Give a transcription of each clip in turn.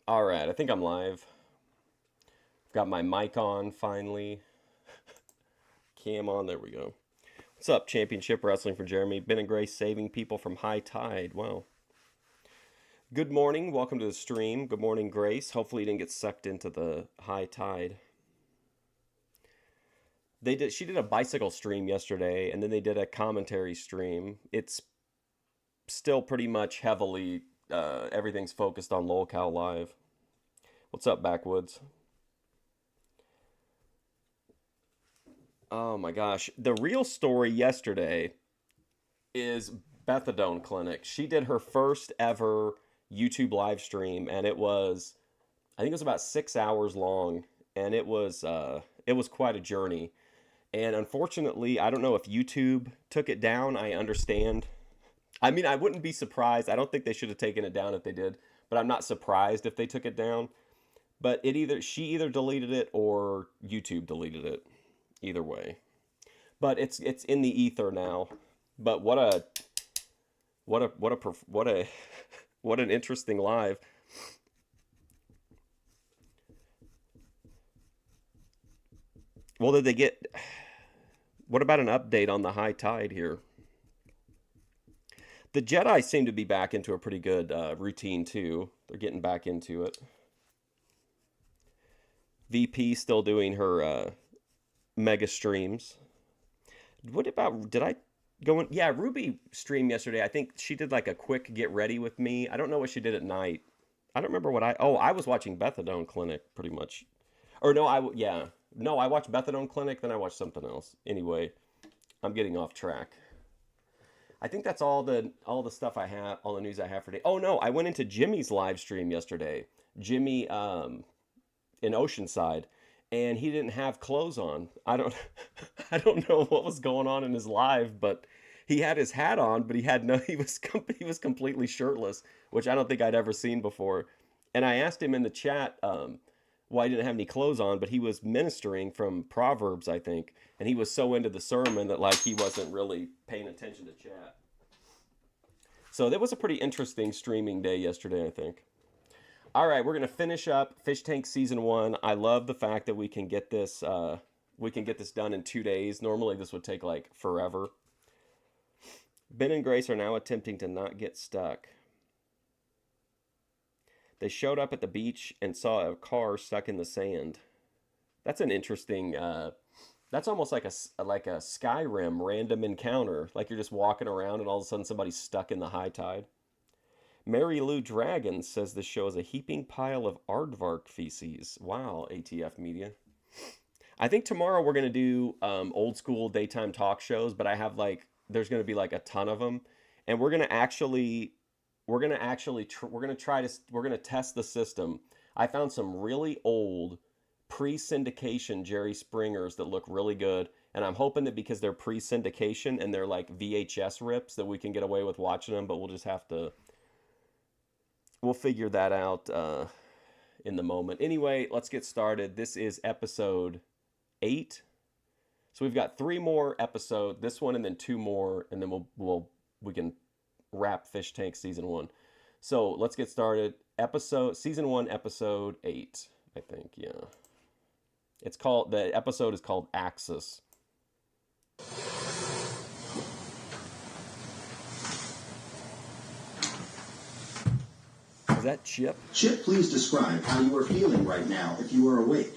All right, I think I'm live. Got my mic on finally. Cam on. There we go. What's up, Championship Wrestling for Jeremy? Ben and Grace saving people from high tide. Wow. Good morning. Welcome to the stream. Good morning, Grace. Hopefully you didn't get sucked into the high tide. She did a bicycle stream yesterday, and then they did a commentary stream. It's still pretty much heavily everything's focused on LolCal Live. What's up, Backwoods? Oh my gosh. The real story yesterday is Methadone Clinic. She did her first ever YouTube live stream, and I think it was about 6 hours long, and it was quite a journey. And unfortunately, I don't know if YouTube took it down. I understand. I mean, I wouldn't be surprised. I don't think they should have taken it down if they did, but I'm not surprised if they took it down. But she either deleted it or YouTube deleted it. Either way. But it's in the ether now. But what an interesting live. Well, what about an update on the high tide here? The Jedi seem to be back into a pretty good routine too. They're getting back into it. VP still doing her mega streams. What about, did I go in? Yeah, Ruby streamed yesterday. I think she did like a quick get ready with me. I don't know what she did at night. I don't remember I was watching Methadone Clinic pretty much. Or no, I watched Methadone Clinic, then I watched something else. Anyway, I'm getting off track. I think that's all the stuff I have, all the news I have for today. Oh no, I went into Jimmy's live stream yesterday. Jimmy in Oceanside, and he didn't have clothes on. I don't I don't know what was going on in his live, but he had his hat on, but he was completely shirtless, which I don't think I'd ever seen before. And I asked him in the chat why he didn't have any clothes on, but he was ministering from Proverbs, I think, and he was so into the sermon that like he wasn't really paying attention to chat. So that was a pretty interesting streaming day yesterday, I think. All right, we're gonna finish up Fishtank Season 1. I love the fact that we can get this done in 2 days. Normally this would take like forever. Ben and Grace are now attempting to not get stuck. They showed up at the beach and saw a car stuck in the sand. That's an interesting. That's almost like a Skyrim random encounter. Like you're just walking around and all of a sudden somebody's stuck in the high tide. Mary Lou Dragon says this show is a heaping pile of aardvark feces. Wow, ATF Media. I think tomorrow we're gonna do old school daytime talk shows, but there's gonna be like a ton of them, and we're gonna test the system. I found some really old pre-syndication Jerry Springers that look really good, and I'm hoping that because they're pre-syndication and they're like VHS rips that we can get away with watching them, but we'll figure that out in the moment. Anyway, let's get started. This is episode 8. So we've got 3 more episodes, this one and then 2 more, and then we can wrap Fishtank Season 1. So let's get started. Season 1, Episode 8, I think, yeah. The episode is called Axis. Is that Chip? Chip, please describe how you are feeling right now if you are awake.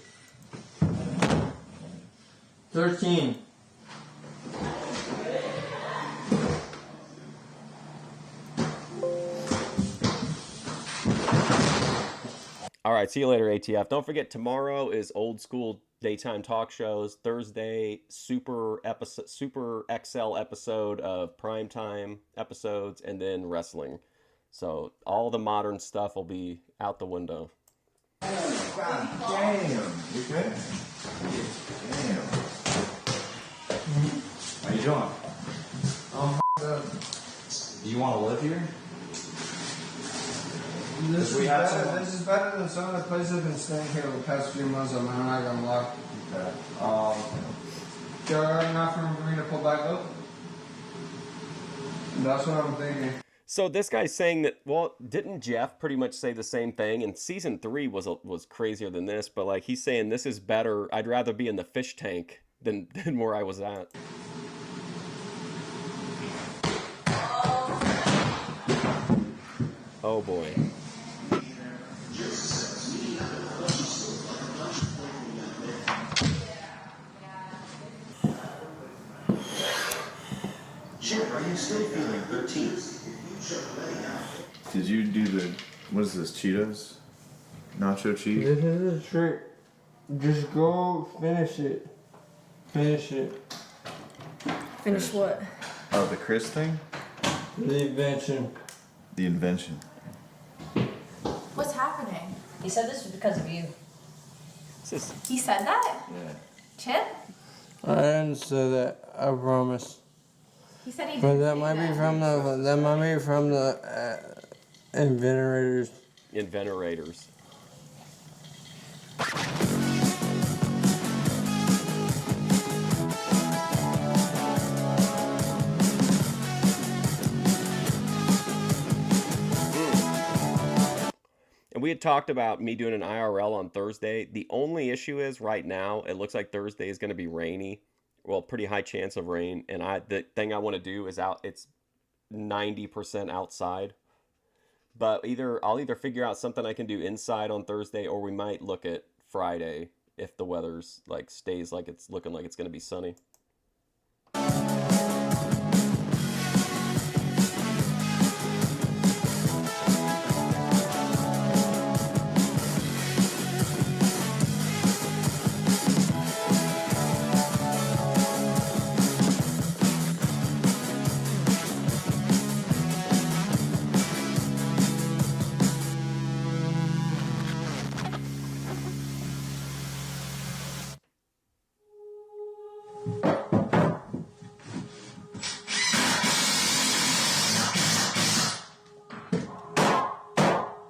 13. All right, see you later, ATF. Don't forget, tomorrow is old school daytime talk shows. Thursday, Super XL episode of primetime episodes, and then wrestling. So all the modern stuff will be out the window. God damn. You good? Damn. How you doing? Do you want to live here? This is better than some of the places I've been staying here the past few months. I'm not gonna lie. Is there enough room for me to pull back up? That's what I'm thinking. So this guy's saying that, well, didn't Jeff pretty much say the same thing? And season 3 was crazier than this, but like he's saying this is better. I'd rather be in the fish tank than where I was at. Oh boy. Jen, are you still feeling 13? Did you do the, what is this, Cheetos? Nacho cheese? This is a trick. Just go finish it. Finish it. Finish what? Oh, the Chris thing? The invention. The invention. What's happening? He said this was because of you. This is He said that? Yeah. Chip? I didn't say that. I promise. He said he But didn't that say might be that. from the inventors. Invenerators. And we had talked about me doing an IRL on Thursday. The only issue is right now it looks like Thursday is going to be rainy. Well, pretty high chance of rain. And the thing I want to do is out. It's 90% outside. But I'll either figure out something I can do inside on Thursday, or we might look at Friday if the weather's like stays like it's looking like it's going to be sunny.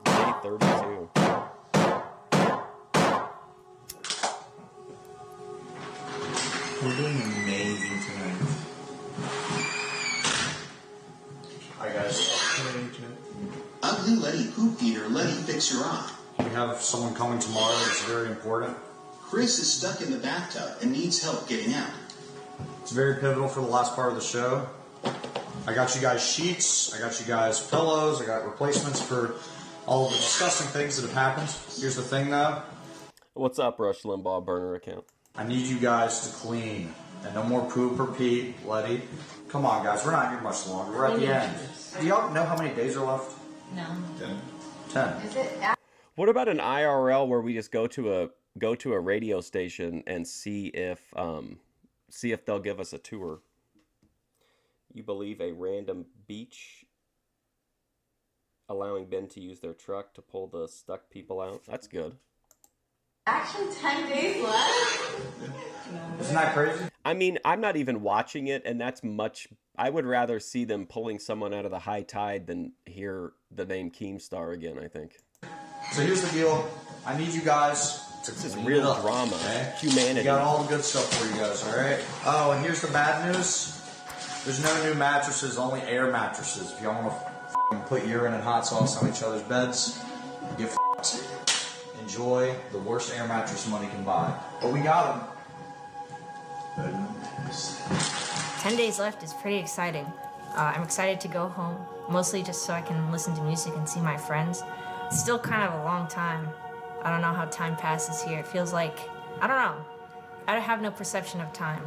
Day 32. We're doing amazing tonight. Hi guys. Ugly Letty Poop Eater, Letty Fix Your Eye. We have someone coming tomorrow that's very important. Chris is stuck in the bathtub and needs help getting out. It's very pivotal for the last part of the show. I got you guys sheets, I got you guys pillows, I got replacements for all of the disgusting things that have happened. Here's the thing though. What's up, Rush Limbaugh burner account? I need you guys to clean. And no more poop or pee, Letty. Come on guys, we're not here much longer. We're at the end. Do y'all know how many days are left? No. 10. Is it? What about an IRL where we just go to a radio station and see if they'll give us a tour? You believe a random beach allowing Ben to use their truck to pull the stuck people out? That's good. Actually, 10 days left? Isn't that crazy? I mean, I'm not even watching it, and that's much. I would rather see them pulling someone out of the high tide than hear the name Keemstar again, I think. So here's the deal. I need you guys to This is clean real it up, drama. okay? Humanity. We got all the good stuff for you guys, alright? Oh, and here's the bad news. There's no new mattresses, only air mattresses. If y'all want to put urine and hot sauce on each other's beds, get f***ed. Enjoy the worst air mattress money can buy. But we got them. 10 days left is pretty exciting. I'm excited to go home, mostly just so I can listen to music and see my friends. It's still kind of a long time. I don't know how time passes here. It feels like, I don't know. I have no perception of time.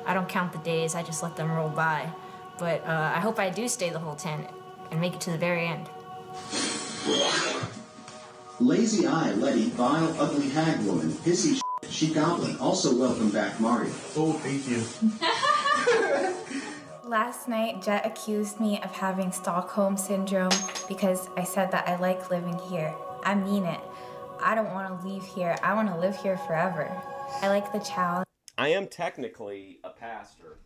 I don't count the days, I just let them roll by. But I hope I do stay the whole 10 and make it to the very end. Lazy Eye, Letty, Vile, Ugly Hag Woman, Pissy She Goblin. Also welcome back, Marty. Oh, thank you. Last night, Jet accused me of having Stockholm Syndrome because I said that I like living here. I mean it. I don't want to leave here. I want to live here forever. I like the challenge. I am technically a pastor.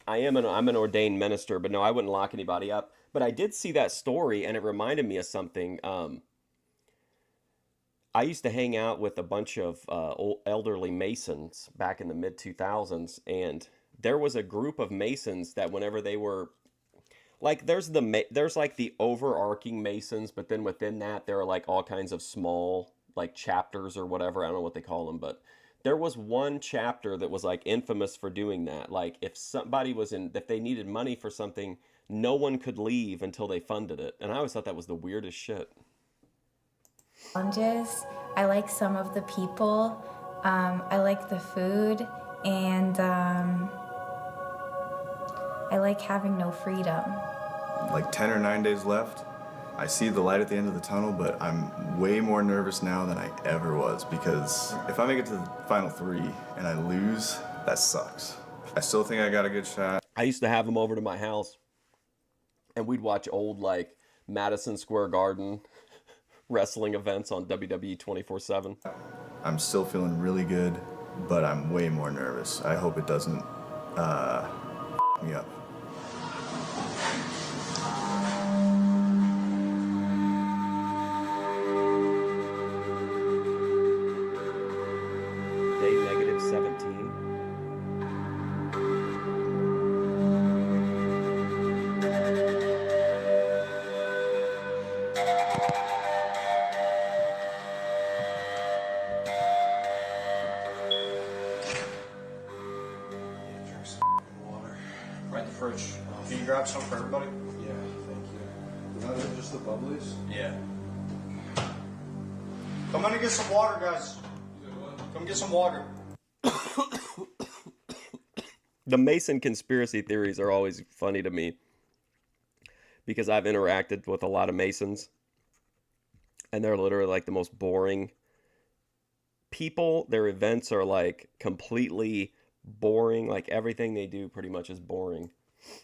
I'm an ordained minister, but no, I wouldn't lock anybody up. But I did see that story, and it reminded me of something. I used to hang out with a bunch of old elderly Masons back in the mid-2000s, and there was a group of Masons that whenever they were Like there's like the overarching Masons, but then within that there are like all kinds of small like chapters or whatever. I don't know what they call them, but there was one chapter that was like infamous for doing that. Like if they needed money for something, no one could leave until they funded it. And I always thought that was the weirdest shit. Challenges. I like some of the people. I like the food, and I like having no freedom. Like 10 or 9 days left. I see the light at the end of the tunnel, but I'm way more nervous now than I ever was, because if I make it to the final 3 and I lose, that sucks. I still think I got a good shot. I used to have them over to my house, and we'd watch old like Madison Square Garden wrestling events on WWE 24/7. I'm still feeling really good, but I'm way more nervous. I hope it doesn't me up. Day -17. Drink some water. Right in the fridge. Can you grab some for everybody? Yeah, thank you. Is that it, just the bubblies? Yeah. Come in and get some water, guys. Come get some water. The Mason conspiracy theories are always funny to me because I've interacted with a lot of Masons, and they're literally like the most boring people. Their events are like completely boring. Like everything they do pretty much is boring.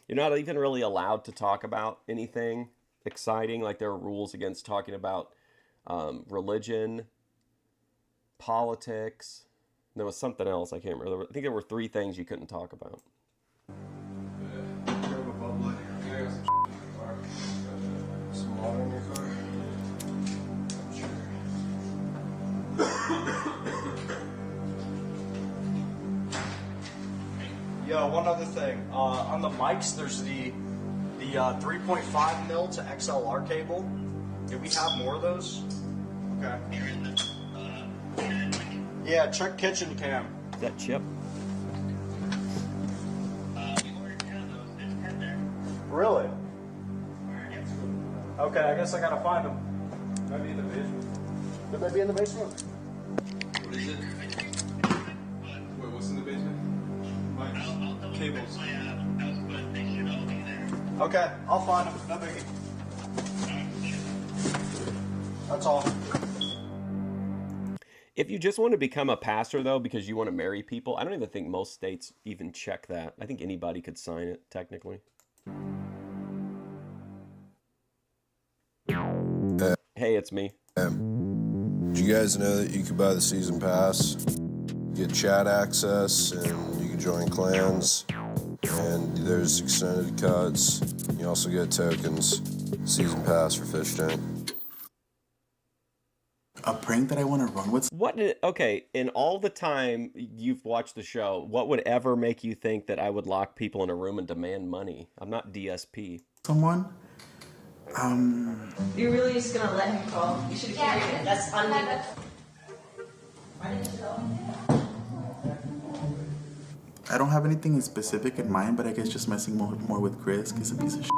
You're not even really allowed to talk about anything exciting. Like there are rules against talking about religion, politics. There was something else I can't remember. I think there were 3 things you couldn't talk about. Grab a bubbly. Yeah, I got some water in your car. Yo, one other thing. On the mics, there's the 3.5 mil to XLR cable. Do we have more of those? Okay. Yeah, check kitchen cam. Is that Chip? Really? Okay, I guess I gotta find them. Might be in the basement. Could they be in the basement? What is it? Wait, what's in the basement? My cables. Okay, I'll find them. No biggie. That's all. If you just want to become a pastor, though, because you want to marry people, I don't even think most states even check that. I think anybody could sign it, technically. Hey, it's me. Did you guys know that you could buy the season pass, get chat access, and you can join clans, and there's extended cuts. You also get tokens, season pass for Fishtank. A prank that I want to run with? Okay, in all the time you've watched the show, what would ever make you think that I would lock people in a room and demand money? I'm not DSP. Someone? You're really just gonna let him call? You should have carried it. That's unlegal. Why didn't you go? I don't have anything specific in mind, but I guess just messing more with Chris, because he's a piece of shit.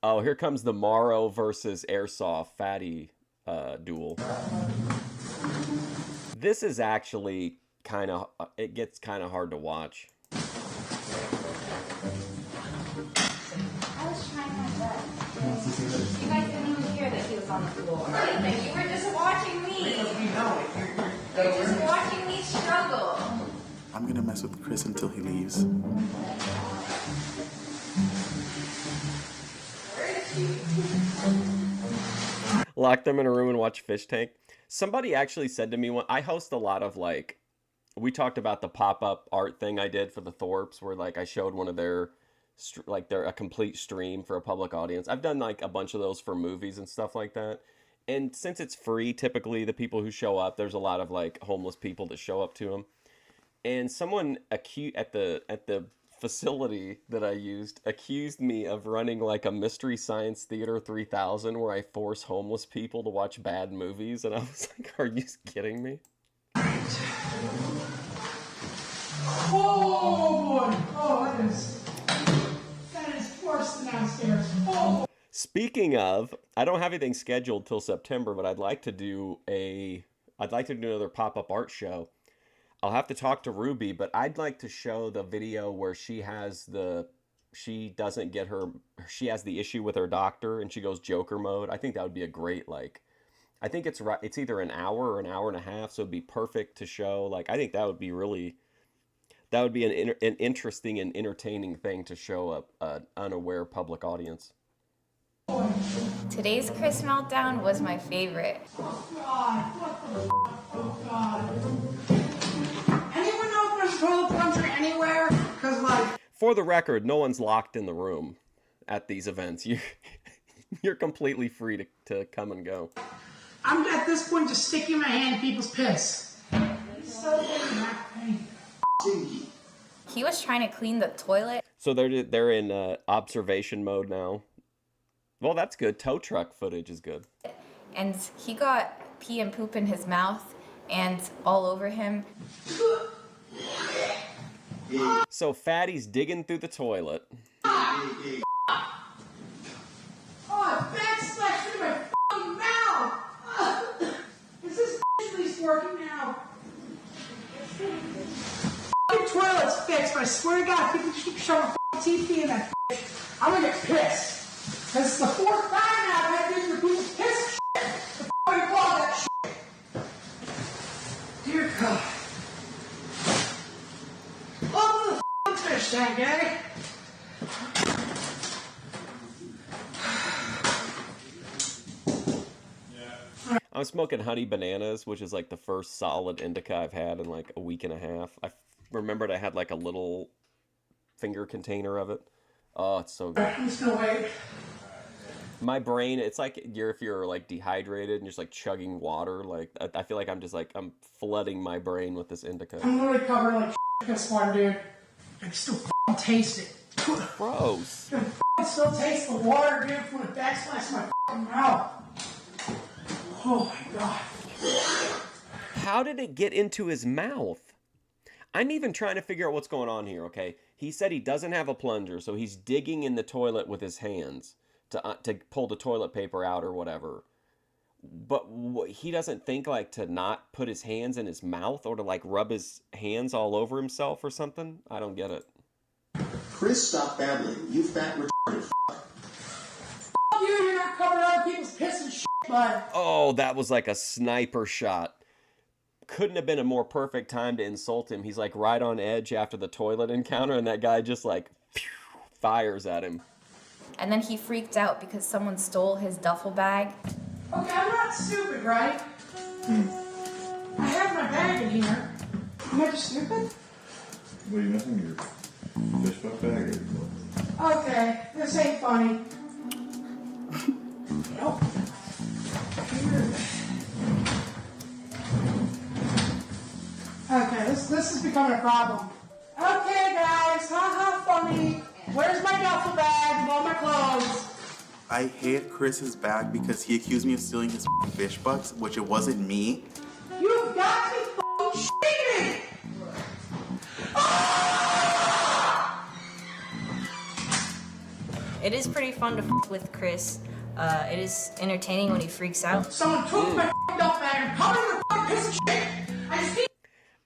Oh, here comes the Morrow versus Airsoft Fatty duel. This is actually kind of, it gets kind of hard to watch. I was trying my best. You guys didn't even hear that he was on the floor. You were just watching me. You're just watching me struggle. I'm gonna mess with Chris until he leaves. Lock them in a room and watch Fishtank. Somebody actually said to me, I host a lot of like, we talked about the pop-up art thing I did for the Thorpes, where like I showed one of their a complete stream for a public audience. I've done like a bunch of those for movies and stuff like that. And since it's free, typically the people who show up, there's a lot of like homeless people that show up to them. And someone at the facility that I used accused me of running like a Mystery Science Theater 3000 where I force homeless people to watch bad movies, and I was like, are you kidding me? Oh boy! Oh, that is worse than downstairs. Oh. Speaking of, I don't have anything scheduled till September, but I'd like to do another pop-up art show. I'll have to talk to Ruby, but I'd like to show the video where she has the issue with her doctor and she goes Joker mode. I think that would be a great, like, I think it's either an hour or an hour and a half, so it'd be perfect to show. Like, I think that would be an interesting and entertaining thing to show an unaware public audience. Today's Chris meltdown was my favorite. Oh God, what the oh God. Anyone know if there's toilet plunger anywhere? Because, like... For the record, no one's locked in the room at these events. You're completely free to come and go. I'm at this point just sticking my hand in people's piss. So he was trying to clean the toilet. So they're in observation mode now. Well, that's good. Tow truck footage is good. And he got pee and poop in his mouth and all over him. So Fatty's digging through the toilet. Oh, backslash in my fucking mouth! Is this at least working now? Fucking toilet's fixed, but I swear to God, people just keep shoving fucking TV in that bitch. I'm gonna get pissed. Because it's the fourth time now I've had to use your people's piss shit to fucking clog that shit. Dear God. Welcome to the fucking fish tank, eh? I'm smoking Honey Bananas, which is like the first solid indica I've had in like a week and a half. I remembered I had like a little finger container of it. Oh, it's so good. I'm just gonna wait. My brain, it's like if you're like dehydrated and just like chugging water. Like I feel like I'm flooding my brain with this indica. I'm literally covered like this one, dude. I can still fucking taste it. Gross. I can still taste the water, dude, from the backslash in my fucking mouth. Oh my God. How did it get into his mouth? I'm even trying to figure out what's going on here, okay? He said he doesn't have a plunger, so he's digging in the toilet with his hands to pull the toilet paper out or whatever. But he doesn't think like to not put his hands in his mouth or to like rub his hands all over himself or something? I don't get it. Chris, stop babbling. You fat retarded You, you're not covering other people's piss and shit, bud. Oh, that was like a sniper shot. Couldn't have been a more perfect time to insult him. He's like right on edge after the toilet encounter, and that guy just like fires at him. And then he freaked out because someone stole his duffel bag. Okay, I'm not stupid, right? I have my bag in here. Am I just stupid? What are you missing? Your fish butt bag? Okay, this ain't funny. Nope. Okay, this is becoming a problem. Okay, guys, haha, funny. Where's my duffel bag and all my clothes? I hit Chris's bag because he accused me of stealing his fish bucks, which it wasn't me. You've got to be fucking shitting me! It is pretty fun to f with Chris. It is entertaining when he freaks out. Someone took my fucking duffel bag and covered it in a fucking piece of shit! I just keep...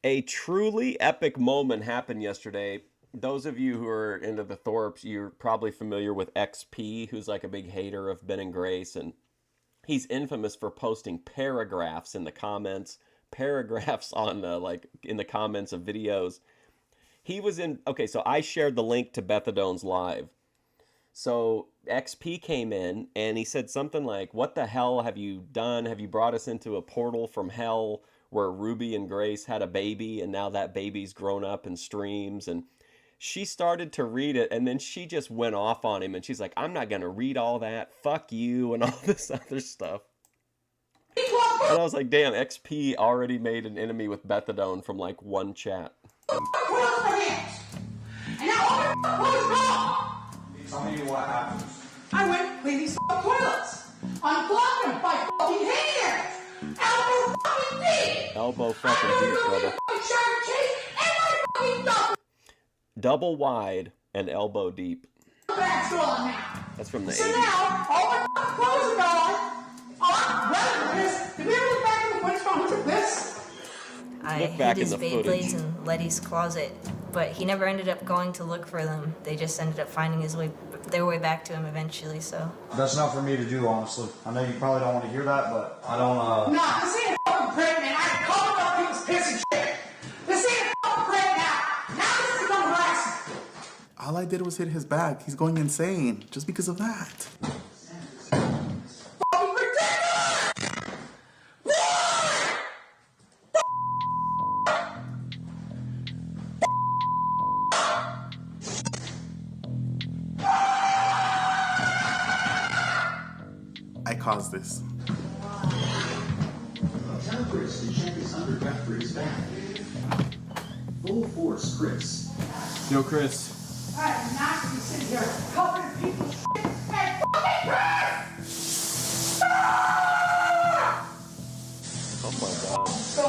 A truly epic moment happened yesterday. Those of you who are into the Thorpes, you're probably familiar with XP, who's like a big hater of Ben and Grace, and he's infamous for posting paragraphs in the comments, paragraphs on like in the comments of videos. He was in, okay, so I shared the link to Bethadone's live. So XP came in and he said something like, "What the hell have you done? Have you brought us into a portal from hell where Ruby and Grace had a baby and now that baby's grown up and streams?" And she started to read it, and then she just went off on him, and she's like, "I'm not going to read all that. Fuck you," and all this other stuff. And I was like, damn, XP already made an enemy with Bethadone from, like, one chat. Put on my hands! And now all Tell me what happened. I went and cleaned these toilets. Unclogged them by fucking hand. Elbow fucking deep. Elbow fucking deep, brother. Double wide and elbow deep. That's from the 80s. So now, all my clothes are gone. I'm ready for this. Did we ever look back in the footage and look at this? I Look hid back his in the Beyblades footage. in Letty's closet, but he never ended up going to look for them. They just ended up finding their way back to him eventually, so. That's not for me to do, honestly. I know you probably don't want to hear that, but I don't, Nah, this ain't a fucking prank, man. I covered up people's piss and shit. This ain't a fucking prank now. Now this is become harassment. All I did was hit his bag. He's going insane just because of that. Fucking ridiculous! I caused this. Tell Chris to check his underdraft for his bag. Full force, Chris. Yo, Chris. I am not gonna be sitting here covering people's shit and fucking Chris! Oh my god. So,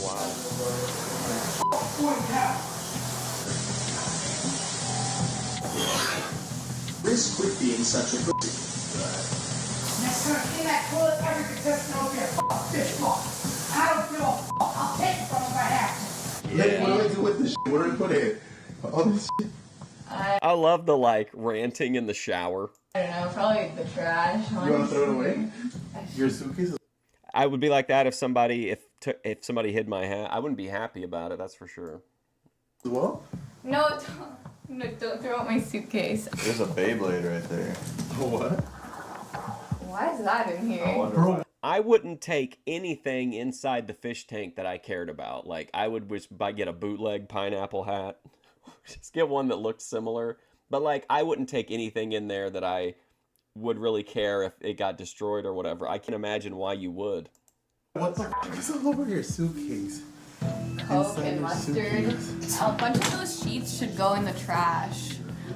Wow. point out. Chris, quit being such a pussy. Next time I clean that toilet, every contestant will be a fucking fish ball. I don't give a fuck. I'll take it from him if I have to. Yeah, what do I do with this shit? Where do I put it? All this shit. I love the like ranting in the shower. I don't know, probably the trash. You want to throw it away? Your suitcase is... I would be like that if somebody somebody hid my hat. I wouldn't be happy about it. That's for sure. What? No, don't throw out my suitcase. There's a Beyblade right there. What? Why is that in here? I wonder why. I wouldn't take anything inside the fish tank that I cared about. Like I would just get a bootleg pineapple hat. Just get one that looked similar. But like I wouldn't take anything in there that I would really care if it got destroyed or whatever. I can imagine why you would. What the f*** is all over your suitcase? Coke and mustard. A bunch of those sheets should go in the trash.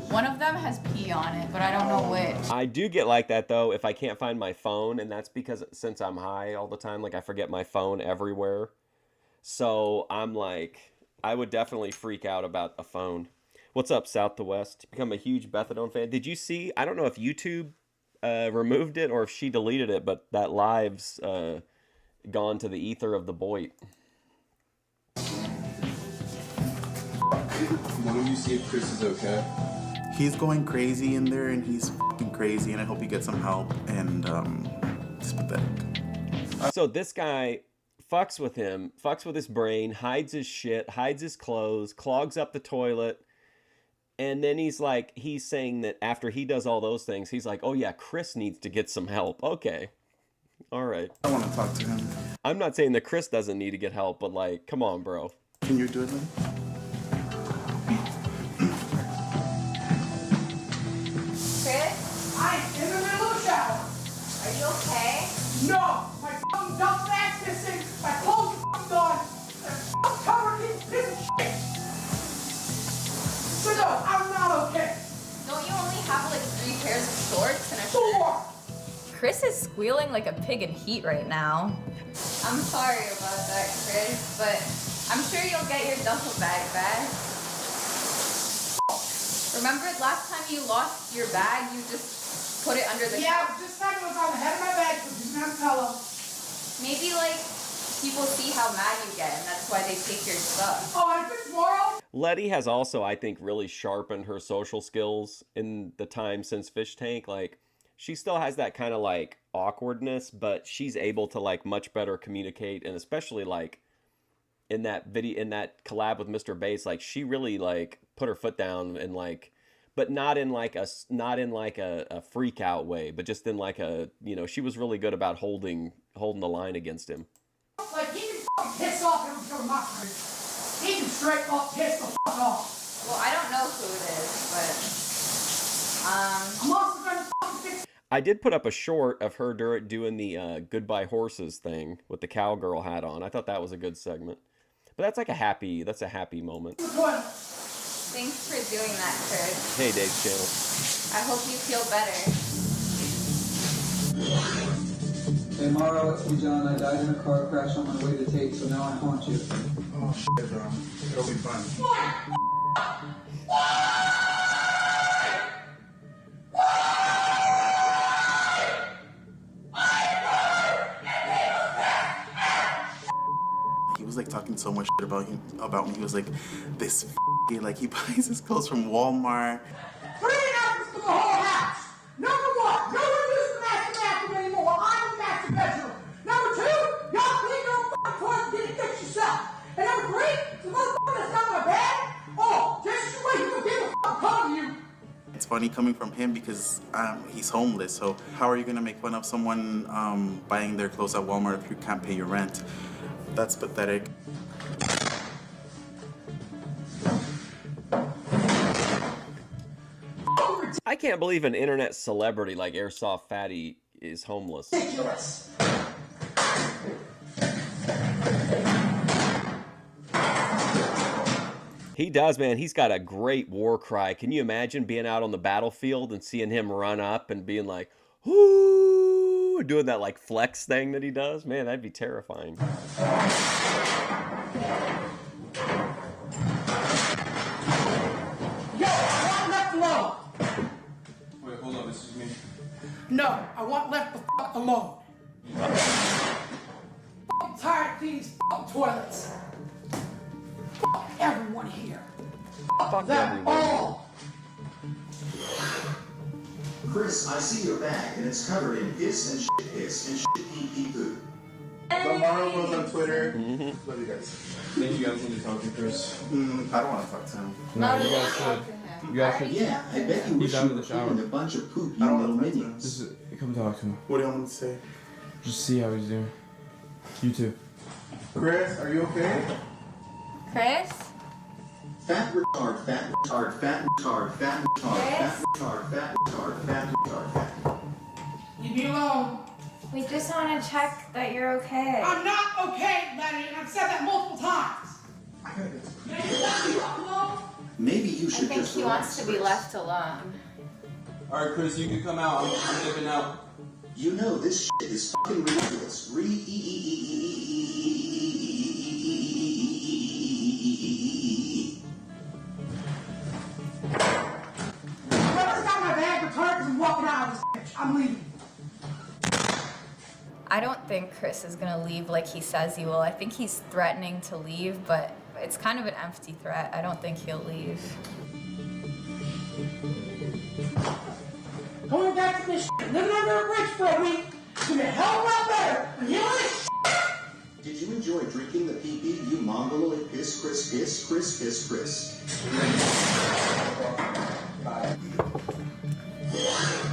One of them has pee on it, but I don't know which. I do get like that though if I can't find my phone, and that's because since I'm high all the time, like I forget my phone everywhere. So I'm like, I would definitely freak out about a phone. What's up, South to West? Become a huge Bethadone fan. Did you see? I don't know if YouTube removed it or if she deleted it, but that live's gone to the ether of the Boit. When will you see if Chris is okay? He's going crazy in there, and he's fucking crazy, and I hope he gets some help, and it's pathetic. So this guy fucks with him, fucks with his brain, hides his shit, hides his clothes, clogs up the toilet, and then he's saying that after he does all those things, he's like, oh yeah, Chris needs to get some help. Okay. All right. I want to talk to him. I'm not saying that Chris doesn't need to get help, but like, come on, bro. Can you do it, Lynn? Chris, I'm in the middle of the shower. are you okay? No! My fucking duck bag's missing. My clothes are fucking gone. I'm covered in piss and shit. So no, I'm not okay. Don't you only have like 3 pairs of shorts and a shirt? 4! Chris is squealing like a pig in heat right now. I'm sorry about that, Chris, but I'm sure you'll get your duffel bag back. Remember last time you lost your bag, you just put it under the Yeah, couch? but this time it was on the head of my bag, so he's not a pillow. Maybe like people see how mad you get and that's why they take your stuff. Oh, and if it's tomorrow? Letty has also, I think, really sharpened her social skills in the time since Fishtank. Like, she still has that kind of like awkwardness, but she's able to like much better communicate, and especially like in that video, in that collab with Mr. Bass, like she really like put her foot down and like, but not in like a freak out way, but just in like a, you know, she was really good about holding the line against him. Like, he can fucking piss off and become my friend. He can straight up piss the fuck off. Well, I don't know who it is, but I'm also gonna fucking fix. I did put up a short of her doing the Goodbye Horses thing with the cowgirl hat on. I thought that was a good segment. But that's like a happy moment. The toilet. Thanks for doing that, Chris. Hey, Dave's channel. I hope you feel better. Hey Mara, it's me John. I died in a car crash on my way to Tate, so now I haunt you. Oh shit, bro. It'll be fun. He was like talking so much shit about me. He was like, this like he buys his clothes from Walmart. 3 announcements for the whole house. Number 1, no one uses the master bathroom anymore. I'm the master bedroom. Number 2, y'all clean your fucking toilet and get it fixed yourself. And number 3, the motherfucker that's not my bed. Oh, just you wait, he'll give a fuck call to you. It's funny coming from him because he's homeless. So how are you gonna make fun of someone buying their clothes at Walmart if you can't pay your rent? That's pathetic. I can't believe an internet celebrity like Airsoft Fatty is homeless. Ridiculous. He does, man. He's got a great war cry. Can you imagine being out on the battlefield and seeing him run up and being like, whoo, doing that like flex thing that he does? Man, that'd be terrifying. Yo, I want left alone. Wait, hold on, this is me. No, I want left the fuck alone. I'm tired of these fucking toilets. Fuck everyone here. Fuck them everyone. all. Chris, I see your bag, and it's covered in piss and shit pee pee poo. Mara was on Twitter. Love you guys. Think you guys need to talk to Chris? I don't want to talk to him. No, you guys should. You guys should. Yeah, I bet you wish He's out you of were the shower. cleaning a bunch of poop, I you don't little wanna talk to him. minions. Just come talk to him. What do you want me to say? Just see how he's doing. You too. Chris, are you okay? Chris? Fat retard, fat retard, fat retard, fat retard, fat retard, fat retard, fat retard, fat. Leave me alone. We just want to check that you're okay. I'm not okay, Lenny, and I've said that multiple times. Can you let me fuck alone? Maybe you I should think just he wants to be Chris. left alone. Alright, Chris, you can come out. I'm dipping out. You know this shit is fucking ridiculous. Whoever's got my bag returned and walking out of this bitch. I'm leaving. I don't think Chris is gonna leave like he says he will. I think he's threatening to leave, but it's kind of an empty threat. I don't think he'll leave. Going back to this shit, living under a bridge for a week, is gonna be a hell of a lot better than you know this shit. Did you enjoy drinking the pee-pee, you mongoloid piss, Chris, piss, Chris, piss, Chris?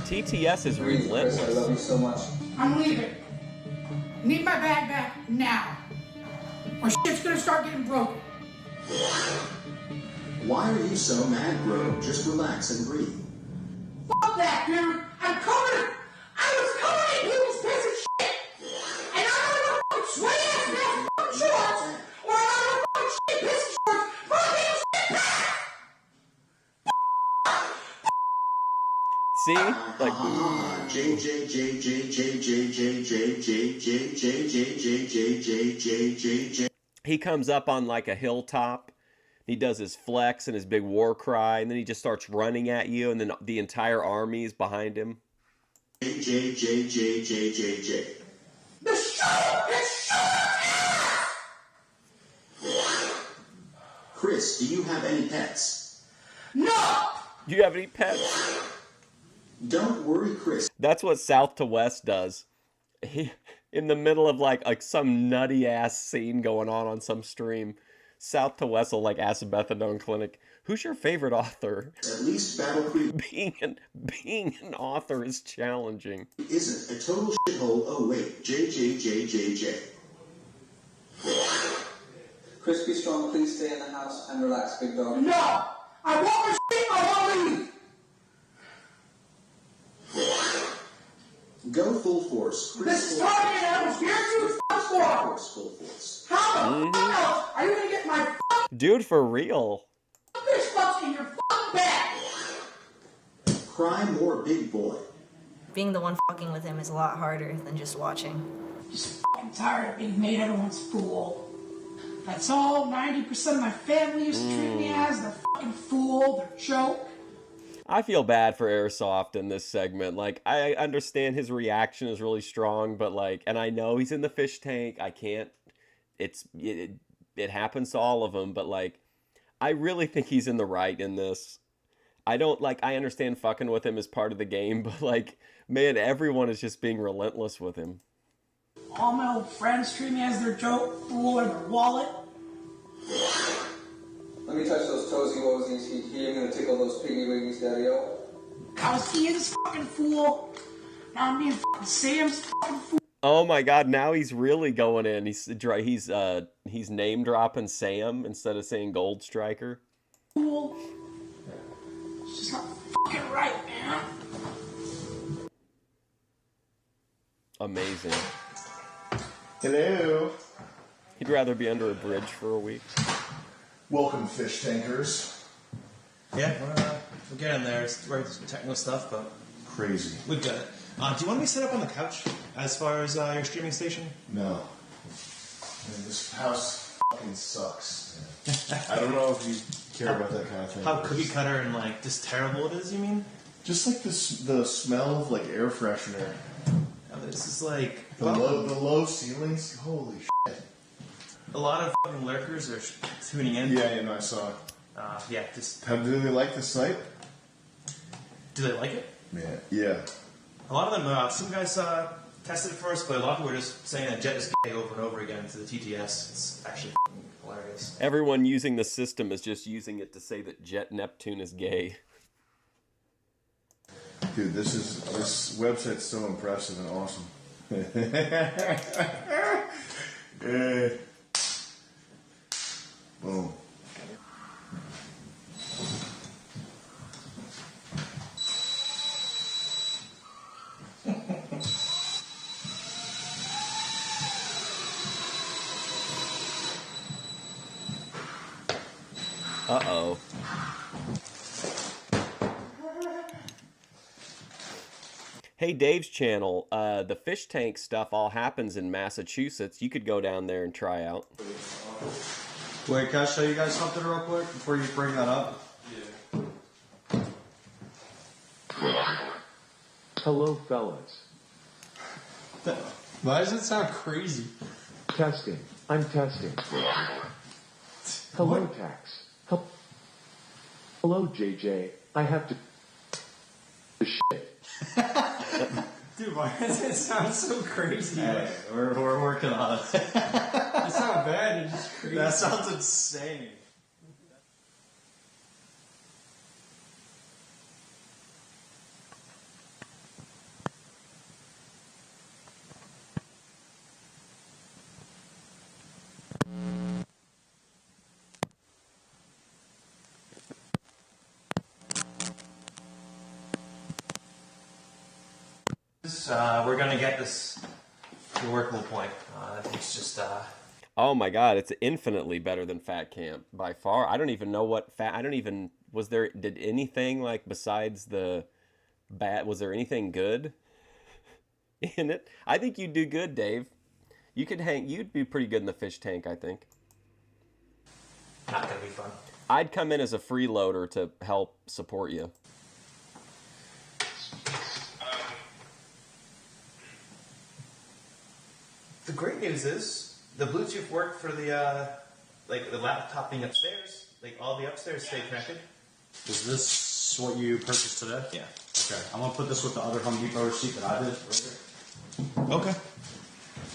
TTS is relentless. I love you so much. I'm leaving. Need my bag back now. Or shit's gonna start getting broken. Why are you so mad, bro? Just relax and breathe. Fuck that, dude. I'm covered. I was covered in people's piss and shit. And I'm not gonna fucking sweaty ass now fucking shorts. Or I'm not gonna fucking shit piss and shorts for people's shit back. See? Like, he comes up on like a hilltop. He does his flex and his big war cry, and then he just starts running at you, and then the entire army is behind him. The show is shut. Chris, do you have any pets? No. Do you have any pets? Don't worry, Chris. That's what South to West does. He, in the middle of like some nutty ass scene going on some stream, South to West will like ask a methadone clinic, "Who's your favorite author?" At least Battle Creek being an author is challenging. Isn't a total shithole. Oh wait, JJJJJ. Chris, be strong. Please stay in the house and relax, big dog. No. I want my shit. I want to leave. Go full force. Chris, This is starting and I was here to full force. Full force. How the fuck else are you gonna get my Dude, for real. fish butts in crime or big boy. Being the one fucking with him is a lot harder than just watching. Just fucking tired of being made everyone's fool. That's all 90% of my family used to treat me as. They're fucking fool, they're joke. I feel bad for Airsoft in this segment. Like, I understand his reaction is really strong, but like, and I know he's in the fish tank. I can't, it happens to all of them, but like, I really think he's in the right in this. I understand fucking with him is part of the game, but like, man, everyone is just being relentless with him. All my old friends treat me as their joke, fool, or their wallet. Let me touch those toesy woesies. He ain't gonna tickle those piggy wiggies, daddy-o. I was seeing this fucking fool. Now I'm being fucking Sam's fucking fool. Oh my God! Now he's really going in. He's name dropping Sam instead of saying Gold Striker. Fool. It's just not fucking right, man. Amazing. Hello. He'd rather be under a bridge for a week. Welcome, fish tankers. Yeah, we're getting there. It's some technical stuff, but Crazy. we've got it. Do you want me to set up on the couch as far as your streaming station? No. Man, this house fucking sucks. I don't know if you care about that kind of thing. How cookie cutter and like just terrible it is, you mean? Just like the smell of like air freshener. This is like The low ceilings. Holy shit. a lot of fucking lurkers are tuning in. Yeah, no, I saw it. Yeah, just Do they like the site? do they like it? Yeah. A lot of them, some guys tested it first, but a lot of people were just saying that Jet is gay over and over again to the TTS. It's actually hilarious. Everyone using the system is just using it to say that Jet Neptune is gay. Dude, this website's so impressive and awesome. Boom. Uh-oh. Hey, Dave's channel, the fish tank stuff all happens in Massachusetts. You could go down there and try out. Wait, can I show you guys something real quick before you bring that up? Hello, fellas. Why does it sound crazy? Testing. I'm testing. Hello, Tax. Hello, JJ. I have to... the shit. Dude, why does it sound so crazy? Hey, we're working on it. It's not bad, it's just crazy. That sounds insane. We're gonna get this to a workable point. It's just Oh my God, it's infinitely better than Fat Camp by far. I don't even know what did anything like besides the bad, was there anything good in it? I think you'd do good, Dave. You'd be pretty good in the fish tank, I think. not gonna be fun. I'd come in as a freeloader to help support you. The great news is the Bluetooth worked for the the laptop being upstairs. Like all the upstairs stay connected. Is this what you purchased today? Yeah. Okay. I'm gonna put this with the other Home Depot receipt that I did. Okay.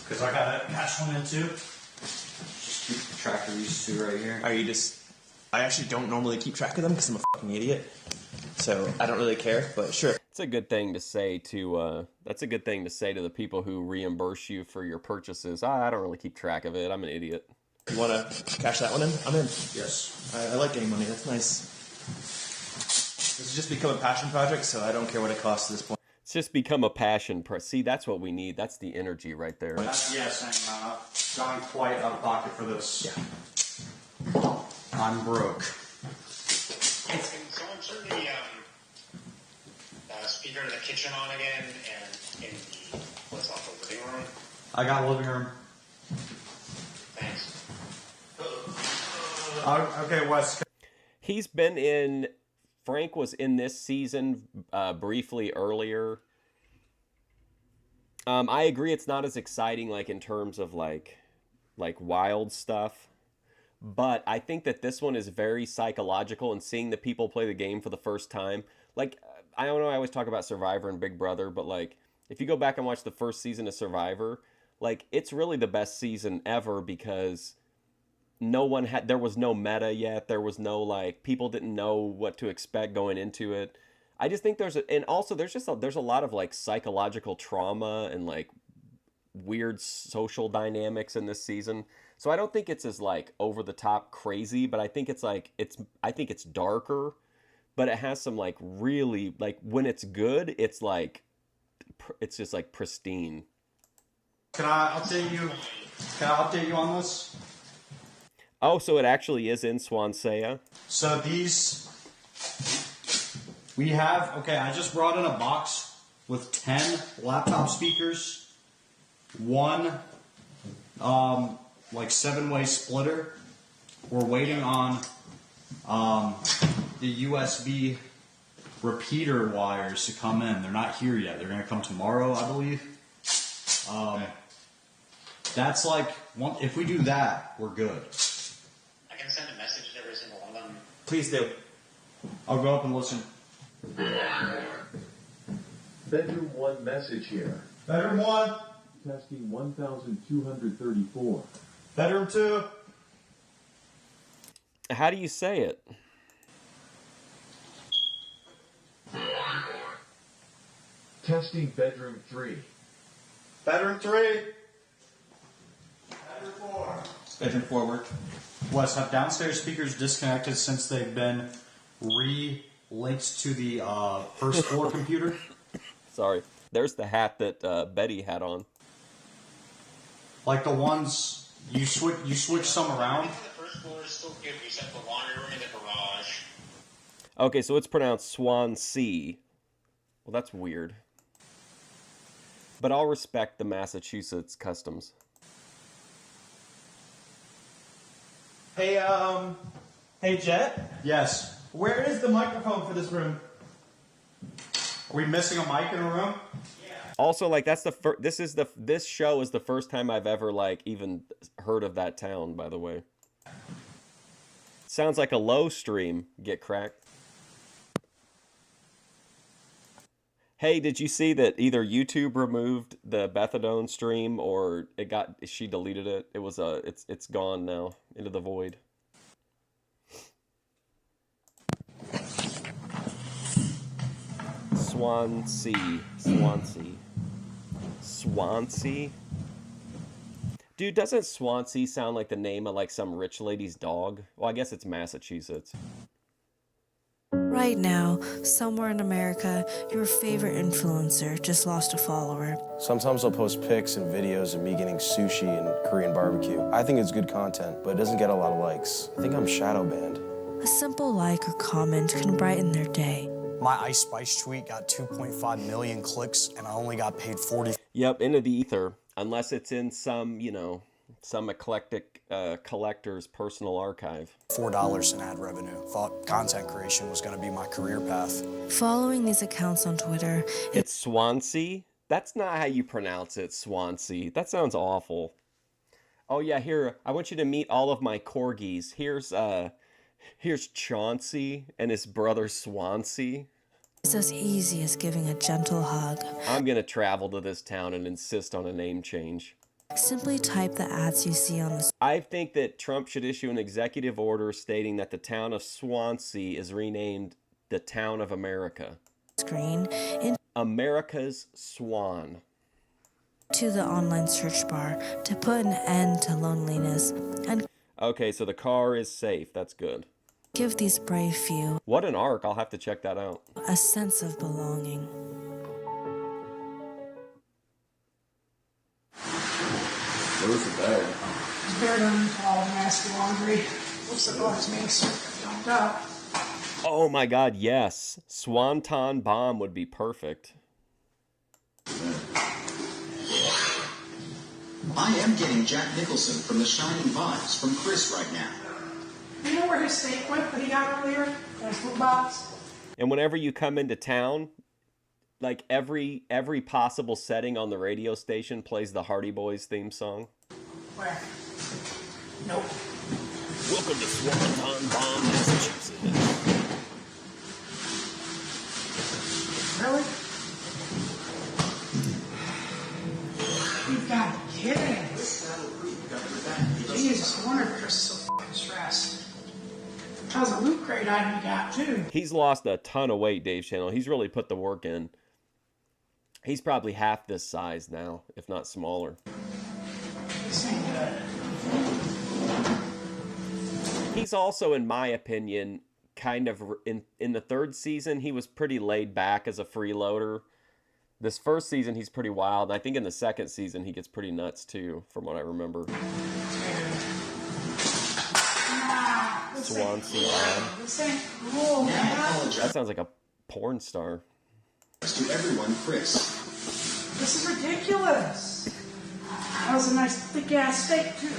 Because I got a cash one in too. Just keep track of these two right here. Are you just? I actually don't normally keep track of them because I'm a fucking idiot. So I don't really care, but sure. It's a good thing to say to that's a good thing to say to the people who reimburse you for your purchases. I don't really keep track of it. I'm an idiot. You want to cash that one in? I'm in. Yes. I like getting money. That's nice. This has just become a passion project, so I don't care what it costs at this point. It's just become a passion. See, that's what we need. That's the energy right there. Yes, and gone quite out of pocket for this. Yeah. I'm broke. speaker in the kitchen on again and in the, what's off the living room? I got living room. Thanks. Okay, Wes. He's been in. Frank was in this season briefly earlier. I agree it's not as exciting like in terms of like wild stuff. But I think that this one is very psychological, and seeing the people play the game for the first time. Like, I don't know, I always talk about Survivor and Big Brother, but like if you go back and watch the first season of Survivor, like it's really the best season ever because there was no meta yet. There was no like, people didn't know what to expect going into it. I just think there's a lot of like psychological trauma and like weird social dynamics in this season. So I don't think it's as like over the top crazy, but I think it's darker, but it has some like really like when it's good, it's just like pristine. Can I update you on this? Oh, so it actually is in Swansea. So we have, I just brought in a box with 10 laptop speakers, one like 7-way splitter. We're waiting on the USB repeater wires to come in. They're not here yet. They're going to come tomorrow, I believe. That's like, if we do that, we're good. I can send a message to every single one of them. Please do. I'll go up and listen. Bedroom 1 message here. Bedroom 1. Testing 1234. Bedroom 2. How do you say it? Testing bedroom 3. Bedroom 3. Bedroom 4. Bedroom 4 worked. Wes, have downstairs speakers disconnected since they've been re-linked to the first floor computer? Sorry. There's the hat that Betty had on. Like the ones you switch some around. The first floor is still good except the laundry room and the garage. Okay, so it's pronounced Swansea. Well, that's weird. But I'll respect the Massachusetts customs. Hey, Jet? Yes. Where is the microphone for this room? Are we missing a mic in a room? Also, like that's this show is the first time I've ever like even heard of that town. By the way, sounds like a low stream. Get cracked. Hey, did you see that either YouTube removed the Bethadone stream or she deleted it? It was it's gone now into the void. Swansea. Dude, doesn't Swansea sound like the name of like some rich lady's dog? Well, I guess it's Massachusetts. Right now, somewhere in America, your favorite influencer just lost a follower. Sometimes I'll post pics and videos of me getting sushi and Korean barbecue. I think it's good content, but it doesn't get a lot of likes. I think I'm shadow banned. A simple like or comment can brighten their day. My Ice Spice tweet got 2.5 million clicks, and I only got paid 40. Yep, into the ether. Unless it's in some, some eclectic collector's personal archive. $4 in ad revenue. Thought content creation was going to be my career path. Following these accounts on Twitter. It's Swansea? That's not how you pronounce it, Swansea. That sounds awful. Oh yeah, here, I want you to meet all of my corgis. Here's Chauncey and his brother Swansea. It's as easy as giving a gentle hug. I'm gonna travel to this town and insist on a name change. Simply type the ads you see on the I think that Trump should issue an executive order stating that the town of Swansea is renamed the Town of America. Screen America's Swan. To the online search bar to put an end to loneliness and okay, so the car is safe. That's good. Give these brave few what an arc. I'll have to check that out. A sense of belonging. What was the bag? It's buried underneath all the nasty laundry. Looks like all his mates dumped out. Oh my God, yes. Swanton bomb would be perfect. I am getting Jack Nicholson from the Shining Vibes from Chris right now. You know where his steak went that he got earlier? That little box? And whenever you come into town, like every possible setting on the radio station plays the Hardy Boys theme song. Where? Nope. Welcome to Swanton Bomb, Massachusetts. Really? You gotta be kidding. Jesus, no wonder Chris is so fucking stressed. How's a loot crate item you got, too? He's lost a ton of weight, Dave's channel. He's really put the work in. He's probably half this size now, if not smaller. This ain't good. He's also, in my opinion, kind of in the third season, he was pretty laid back as a freeloader. This first season, he's pretty wild. I think in the second season, he gets pretty nuts too, from what I remember. Swansea Bob. This ain't cool, man. That sounds like a porn star. To everyone, Chris. This is ridiculous. That was a nice thick-ass steak, too.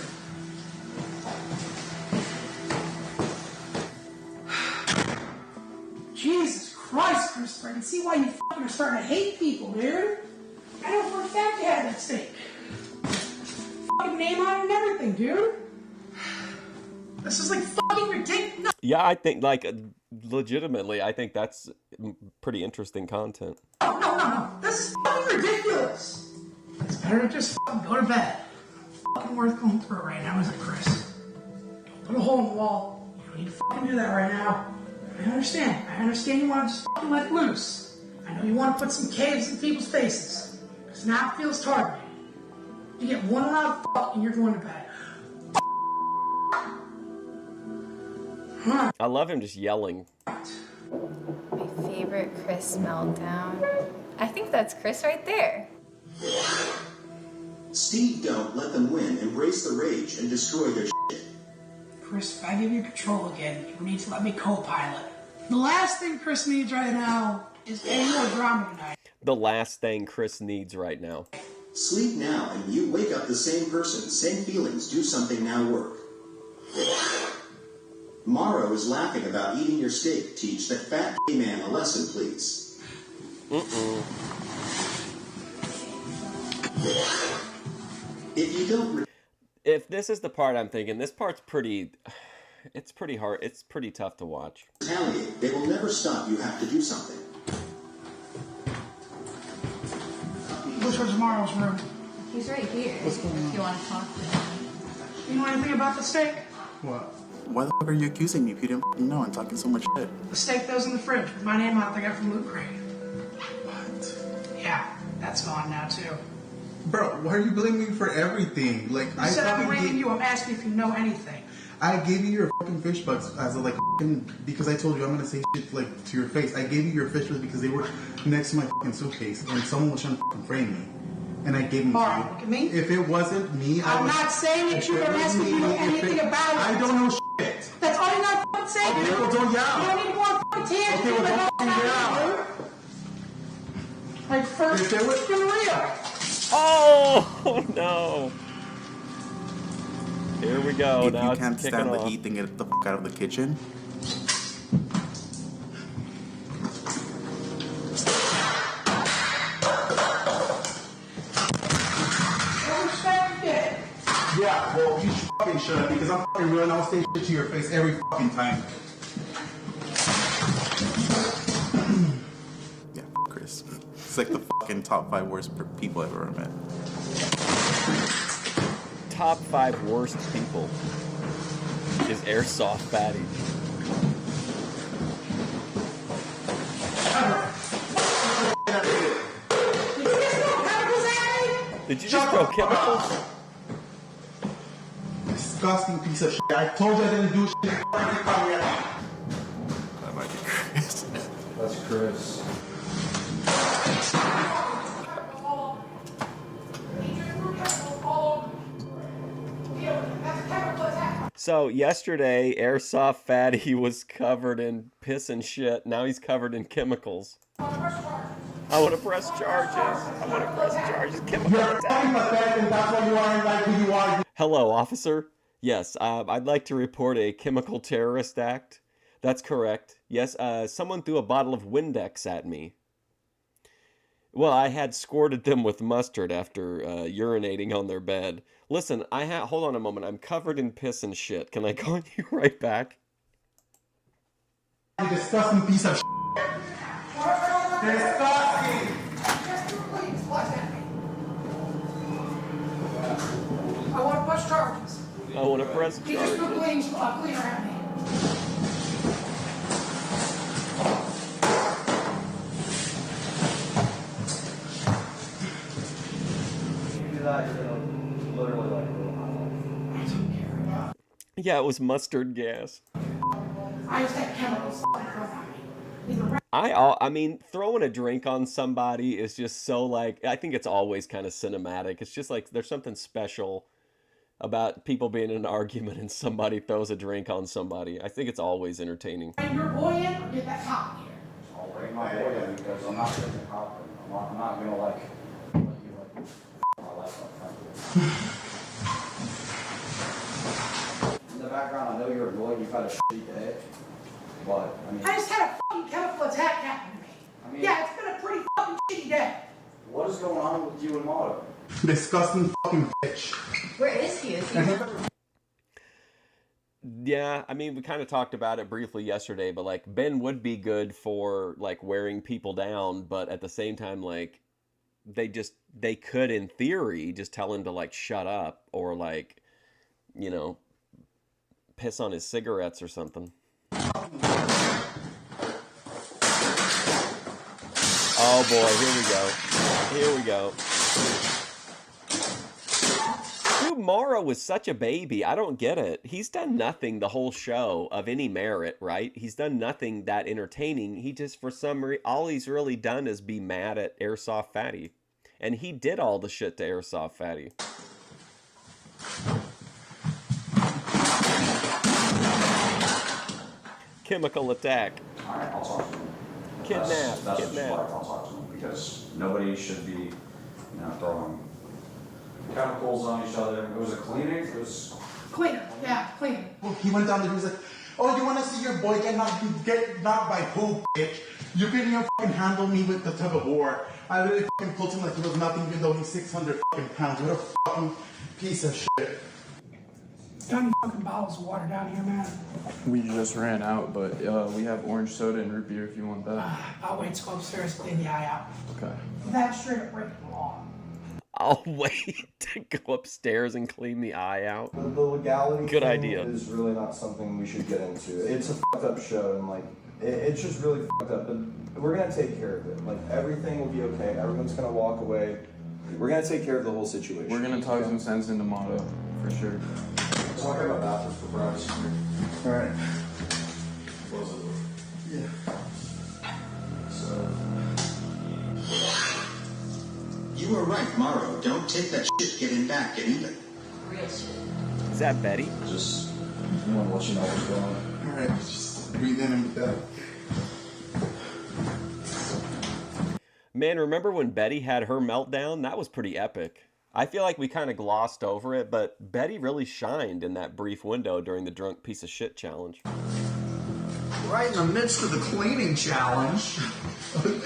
Jesus Christ, Christopher. I can see why you fucking are starting to hate people, dude. I know for a fact you had that steak. Fucking name on it and everything, dude. This is like fucking ridiculous. Yeah, I think, like, legitimately, I think that's pretty interesting content. No. This is fucking ridiculous. It's better to just fucking go to bed. Fucking worth going through right now, isn't it, Chris? Put a hole in the wall. You don't need to fucking do that right now. I understand. I understand you want to just fucking let it loose. I know you want to put some caves in people's faces. Because now it feels targeted. You get one loud fuck and you're going to bed. I love him just yelling. My favorite Chris meltdown. I think that's Chris right there. Steve, don't let them win. Embrace the rage and destroy their shit. Chris, if I give you control again, you need to let me co-pilot. The last thing Chris needs right now is any more drama tonight. The last thing Chris needs right now. Sleep now and you wake up the same person, same feelings, do something now work. Morrow is laughing about eating your steak. Teach that fat gay man a lesson, please. If you don't... If this is the part I'm thinking, this part's pretty... It's pretty hard. It's pretty tough to watch. Retaliate. They will never stop. You have to do something. Which was Morrow's room? He's right here. What's going on? If you want to talk to him. You know anything about the steak? What? Why the fuck are you accusing me if you didn't fucking know and talking so much shit? The steak that was in the fridge with my name on it, I got from Loot Crate. What? Yeah, that's gone now too. Bro, why are you blaming me for everything? Like, I said I'm blaming you. I'm asking if you know anything. I gave you your fucking fish bucks as a because I told you I'm gonna say shit to your face. I gave you your fish bucks because they were next to my fucking suitcase and someone was trying to fucking frame me. And I gave them to you. Look at me. If it wasn't me, I'm not saying that you don't ask if you know anything about it. I don't know shit. That's all you're not fucking saying. Okay, well, don't yell. You don't need to go on fucking tangents. Okay, well, don't fucking yell. Like first, it's been real. Oh no! Here we go. If Now you can't it's kicking stand the off. heat, then get the fuck out of the kitchen. Yeah, well, you should fucking shut up because I'm fucking real and I'll say shit to your face every fucking time. Yeah, Chris. It's like the fucking top 5 worst people I've ever met. Top 5 worst people is Airsoft Fatty. Did you just throw chemicals? Disgusting piece of shit. I told you I didn't do shit. That might be Chris. That's Chris. So yesterday, Airsoft Fatty was covered in piss and shit. Now he's covered in chemicals. I want to press charges. I want to press charges. Chemical attack. Hello, officer. Yes, I'd like to report a chemical terrorist act. That's correct. Yes, someone threw a bottle of Windex at me. Well, I had squirted them with mustard after urinating on their bed. Listen, hold on a moment. I'm covered in piss and shit. Can I call you right back? You disgusting piece of shit. Disgusting. I want to push charges. I want to press He just put charges. clean around me. Yeah, it was mustard gas. I just had chemicals flying around me. I mean, throwing a drink on somebody is just so like, I think it's always kind of cinematic. It's just like there's something special about people being in an argument and somebody throws a drink on somebody. I think it's always entertaining. Bring your boy in or get that cop here. I'll bring my boy in because I'm not taking a cop. I'm not gonna like let you like my life up front. In the background, I know you're annoyed. You've had a shitty day, but I mean, I just had a fucking chemical attack happen to me. I mean, Yeah, it's been a pretty fucking shitty day. what is going on with you and Motto? Disgusting fucking bitch. Where is he? Is he? Yeah, I mean, we kind of talked about it briefly yesterday, but like Ben would be good for like wearing people down, but at the same time, like they could in theory just tell him to like shut up or like, you know, piss on his cigarettes or something. Oh boy, here we go. Dude, Morrow was such a baby. I don't get it. He's done nothing the whole show of any merit, right? He's done nothing that entertaining. He just, for some reason, all he's really done is be mad at Airsoft Fatty. And he did all the shit to Airsoft Fatty. Chemical attack. Alright, I'll talk to him. Kidnap. That's Kidnap. just what I'll talk to him because nobody should be, throwing chemicals on each other. It was a cleaning. It was Cleaner, yeah, cleaner. Well, he went down there, he was like, oh, you want to see your boy get knocked by who, bitch? You couldn't even fucking handle me with the tug of war. I literally fucking pulled him like he was nothing, even though he's 600 fucking pounds. What a fucking piece of shit. Got any fucking bottles of water down here, man? We just ran out, but we have orange soda and root beer if you want that. I'll wait to go upstairs, clean the eye out. Okay. That straight up breaking the law. I'll wait to go upstairs and clean the eye out. The legality Good thing idea. is really not something we should get into. It's a fucked up show, and like it's just really fucked up. But we're gonna take care of it. Like everything will be okay. Everyone's gonna walk away. We're gonna take care of the whole situation. We're gonna talk some sense into Motto, for sure. talk about bathrooms for privacy. Alright. Close the door. Yeah. So. You were right, Morrow. Don't take that shit getting back at even. Real shit. Is that Betty? Just want to let you know what's going on. Alright, just breathe in and breathe out. Man, remember when Betty had her meltdown? That was pretty epic. I feel like we kind of glossed over it, but Betty really shined in that brief window during the drunk piece of shit challenge. Right in the midst of the cleaning challenge.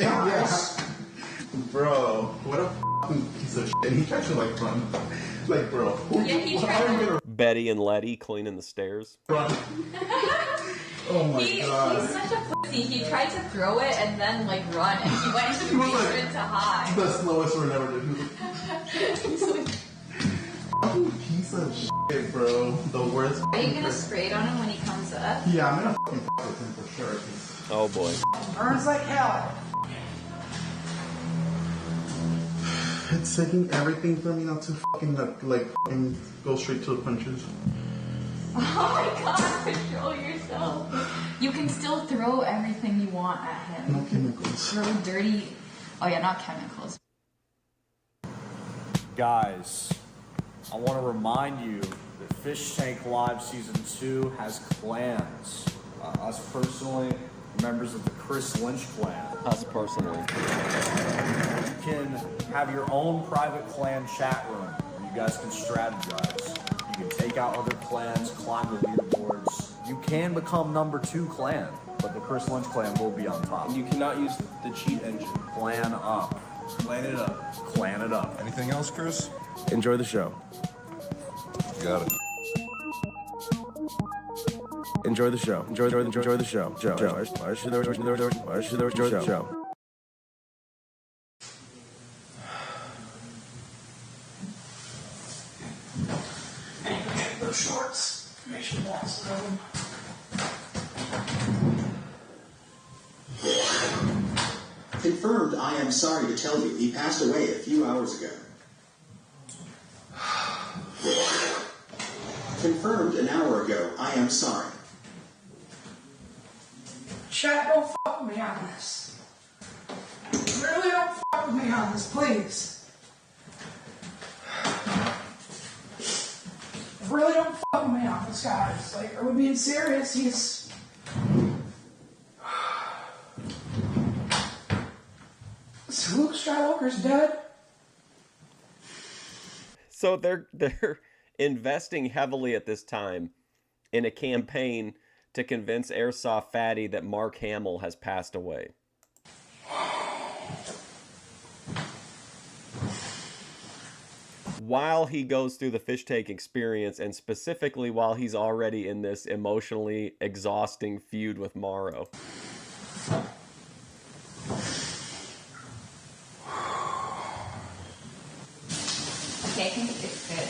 Yeah. Bro, what a fucking piece of shit. He tried to like run. Like, bro. Yeah, he how tried are you to- gonna Betty and Letty cleaning the stairs. run? Oh my god. He's such a pussy. He tried to throw it and then like run, and he went into He the was basement like to hide. the slowest run ever did. He's like, Fucking piece of shit, bro. The worst. are you gonna spray it on him when he comes up? Yeah, I'm gonna fucking fuck with him for sure. 'Cause Oh boy. Burns like hell. it's taking everything from me not to fucking like fucking go straight to the punches. Oh my god, control yourself. You can still throw everything you want at him. No chemicals. Throw dirty. Oh yeah, not chemicals. Guys, I want to remind you Fish Tank Live Season 2 has clans. Us personally, members of the Chris Lynch clan. Us personally. You can have your own private clan chat room where you guys can strategize. You can take out other clans, climb the leaderboards. You can become number 2 clan, but the Chris Lynch clan will be on top. And you cannot use the cheat engine. Clan up. Clan it up. Clan it up. Anything else, Chris? Enjoy the show. Got it. Enjoy the show. Enjoy the show. Enjoy the show. Those shorts. Make sure that's them. Confirmed, I am sorry to tell you, he passed away a few hours ago. Confirmed an hour ago, I am sorry. Chat, don't fuck with me on this. Really don't fuck with me on this, please. Really don't fuck with me on this, guys. Like, are we being serious? He's... So Luke Skywalker's dead? So they're investing heavily at this time in a campaign to convince Airsoft Fatty that Mark Hamill has passed away. While he goes through the fish tank experience, and specifically while he's already in this emotionally exhausting feud with Morrow. Okay, I think it's good.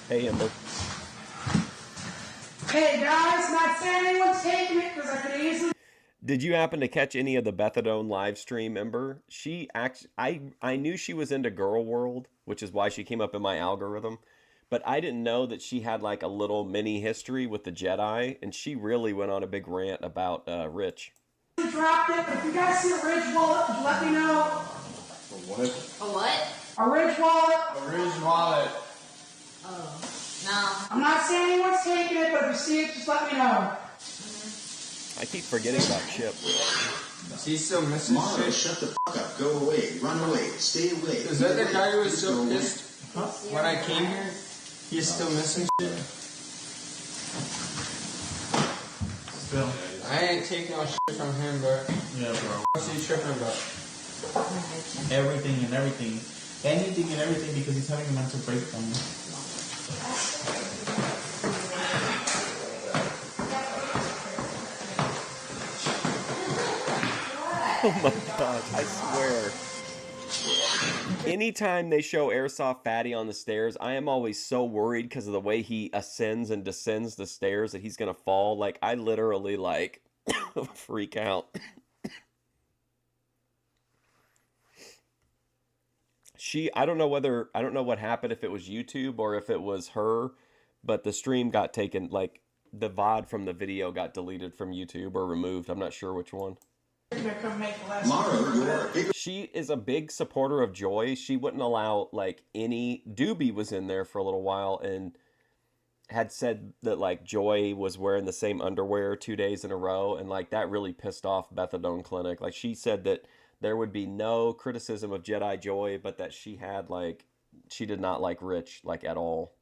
Hey, Ember. Hey guys, not saying anyone's taking it because I could easily... Did you happen to catch any of the Bethadone live stream, Ember? She actually, I knew she was into Girl World, which is why she came up in my algorithm, but I didn't know that she had like a little mini history with the Jedi, and she really went on a big rant about Rich. dropped it, but if you guys see a Ridge wallet, let me know. What? A what? A Ridge wallet. A Ridge wallet. Oh, no. I'm not saying anyone's taking it, but if you see it, just let me know. I keep forgetting about Chip. He's still missing Mara, shit. shut the fuck up. Go away. Run away. Stay away. Is that the Get guy away. who was Please so go away. pissed when I came here? He's still missing shit? Still. I ain't taking no shit from him, bro. Yeah, bro. What's he tripping about? Everything and everything. Anything and everything because he's having a mental breakdown. Oh my god, I swear. Anytime they show Airsoft Fatty on the stairs, I am always so worried because of the way he ascends and descends the stairs that he's gonna fall. Like, I literally, like, freak out. I don't know what happened, if it was YouTube or if it was her, but the stream got taken, like, the VOD from the video got deleted from YouTube or removed. I'm not sure which one. She is a big supporter of Joy. She wouldn't allow, like, any... Doobie was in there for a little while and had said that, like, Joy was wearing the same underwear 2 days in a row, and, like, that really pissed off Bethadone Clinic. Like, she said that there would be no criticism of Jedi Joy, but that she had, like... She did not like Rich, like, at all.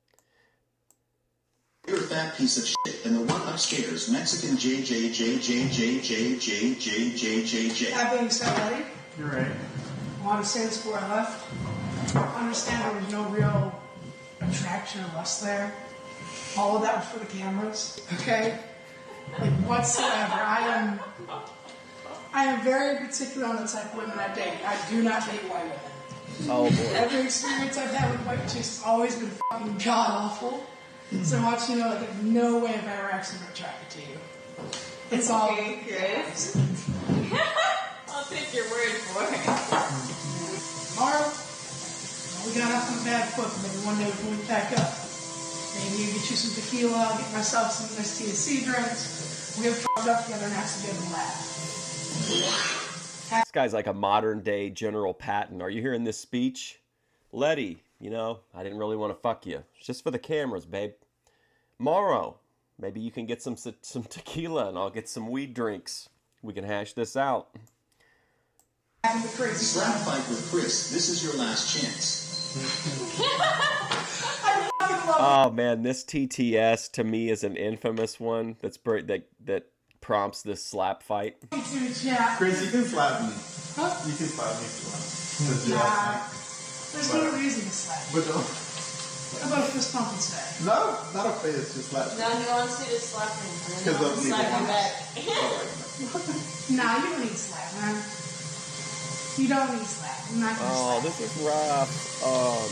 You're a fat piece of shit, and the one upstairs, Mexican JJJJJJJJJJJ. That being said, Eddie, You're right. I want to say this before I left. I understand there was no real attraction or lust there. All of that was for the cameras, okay? Like, whatsoever. I am very particular on the type of women I date. I do not date white women. Oh boy. Every experience I've had with white chicks has always been fucking god awful. So I want you to know, like, in no way have I ever actually been attracted to you. It's all... Okay, Chris. I'll take your word for it. Tomorrow, we got off on a bad foot, but maybe one day we can pack up. Maybe you get you some tequila, I'll get myself some nice TSC drinks. We have fucked up together and actually get a laugh. It's guy's like a modern day General Patton. Are you hearing this speech? Letty, you know, I didn't really want to fuck you. It's just for the cameras, babe. Morrow, maybe you can get some tequila and I'll get some weed drinks. We can hash this out. Slap fight with Chris. This is your last chance. Oh man, this TTS to me is an infamous one. That prompts this slap fight. Chris, you can slap me. Huh? You can slap me if you want. Nah. There's no reason to slap. But How about a fist pump instead? no, not a face, just slap me. No, he wants you to slap him. And then Because he'll of slap you back. Nah, you don't need slap, man. You don't need slap. I'm not gonna Oh, slap. this is rough. Oh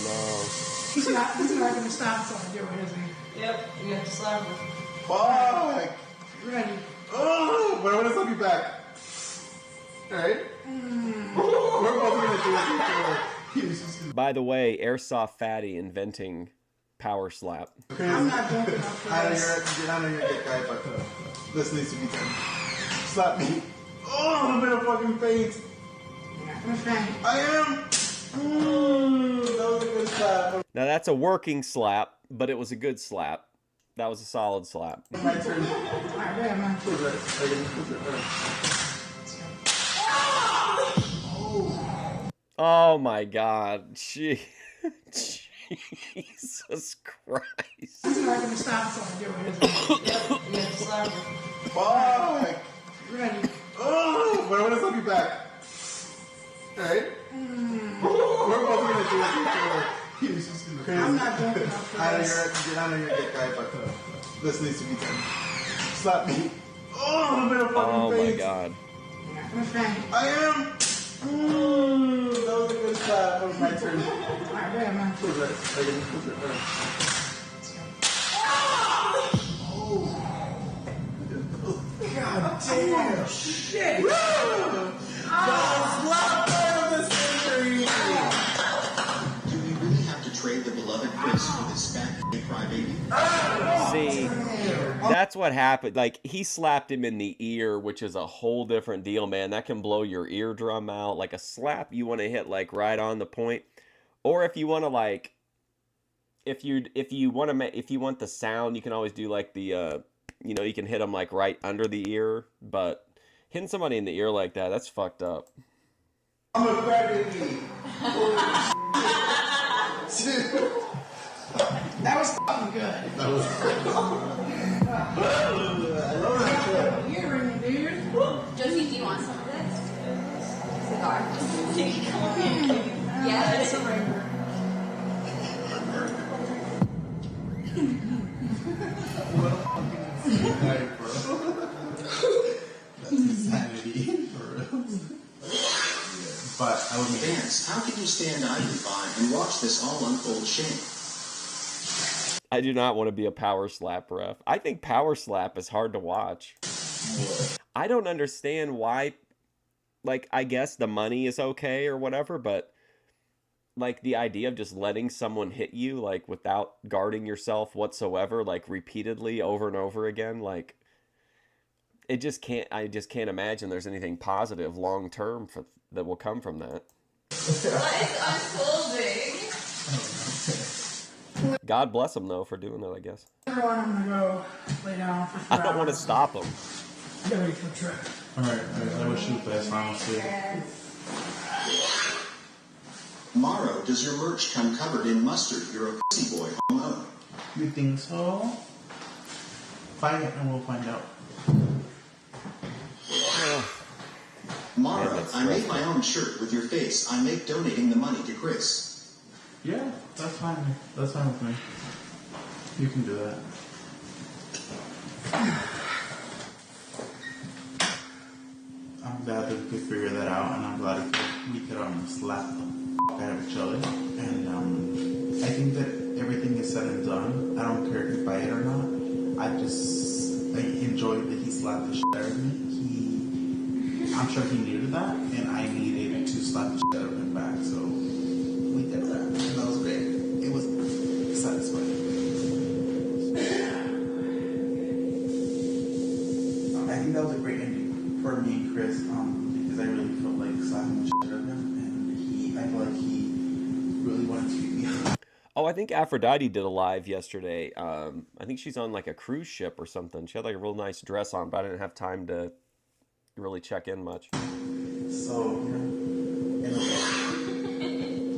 He's not gonna stop until I do it, is he? Yep, you have to slap him. Fuck! Ready. Oh, but I want to slap you back. Alright? We're both gonna do it each other. By the way, Airsoft Fatty inventing power slap. I'm not joking about I know this. you're a good guy, but this needs to be done. Slap me. Oh, a bit of fucking faint. I'm faint. I am. That was a good slap. Now that's a working slap, but it was a good slap. That was a solid slap. My turn. Alright, there, man. Who's that? Oh my God. Jesus Christ. He's not gonna stop until I do it, is he? Yep, you have to slap him. Fuck! Ready. Oh, but I want to slap you back. Alright? We're both gonna do it each other. I'm not joking about I know this. you're a good guy, but this needs to be done. Slap me. Oh, a bit of fucking Oh my faint. God. I'm faint. I am. That was a good slap. That was my turn. Alright, there, man. Who's that? God damn. Shit. Do we really have to trade the beloved Chris for this fat crybaby? See, that's what happened. Like, he slapped him in the ear, which is a whole different deal, man. That can blow your eardrum out. Like, a slap you want to hit, like, right on the point. Or if you want to, like, if you want the sound, you can always do, like, the, you know, you can hit them, like, right under the ear. But hitting somebody in the ear like that, that's fucked up. I'm a crybaby. That was fucking good. That was I love that shit. You're ringing, dude. Josie, do you want some of this? Cigar. Yeah, it's a ringer. Night, bro. That's insanity, for real. But I would make Vance, how can you stand idly by and watch this all unfold shame? I do not want to be a power slap ref. I think power slap is hard to watch. I don't understand why, like, I guess the money is okay or whatever, but like the idea of just letting someone hit you, like, without guarding yourself whatsoever, like, repeatedly over and over again, like, I just can't imagine there's anything positive long term that will come from that. What is unfolding? God bless them though for doing that, I guess. Everyone, I'm gonna go lay down for 4 I don't want to hours. stop them. Get ready for a trip. Alright, I wish you the best, honestly. Morrow, does your merch come covered in mustard? You're a pussy boy, homo. You think so? Find it and we'll find out. Morrow, I made my own shirt with your face. I make donating the money to Chris. Yeah, that's fine. That's fine with me. You can do that. I'm glad that we could figure that out, and I'm glad we could slap the f out of each other. And I think that everything is said and done. I don't care if you fight it or not. I enjoyed that he slapped the shit out of me. I'm sure he needed that, and I needed to slap the shit out of him back. So we did that, and that was great. It was satisfying. I think that was a great ending for me and Chris, because because I really felt like slapping the shit out of him, and I feel like he really wanted to beat me up. Oh, I think Aphrodite did a live yesterday. I think she's on like a cruise ship or something. She had like a real nice dress on, but I didn't have time to really check in much. So,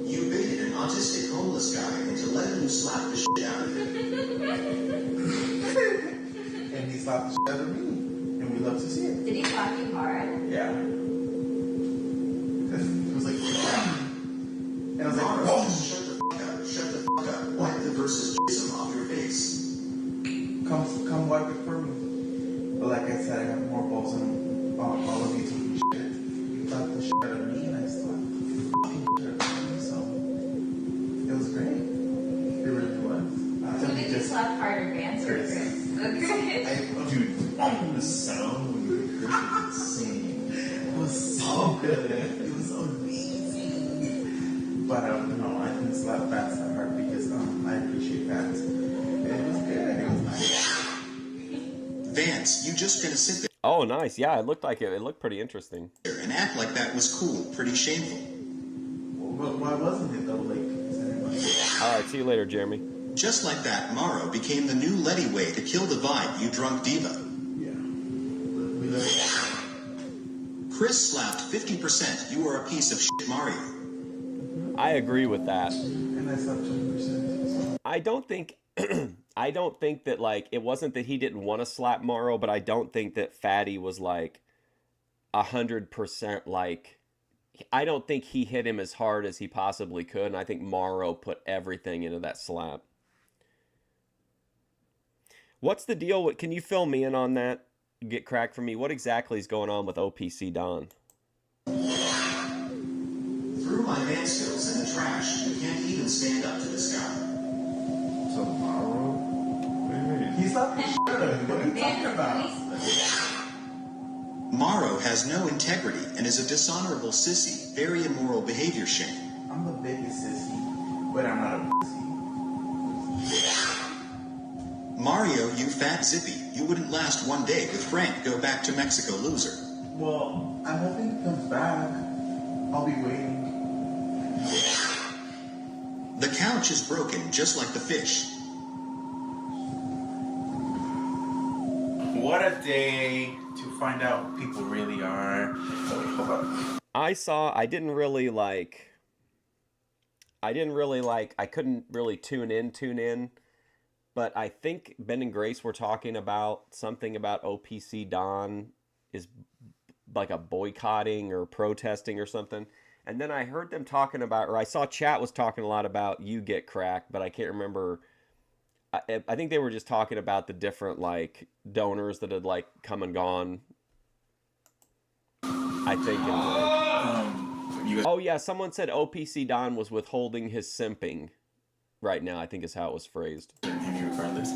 You baited an autistic homeless guy into letting you slap the shit out of him. and he slapped the shit out of me, and we love to see it. Did he slap you hard? Yeah. It was like, and I was like, whoa! Shut the fuck up. Wipe the versus jism off your face. Come wipe it for me. But like I said, I have more balls than all of you talking shit. You slapped the shit out of me, and I slapped the fucking shit out of you, so it was great. It really was. Who did you slap harder, Vance or Chris? Dude, the sound when you heard Chris was insane. It was so good. It was amazing. But no, I didn't slap Vance that hard because I appreciate Vance. It was good. It was nice. Vance, you just gonna sit there Oh, nice. Yeah, it looked like it. It looked pretty interesting. and act like that was cool. Pretty shameful. Well, why wasn't it though? Like, All right, see you later, Jeremy. Just like that, Morrow became the new Letty way to kill the vibe, you drunk diva. Chris slapped 50%. You are a piece of shit, Mario. I agree with that. And I slapped 20%. I don't think I don't think that like it wasn't that he didn't want to slap Morrow, but I don't think that Fatty was like 100% like I don't think he hit him as hard as he possibly could, and I think Morrow put everything into that slap. What's the deal with, can you fill me in on that? Get cracked for me. What exactly is going on with OPC Don? Threw my man skills in the trash. You can't even stand up to this guy. Tomorrow? He's not the shit out of me. What are you talking about? Morrow has no integrity and is a dishonorable sissy. Very immoral behavior, Shane. I'm the biggest sissy, but I'm not a pussy. Mario, you fat zippy. You wouldn't last one day with Frank. Go back to Mexico, loser. Well, I'm hoping he comes back. I'll be waiting. The couch is broken, just like the fish. What a day to find out who people really are. Oh, wait, hold on. I couldn't really tune in, but I think Ben and Grace were talking about something about OPC Don is like a boycotting or protesting or something. And then I heard them talking about, or I saw chat was talking a lot about you get cracked, but I can't remember. I think they were just talking about the different like donors that had like come and gone. I think. Oh yeah, someone said OPC Don was withholding his simping right now, I think is how it was phrased. Regardless.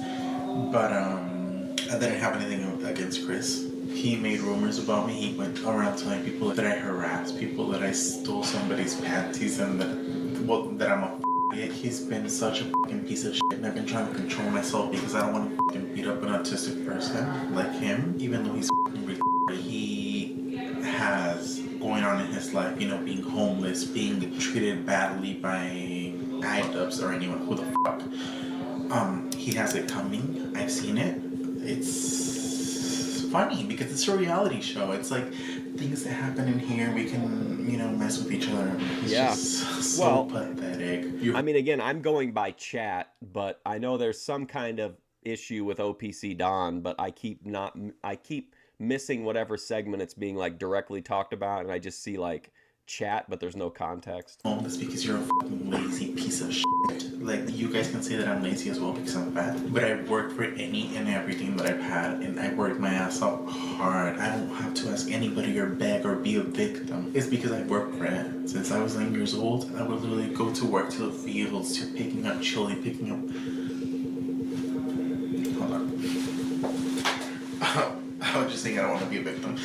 But I didn't have anything against Chris. He made rumors about me. He went around telling people that I harassed people, that I stole somebody's panties, and that I'm a f***idiot. He's been such a fucking piece of shit, and I've been trying to control myself because I don't want to fucking beat up an autistic person like him, even though he's fucking retarded. He has going on in his life, you know, being homeless, being treated badly by IDubs or anyone, who the fuck. He has it coming. I've seen it. It's funny because it's a reality show. It's like things that happen in here, we can, you know, mess with each other. It's just so pathetic. I mean, again, I'm going by chat, but I know there's some kind of issue with OPC Don, but I keep missing whatever segment it's being like directly talked about, and I just see like chat, but there's no context. Oh, that's because you're a fucking lazy piece of shit. Like, you guys can say that I'm lazy as well because I'm fat, but I've worked for any and everything that I've had, and I worked my ass off hard. I don't have to ask anybody or beg or be a victim. It's because I worked for it. Since I was 9 years old, I would literally go to work to the fields, to picking up chili, picking up... Hold on. I was just saying I don't want to be a victim.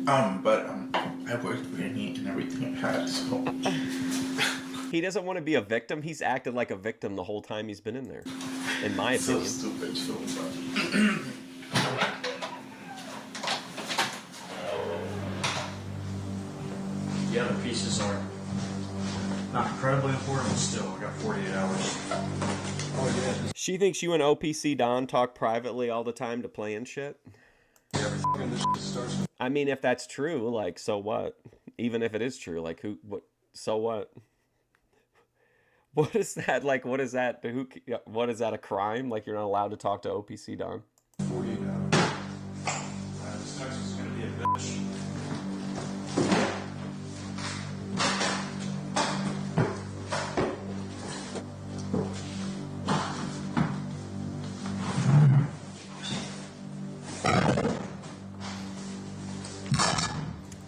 I worked for any and everything I've had, so... He doesn't want to be a victim. He's acted like a victim the whole time he's been in there, in my opinion. So stupid, so bad. The other pieces are not incredibly important, but still, I got 48 hours. She thinks you and OPC Don talk privately all the time to plan shit. I mean, if that's true, like, so what? Even if it is true, like, so what? What is that? Like, what is that? What is that, a crime? Like, you're not allowed to talk to OPC Don? 48 hours. This text is going to be a bitch.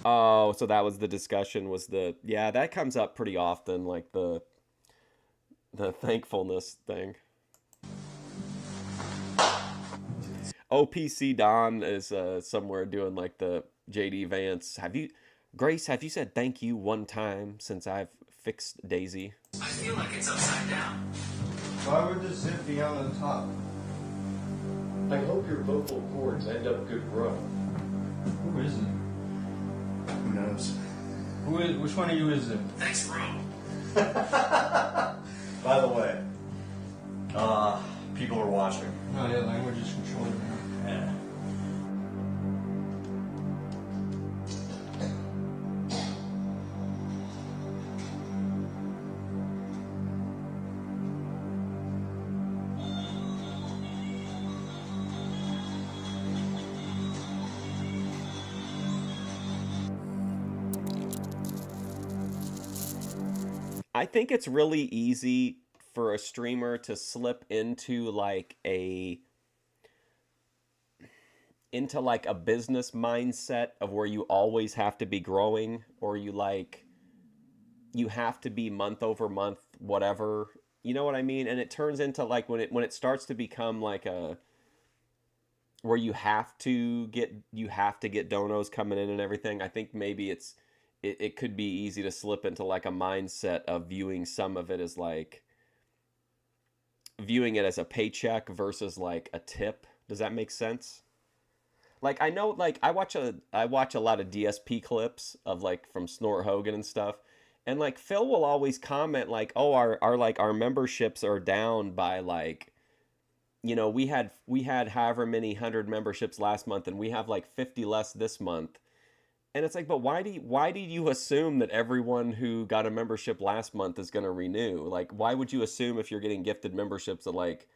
Oh, so that was the discussion, yeah, that comes up pretty often, like the thankfulness thing. OPC Don is somewhere doing like the JD Vance. Grace, have you said thank you one time since I've fixed Daisy? I feel like it's upside down. Why would the zip be on the top? I hope your vocal cords end up good growth. Who is it? Who knows? Which one of you is it? Thanks, bro. By the way, people are watching. Oh yeah, language is controlled now. Yeah. I think it's really easy for a streamer to slip into like a business mindset of where you always have to be growing, or you have to be month over month whatever, you know what I mean? And it turns into like when it starts to become like where you have to get donos coming in and everything. I think maybe it could be easy to slip into like a mindset of viewing some of it as like viewing it as a paycheck versus like a tip. Does that make sense? Like, I know, like, I watch a lot of DSP clips of like from Snort Hogan and stuff, and like Phil will always comment like, oh, our memberships are down by like, you know, we had however many 100 memberships last month and we have like 50 less this month. And it's like, but why do you assume that everyone who got a membership last month is going to renew? Like, why would you assume if you're getting gifted memberships that, like,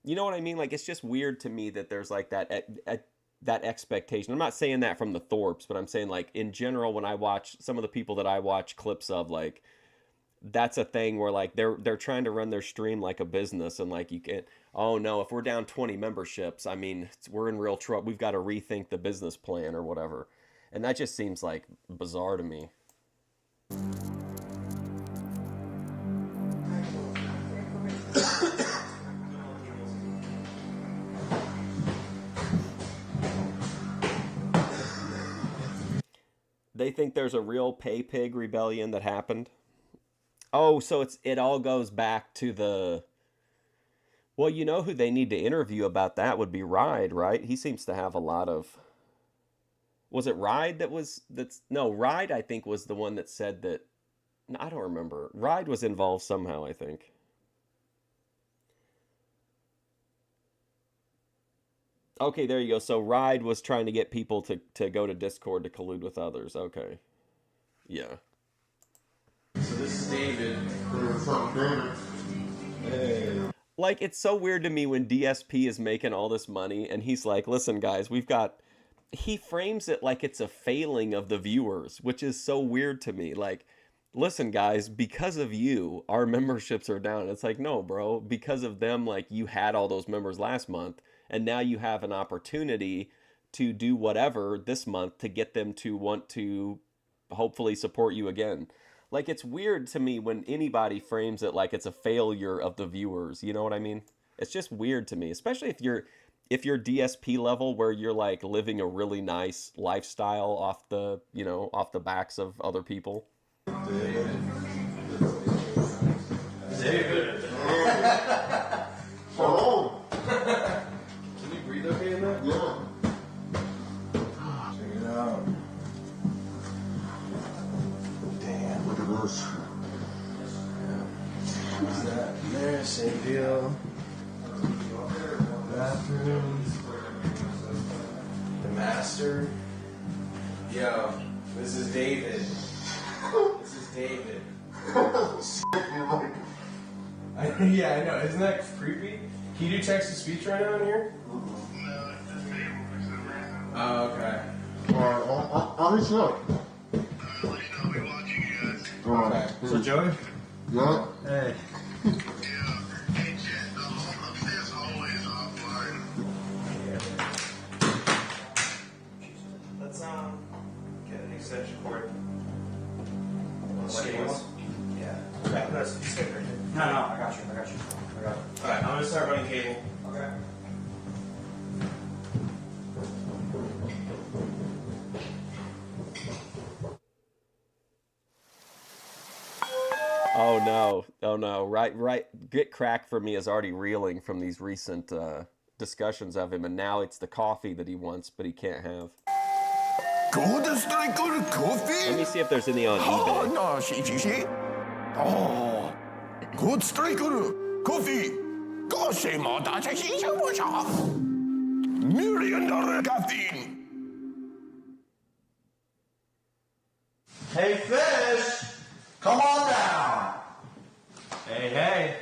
you know what I mean? Like, it's just weird to me that there's like that expectation. I'm not saying that from the Thorpes, but I'm saying like in general, when I watch some of the people that I watch clips of, like, that's a thing where like they're trying to run their stream like a business, and like you can't, oh no, if we're down 20 memberships, I mean, we're in real trouble. We've got to rethink the business plan or whatever. And that just seems like bizarre to me. They think there's a real pay pig rebellion that happened. Oh, so it all goes back to the... Well, you know who they need to interview about that would be Ride, right? He seems to have a lot of... Was it Ride no, Ride I think was the one that said that, no, I don't remember. Ride was involved somehow, I think. Okay, there you go. So Ride was trying to get people to go to Discord to collude with others. Okay. Yeah. So this is David. Hey. Like, it's so weird to me when DSP is making all this money and he's like, listen guys, he frames it like it's a failing of the viewers, which is so weird to me. Like, listen guys, because of you, our memberships are down. It's like, no, bro, because of them, like, you had all those members last month, and now you have an opportunity to do whatever this month to get them to want to hopefully support you again. Like, it's weird to me when anybody frames it like it's a failure of the viewers. You know what I mean? It's just weird to me, especially if you're DSP level where you're like living a really nice lifestyle off the backs of other people. David. Oh. Can you breathe okay in that? Yeah. Check it out. This is David. Yeah, I know. Isn't that creepy? Can you do text to speech right now in here? Oh, okay. I'll reach out. Okay. So Joey? Yeah. Hey. Let's get an extension cord. Yeah. Okay. That's stay right here. No, I got you. Alright, I'm gonna start running cable. Okay. Oh no. Oh no. Right. Get Crack for me is already reeling from these recent discussions of him, and now it's the coffee that he wants, but he can't have. Gold striker coffee? Let me see if there's any on Oh, eBay. no, she. Oh, gold striker coffee. $1,000,000 caffeine. Hey, Fish! Come on down! Hey.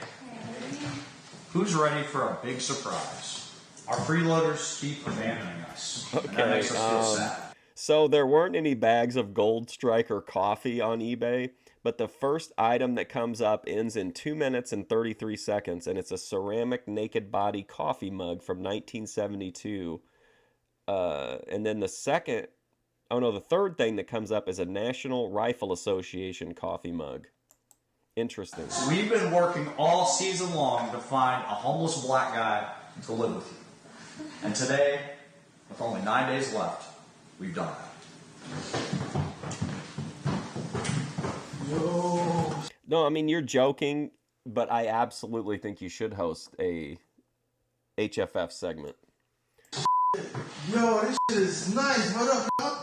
Who's ready for a big surprise? Our freeloaders keep abandoning us. And that Okay. makes us feel sad. So there weren't any bags of Gold Striker coffee on eBay, but the first item that comes up ends in 2 minutes and 33 seconds, and it's a ceramic naked body coffee mug from 1972. And then the third thing that comes up is a National Rifle Association coffee mug. Interesting. So we've been working all season long to find a homeless black guy to live with you. And today, with only 9 days left, we've done that. No, I mean, you're joking, but I absolutely think you should host a HFF segment. Yo, this shit is nice. What up, yo?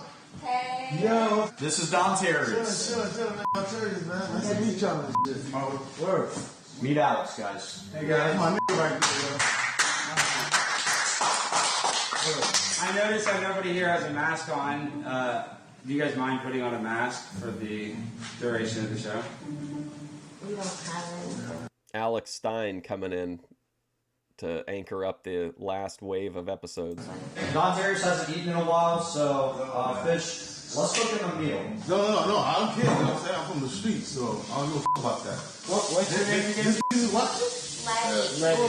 Hey. Yo. This is Don Terry's. Chill, man. Don Terry's, man. Nice to meet y'all and shit. Oh, word. Meet Alex, guys. Hey, guys. My nigga right there, I noticed that nobody here has a mask on. Do you guys mind putting on a mask for the duration of the show? We don't have it. Alex Stein coming in to anchor up the last wave of episodes. Don Terry's hasn't eaten in a while, so Fish, let's cook him a meal. No, I don't care. You know what I'm saying? I'm from the streets, so I don't give a f about that. What's your name again? This is what? Letty.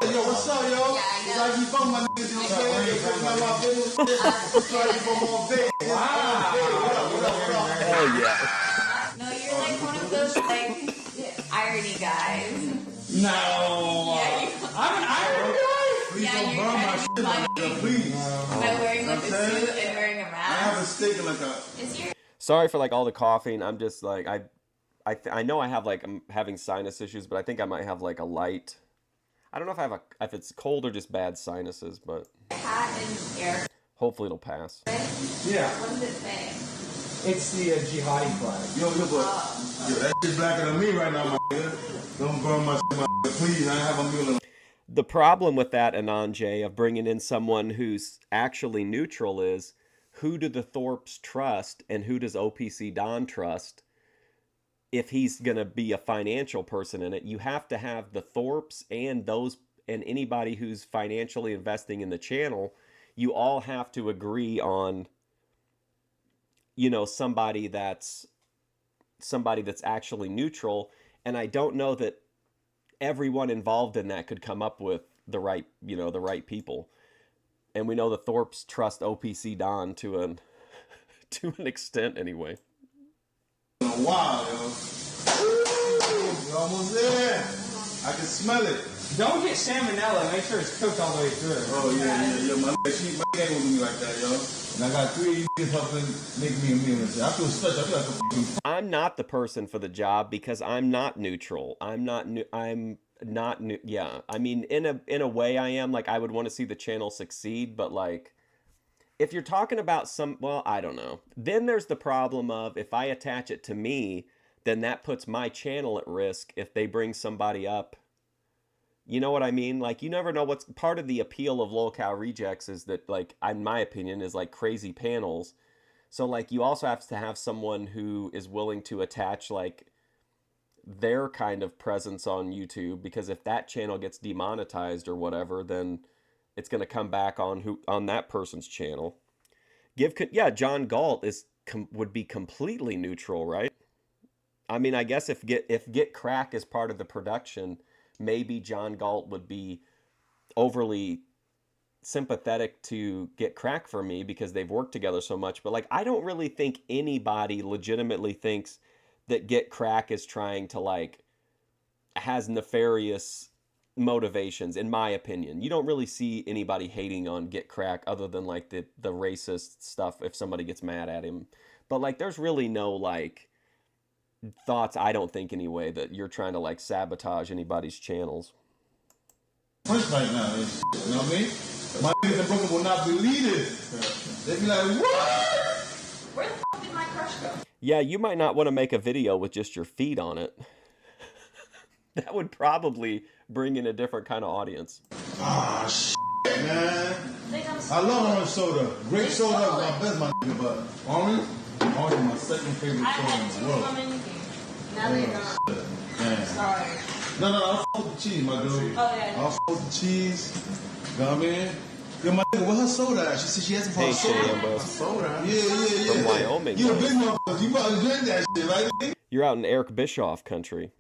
Hey, yo, what's up, yo? It's like you from my niggas, you know what I'm saying? It's not my business. It's like you from all day. Wow. What up? Oh, yeah. No, you're like one of those like irony guys. No. Yeah, you. I'm an Iron guy? Please Yeah, don't you're burn my kind shit, of my nigga, please. By wearing like a suit and wearing a I mask. have a steak like a... Is your Sorry for like all the coughing. I'm just like I know I have like I'm having sinus issues, but I think I might have like a light. I don't know if if it's cold or just bad sinuses, but hat and air? hopefully it'll pass. Yeah. What does it say? It's the jihadi flag. Yo, but that shit's blacker than me right now, my nigga. Don't burn my shit, my nigga, please. I have a meal in. The problem with that, Anand, of bringing in someone who's actually neutral is who do the Thorpes trust and who does OPC Don trust if he's going to be a financial person in it? You have to have the Thorpes and anybody who's financially investing in the channel. You all have to agree on, somebody that's actually neutral. And I don't know that everyone involved in that could come up with the right people. And we know the Thorpes trust OPC Don to an extent anyway. Wow, yo. We're almost there. I can smell it. Don't get salmonella. Make sure it's cooked all the way through. Oh, yeah. My nigga ain't gonna do me like that, yo. And I got 3 niggas helping make me a meal and shit. I feel special. I feel like a fucking... I'm not the person for the job because I'm not neutral. I'm not yeah. I mean, in a way I am. Like, I would want to see the channel succeed, but like, if you're talking about I don't know. Then there's the problem of if I attach it to me, then that puts my channel at risk if they bring somebody up. You know what I mean? Like, you never know what's part of the appeal of Lol Cow Rejects is that, like, in my opinion, is like crazy panels So like you also have to have someone who is willing to attach like their kind of presence on YouTube, because if that channel gets demonetized or whatever, then it's going to come back on that person's channel. John Galt would be completely neutral, right? I mean, I guess if Get Crack is part of the production, maybe John Galt would be overly sympathetic to Get Crack for me because they've worked together so much. But like, I don't really think anybody legitimately thinks that Get Crack is trying to like has nefarious motivations, in my opinion. You don't really see anybody hating on Get Crack other than like the racist stuff if somebody gets mad at him. But like, there's really no like thoughts, I don't think anyway, that you're trying to like sabotage anybody's channels. French right now, you know what I mean? My niggas in Brooklyn will not believe this. They be like, what? Where the fuck did my crush go? Yeah, you might not want to make a video with just your feet on it. That would probably bring in a different kind of audience. Ah, shit, man. I love orange soda. Grape soda is my best, my nigga, but orange is my second favorite soda in the world. Now they're gone. Man. Sorry. No, I fuck with the cheese, my dude. Oh, yeah. I fuck with the cheese. You know what I mean? Yo, my nigga, where her soda at? She said she hasn't bought soda. Soda? Yeah. From Wyoming. You a big motherfucker. You about to drink that shit, right? You're out in Eric Bischoff country.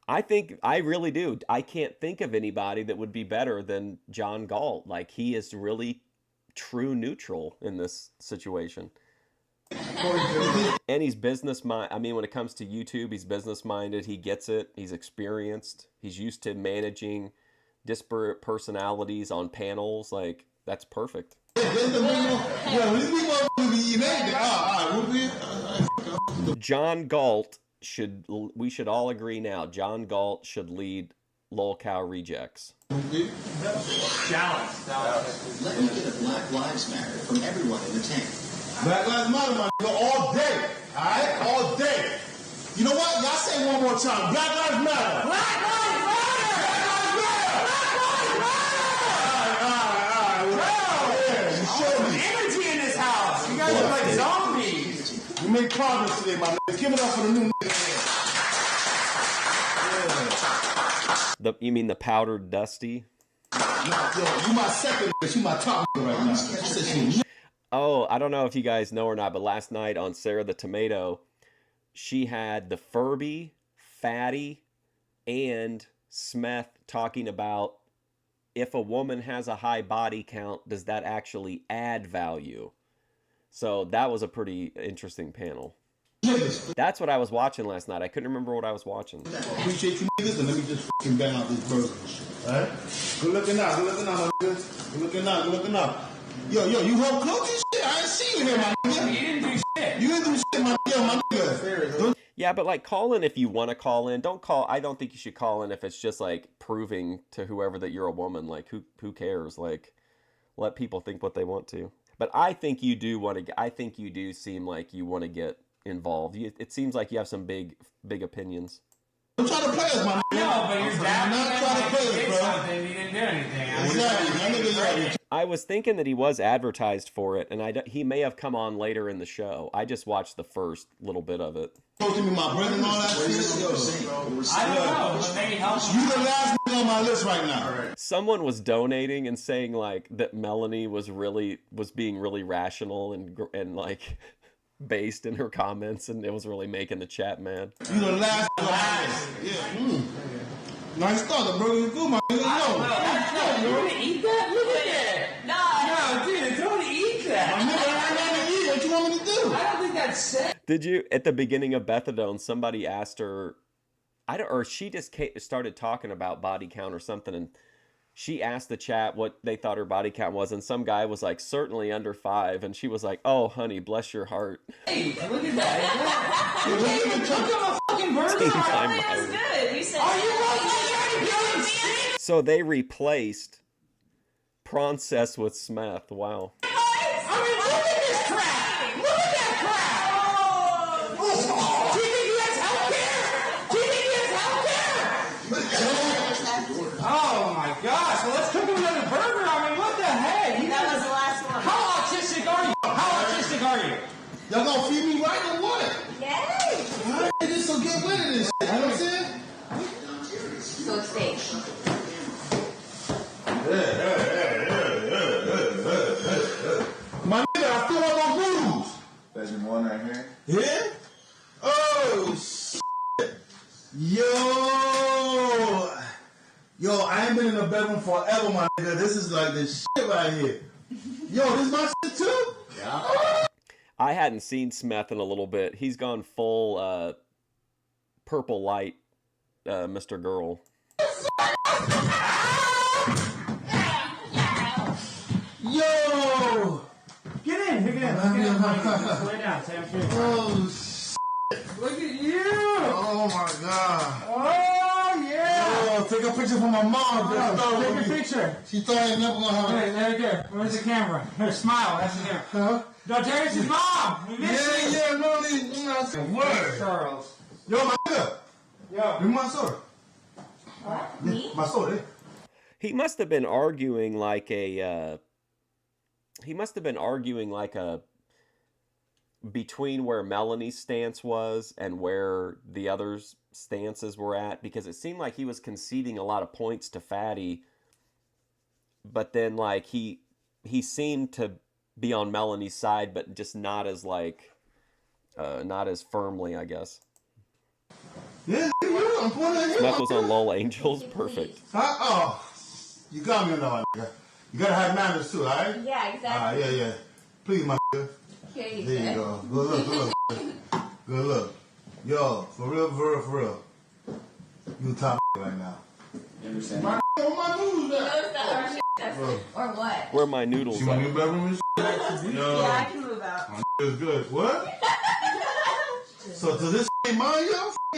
I really do. I can't think of anybody that would be better than John Galt. Like, he is really true neutral in this situation. And he's I mean, when it comes to YouTube, he's business minded. He gets it. He's experienced. He's used to managing disparate personalities on panels. Like, that's perfect. John Galt we should all agree now, John Galt should lead Lol Cow Rejects. Challenge. Let me get a Black Lives Matter from everyone in the tank. Black Lives Matter, my nigga, all day. Alright? All day. You know what? Y'all say it one more time. Black Lives Matter. Black Lives Matter. Alright. You showed me. Energy in this house. You guys are like zombies. We made progress today, my nigga. Give it up for the new nigga. You mean the powdered Dusty? Yo, you my second nigga. You my top nigga right now. She said she. Oh, I don't know if you guys know or not, but last night on Sarah the Tomato, she had the Furby, Fatty, and Smeth talking about if a woman has a high body count, does that actually add value? So that was a pretty interesting panel. That's what I was watching last night. I couldn't remember what I was watching. Appreciate you niggas, and let me just fucking bang out this burger. Alright? Good looking out, my niggas. Good looking out. Yo, you help cook and shit? I ain't see you here, my nigga. You didn't do shit. You didn't do shit, my nigga. Yeah, but like, call in if you want to call in. Don't call. I don't think you should call in if it's just like proving to whoever that you're a woman. Like, who cares? Like, let people think what they want to. But I think you do want to. I think you do seem like you want to get involved. It seems like you have some big opinions. Don't try to play us, my nigga. No, but your dad not trying to play us, bro. Something, you didn't do anything. Exactly. I was thinking that he was advertised for it, and he may have come on later in the show. I just watched the first little bit of it. Supposed to be my brother and all that shit. I don't know, but maybe help you. You the last nigga on my list right now. Someone was donating and saying like that Melanie was being really rational and like based in her comments, and it was really making the chat mad. You the last nigga on my list. Yeah. Nice thought, the burger is good, my nigga. No, you want to eat that? Look at that. No, dude, don't eat that. My nigga, I don't want to eat. What you want me to do? I don't think that's safe. Did you, at the beginning of Bethadone, somebody asked her, or she just started talking about body count or something, and she asked the chat what they thought her body count was, and some guy was like, certainly under 5, and she was like, oh, honey, bless your heart. Hey, look at that. You can't even cook him a fucking burger. That's good. You said, are you right? So they replaced Prancess with Smeth. Wow. I mean, look at this crap. Look at that crap. Oh. Do you think he has healthcare? Do you think he has healthcare? Oh my gosh. Well, let's cook him another burger. I mean, what the heck? that was the last one. How autistic are you? How autistic are Y'all gonna feed me right or what? Yes. Alright, just so get with it and shit. You know what I'm saying? So steak. My nigga, I still want my noodles. Bedroom 1 right here. Yeah? Oh, shit. Yo, I ain't been in the bedroom forever, my nigga. This is like this shit right here. Yo, this my shit too? Yeah. I hadn't seen Smeth in a little bit. He's gone full purple light, Mr. Girl. Yo! Get in. Lay down. Say I'm sure. Oh, shit. Look at you. Oh, my God. Oh, yeah. Yo, take a picture for my mom. Take a picture. She thought I ain't never gonna have Hey, there you go. Where's the camera? Here, smile. That's the camera. Huh? No, Terry's his mom. We miss you. Yeah, no, these, you know, word. Charles. Yo, my nigga. Yo. Give me my soda. What? Me? My soda. He must have been arguing like a. He must have been arguing like a. Between where Melanie's stance was and where the others' stances were at, because it seemed like he was conceding a lot of points to Fatty, but then like he seemed to be on Melanie's side, but just not as like not as firmly, I guess. Yeah, I'm pointing at Smith was on Lol Angels, perfect. Huh? Oh, you got me on that one, nigga. You gotta have manners too, alright? Yeah, exactly. Yeah. Please, my nigga. Here you There you go. Good look. Good look. Yo, for real. You top right now. You understand? My noodles Or what? Where are my noodles? See my new bedroom and shit? Yo. Yeah, I can move out. My is good. What? So to this ain't mine, yo? I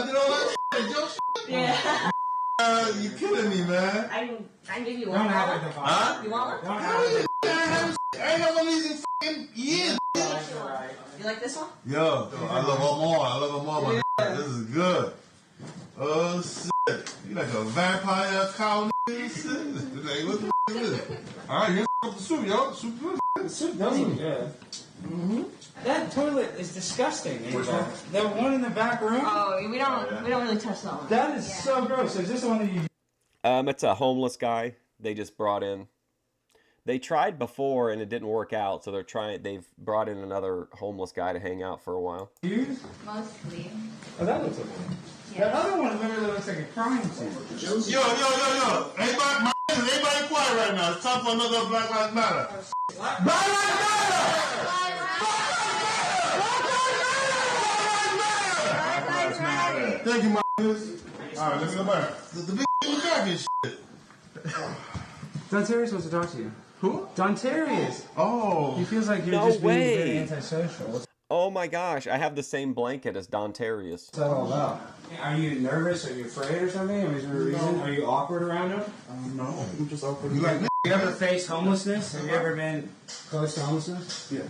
did all that shit. Yo, shit. Yeah. You killing me, man. I can give you one. Don't have it. Huh? You want one? Don't have it. I ain't had one of these in fucking years. You like this one? Yo, I love them all, my nigga. This is good. Oh, shit. You like a vampire cow, nigga? Shit. Like, what the f*** is this? Alright, you up the soup, yo. Soup good. The soup does look good. Mm-hmm. That toilet is disgusting. Which one? The one in the back room? Oh, we don't really touch that one. That is so gross. Is this the one that you... It's a homeless guy they just brought in. They tried before and it didn't work out, so they've brought in another homeless guy to hang out for a while. Use? Mostly. Oh, that looks okay. That other one literally looks like a crime scene. Yo. Everybody quiet right now. It's time for another Black Lives Matter. Black Lives Matter! Thank you, my niggas. Alright, let's go back. The big in the back and shit. Don Terry's supposed to talk to you. Who? Don Terry is. Oh. He feels like you're No just being way. very antisocial. Oh my gosh, I have the same blanket as Don Terrius. What's that all about? Are you nervous? Are you afraid or something? Is there a reason? Are you awkward around him? No, I'm just awkward. You ever faced homelessness? Have you ever been close to homelessness? Yeah.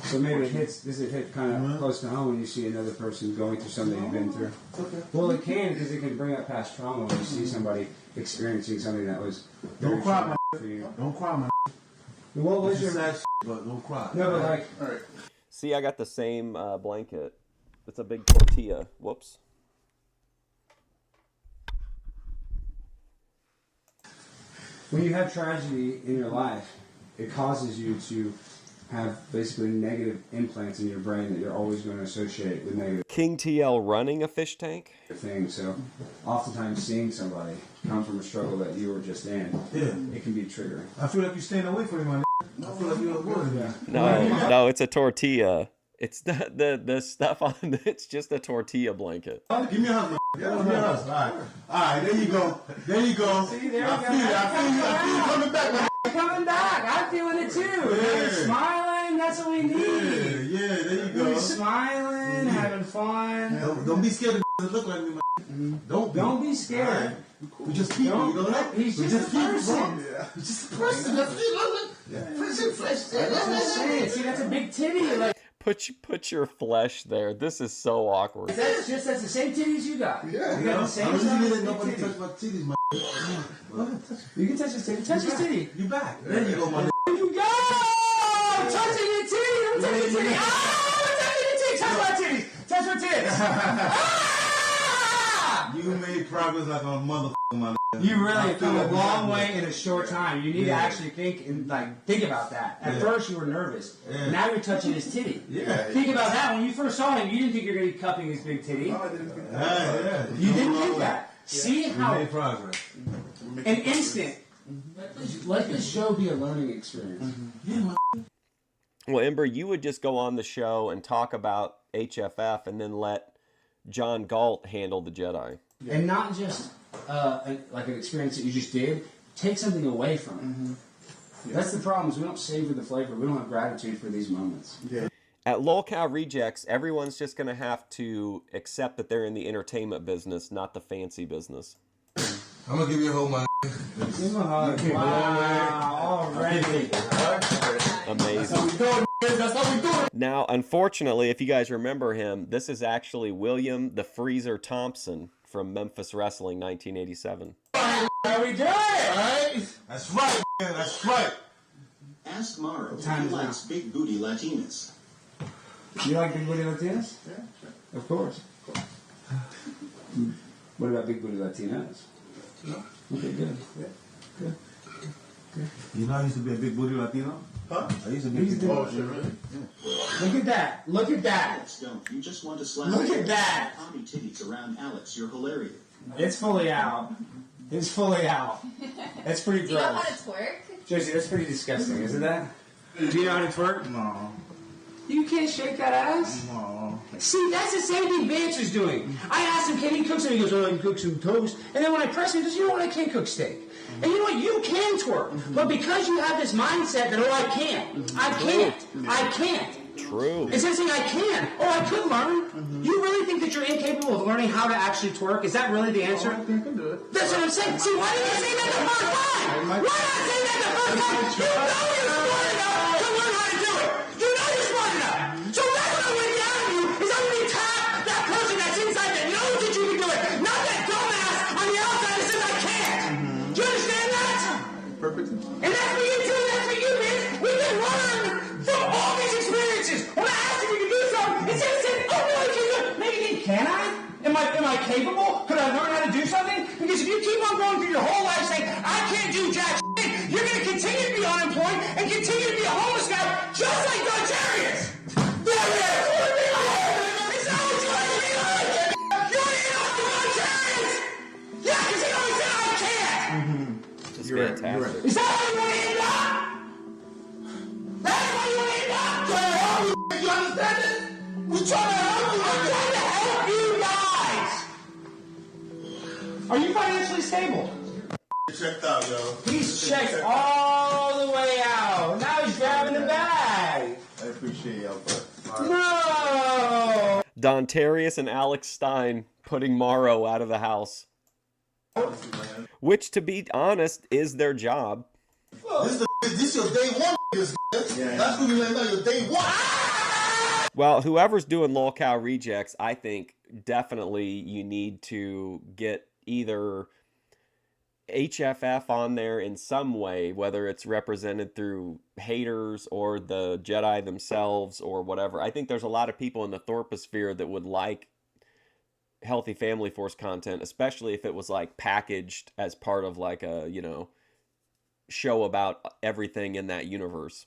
So maybe does it hit kind of close to home when you see another person going through something you've been through? Okay. Well, it can, because it can bring up past trauma when you see somebody experiencing something that was very Don't cry, traumatic for you. Don't cry, man. What was your... sad shit, but don't cry. No, but like... Alright. See, I got the same blanket. It's a big tortilla. Whoops. When you have tragedy in your life, it causes you to have basically negative implants in your brain that you're always going to associate with negative King TL running a fish tank? things. So oftentimes seeing somebody come from a struggle that you were just in, it can be triggering. I feel like you're staying away from me, man. I feel like you're avoiding me. No, it's a tortilla. It's the stuff on it's just a tortilla blanket. Give me a hug, man. Give me a hug. Alright, there you go. See, there I feel you coming back, man. Coming back. I'm feeling it too. Yeah. Smiling, that's what we need. Yeah, there you go. Smiling, having fun. Don't be scared of look like me, man. Don't be scared. We just people, you know that? He's just a person. We're just a person. That's it. Flesh. That's what I'm saying. See, that's a big titty. Like, Put your flesh there. This is so awkward. that's the same titties you got. Yeah, you got the same size. let nobody touch my titties, man. You can touch his titty. Touch his titty. You back. There you go, man. There you go! I'm touching your titty. I'm titty. Touch my titties. Touch my titties. You made progress like a motherfucker, my nigga. You really have come a long way in a short time. You need to actually think about that. At first you were nervous. Yeah. Now you're touching his titty. Yeah. Think about that. When you first saw him, you didn't think you were going to be cupping his big titty. Yeah. You didn't think that. See how made progress. an instant. Let this show be a learning experience. Well, Ember, you would just go on the show and talk about HFF and then let John Galt handle the Jedi. And not just like an experience that you just did. Take something away from it. That's the problem, is we don't savor the flavor. We don't have gratitude for these moments. At Lolcow Rejects, everyone's just going to have to accept that they're in the entertainment business, not the fancy business. I'm going to give you a whole man. Give him a hug. Wow, already. Amazing. That's how we do it. Now, unfortunately, if you guys remember him, this is actually William the Freezer Thompson from Memphis Wrestling, 1987. How we do it, right? That's right, man. That's right. Ask Mara if he likes big booty Latinas. You like big booty Latinas? Yeah, sure. Of course. What about big booty Latinas? No. Okay, good. Good. You know I used to be a big booty Latino? Huh? I used to be a big booty Latino. Look at that. Look at that. Alex, don't. You just want to slap Look at that. Tommy titties around Alex. You're hilarious. It's fully out. It's fully out. That's pretty Do you know gross. how to twerk? Josie, that's pretty disgusting, isn't that? Do you know how to twerk? No. You can't shake that ass? No. See, that's the same thing Vance is doing. I asked him, can he cook some? He goes, oh, I can cook some toast. And then when I press him, he goes, you know what, I can't cook steak. And you know what, you can twerk. But because you have this mindset that, oh, I can't. I can't. True. Instead of saying I can, oh, I could learn. You really think that you're incapable of learning how to actually twerk? Is that really the answer? I think I can do it. That's what I'm saying. See, why didn't you say that the first time? Why not say that the first time? You know you're smart enough to learn how to do it. You know you're smart enough. So that's what I want to get out of you, is I'm going to tap that person that's inside that knows that you can do it. Not that dumbass on the outside that says I can't. Do you understand that? Perfect. And that's for you too. That's for you, man. We can learn from all these experiences. When I asked if you could do something, instead of saying, oh, no, I can do it. Maybe you think, can I? Am I capable? Could I learn how to do something? Because if you keep on going through your whole life saying, I can't do jack shit, you're going to continue to be unemployed and continue to be a homeless guy just like Don Chariot. There it is. It's not what you want to be like. You want to get off the Don Chariot? Yeah, because he always said I can't. Just fantastic. Is that how you want to end up? That's how you want to end up? Trying to help you. You understand it? We're trying to help you. I'm trying to help you guys. Are you financially stable? Checked out, yo. He's checked all the way out. Now he's grabbing the bag. I appreciate y'all, but No. Don Terrius and Alex Stein putting Morrow out of the house. Which, to be honest, is their job. This your day one. That's when you let know your day one. Well, whoever's doing Lolcow Rejects, I think definitely you need to get either HFF on there in some way, whether it's represented through haters or the Jedi themselves or whatever. I think there's a lot of people in the Thorposphere that would like Healthy Family Force content, especially if it was like packaged as part of like a, you know, show about everything in that universe.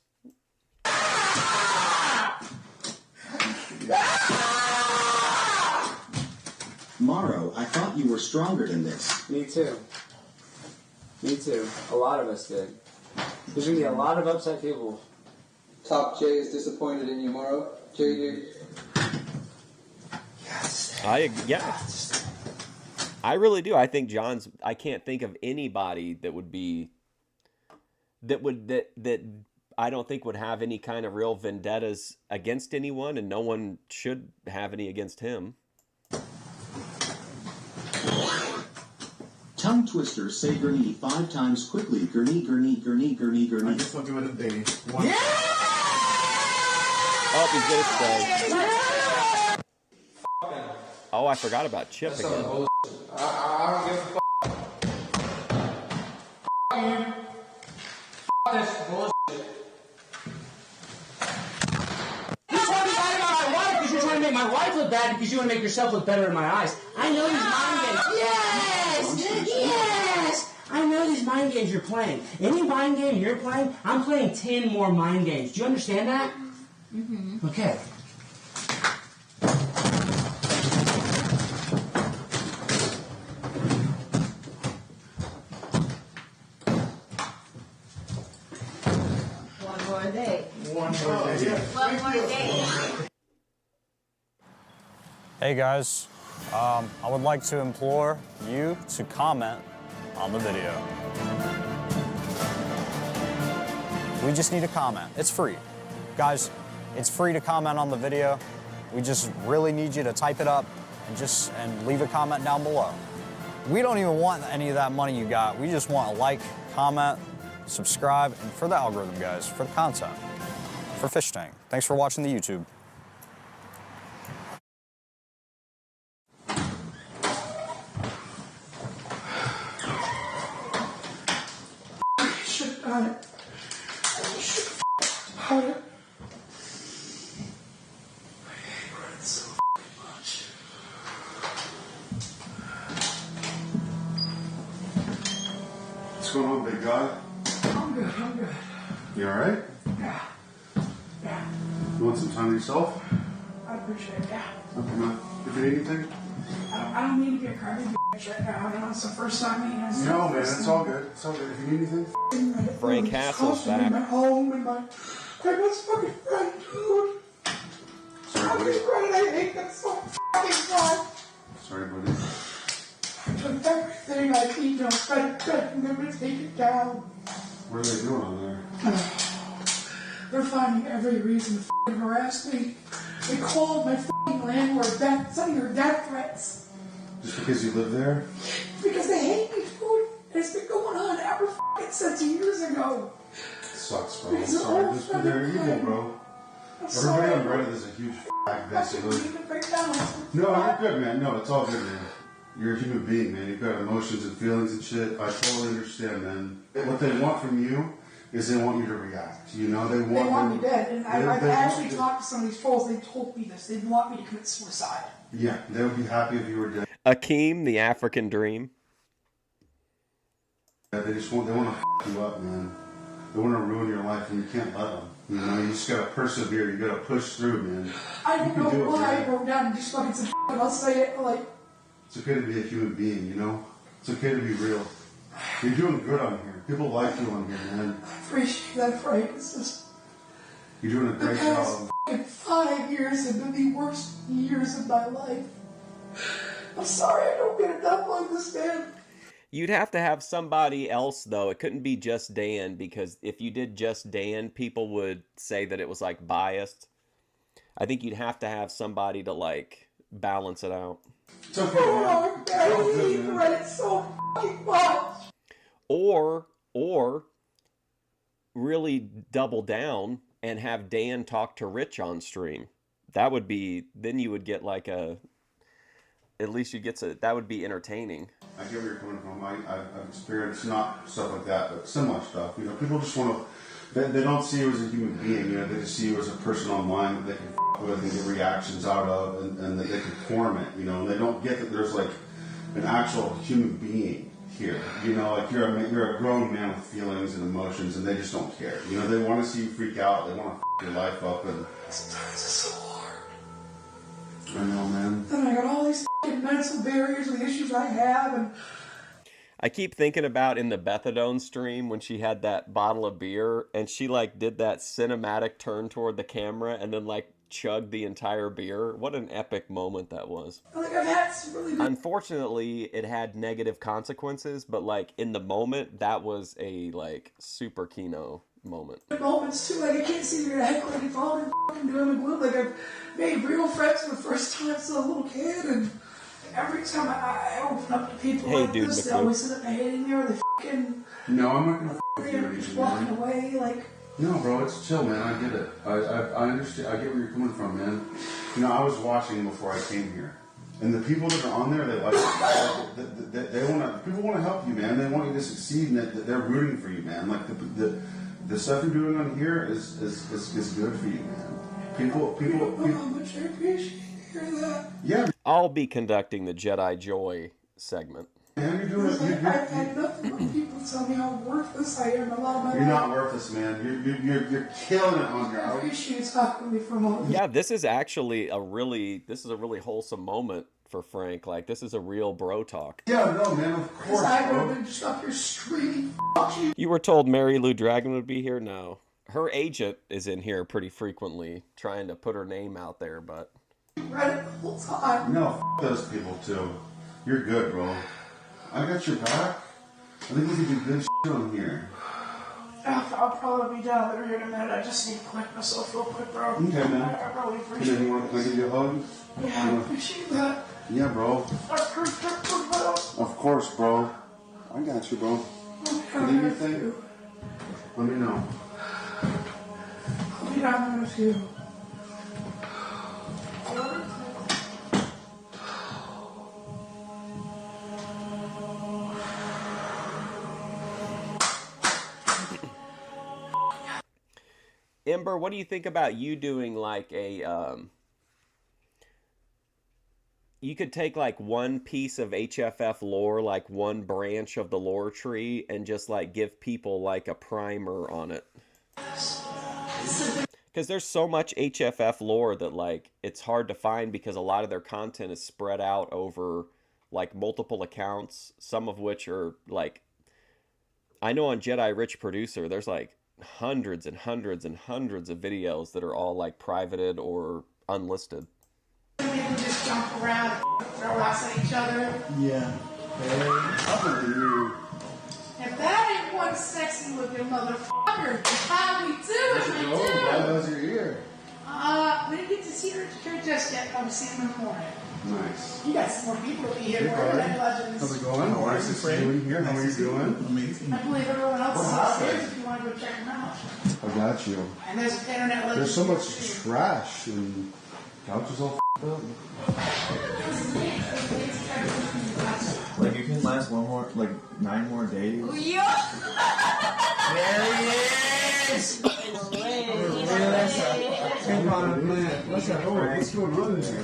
Morrow, I thought you were stronger than this. Me too. Me too. A lot of us did. There's going to be a lot of upset people. Top J is disappointed in you, Morrow. JD. I really do. I think John's. I can't think of anybody that would be. That I don't think would have any kind of real vendettas against anyone, and no one should have any against him. Tongue twisters say gurney 5 times quickly. Gurney, gurney, gurney, gurney, gurney. I just want to give it a day. Yeah! Oh, he's gonna stay. Oh, I forgot about Chip again. I don't give a fuck. You. This bullshit. You to make my wife look bad because you want to make yourself look better in my eyes. I know these mind games. Yes! I know these mind games you're playing. Any mind game you're playing, I'm playing 10 more mind games. Do you understand that? Mm-hmm. Okay. One more day. One more day. One more day. Hey guys, I would like to implore you to comment on the video. We just need a comment. It's free. Guys, it's free to comment on the video. We just really need you to type it up and leave a comment down below. We don't even want any of that money you got. We just want a like, comment, subscribe, and for the algorithm, guys, for the content. For Fishtank. Thanks for watching the YouTube. Should have done it. I should have done it. I hate running so much. What's going on, big guy? I'm good, I'm good. You alright? Yeah. Yeah. You want some time to yourself? I appreciate it, yeah. Okay, man. If you need anything? I don't mean to be a crazy bitch right now. I know it's the first time meeting us. No, man, it's all good. It's all good. If you need anything? Frank Castle's back. My home and my best fucking friend, dude. Sorry, buddy. I hate that so fucking much. Sorry, buddy. I took everything I eat and I'm begging them to take it down. What are they doing on there? They're finding every reason to fucking harass me. They called my fucking landlord sending her death threats. Just because you live there? Because they hate me, dude. And it's been going on ever fucking since years ago. Sucks, bro. I'm Because sorry. Just because they're evil, bro. I'm Everybody on sorry. Reddit is a huge f***, basically. No, No, you're good, man. No, it's all good, man. You're a human being, man. You've got emotions and feelings and shit. I totally understand, man. What they want from you is they want you to react. You know, they want me dead. And I've they actually want- talked to some of these trolls. They told me this. They want me to commit suicide. Yeah, they would be happy if you were dead. Akeem, the African Dream. Yeah, they want to f*** you up, man. They want to ruin your life, and you can't let them. You know, you just gotta persevere. You gotta push through, man. I You don't can do know it, why I man. wrote down just fucking some and I'll say it like, It's okay to be a human being, you know? It's okay to be real. You're doing good on here. People like you on here, man. appreciate that, Frank. It's just You're doing a the great past job. fucking 5 years have been the worst years of my life. I'm sorry I don't get enough like this, man. You'd have to have somebody else, though. It couldn't be just Dan, because if you did just Dan, people would say that it was, like, biased. I think you'd have to have somebody to, like, balance it out. It's okay, Oh, I regret it so fucking much. Or really double down and have Dan talk to Rich on stream. That would be, then you would get like a, at least you get to, that would be entertaining. I get where you're coming from. I've experienced not stuff like that, but similar stuff. You know, people just want to, they don't see you as a human being. You know, they just see you as a person online that they can f*** with and get reactions out of, and that they can torment. You know, and they don't get that there's like an actual human being here. You know, like you're a grown man with feelings and emotions, and they just don't care. You know, they want to see you freak out. They want to f*** your life up, and Sometimes it's so hard. I know, man. Then I got all these fucking mental barriers with the issues I have, and I keep thinking about in the Bethadone stream when she had that bottle of beer and she like did that cinematic turn toward the camera and then like chugged the entire beer. What an epic moment that was. like I've had some really good Unfortunately, it had negative consequences, but like in the moment, that was a like super Kino moment. moments too. Like I can't see your head like it's all in fucking doom and gloom. Like I've made real friends for the first time as a little kid, and every time I open up to people Hey, like dude, this, they McLuhan. always end up hating me or they fucking No, I'm not gonna f*** with you or just anything, walking man. away. Like No, bro, it's chill, man. I get it. I understand. I get where you're coming from, man. You know, I was watching before I came here, and the people that are on there, they like it. They want to. People want to help you, man. They want you to succeed, and they're rooting for you, man. Like the stuff you're doing on here is good for you, man. People. how much I appreciate it. hear that? Yeah, I'll be conducting the Jedi Joy segment. man, you're doing it. I've had nothing but people tell me how worthless I am a lot of my You're life. not worthless, man. You're killing it on I here. appreciate talking to me for a moment. Yeah, this is actually a really wholesome moment for Frank. Like, this is a real bro talk. Yeah, no, man, of course, Because I would have bro. been just up here screaming, fuck you. You were told Mary Lou Dragon would be here? No. Her agent is in here pretty frequently trying to put her name out there, but... Right the whole time. No, those people, too. You're good, bro. I got your back. I think we can do good on here. I'll probably be down there here in a minute. I just need to collect myself real quick, bro. Okay, man. I really And appreciate then it. can I give you a hug? Yeah, I appreciate that. Yeah, bro. I appreciate that. Of course, bro. I got you, bro. Need anything? Let me know. I'll be down there with you. Ember, what do you think about you doing like a, you could take like one piece of HFF lore, like one branch of the lore tree, and just like give people like a primer on it. Because there's so much HFF lore that like it's hard to find because a lot of their content is spread out over like multiple accounts, some of which are like, I know on Jedi Rich Producer, there's like hundreds and hundreds and hundreds of videos that are all like privated or unlisted. We can just jump around and throw rocks at each other. Yeah. Hey, up with you. If that ain't one sexy looking motherfucker, how we do it, we do. How's your ear? We didn't get to see her just yet. I'm seeing her in the morning. Nice. You got some more people to be here. Hey, We're bud. Internet legends. How's it going? Nice to see you here. How are you doing? Amazing. I believe everyone else What is happened? upstairs if you want to go check them out. I got you. And there's internet legends. There's so here, much too. trash and couches all f***ed up. Like, you can last one more, like, 9 more days. There he is! What's up? What's going on here?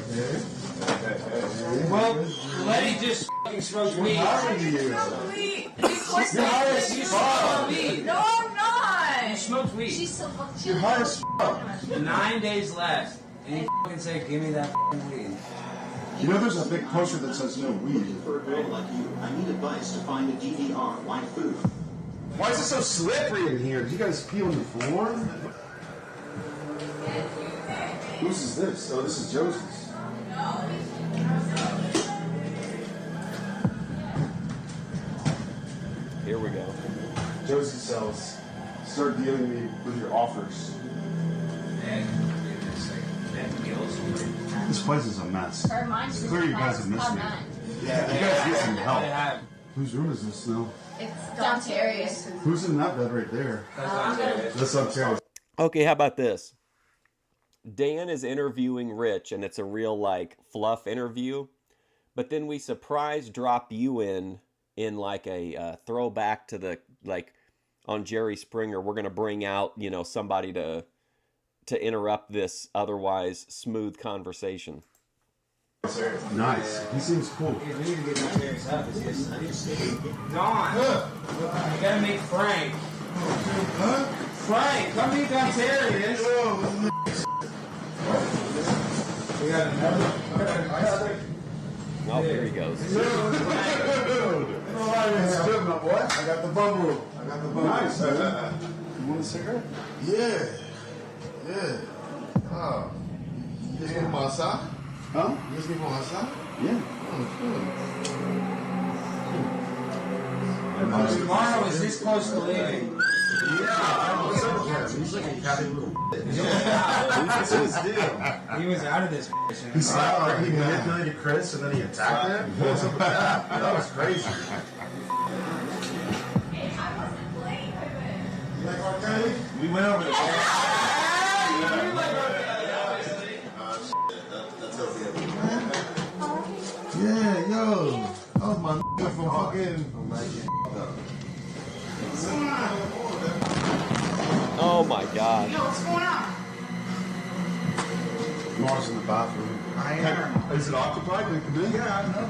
Well, Letty just fucking smoked weed. How are you? You smoked weed. No, I'm not. You smoked weed. She's so fucking. You're hard as f***. 9 days left. And you fucking say, give me that fucking weed. You know there's a big poster that says no weed. For a girl like you, I need advice to find a DVR like food. Why is it so slippery in here? Did you guys pee on the floor? Whose is this? Oh, this is Josie's. Here we go. Josie sells. Start dealing me with your offers. This place is a mess. Or mine's It's clear you guys have missed me. Yeah, You guys need some they help. have. Whose room is this now? It's downstairs. Who's in that bed right there? That's upstairs. Okay, how about this? Dan is interviewing Rich, and it's a real like fluff interview, but then we surprise drop you in like a throwback to the like on Jerry Springer. We're gonna bring out somebody to interrupt this otherwise smooth conversation. Nice. He seems cool. We need to get downstairs up. Don, you gotta meet Frank. Frank, come meet downstairs. We got another. Oh, here he goes. Dude. It's good, my boy. I got the bubble. Nice, man. You want a cigarette? Yeah. Yeah. Oh. You just came from outside? Huh? You just came from outside? Yeah. Tomorrow is this close to leaving. What's up with him? He's like a catty little What's his deal? He was out of this. He slapped, he manipulated Chris and then he attacked him? What's up with that? That was crazy. You like R. Kelly? We went over there. Yeah, yo. That was my nigga from fucking. Oh my God. Yo, what's going on? Mars in the bathroom. I am. Is it occupied? Can we come in? Yeah, I know.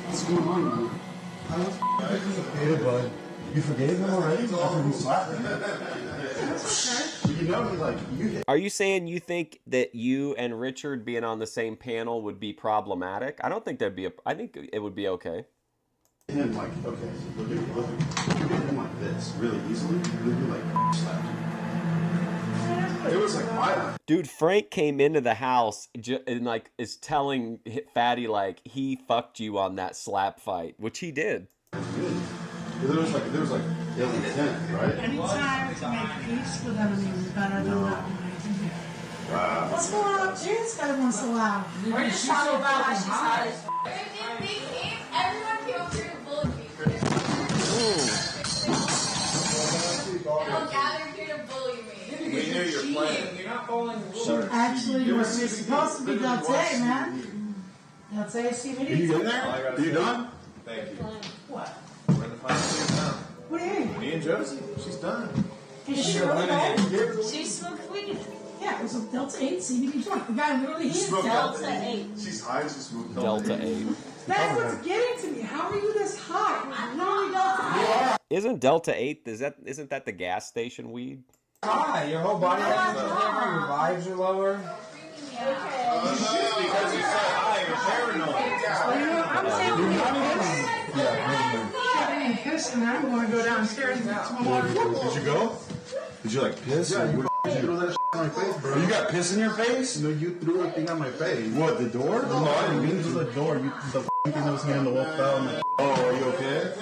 What's going on, man? I was hey, bud. You forgave him already after he slapped me? You know, you hit. Are you saying you think that you and Richard being on the same panel would be problematic? I don't think that'd be I think it would be okay. Him like, okay, so look at you hit him like this really easily, and then you like slapped him. It was like violent. Dude, Frank came into the house and like is telling Fatty like he fucked you on that slap fight, which he did. There was like ill intent, right? Anytime to make peace with enemies is better than not. What's going on, James? Every once in a while. We're just talking about how she's hot as everyone came up here to bully me for this. They all gathered here to bully me. We knew you were playing. You're not following the rules. Actually, you were supposed to be Delte, man. Delte, see me. Are you in there? Are you done? Thank you. What? We're in the final stage now. What do you mean? Me and Josie, she's done. Is she really bad? She smoked weed. Yeah, it was a Delta 8 CBD joint. The guy literally is Delta 8. She's high, she smoked Delta 8. That's what's getting to me. How are you this high? Literally Delta 8. Isn't Delta 8, isn't that the gas station weed? High, your whole body has different, your vibes are lower. Because you're so high, you're paranoid. I'm taking a piss and I'm going to go downstairs and get some water. Did you go? Did you like piss? Yeah, you threw that shit on my face, bro. You got piss in your face? No, you threw a thing on my face. What, the door? No, I didn't mean to the door. The thing that was hitting the wall fell. Oh, are you okay?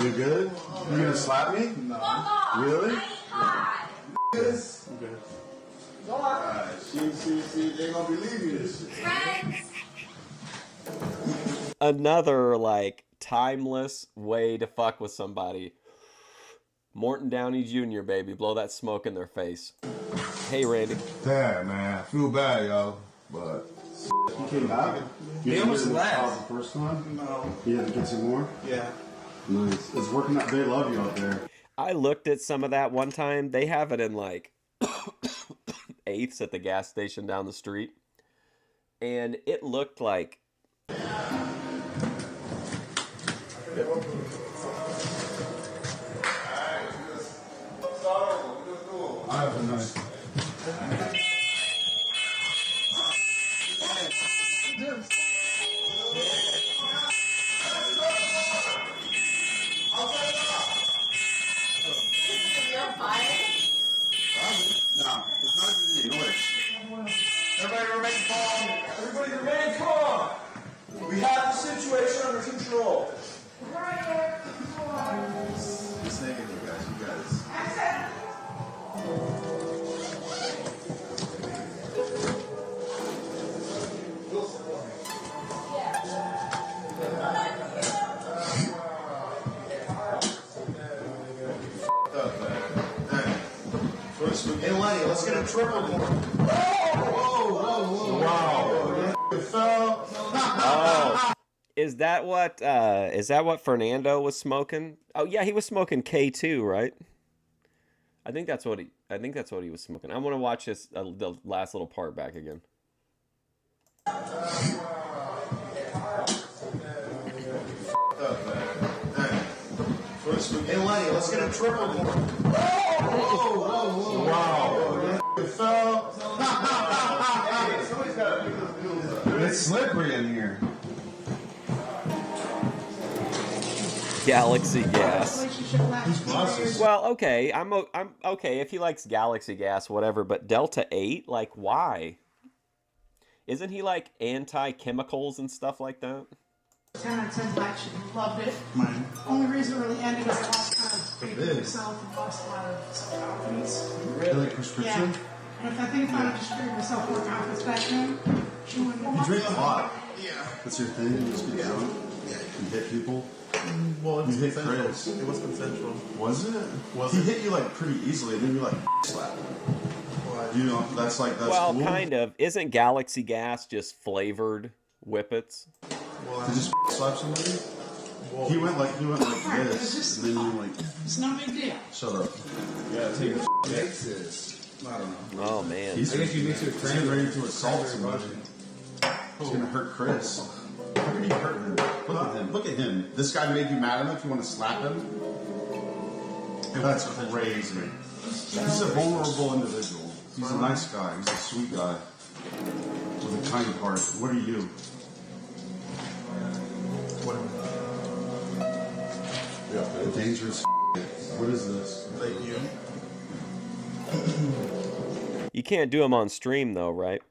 You good? You gonna slap me? No. Really? Yes. Okay. See, they gonna believe you this shit. Another like timeless way to fuck with somebody. Morton Downey Jr., baby, blow that smoke in their face. Hey, Randy. Damn, man, I feel bad, yo, but he came back. He almost left. The first time? No. You had to get some more. Yeah. Nice. It's working out. They love you out there. I looked at some of that one time. They have it in like eighths at the gas station down the street, and it looked like. I have a nice. Everybody remain calm. Everybody remain calm. We have the situation under control. Just thinking, you guys. Hey, Lenny, let's get a triple more. Whoa. Wow. It fell. Oh, is that what Fernando was smoking? Oh yeah, he was smoking K2, right? I think that's what he was smoking. I want to watch this the last little part back again. Hey, Lenny, let's get a triple more. Whoa. Wow. It fell. It's slippery in here. Galaxy gas. Glasses. Well, okay, I'm okay if he likes Galaxy gas, whatever. But Delta 8, like, why? Isn't he like anti-chemicals and stuff like that? 10 out of 10 black shit. Loved it. Only reason it really ended is I lost kind of faith in myself and lost a lot of self-confidence. Really? Prescription? Yeah. And if I think if I would just figure myself more confidence back then, she wouldn't have. You drink a lot. Yeah. That's your thing? You just get drunk? Yeah. You hit people? Well, You hit Chris. It was consensual. Was it? He hit you like pretty easily, and then you like slap him. You know, that's cool. Kind of. Isn't Galaxy gas just flavored whippets? Did you slap somebody? He went like this, and then you like. It's no big deal. Shut up. Yeah, take it. I don't know. Oh man. I guess you mix it with cranberry ready to assault somebody. He's gonna hurt Chris. How can he hurt him? Look at him. Look at him. This guy made you mad enough you want to slap him? That's crazy. He's a vulnerable individual. He's a nice guy. He's a sweet guy. With a kind heart. What are you? What a dangerous. What is this? Like you? You can't do them on stream though, right?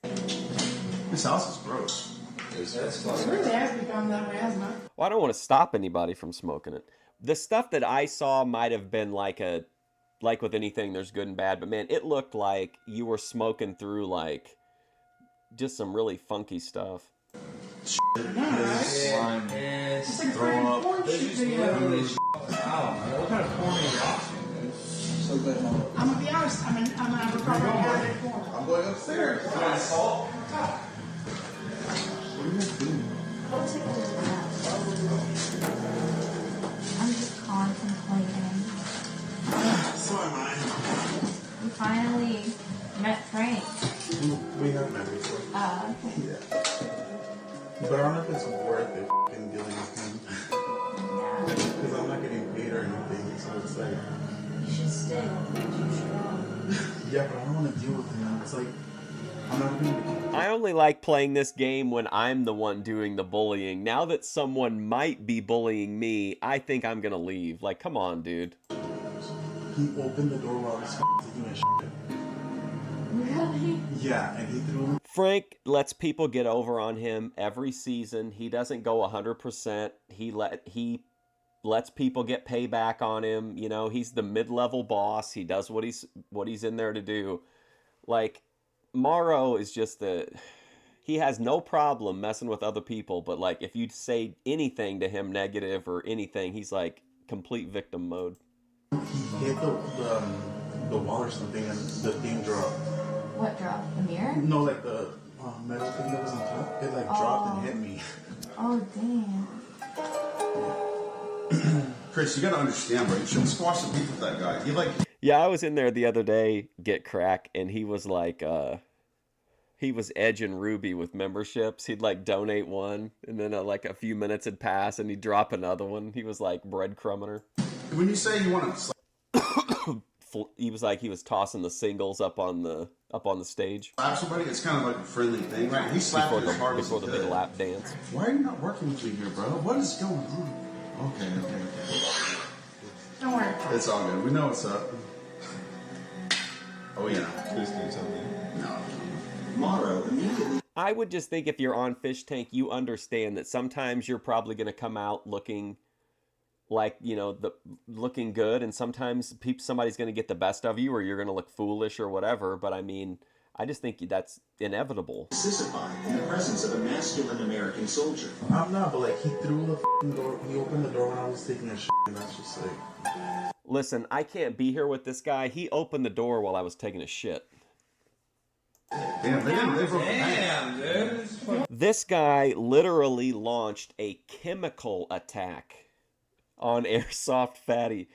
This house is gross. It really has become that way, hasn't it? Well, I don't want to stop anybody from smoking it. The stuff that I saw might have been like with anything, there's good and bad, but man, it looked like you were smoking through like just some really funky stuff. Slime. It's like Throw freaking up. porn shit video. What kind of porn are you watching, dude? So good, Mom. I'm gonna be honest, I'm a recovering addict porn. I'm going upstairs. You want salt? What are you doing? I'm just contemplating. So am I. We finally met Frank. We have met before. Okay. Yeah. But I don't know if it's worth it f***ing dealing with him. Because I'm not getting paid or anything, so it's like... You should stay with me. Yeah, but I don't want to deal with him. It's like... I'm not going to... I only like playing this game when I'm the one doing the bullying. Now that someone might be bullying me, I think I'm gonna leave. Like, come on, dude. He opened the door while I was taking a shit. Really? Yeah, and he threw him. Frank lets people get over on him every season. He doesn't go 100%. He lets people get payback on him. You know, he's the mid-level boss. He does what he's in there to do. Like, Morrow is just he has no problem messing with other people, but like if you say anything to him negative or anything, he's like complete victim mode. He hit the wall or something and the thing dropped. What dropped? The mirror? No, like the metal thing that was on top. It like dropped and hit me. Oh, damn. Chris, you gotta understand, bro. You shouldn't squash the beef with that guy. He like... Yeah, I was in there the other day, get crack, and he was like, he was edging Ruby with memberships. He'd like donate one, and then like a few minutes had passed, and he'd drop another one. He was like breadcrumbing her. When you say you want to... He was like, he was tossing the singles up on the stage. Slap somebody, it's kind of like a friendly thing, right? He slapped before you as hard as before the big lap dance. Why are you not working with me here, bro? What is going on? Okay. Don't worry. It's all good. We know what's up. Oh, yeah. Please do something. No. Morrow immediately. I would just think if you're on Fishtank, you understand that sometimes you're probably going to come out looking like, you know, looking good, and sometimes somebody's going to get the best of you, or you're going to look foolish or whatever. But I mean, I just think that's inevitable. Sissified in the presence of a masculine American soldier. I'm not, but like he threw the f***ing door. He opened the door when I was taking a shit, and that's just like. Listen, I can't be here with this guy. He opened the door while I was taking a shit. Damn, they broke Damn, dude. This guy literally launched a chemical attack on Airsoft Fatty.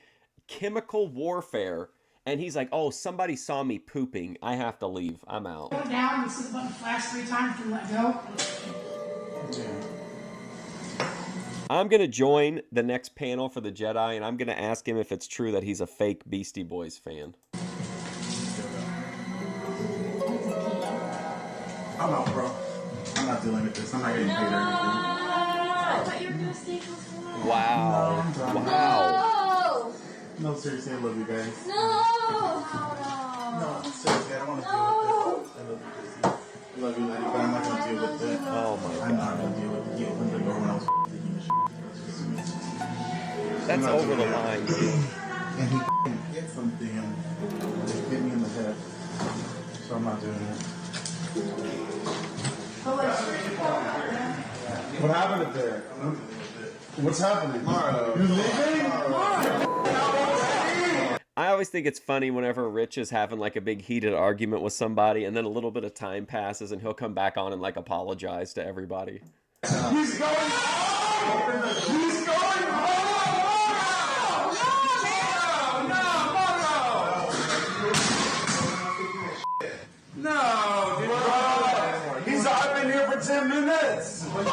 Chemical warfare. And he's like, oh, somebody saw me pooping. I have to leave. I'm out. Go down and see the button flash 3 times and let go. I'm going to join the next panel for the Jedi, and I'm going to ask him if it's true that he's a fake Beastie Boys fan. I'm out, bro. I'm not dealing with this. I'm not getting paid or anything. I thought you were gonna stay till tomorrow. Wow. No, Wow. No, seriously, I love you guys. No. No, seriously, I don't want to deal with this. I love you, Chrissy. I love you, lady, but I'm not going to deal with it. Oh, my God. I'm not going to deal with it. He opened the door when I was taking a shit. That's over the line, dude. And he hit something and it hit me in the head. So I'm not doing it. What happened up there? What's happening? You're leaving? I always think it's funny whenever Rich is having like a big heated argument with somebody, and then a little bit of time passes and he'll come back on and like apologize to everybody. He's going home! He's going home! No, for 10 minutes. No, that's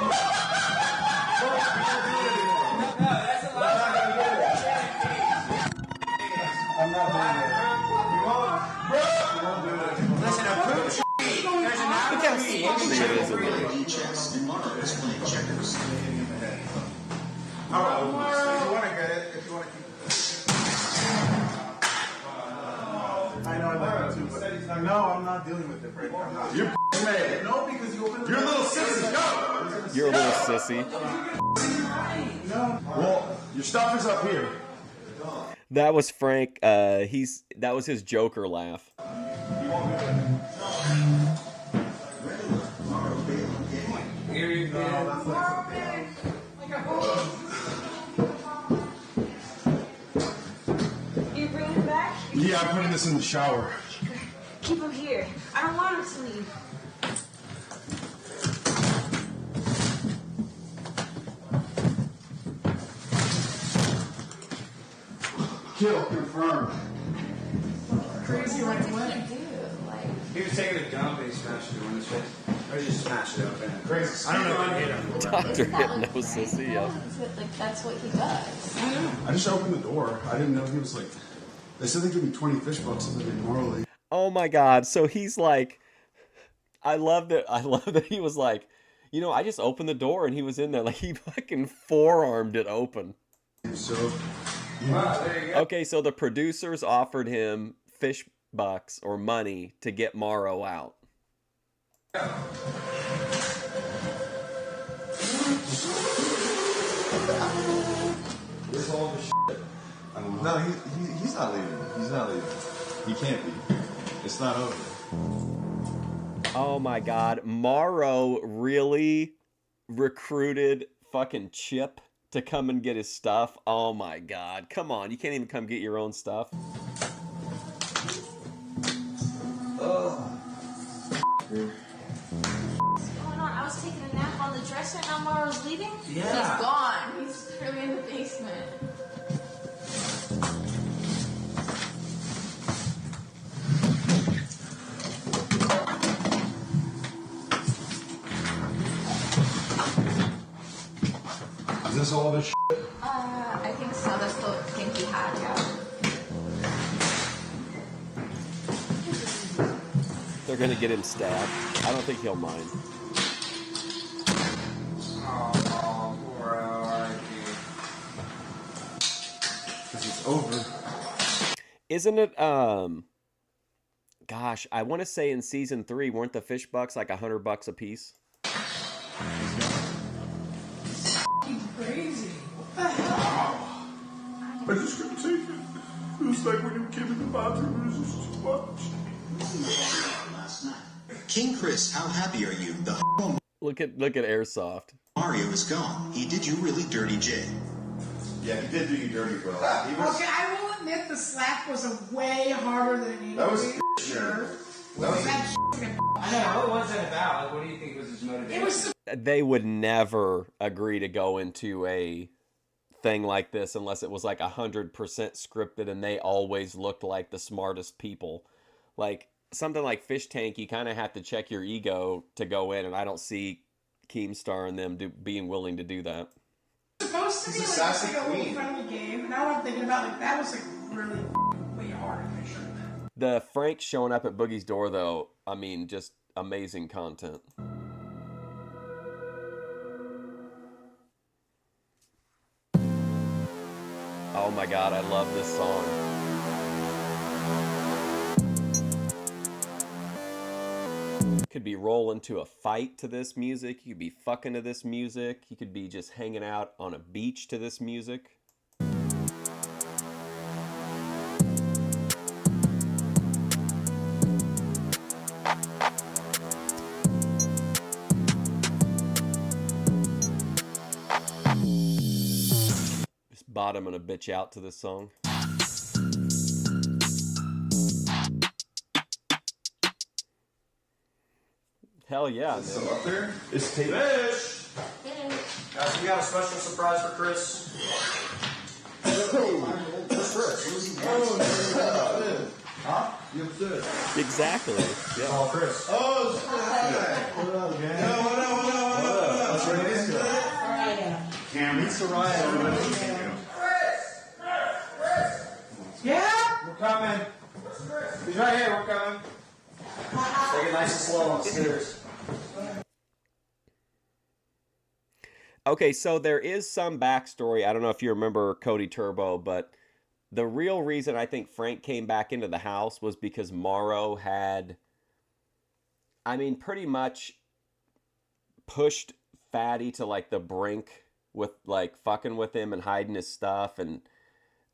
a lot. I'm not doing it. You won't do it. Listen, a poop sheet. There's an Look how sexy it is in there. Chess and Mara is playing checkers. All right, if you want to get it, if you want to keep it. I know I like it too, but no, I'm not dealing with it right now. You're mad. No, because you opened the door. You're a little sissy. Go. You're a little sissy. No. Well, your stuff is up here. That was Frank. That was his Joker laugh. Here you go. You bring him back? Yeah, I'm putting this in the shower. Keep him here. I don't want him to leave. Kill confirmed. Crazy right away. He was taking a dump and he smashed it on his face. Or he just smashed it open. Crazy. I don't know if he hit him. Dr. Hypnosis, yeah. Like, that's what he does. I just opened the door. I didn't know he was like. They said they give me 20 fish bucks so they normally. Oh my God. So he's like, I love that he was like, you know, I just opened the door and he was in there. Like he fucking forearmed it open. So. Wow, there you go. Okay, so the producers offered him fish bucks or money to get Morrow out. Where's all the shit? No, he's not leaving. He's not leaving. He can't be. It's not over. Oh my God. Morrow really recruited fucking Chip to come and get his stuff. Oh my God. Come on. You can't even come get your own stuff. What's going on? I was taking a nap on the dresser and now Morrow's leaving? Yeah. He's gone. He's clearly in the basement. Is this all the shit? I think so. That's the thing he had, yeah. They're going to get him stabbed. I don't think he'll mind. Oh, poor R.I.P. Because it's over. Isn't it, gosh, I want to say in season 3, weren't the fish bucks like $100 a piece? Crazy. What the hell? I just couldn't take it. It was like when you came in the bathroom, it was just too much. King Chris, how happy are you? The Look at Airsoft. Mario is gone. He did you really dirty, Jay. Yeah, he did do you dirty, bro. Okay, I will admit the slap was a way harder than it needed That was to be. sure. That I know, what was it about? Like, what do you think was his motivation? it was They would never agree to go into a thing like this unless it was like 100% scripted and they always looked like the smartest people. Like something like Fishtank, you kind of have to check your ego to go in, and I don't see Keemstar and them being willing to do that. supposed to be It's a like sassy a little queen. friendly game. Now that I'm thinking about it, that was like really way harder than it should have been. The Frank showing up at Boogie's door, though, I mean, just amazing content. Oh my God, I love this song. Could be rolling to a fight to this music. You could be fucking to this music. You could be just hanging out on a beach to this music. Just bottoming a bitch out to this song. Hell yeah, man. So up there is tape. Fish! Guys, we got a special surprise for Chris. Huh? You upstairs. Exactly. Yeah. Oh, Chris. Oh, shit. What up, gang? Yo, what up, Cam, it's Soraya. Yeah? We're coming. He's right here. We're coming. Take it nice and slow on the stairs. Okay, so there is some backstory. I don't know if you remember Cody Turbo, but the real reason I think Frank came back into the house was because Morrow had, I mean, pretty much pushed Fatty to like the brink with like fucking with him and hiding his stuff and,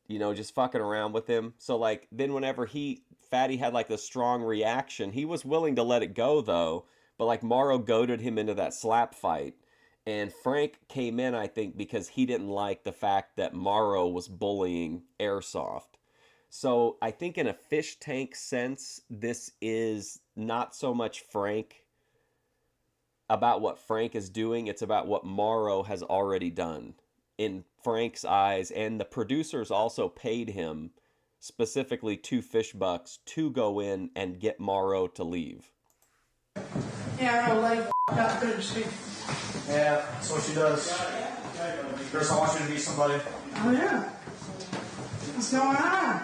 you know, just fucking around with him. So like then whenever Fatty had like the strong reaction, he was willing to let it go though, but like Morrow goaded him into that slap fight. And Frank came in, I think, because he didn't like the fact that Morrow was bullying Airsoft. So I think in a fish tank sense, this is not so much Frank about what Frank is doing. It's about what Morrow has already done in Frank's eyes. And the producers also paid him specifically $2 to go in and get Morrow to leave. Yeah, I know, like, got good shit. Yeah, that's what she does. Chris, I want you to meet somebody. Oh, yeah. What's going on?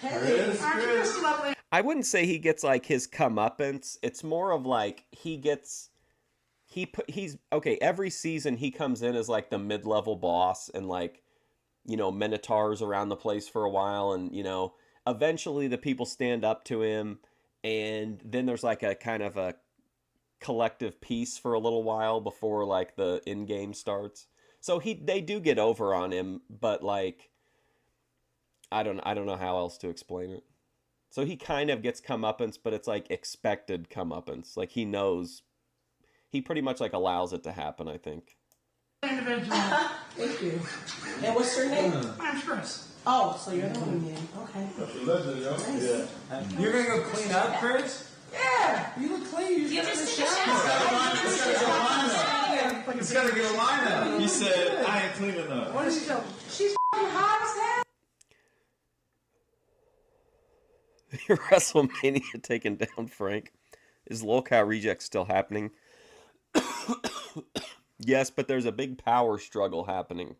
Hey, aren't you just lovely? I wouldn't say he gets like his comeuppance. It's more of like he's okay. Every season he comes in as like the mid-level boss and like, you know, Minotaurs around the place for a while, and you know, eventually the people stand up to him, and then there's like a kind of a collective peace for a little while before like the end game starts. So they do get over on him, but like I don't know how else to explain it. So he kind of gets comeuppance, but it's like expected comeuppance. Like he knows, he pretty much like allows it to happen, I think. Individual. Thank you. And what's your name? I'm Chris. Oh, so you're the one man. Okay. Nice. Yeah. You're gonna go clean up, Chris? Yeah, you look clean. You just took a shower. He's gotta get a lineup. He said, I ain't cleaning up. What is she doing? She's f***ing hot as hell. WrestleMania taking down Frank. Is Lolcow Reject still happening? Yes, but there's a big power struggle happening.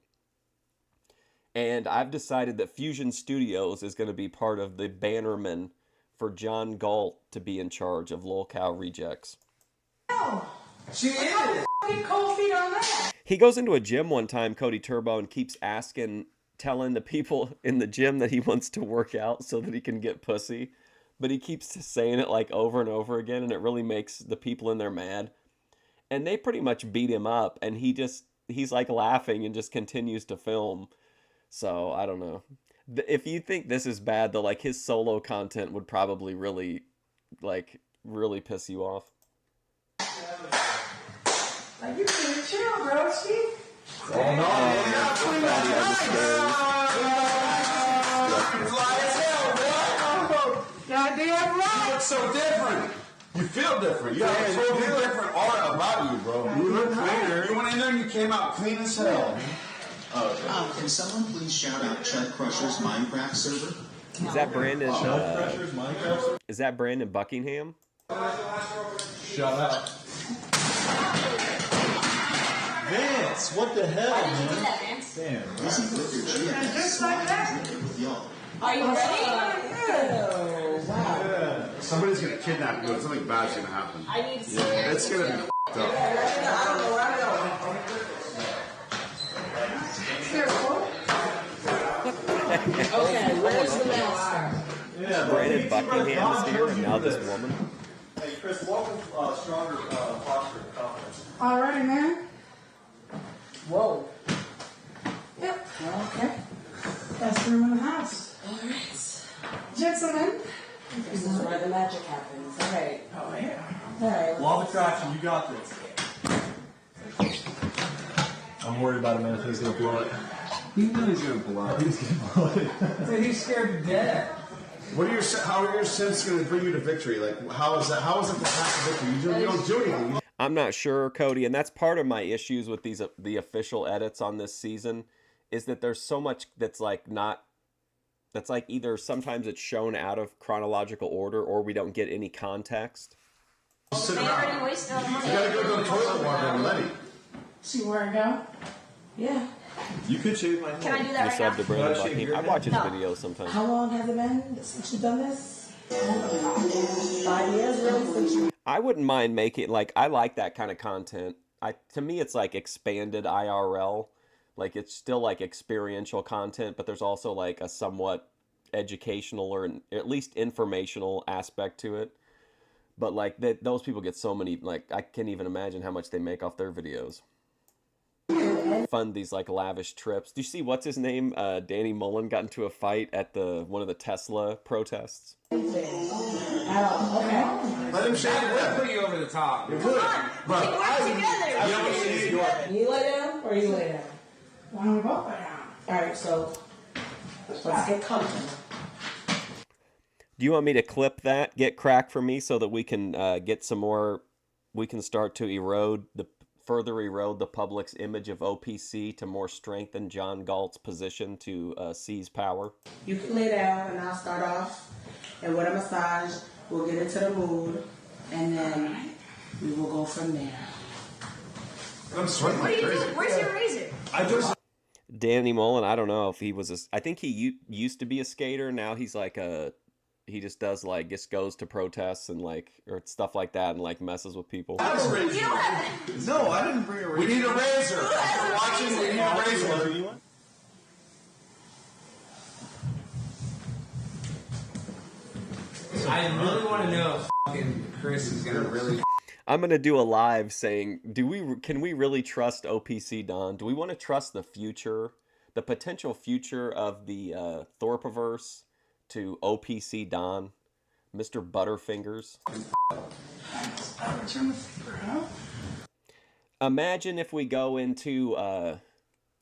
And I've decided that Fusion Studios is going to be part of the bannerman for John Galt to be in charge of Lolcow Rejects. She is. Cold feet on that. He goes into a gym one time, Cody Turbo, and keeps telling the people in the gym that he wants to work out so that he can get pussy. But he keeps saying it like over and over again, and it really makes the people in there mad. And they pretty much beat him up, and he's like laughing and just continues to film. So, I don't know. If you think this is bad, though, like his solo content would probably really piss you off. Like, you can chill, bro, Steve. Oh, no. Goddamn right. You look so different. You feel different. You have a totally different aura about you, bro. You look cleaner. You went in there and you came out clean as hell. Can someone please shout out Chuck Crusher's Minecraft server? Is that Brandon? Is that Brandon Buckingham? Shut up. Vince, what the hell, man? Damn. And just like that. Are you ready? Oh, wow. Yeah. Somebody's gonna kidnap you. Something bad's gonna happen. I need to see It's gonna be f***ed up. Okay, where's the master? Yeah, Brandon Buckingham is here, and now this woman. Hey, Chris, welcome stronger posture and confidence. Alrighty, man. Whoa. Yep. Okay. Best room in the house. Alright. Gentlemen. This is where the magic happens. Alright. Oh, yeah. Alright. Law of attraction, you got this. I'm worried about him, man. He's gonna blow it. You know he's gonna blow it. He's gonna blow it. Dude, he's scared to death. How are your sins gonna bring you to victory? Like, how is that? How is it the path to victory? You don't do anything. I'm not sure, Cody, and that's part of my issues with the official edits on this season, is that there's so much that's like either sometimes it's shown out of chronological order or we don't get any context. Sit around. You gotta go to the toilet water and Letty. See where I go? Yeah. You could shave my head. Can I do that You right sub now? to Brandon Shave Buckingham. your I head? watch his No. videos sometimes. How long has it been since you've done this? 5 years, really? Since you... I wouldn't mind making like I like that kind of content. To me it's like expanded IRL. Like it's still like experiential content, but there's also like a somewhat educational or at least informational aspect to it. But like those people get so many, like I can't even imagine how much they make off their videos. Fund these like lavish trips. Do you see what's his name? Danny Mullen got into a fight at one of the Tesla protests. Okay. Let him shave your We'll head. put you over the top. It Come would. on. But We can work together. I want to see your. You lay down or you lay down? Why don't we both lay down? Alright, so let's get comfortable. Do you want me to clip that, get crack for me, so that we can get some more? We can start to further erode the public's image of OPC to more strengthen John Galt's position to seize power. You can lay down and I'll start off. And with a massage, we'll get into the mood. And then we will go from there. I'm sweating What are like you crazy. doing? Where's your razor? I just. Danny Mullen, I don't know if he was I think he used to be a skater. Now he's like he just does like just goes to protests and like or stuff like that and like messes with people. I have a razor. You don't have No, I didn't bring a razor. We need a razor. After watching, we need a razor. I really want to know if fucking Chris is gonna really. I'm gonna do a live saying, can we really trust OPC Don? Do we want to trust the future, the potential future of the Thorpiverse to OPC Don, Mr. Butterfingers? Imagine if we go into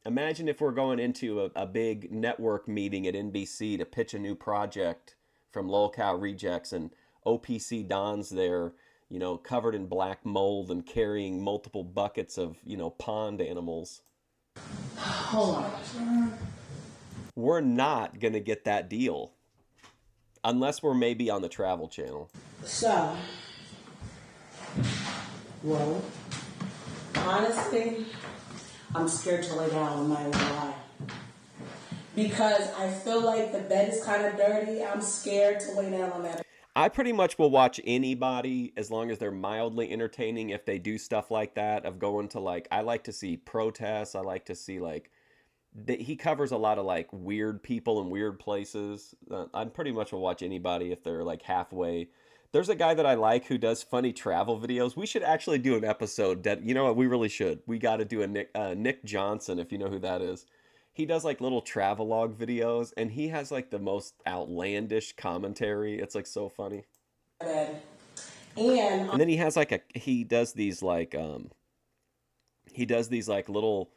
imagine if we're going into a big network meeting at NBC to pitch a new project from Lolcow Rejects, and OPC Don's there, you know, covered in black mold and carrying multiple buckets of, you know, pond animals. Hold on. We're not going to get that deal. Unless we're maybe on the Travel Channel. So, well, honestly, I'm scared to lay down, I'm not even gonna lie. Because I feel like the bed is kind of dirty. I'm scared to lay down on that. I pretty much will watch anybody as long as they're mildly entertaining if they do stuff like that, of going to like, I like to see protests. I like to see like, he covers a lot of like weird people in weird places. I pretty much will watch anybody if they're like halfway. There's a guy that I like who does funny travel videos. We should actually do an episode that, you know what, we really should. We got to do a Nick Johnson, if you know who that is. He does like little travelogue videos, and he has like the most outlandish commentary. It's like so funny. And then he has like he does these like little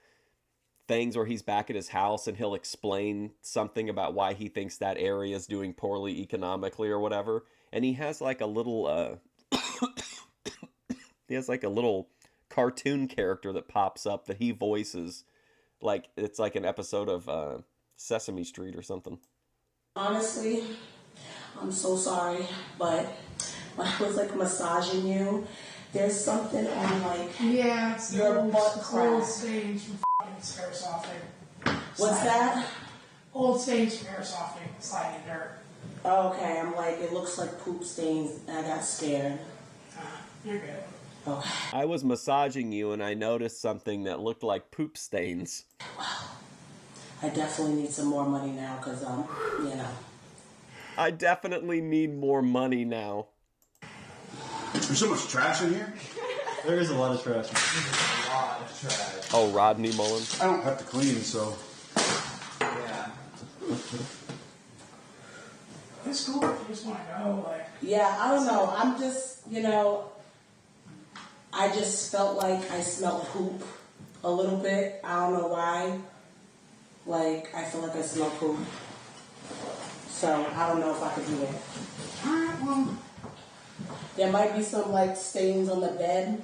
things where he's back at his house and he'll explain something about why he thinks that area is doing poorly economically or whatever. And he has like a little he has like a little cartoon character that pops up that he voices. Like it's like an episode of Sesame Street or something. honestly, I'm so sorry, but when I was like massaging you, there's something on like it's your butt old crack. stains from fucking hair softening. What's that? Old stains from hair softening, sliding in dirt. Okay, I'm like, it looks like poop stains, and I got scared. You're good. I was massaging you and I noticed something that looked like poop stains. I definitely need some more money now, because, you know. I definitely need more money now. There's so much trash in here. There is a lot of trash. A lot of trash. Oh, Rodney Mullen. I don't have to clean, so. Yeah. It's cool if you just want to go, like. Yeah, I don't know. I'm just, you know, I just felt like I smelled poop a little bit. I don't know why. Like, I feel like I smell poop. So, I don't know if I could do it. Alright, well. There might be some, like, stains on the bed.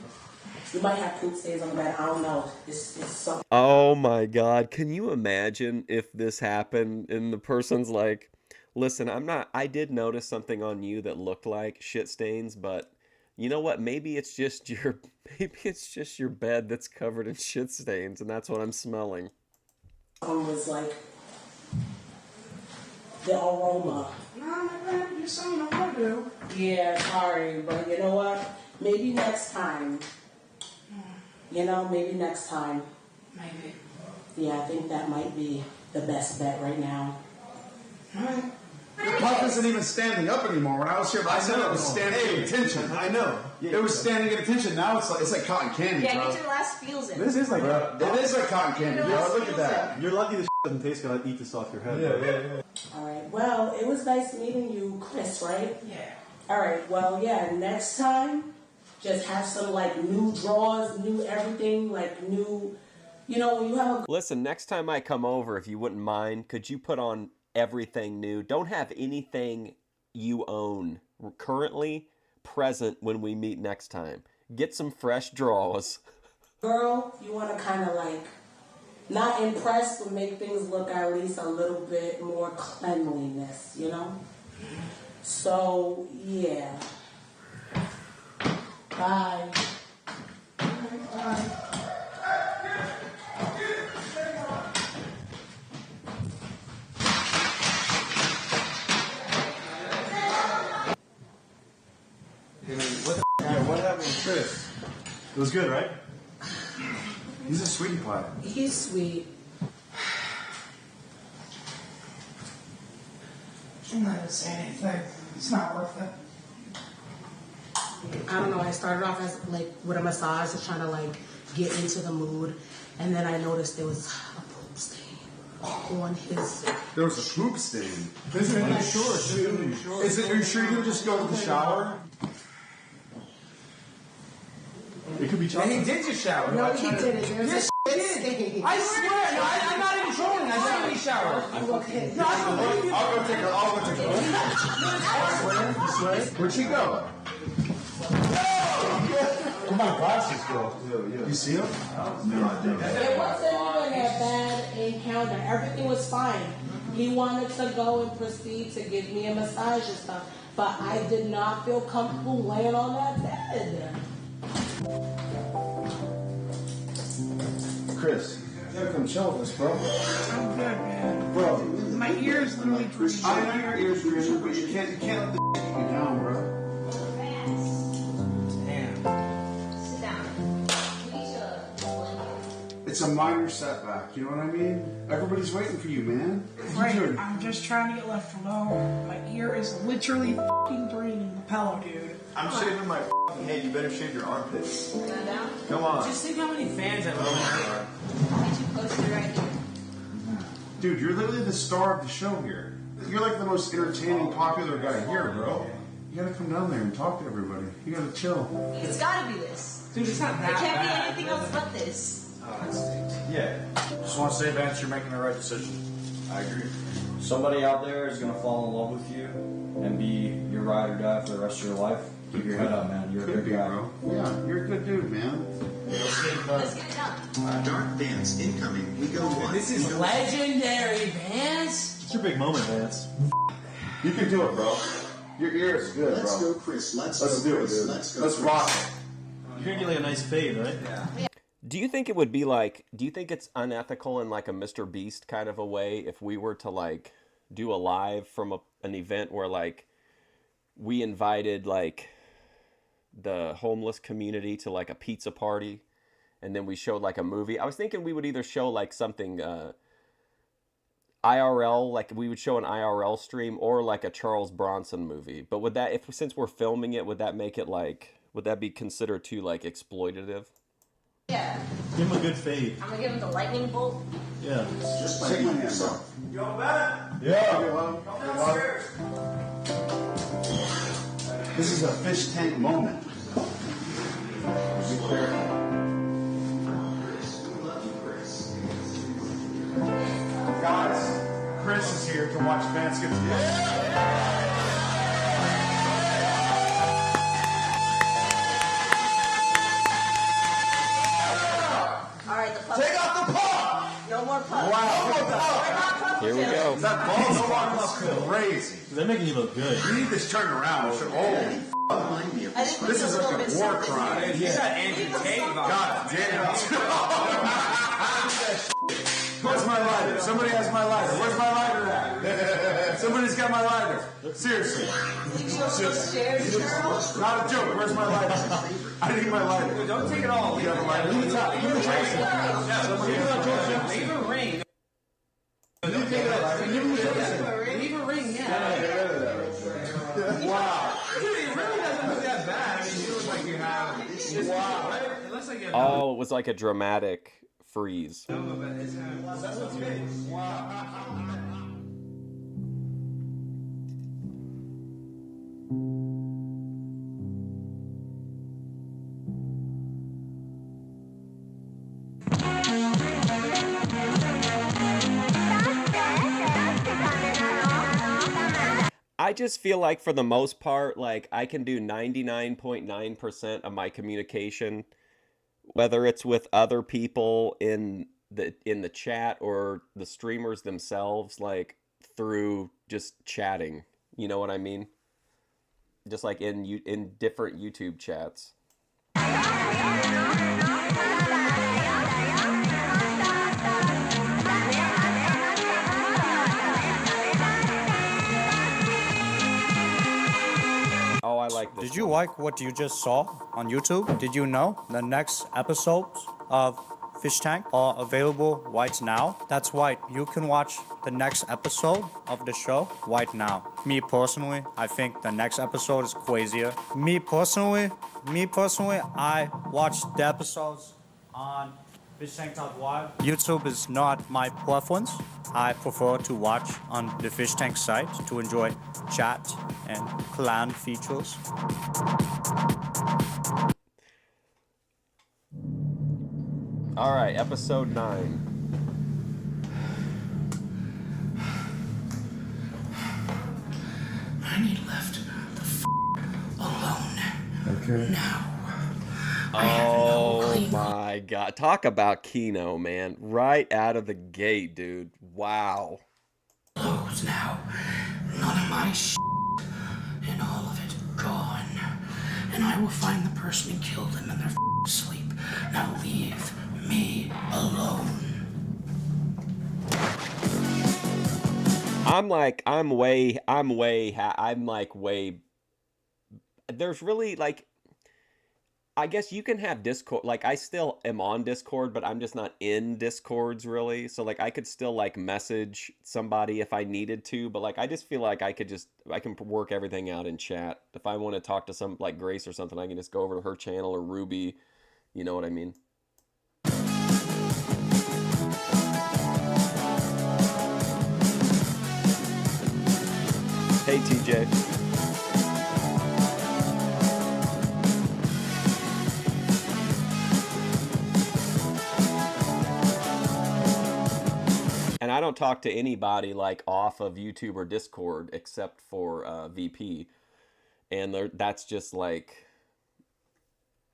You might have poop stains on the bed. I don't know. It's something. Oh my God. Can you imagine if this happened and the person's like, listen, I did notice something on you that looked like shit stains, but You know what? Maybe it's just your bed that's covered in shit stains, and that's what I'm smelling. Was like the aroma. No, my bad. You're saying I want to. Yeah, sorry, but you know what? Maybe next time. Maybe next time. Maybe. Yeah, I think that might be the best bet right now. Alright. The puff isn't even standing up anymore. When I was here, I said it was standing at attention. I know. It was standing at attention. Now it's like cotton candy, Yeah, bro. get your last feels in. This is like it is like cotton candy, bro. Look at that. You're lucky this doesn't taste good. I'd eat this off your head. Yeah. All right. Well, it was nice meeting you, Chris, right? Yeah. All right. Well, yeah, next time, just have some, like, new drawers, new everything, like, new, when you have a... Listen, next time I come over, if you wouldn't mind, could you put on everything new? Don't have anything you own currently present when we meet next time. Get some fresh drawers. Girl, you want to kind of, like, not impress, but make things look at least a little bit more cleanliness, So, yeah. Bye. Bye. What happened with Chris? It was good, right? He's a sweetie pie. He's sweet. I'm not gonna say anything. It's not worth it. I don't know, I started off as like with a massage, just trying to like get into the mood, and then I noticed there was a poop stain on his. There was a poop stain. Are you sure? Are you sure you didn't just go to the shower? It could be chocolate. And he did just shower. No, he didn't. There's a shit stain. I swear, no, I'm not even trolling. I saw he showered. Okay. No, I believe you. I'll go take her. You swear? Where'd she go? Where'd my glasses go? You see him? No, I didn't. It wasn't even a bad encounter. Everything was fine. He wanted to go and proceed to give me a massage and stuff, but I did not feel comfortable laying on that bed. Chris, you gotta come chill with us, bro. I'm good, man. Bro, My ears literally twitching. I know your ears breathing, but you can't let the shit get you down, bro. Sit down. It's a minor setback, you know what I mean? Everybody's waiting for you, man. Right, I'm just trying to get left alone. My ear is literally fucking burning the pillow, dude. I'm shaving my fucking head. You better shave your armpits. Down. Come on. Just think how many fans I've I'll get you posted right here. Dude, you're literally the star of the show here. You're like the most entertaining, popular guy here, bro. You gotta come down there and talk to everybody. You gotta chill. It's gotta be this. Dude, it's not that It can't bad. be anything else but this. Oh, that stinks. Yeah. Just want to say, Vance, you're making the right decision. I agree. Somebody out there is going to fall in love with you and be your ride or die for the rest of your life. Keep your head up, man. You're a good guy. Bro. Yeah, you're a good dude, man. Let's get it done. Dark Vance incoming. We go one. This is legendary, Vance. It's your big moment, Vance. You can do it, bro. Your ear is good, Let's bro. go, Chris. Let's do go, it, Chris. dude. Let's go, Let's Chris. rock it. You're gonna get like a nice fade, right? Yeah. Do you think it would be like, do you think it's unethical in like a Mr. Beast kind of a way if we were to like do a live from an event where like we invited like the homeless community to like a pizza party and then we showed like a movie? I was thinking we would either show like something IRL, like we would show an IRL stream or like a Charles Bronson movie. But would that, since we're filming it, would that make it like, would that be considered too like exploitative? Yeah. Give him a good fade. I'm gonna give him the lightning bolt. Yeah. Just like my hand, bro. You all bet? Yeah. Come downstairs. This is a fish tank moment. Be careful. Guys, Chris is here to watch Vance get Alright, the puff. Take out the paw! No more puff. Wow. We're not puff Here we together. go. That ball's crazy. They're making you look good. You need this turned around. Oh, This is like a war crime. You got Andrew Tate on. God damn. Where's my lighter? Somebody has my lighter. Where's my lighter at? Somebody's got my lighter. Seriously. Not a joke. Where's my lighter? I need my lighter. Don't take it all. You have a lighter? Leave a ring. Leave a ring, yeah. Wow. Dude, it really doesn't look that bad. I mean, you look like you have. Wow. It looks like you have. Oh, it was like a dramatic freeze. I just feel like for the most part, like I can do 99.9% of my communication, whether it's with other people in the chat or the streamers themselves, like through just chatting. You know what I mean? Just like in different YouTube chats. Oh, I like this. Did you like what you just saw on YouTube? Did you know the next episodes of Fishtank are available right now? That's right, you can watch the next episode of the show right now. Me personally, I think the next episode is crazier. Me personally, I watched the episodes on Fishtank.live. YouTube is not my preference. I prefer to watch on the Fishtank site to enjoy chat and clan features. All right, episode 9. I need left the alone. Okay. Now. Oh my god. Talk about Kino, man. Right out of the gate, dude. Wow. Close now. None of my and all of it gone. And I will find the person who killed him in their sleep. Now leave me alone. There's really, like, I guess you can have Discord. Like, I still am on Discord, but I'm just not in Discords, really. So, like, I could still, like, message somebody if I needed to. But, like, I just feel like I can work everything out in chat. If I want to talk to some, like, Grace or something, I can just go over to her channel or Ruby. You know what I mean? Hey, TJ. And I don't talk to anybody like off of YouTube or Discord except for VP. And that's just like,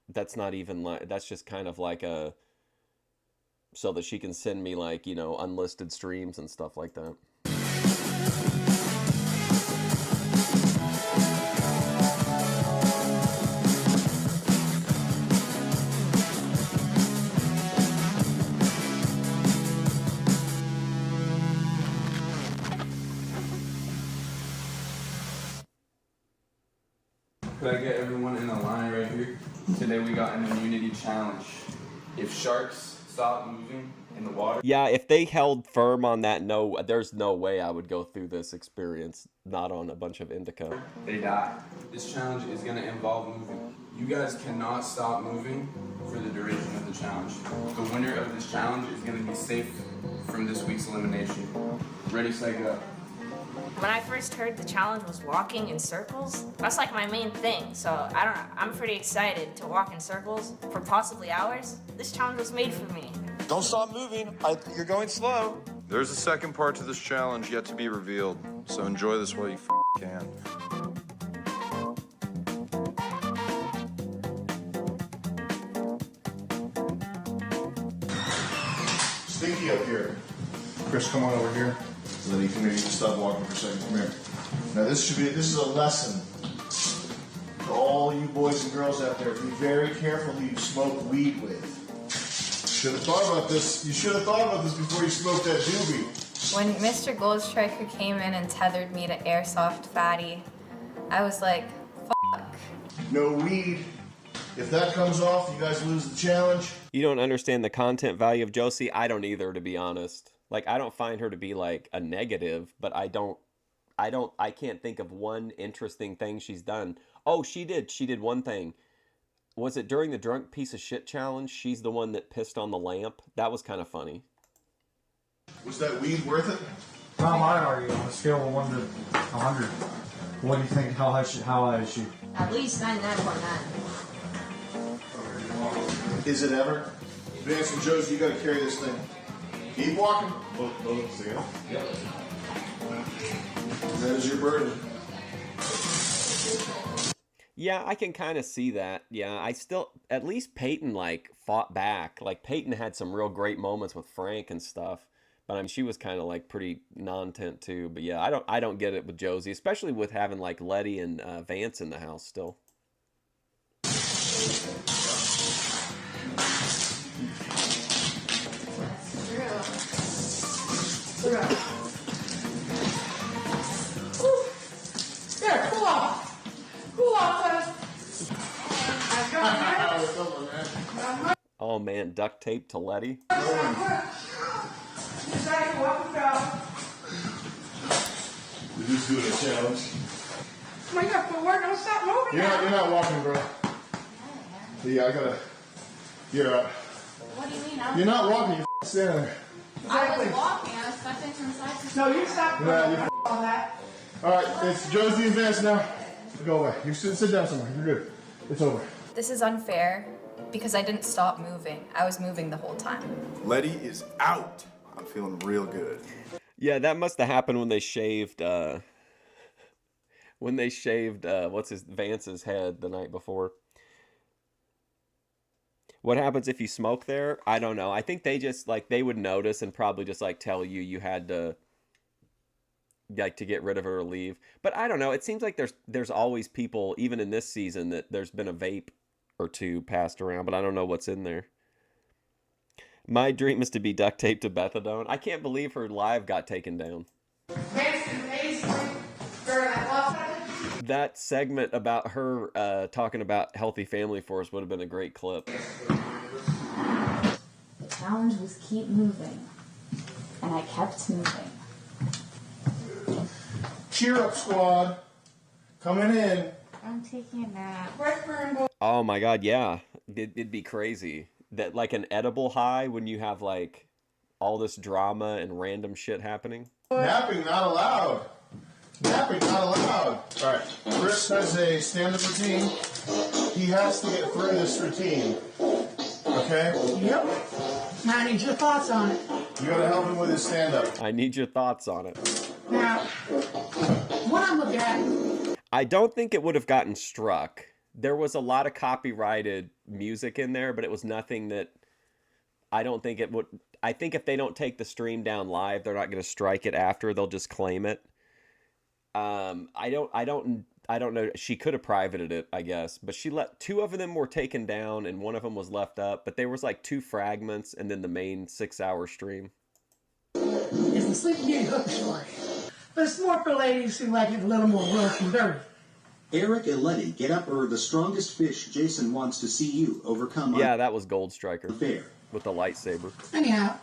that's not even like, that's just kind of like a, so that she can send me like, you know, unlisted streams and stuff like that. Could I get everyone in a line right here? Today we got an immunity challenge. If sharks stop moving in the water... Yeah, if they held firm on that, no, there's no way I would go through this experience not on a bunch of indica. They die. This challenge is going to involve moving. You guys cannot stop moving for the duration of the challenge. The winner of this challenge is going to be safe from this week's elimination. Ready, set, go. When I first heard the challenge was walking in circles, that's like my main thing. So I'm pretty excited to walk in circles for possibly hours. This challenge was made for me. Don't stop moving. You're going slow. There's a second part to this challenge yet to be revealed, so enjoy this while you can. Stinky up here. Chris, come on over here. Lenny, come here. You can stop walking for a second. Come here. Now this is a lesson to all all you boys and girls out there, be very careful who you smoke weed with. Should have thought about this. You should have thought about this before you smoked that doobie. When Mr. Goldstriker came in and tethered me to Airsoft Fatty, I was like, fuck. No weed. If that comes off, you guys lose the challenge. You don't understand the content value of Josie? I don't either, to be honest. Like, I don't find her to be, like, a negative, but I can't think of one interesting thing she's done. Oh, she did one thing. Was it during the drunk piece of shit challenge? She's the one that pissed on the lamp. That was kind of funny. Was that weed worth it? How high are you on a scale of 1 to 100? What do you think? How high is she? At least 99.9. Is it ever? Vance and Josie, you gotta carry this thing. Keep walking. Both together. Yep. That is your burden. Yeah, I can kind of see that. Yeah, I still, at least Peyton, like, fought back. Like, Peyton had some real great moments with Frank and stuff. But I mean, she was kind of, like, pretty non-tent, too. But yeah, I don't get it with Josie, especially with having, like, Letty and Vance in the house still. Here, cool off. Cool off, Oh, man, duct tape to Letty. We're just doing a challenge. Come on, you got footwork. Don't stop moving. You're not walking, bro. Yeah, I gotta. You're up. What do you mean? You're not walking. You're standing there. I was walking. I was stepping from side to side. No, you stop Yeah, all that. All right, it's Josie and Vance now. Go away. You sit down somewhere. You're good. It's over. This is unfair because I didn't stop moving. I was moving the whole time. Letty is out. I'm feeling real good. Yeah, that must have happened when they shaved Vance's head the night before. What happens if you smoke there? I don't know. I think they just, like, they would notice and probably just, like, tell you had to, like, to get rid of it or leave. But I don't know. It seems like there's always people, even in this season, that there's been a vape or two passed around, but I don't know what's in there. My dream is to be duct taped to Bethadone. I can't believe her live got taken down. That segment about her talking about healthy family for us would have been a great clip. The challenge was keep moving, and I kept moving. Cheer up, squad. Coming in. I'm taking a nap. Oh my god, yeah. It'd be crazy. That, like, an edible high when you have, like, all this drama and random shit happening. Napping not allowed. Napping not allowed. All right. Chris has a stand-up routine. He has to get through this routine. Okay? Yep. Now I need your thoughts on it. You gotta help him with his stand-up. I need your thoughts on it. Now, what I'm looking at. I don't think it would have gotten struck. There was a lot of copyrighted music in there, but it was nothing that I don't think it would. I think if they don't take the stream down live, they're not going to strike it after. They'll just claim it. I don't know. She could have privated it, I guess, but she let two of them were taken down and one of them was left up. But there was like 2 fragments and then the main 6-hour stream. It's the sleeping beauty hook story. But it's more for ladies who like it a little more rough and dirty. Eric and Letty get up or the strongest fish Jason wants to see you overcome. Yeah, that was Gold Striker Fair. With the lightsaber. Anyhow,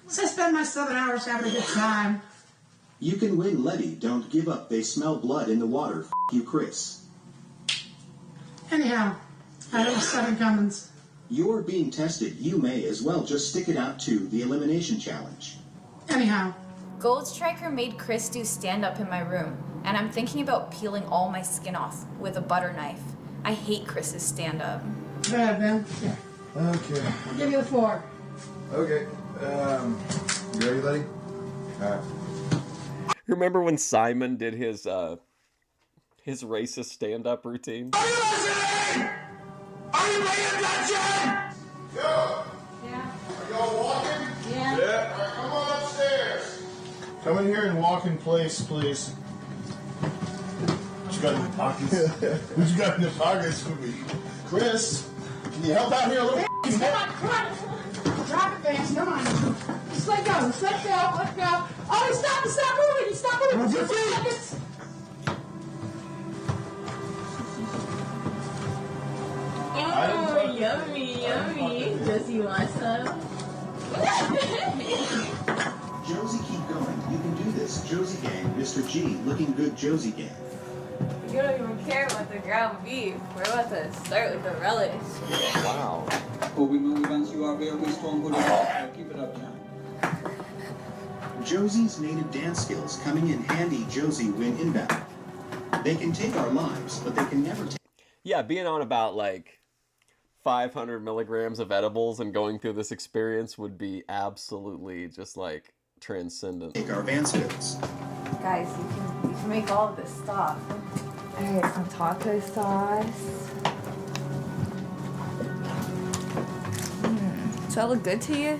so I spend my 7 hours having a good time. You can win, Letty. Don't give up. They smell blood in the water. F you, Chris. Anyhow, I have 7 Cummins. You're being tested. You may as well just stick it out to the elimination challenge. Anyhow. Gold Striker made Chris do stand-up in my room, and I'm thinking about peeling all my skin off with a butter knife. I hate Chris's stand-up. Go ahead, Ben. Here. Okay. I'll give you the floor. Okay. You ready, Letty? All right. Remember when Simon did his racist stand-up routine? Are you listening? Are you paying attention? Yeah. Yeah. Are y'all walking? Yeah. All right, come on upstairs. Come in here and walk in place, please. you got in your pockets? What you got in your pockets for me? Chris, can you help out here a little? Come on, come on. Drop it, Vance. Come on. Just let go. Just let go. Let go. Oh, stop moving. Stop moving. Move your feet. Seconds. Oh, yummy, yummy. Josie wants some. Josie, keep going. You can do this. Josie Gang, Mr. G, looking good Josie Gang. You don't even care about the ground beef. We're about to start with the relish. Wow. Before we move events, you are very strong. Good enough. Keep it up, John. Josie's native dance skills coming in handy Josie when inbound. They can take our lives, but they can never take... Yeah, being on about like 500 milligrams of edibles and going through this experience would be absolutely just like transcendent. Take our Vance goods. Guys, you can make all of this stuff. Alright, some taco sauce. Does that look good to you?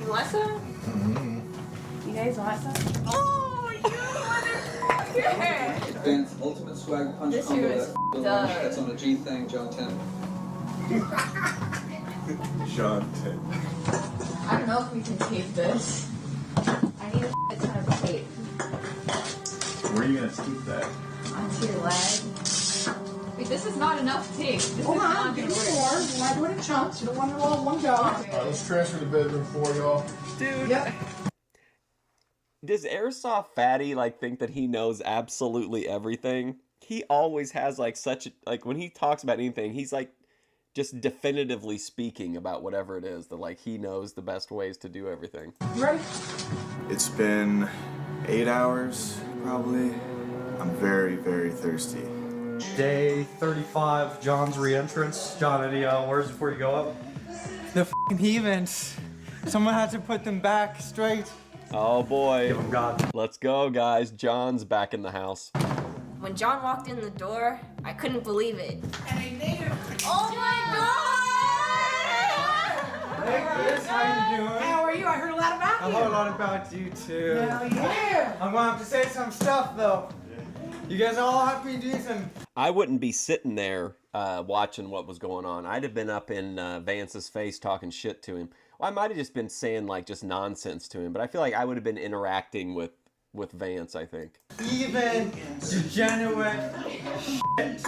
You want some? You guys want some? Oh, you motherfucker! Vance, ultimate swag punch This combo. year is done. That's on a G thing, John 10. John 10. I don't know if we can tape this. I need a ton of tape Where are you gonna keep that? onto your leg. Wait, this is not enough tape. This Hold is on. not Give gonna me work. more. You want to do it in chunks. You don't want it all in one go. All right, let's transfer the bedroom for y'all. Dude. Yep. Does Airsoft Fatty like think that he knows absolutely everything? He always has like such like when he talks about anything, he's like just definitively speaking about whatever it is that like he knows the best ways to do everything. You ready? It's been 8 hours, probably. I'm very, very thirsty. Day 35, John's re-entrance. John, any words before you go up? The f***ing heathens. Someone had to put them back straight. Oh boy. Give him God. Let's go, guys. John's back in the house. When John walked in the door, I couldn't believe it. Oh my god! Hey Chris, how you doing? How are you? I heard a lot about I you. heard a lot about you too. Hell yeah. I'm gonna have to say some stuff though. You guys all have to be decent. I wouldn't be sitting there watching what was going on. I'd have been up in Vance's face talking shit to him. Well, I might have just been saying like just nonsense to him, but I feel like I would have been interacting with Vance, I think. Even degenerate shit.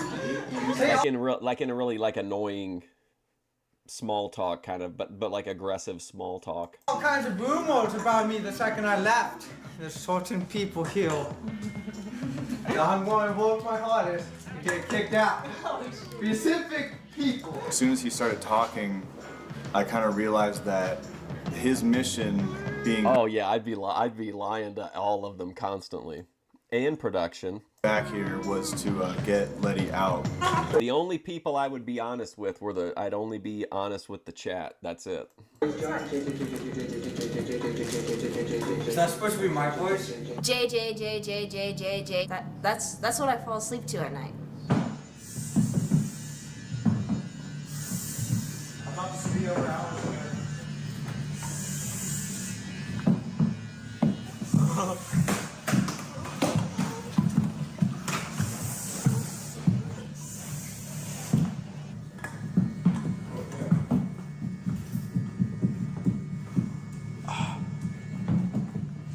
Like in a really like annoying small talk kind of, but like aggressive small talk. All kinds of rumors about me the second I left. There's certain people here. I'm going to work my hardest and get kicked out. Specific people. As soon as he started talking, I kind of realized that his mission being Oh yeah, I'd be lying to all of them constantly, and production. back here was to get Letty out. The only people I would be honest with I'd only be honest with the chat. That's it. Is that supposed to be my voice? J. That's what I fall asleep to at night. I'm about to see over hours ago.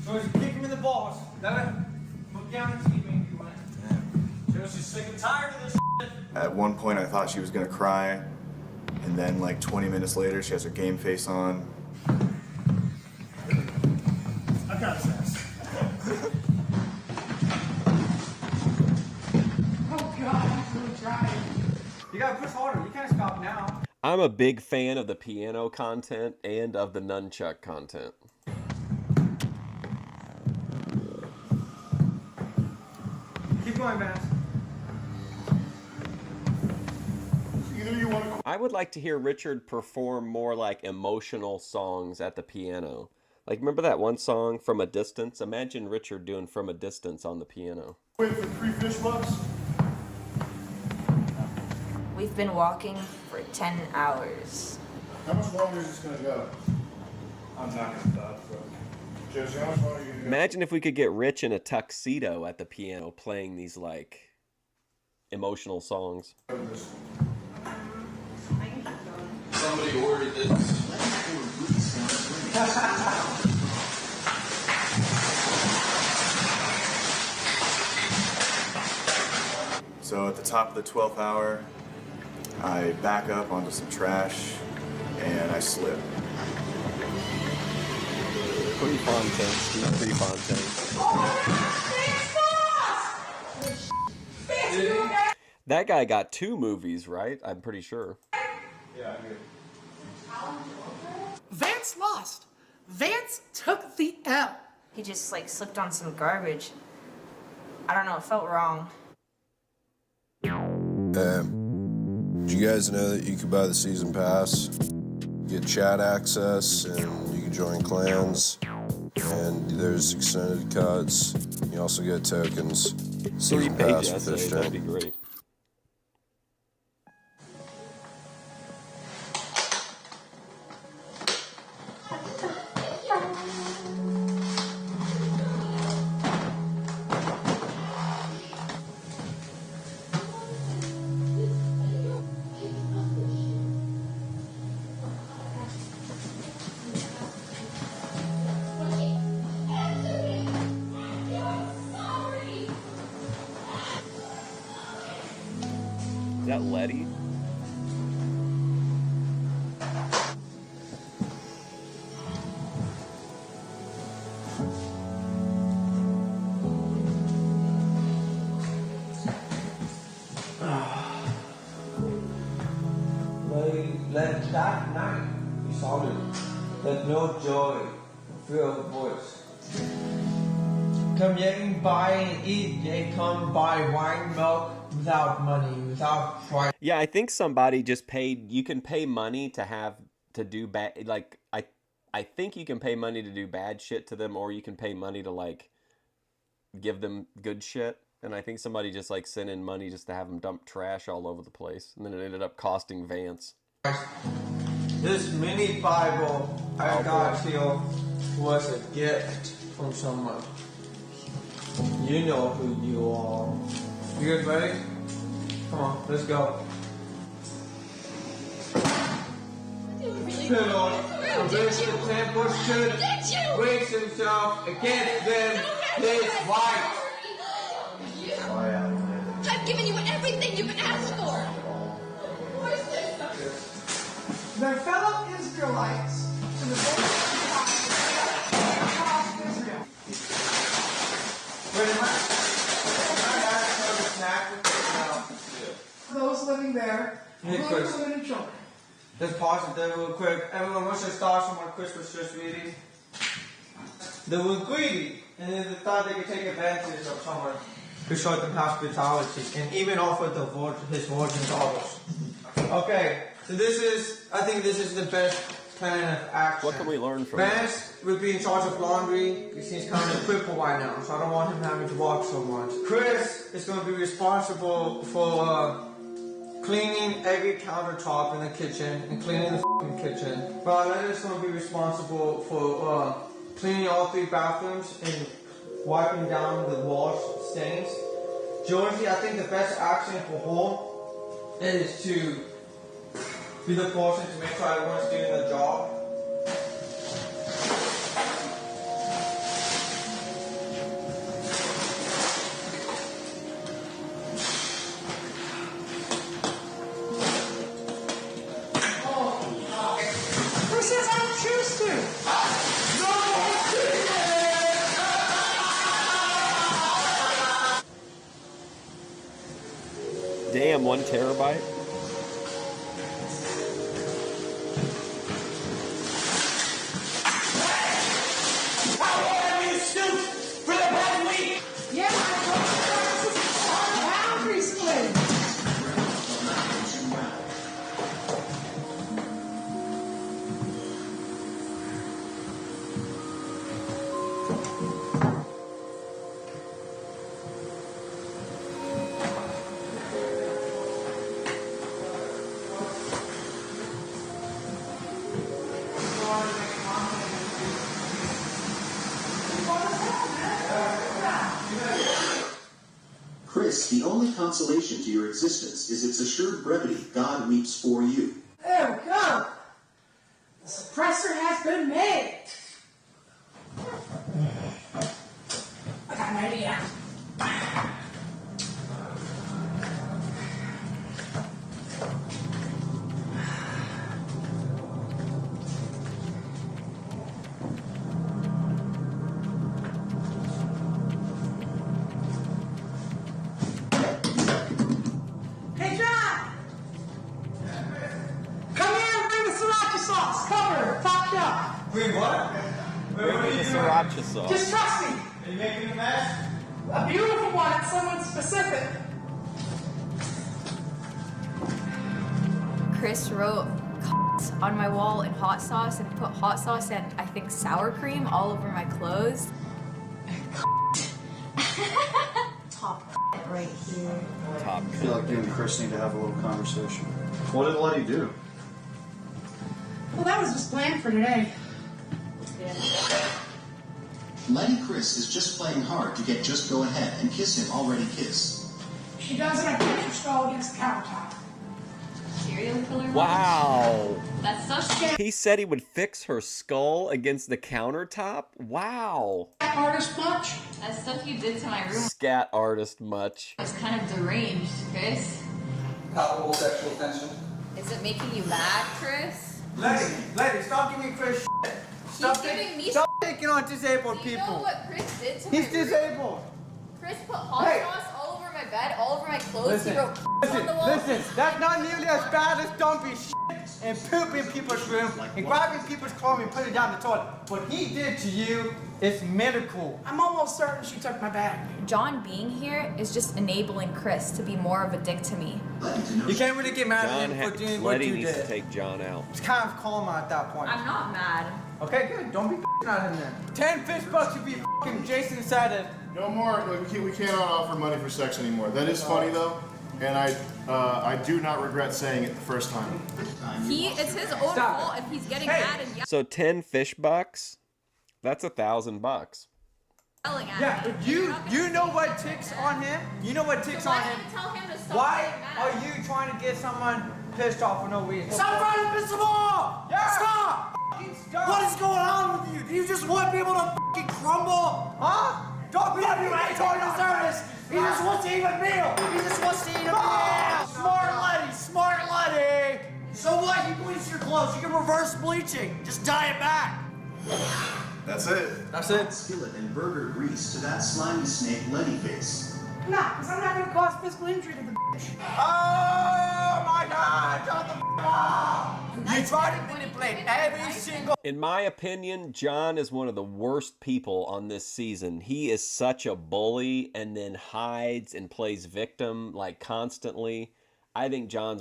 So he's kicking me in the balls. That would guarantee me you win. Josie's sick and tired of this shit. At one point, I thought she was gonna cry, and then like 20 minutes later, she has her game face on. I got his ass. Oh god, I'm really trying. You gotta push harder. You can't stop now. I'm a big fan of the piano content and of the nunchuck content. Keep going, Vance. I would like to hear Richard perform more like emotional songs at the piano. Like, remember that one song, From a Distance? Imagine Richard doing From a Distance on the piano. Wait for 3 fish bucks. We've been walking for 10 hours. How much longer is this gonna go? I'm not gonna stop, so. Josie, how much money are you gonna get? Imagine if we could get Rich in a tuxedo at the piano playing these like emotional songs. Somebody ordered this. So at the top of the 12th hour, I back up onto some trash and I slip. Prefontaine, Steve Prefontaine. That guy got 2 movies, right? I'm pretty sure. Yeah, I do. Vance lost. Vance took the L. He just like slipped on some garbage. I don't know, it felt wrong. Did you guys know that you could buy the season pass, get chat access, and you can join clans, and there's extended cuts. You also get tokens. 3 Season page pass for essay, that'd be Fishtank. great. Is that Letty? Let that night be solid. Let no joy fill the voice. Come ye and buy and eat, ye come buy wine, milk, without money, without price. Yeah, I think somebody just paid. You can pay money to have to do bad. Like I think you can pay money to do bad shit to them, or you can pay money to like give them good shit. And I think somebody just like sent in money just to have them dump trash all over the place, and then it ended up costing Vance. This mini Bible I got here was a gift from someone. You know who you are. You guys ready? Come on, let's go. Pillow, a basic temple should raise himself against them, his wife. I've given you everything you could ask for. Their fellow Israelites to the border of Israel. Wait a minute. Can I ask for a snack with you now? Those living there, Hey, including Chris. women and children. Let's pause it there real quick. Everyone, what's your thoughts on what Chris was just reading? They were greedy, and they thought they could take advantage of someone who showed them hospitality, and even offered his virgin daughters. Okay, so I think this is the best plan of action. What can we learn from Vance would be in charge of laundry, because he's kind of crippled right now, so I don't want him having to walk so much. Chris is going to be responsible for cleaning every countertop in the kitchen and cleaning the f***ing kitchen. Violet is going to be responsible for cleaning all 3 bathrooms and wiping down the wash stains. Georgie, I think the best action for her is to be the person to make sure everyone's doing the job. Who says I don't choose to? Damn, 1 terabyte. Yeah, I told you this is hard recently. Chris, the only consolation to your existence is its assured brevity. God weeps for you. There we go. The suppressor has been made. I got an idea. Hey, John! Come here and bring the sriracha sauce. Cover, top shelf. Wait, what? Bring me the sriracha sauce. Just trust me. Are you making a mess? A beautiful one, someone specific. Chris wrote on my wall in hot sauce and put hot sauce and I think sour cream all over my clothes. Top right here. Top. I feel like you and Chris need to have a little conversation. What did Letty do? Well, that was just planned for today. Letty Chris is just playing hard to get just go ahead and kiss him already kiss. She does it, I put her skull against the countertop. Serial killer. Wow. That's so scary. He said he would fix her skull against the countertop? Wow. Artist much? That stuff you did to my room Scat artist much. was kind of deranged, Chris. Palpable sexual tension. Is it making you mad, Chris? Letty, stop giving me Chris shit. Stop taking on disabled Do you people. know what Chris did to He's my room? disabled. Chris put hot Hey. sauce all over my bed, all over my clothes. Listen, He wrote on the wall. listen, that's not nearly as bad as dumping shit and poop in people's room and grabbing people's clothes and putting it down the toilet. What he did to you is medical. I'm almost certain she took my bag. John being here is just enabling Chris to be more of a dick to me. You can't really get mad John at him for doing what Letty you needs to did. take John out. It's kind of calm at that point. I'm not mad. Okay, good. Don't be at him then. 10 fish bucks if you fucking Jason said it. No more. We cannot offer money for sex anymore. That is funny though, and I do not regret saying it the first time. It's his own fault if he's getting mad and So 10 fish bucks? That's $1,000. yelling at Yeah, me. but you know what ticks on him? You know what ticks So on why him? don't you tell him to stop Why getting mad? are you trying to get someone pissed off for no reason? Stop trying to piss them off! Yeah. Stop! Stop! What is going on with you? Do you just want people to fucking crumble? Huh? Don't We have you ready for the service. He just wants to eat a meal. He just wants to eat a meal. Smart Letty, smart Letty. So what? You bleach your clothes. You can reverse bleaching. Just dye it back. That's it. That's it. Skillet and burger grease to that slimy snake Letty face. Nah, because I'm not going to cause physical injury to the bitch. Oh my God! Shut the f up! You try to manipulate every single. In my opinion, John is one of the worst people on this season. He is such a bully and then hides and plays victim like constantly. I think John's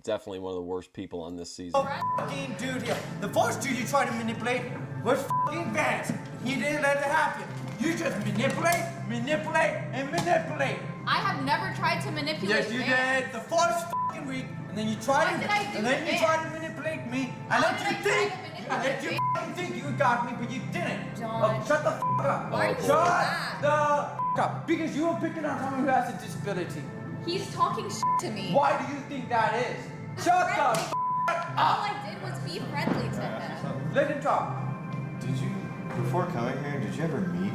definitely one of the worst people on this season. Fucking dude here. The first dude you tried to manipulate was fucking Vance. He didn't let it happen. You just manipulate, and manipulate. I have never tried to manipulate Yes, you Vance. did. The first fucking week, and then you tried What did I do and then to you Vance? tried to manipulate me. I How let did you I try think. to I let manipulate you Vance? fucking think you got me, but you didn't. John. Oh, shut the f up. Why are you so Shut mad? the f up. Because you were picking on someone who has a disability. He's talking shit to me. Why do you think that is? Shut the f All I did was be friendly to him. Let him talk. Did you, before coming here, did you ever meet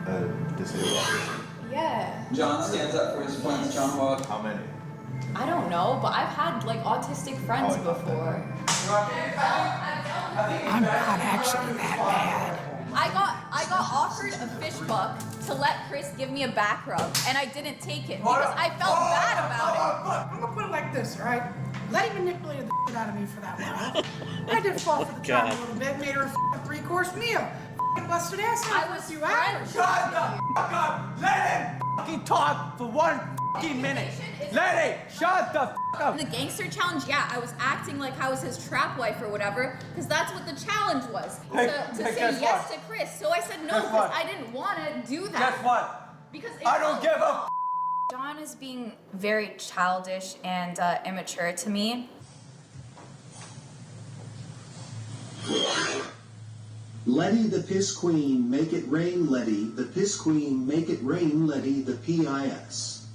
a disabled person? Yeah. John stands up for his friends. John Watt. How many? I don't know, but I've had like autistic friends before. I'm not actually that bad. I got offered a fish buck to let Chris give me a back rub, and I didn't take it because I felt bad about it. I'm gonna put it like this, all right? Letty manipulated the shit out of me for that one. I did fall for the charm a little bit, made her a three-course meal. Busted ass out for a few hours. Shut the f up! Let him fucking talk for 1 fucking minute. Let it! Shut the f up! The gangster challenge, yeah, I was acting like I was his trap wife or whatever, because that's what the challenge was. Hey, to say guess yes what? to Chris. So I said no Guess because what? I didn't want to do that. Guess what? Because I don't give a f. John is being very childish and immature to me. Letty the Piss Queen, make it rain, Letty the Piss Queen, make it rain, Letty the PIS.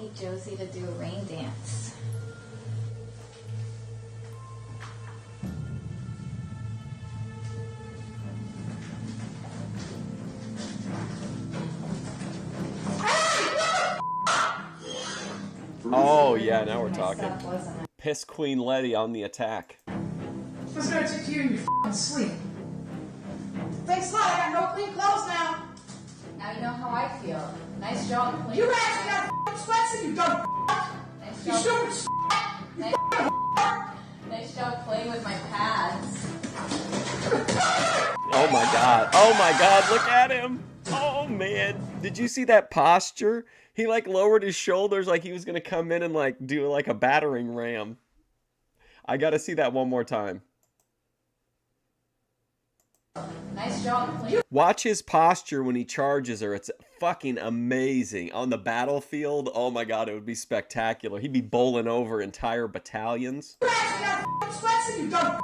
Need Josie to do a rain dance. Oh yeah, now we're talking. Piss Queen Letty on the attack. What's gonna take you in your f***ing sleep? Thanks a lot, I got no clean clothes now. Now you know how I feel. Nice job playing. You actually got f***ing sweats and you dumb Nice You job. stupid Nice job playing with my pads. Oh my god. Oh my god, look at him. Oh man. Did you see that posture? He like lowered his shoulders like he was gonna come in and like do like a battering ram. I gotta see that one more time. Nice job playing. Watch his posture when he charges her. It's fucking amazing. On the battlefield, oh my god, it would be spectacular. He'd be bowling over entire battalions. You actually got f***ing sweats and you dumb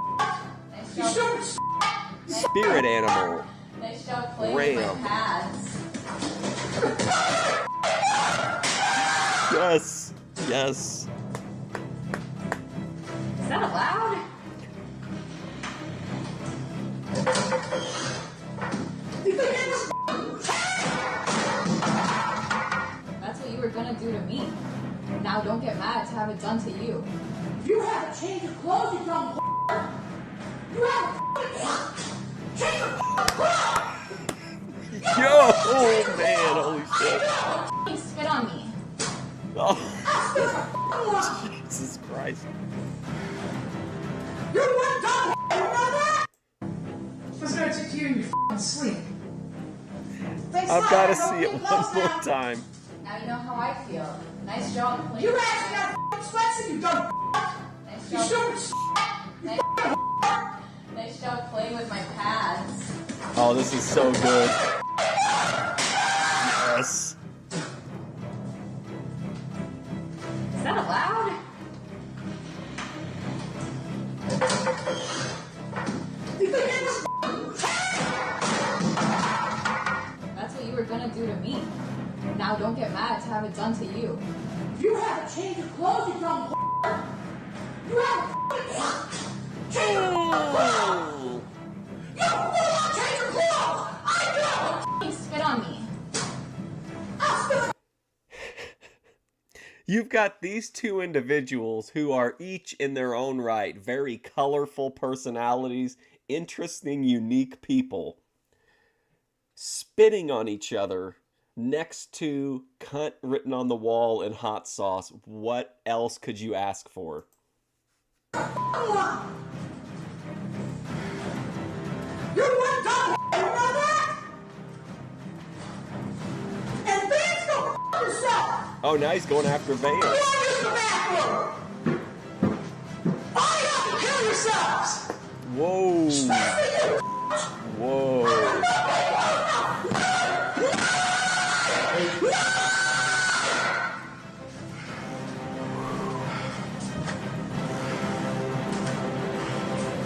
Nice You job. stupid Spirit animal. Nice job playing with Ram. my pads. Yes. Yes. Is that allowed? That's what you were gonna do to me. Now don't get mad to have it done to you. You haven't changed your clothes, you dumb You haven't changed your clothes! Yo, oh man, holy shit. You spit on me. Oh. Jesus Christ. You're one dumb you know that? What's gonna take you in your f***ing sleep? Thanks a I've lot, gotta I got no see it clean one clothes more now. time. Now you know how I feel. Nice job playing. You actually got f***ing sweats and you dumb Nice You job. stupid Nice job playing with my pads. Oh, this is so good. Yes. Is that allowed? That's what you were gonna do to me. Now don't get mad to have it done to you. You haven't changed your clothes, you dumb You haven't changed your clothes! You haven't changed your clothes! I You spit on me. You've got these two individuals who are each in their own right very colorful personalities, interesting, unique people, spitting on each other next to cunt written on the wall in hot sauce. What else could you ask for? You're one dumb you know that? And Vance, go f*** yourself! Oh, now he's going after Vance. Go use the bathroom! All you have to kill yourselves! Whoa. Whoa.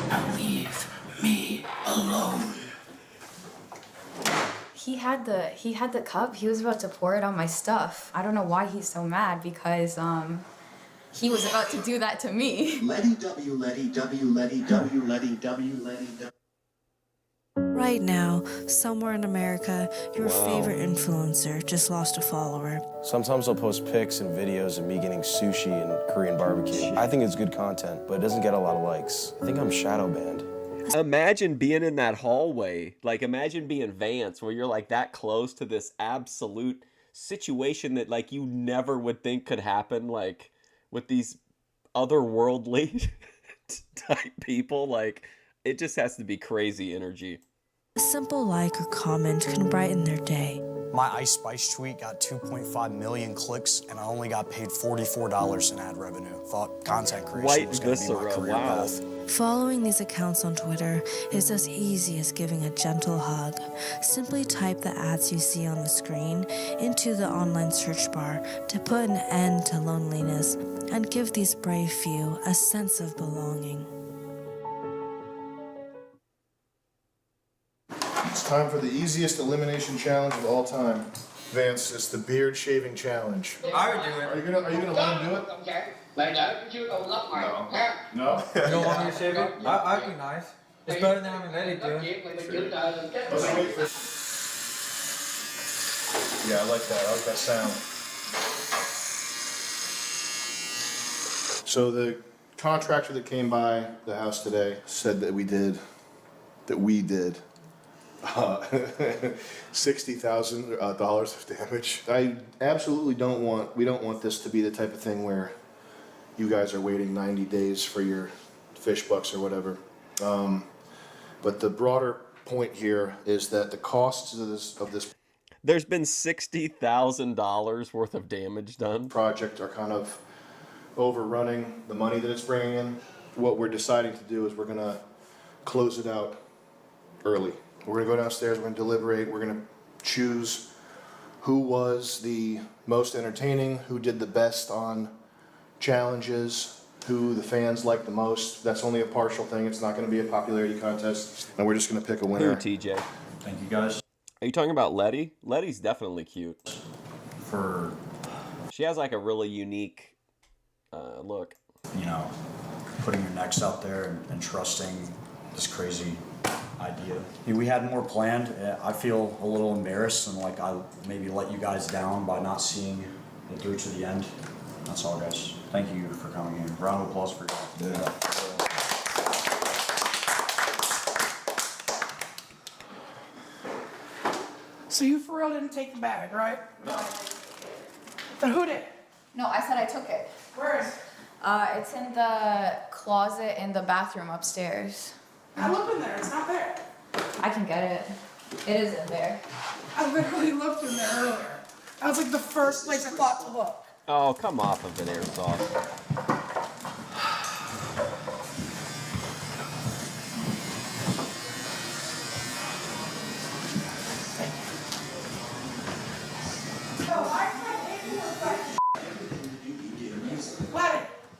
Now leave me alone. He had the cup. He was about to pour it on my stuff. I don't know why he's so mad because he was about to do that to me. Letty W, Letty W, Letty W, Letty W, Letty W. Right now, somewhere in America, your Wow. favorite influencer just lost a follower. Sometimes I'll post pics and videos of me getting sushi and Korean barbecue. I think it's good content, but it doesn't get a lot of likes. I think I'm shadow banned. Imagine being in that hallway. Like, imagine being Vance, where you're like that close to this absolute situation that like you never would think could happen, like with these otherworldly type people. Like, it just has to be crazy energy. A simple like or comment can brighten their day. My Ice Spice tweet got 2.5 million clicks, and I only got paid $44 in ad revenue. Thought content creation White was going to be my viscera, career wow. path. Following these accounts on Twitter is as easy as giving a gentle hug. Simply type the ads you see on the screen into the online search bar to put an end to loneliness and give these brave few a sense of belonging. It's time for the easiest elimination challenge of all time. Vance, it's the beard shaving challenge. I would do it. Are you gonna let him do it? No. You don't want me to shave it? I'd be nice. It's better than having Letty do it. Yeah, I like that. I like that sound. So the contractor that came by the house today said that we did $60,000 of damage. I absolutely we don't want this to be the type of thing where you guys are waiting 90 days for your fish bucks or whatever. But the broader point here is that the costs of this There's been $60,000 worth of damage done. Project are kind of overrunning the money that it's bringing in. What we're deciding to do is we're gonna close it out early. We're gonna go downstairs, we're gonna deliberate, we're gonna choose who was the most entertaining, who did the best on challenges, who the fans liked the most. That's only a partial thing, it's not gonna be a popularity contest, and we're just gonna pick a winner. Who, TJ? Thank you, guys. Are you talking about Letty? Letty's definitely cute. She has like a really unique look. You know, putting your necks out there and trusting this crazy idea. We had more planned. I feel a little embarrassed and like I maybe let you guys down by not seeing it through to the end. That's all, guys. Thank you for coming in. Round of applause for you. Yeah. So you for real didn't take the bag, right? No. Then who did? No, I said I took it. Where is it? It's in the closet in the bathroom upstairs. I looked in there, it's not there. I can get it. It is in there. I literally looked in there earlier. That was like the first place I thought to look. Oh, come off of it, Airsoft.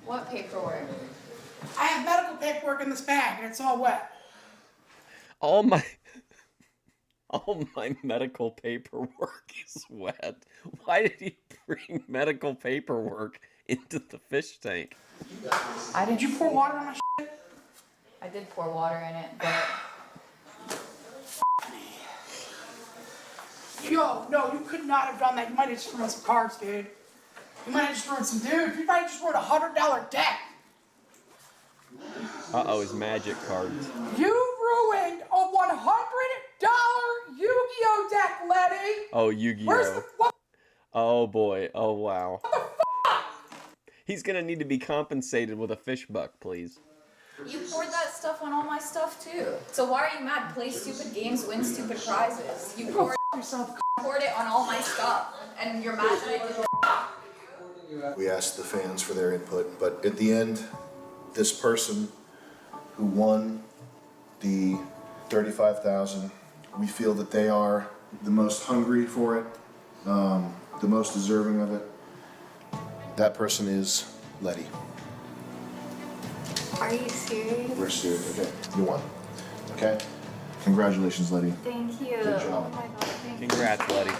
What paperwork? I have medical paperwork in this bag and it's all wet. All my medical paperwork is wet. Why did he bring medical paperwork into the fish tank? Did you pour water on my shit? I did pour water in it, but... Yo, no, you could not have done that. You might have just ruined some cards, dude. You might have just ruined some dude. You might have just ruined $100 deck. Uh-oh, his magic cards. You ruined a $100 Yu-Gi-Oh deck, Letty. Oh, Yu-Gi-Oh. Where's the what? Oh boy. Oh wow. He's gonna need to be compensated with a fish buck, please. You poured that stuff on all my stuff too. So why are you mad? Play stupid games, win stupid prizes. You poured it on all my stuff, and you're mad that I did. We asked the fans for their input, but at the end, this person who won the $35,000, we feel that they are the most hungry for it, the most deserving of it. That person is Letty. Are you serious? We're serious. Okay, you won. Okay, congratulations, Letty. Thank you. Good job. Oh my god, thank you. Congrats, Letty.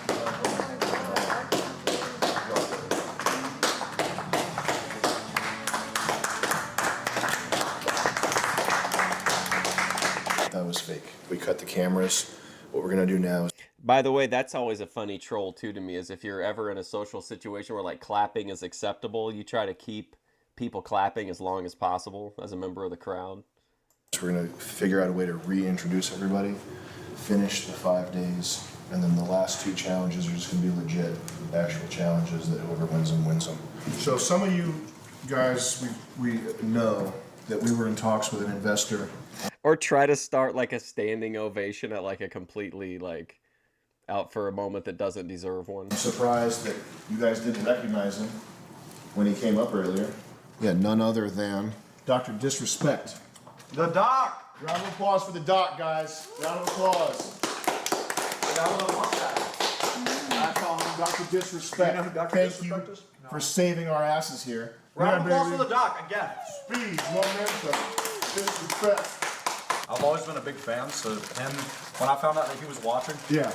That was fake. We cut the cameras. What we're gonna do now is... By the way, that's always a funny troll too to me, is if you're ever in a social situation where like clapping is acceptable, you try to keep people clapping as long as possible as a member of the crowd. We're gonna figure out a way to reintroduce everybody, finish the 5 days, and then the last 2 challenges are just gonna be legit, actual challenges that whoever wins them wins them. So some of you guys, we know that we were in talks with an investor. Or try to start like a standing ovation at like a completely like out for a moment that doesn't deserve one. I'm surprised that you guys didn't recognize him when he came up earlier. Yeah, none other than Dr. Disrespect. The Doc! Round of applause for the Doc, guys. Round of applause. I call him Dr. Disrespect. You know who Dr. Thank Disrespect you is? No. for saving our asses here. Round of applause baby. for the Doc again. Speed, momentum, disrespect. I've always been a big fan, so him, when I found out that he was watching, yeah,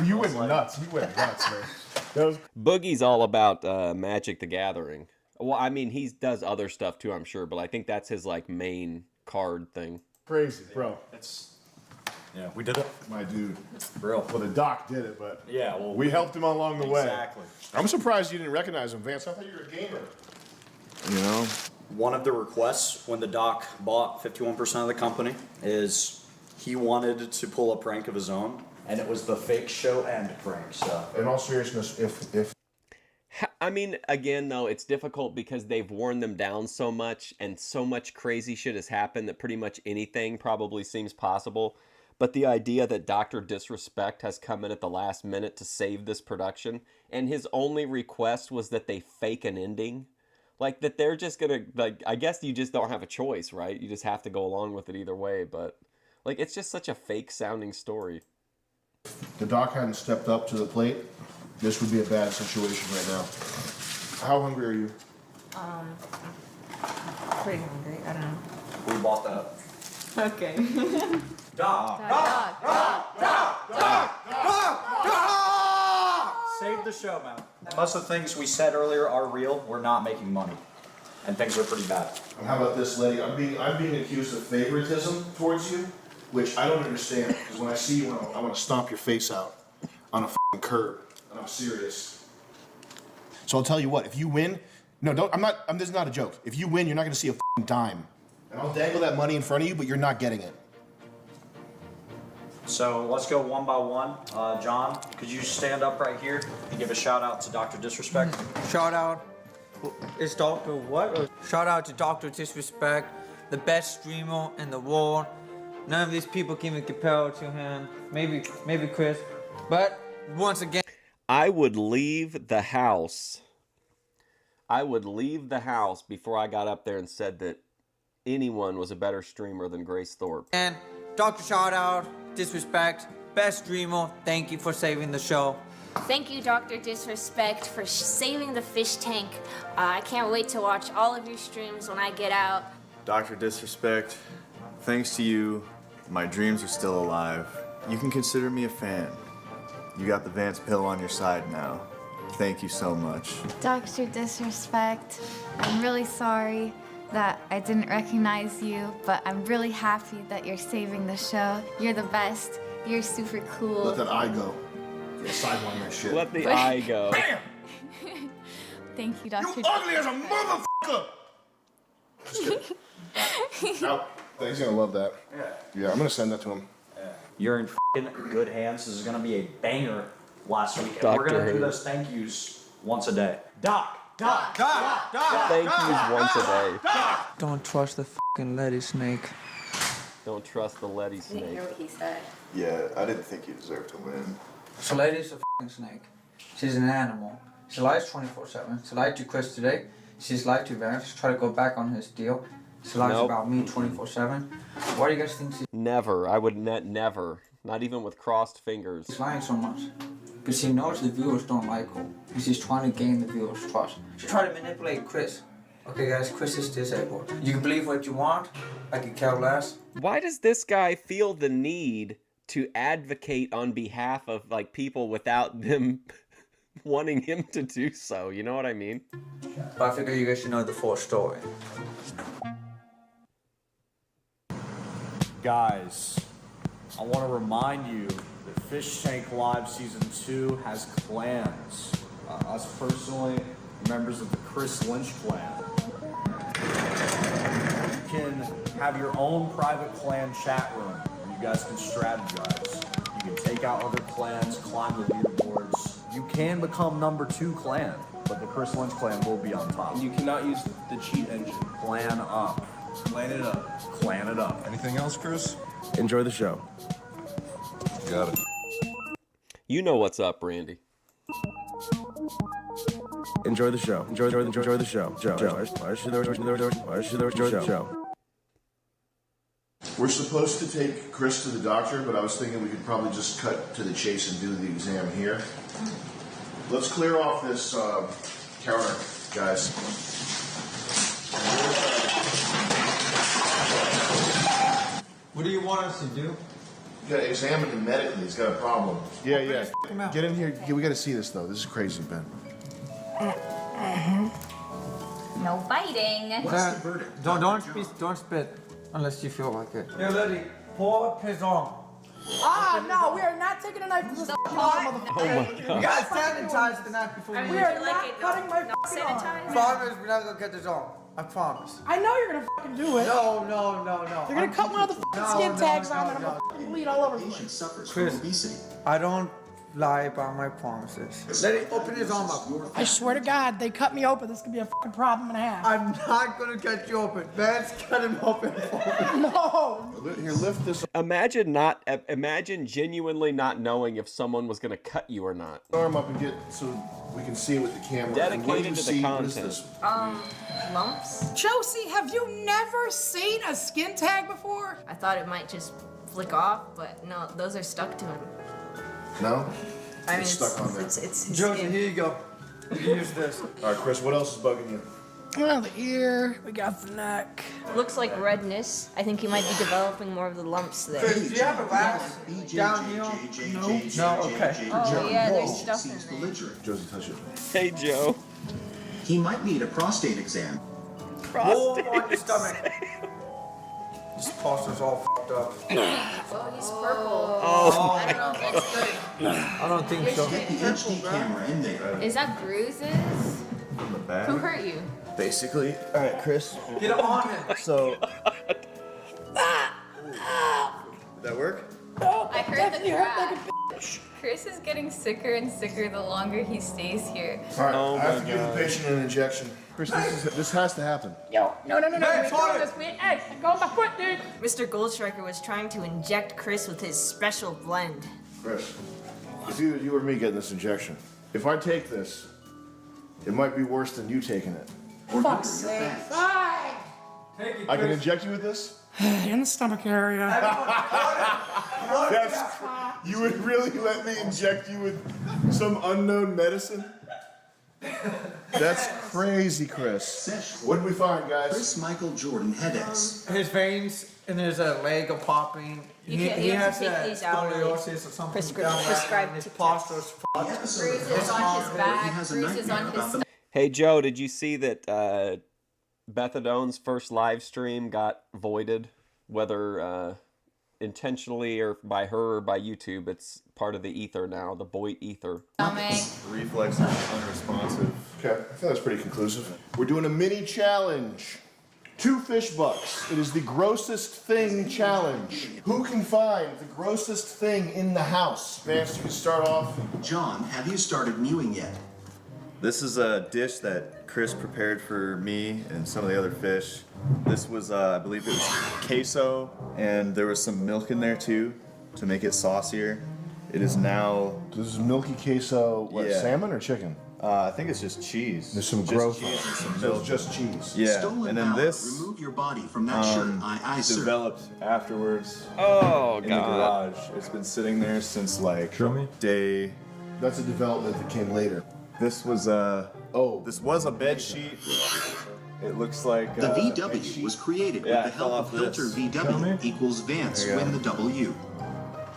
You went nuts. You went nuts, man. That was Boogie's all about Magic the Gathering. Well, I mean, he does other stuff too, I'm sure, but I think that's his like main card thing. crazy, bro. Yeah, we did it. My dude. Real. Well, the doc did it, but yeah, well, we helped him along the way. Exactly. I'm surprised you didn't recognize him, Vance. I thought you were a gamer. You know? One of the requests when the doc bought 51% of the company is he wanted to pull a prank of his own, and it was the fake show end prank. So, in all seriousness, if I mean, again, though, it's difficult because they've worn them down so much and so much crazy shit has happened that pretty much anything probably seems possible. But the idea that Dr. Disrespect has come in at the last minute to save this production, and his only request was that they fake an ending, like that they're just gonna, like, I guess you just don't have a choice, right? You just have to go along with it either way. But like, it's just such a fake sounding story. the doc hadn't stepped up to the plate, this would be a bad situation right now. How hungry are you? Pretty hungry. I don't know. we bought that. Okay. Save the show, man. Most of the things we said earlier are real. We're not making money, and things are pretty bad. And how about this, lady? I'm being accused of favoritism towards you, which I don't understand. Because when I see you, I want to stomp your face out on a f***ing curb, and I'm serious. So I'll tell you what. If you win, no, don't. This is not a joke. If you win, you're not going to see a f***ing dime. And I'll dangle that money in front of you, but you're not getting it. So let's go one by one. John, could you stand up right here and give a shout out to Dr. Disrespect? Shout out. It's Dr. What? Shout out to Dr. Disrespect, the best streamer in the world. None of these people can even compare to him. Maybe Chris. But once again, I would leave the house. I would leave the house before I got up there and said that anyone was a better streamer than Grace Thorpe. and Dr. Shout out, Disrespect, best streamer. Thank you for saving the show. Thank you, Dr. Disrespect, for saving the fish tank. I can't wait to watch all of your streams when I get out. Dr. Disrespect, thanks to you, my dreams are still alive. You can consider me a fan. You got the Vance pill on your side now. Thank you so much. Dr. Disrespect, I'm really sorry that I didn't recognize you, but I'm really happy that you're saving the show. You're the best. You're super cool. Let that eye go. Yeah, sideline that shit. Let the eye go. Bam! Thank you, Dr. You ugly as a motherfucker! Just kidding. Now, he's gonna love that. Yeah, I'm gonna send that to him. You're in f***ing good hands. This is gonna be a banger last week. And we're gonna do those thank yous once a day. Doc! Thank yous once a day. Don't trust the fucking letty snake. Don't trust the letty snake. Didn't hear what he said. Yeah, I didn't think you deserved to win. So Lady's a fucking snake. She's an animal. She lies 24/7. She lied to Chris today. She's lied to Vance. She's tried to go back on his deal. She lies about me 24/7. Why do you guys think she's Never. I would never. Not even with crossed fingers. lying so much? Because she knows the viewers don't like her. And she's trying to gain the viewers' trust. She tried to manipulate Chris. Okay guys, Chris is disabled. You can believe what you want. I could care less. Why does this guy feel the need to advocate on behalf of like people without them wanting him to do so? You know what I mean? But I figure you guys should know the full story. Guys, I want to remind you that Fishtank Live Season 2 has clans. Us personally, members of the Chris Lynch clan. You can have your own private clan chat room where you guys can strategize. You can take out other clans, climb the leaderboards. You can become number 2 clan, but the Chris Lynch clan will be on top. And you cannot use the cheat engine. Clan up. Clan it up. Clan it up. Anything else, Chris? Enjoy the show. Got it. You know what's up, Randy. Enjoy the show. Enjoy the show. Enjoy the show. We're supposed to take Chris to the doctor, but I was thinking we could probably just cut to the chase and do the exam here. Let's clear off this counter, guys. What do you want us to do? You gotta examine him medically. He's got a problem. Yeah, yeah. Get in here. We gotta see this though. This is crazy, Ben. No biting. What's the verdict? Don't spit unless you feel like it. Here, Letty, pour piss on. Ah, no, we are not taking a knife to this pot. Oh my You god. guys sanitize the knife before We we are not cutting my fucking arm. Promise, we're not gonna get this on. I promise. I know you're gonna fucking do it. No. You're gonna cut one of the fucking skin tags on and I'm gonna fucking bleed all over the place. Suffers from Chris, obesity. I don't lie about my promises. Let it open his arm up. I swear to God, they cut me open. This could be a fucking problem and a half. I'm not gonna cut you open. Vance, cut him open for me. No. Here, lift this Imagine genuinely not knowing if someone was gonna cut you or not. arm up and get so we can see it with the camera. And what do you Dedicated to the see? What is content. this? Lumps? Chelsea, have you never seen a skin tag before? I thought it might just flick off, but no, those are stuck to him. No? I mean, It's stuck on there. it's his Josie, skin. here you go. You can use this. All right, Chris, what else is bugging you? Well, the ear, we got the neck. Looks like redness. I think he might be developing more of the lumps there. Chris, do you have a wax down here? No, okay. Oh yeah, there's stuff in there. Josie, touch it. Hey Joe. He might need a prostate exam. Warm on your stomach. This poster's all fucked up. Oh, he's purple. Oh. I don't know if that's good. I don't think so. Get the HD camera in there. Is that bruises? From the back. Who hurt you? Basically. All right, Chris. Get on him. So. Did that work? I heard the crash. Chris is getting sicker and sicker the longer he stays here. All right, Oh I have my to give the God. patient an injection. Chris, this has to happen. Yo, no. Hey, We ain't hold doing it. this. Hey, go on my foot, dude. Mr. Goldstriker was trying to inject Chris with his special blend. Chris, it's either you or me getting this injection. If I take this, it might be worse than you taking it. Fuck's sake. Fine. Take it, I can Chris. inject you with this? In the stomach area. You would really let me inject you with some unknown medicine? That's crazy, Chris. What did we find, guys? Chris Michael Jordan headaches. His veins and his leg are popping. You have to take these out. scoliosis or something. Prescribed His Tic Tacs. posture's fucked. Bruises on his back, bruises on his stomach. Hey Joe, did you see that Bethadone's first live stream got voided? Whether intentionally or by her or by YouTube, it's part of the ether now, the Boyd ether. Reflex unresponsive. Okay, I think that's pretty conclusive. We're doing a mini challenge. 2 fish bucks. It is the grossest thing challenge. Who can find the grossest thing in the house? Vance, you can start off. John, have you started mewing yet? This is a dish that Chris prepared for me and some of the other fish. This was, I believe it was queso, and there was some milk in there too to make it saucier. It is now. This is milky queso, what, Yeah. salmon or chicken? I think it's just cheese. There's some just growth. cheese and some So milk. it's just cheese. Yeah, Stolen and then ballot. this Remove your body from that shirt. I serve. developed afterwards. Oh in God. the garage. It's been sitting there since like day. That's a development that came later. This was this was a bed sheet. It looks like The VW was created Yeah, with I the fell help off of Filter this. VW equals Vance There you win go. the W.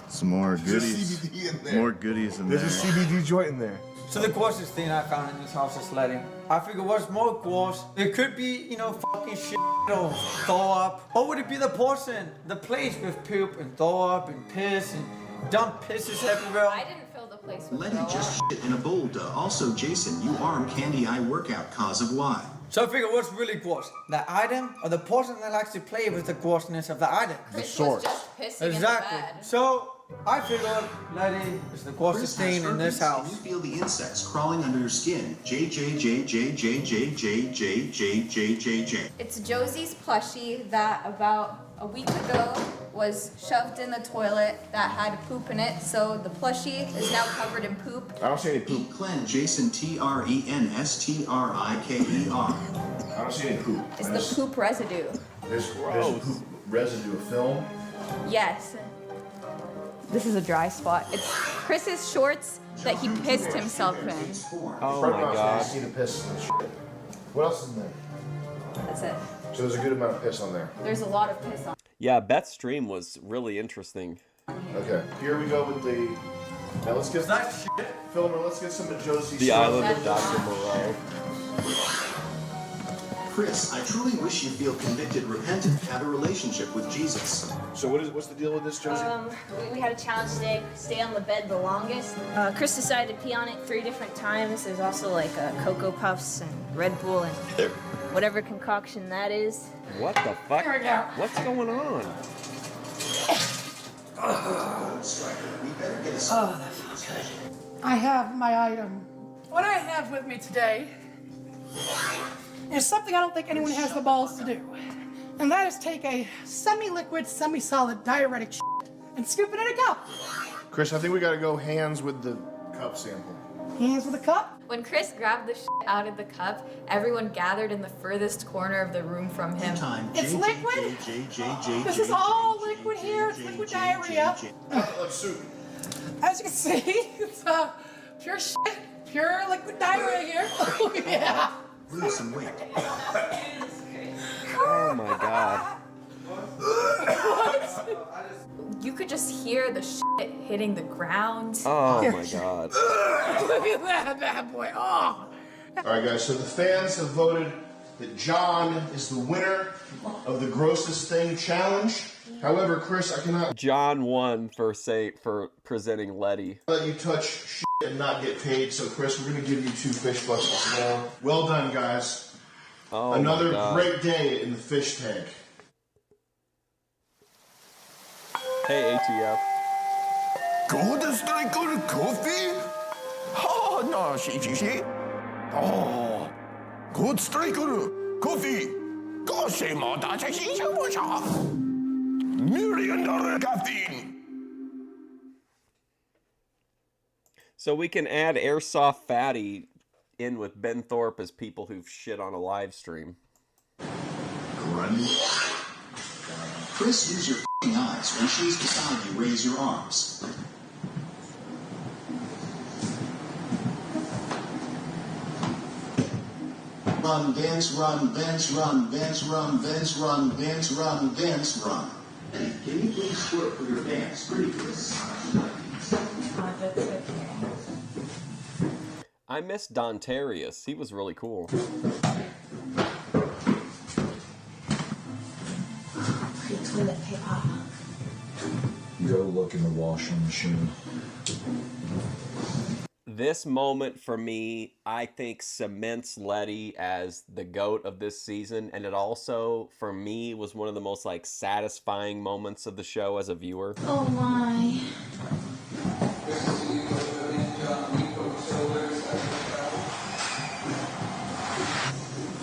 some more There's goodies. CBD in there. More goodies in There's there. a CBD joint in there. So the grossest thing I found in this house is letting. I figure what's more gross? It could be, fucking shit or throw up. Or would it be the portion, the place with poop and throw up and piss and dump pisses everywhere? I didn't fill the place with Letty throw just up. shit in a bowl. Also, Jason, you arm Candy Eye workout cause of why. So I figure what's really gross? The item or the person that likes to play with the grossness of the item? Chris was just pissing Exactly. in the bed. So I figured Letty is the grossest thing in this house. You feel the insects crawling under your skin. JJJJJJJJJJJJ. It's Josie's plushie that about a week ago was shoved in the toilet that had poop in it, so the plushie is now covered in poop. I don't see any poop. Eat cleanse Jason TRENSTRIKER. I don't see any poop. It's the poop residue. There's poop residue of film. Yes. This is a dry spot. It's Chris's shorts that he pissed himself in. Oh Right my now, I God. see the piss and shit. What else is in there? That's it. So there's a good amount of piss on there. There's a lot of piss on. Yeah, Beth's stream was really interesting. Okay, here we go with the. Now let's get that shit. Filmer, let's get some of Josie's. The Island of Dr. Moreau. Chris, I truly wish you feel convicted, repentant, have a relationship with Jesus. So what's the deal with this, Josie? We had a challenge today, stay on the bed the longest. Chris decided to pee on it 3 different times. There's also like Cocoa Puffs and Red Bull and whatever concoction that is. What the fuck? Here we go. What's going on? Oh, that feels good. I have my item. What I have with me today is something I don't think anyone has the balls to do. And that is take a semi-liquid, semi-solid diuretic shit and scoop it in a cup. Chris, I think we gotta go hands with the cup sample. Hands with a cup? When Chris grabbed the shit out of the cup, everyone gathered in the furthest corner of the room from him. It's liquid? This is all liquid here. It's liquid diarrhea. Soup. As you can see, it's pure shit, pure liquid diarrhea here. Oh, yeah. Lose some weight. Oh my god. You could just hear the shit hitting the ground. Oh my god. Look at that bad boy. Oh. All right, guys. So the fans have voted that John is the winner of the grossest thing challenge. However, Chris, I cannot John won for presenting Letty. let you touch shit and not get paid. So, Chris, we're gonna give you 2 fish bucks as well. Well done, guys. Oh Another my god. great day in the fish tank. Hey, ATF. Gold striker coffee? Oh, no, she. Oh, gold striker coffee. $1,000,000 caffeine. So we can add Airsoft Fatty in with Ben Thorpe as people who've shit on a live stream. Chris, use your f***ing eyes. When she's beside you, raise your arms. Run, Vince, run, Vince, run, Vince, run, Vince, run, Vince, run, Vince, run. Can you please squirt for your dance? Pretty Chris. I miss Dontarius. He was really cool. Toilet paper. Go look in the washing machine. This moment for me, I think, cements Letty as the GOAT of this season, and it also, for me, was one of the most like satisfying moments of the show as a viewer. Oh my.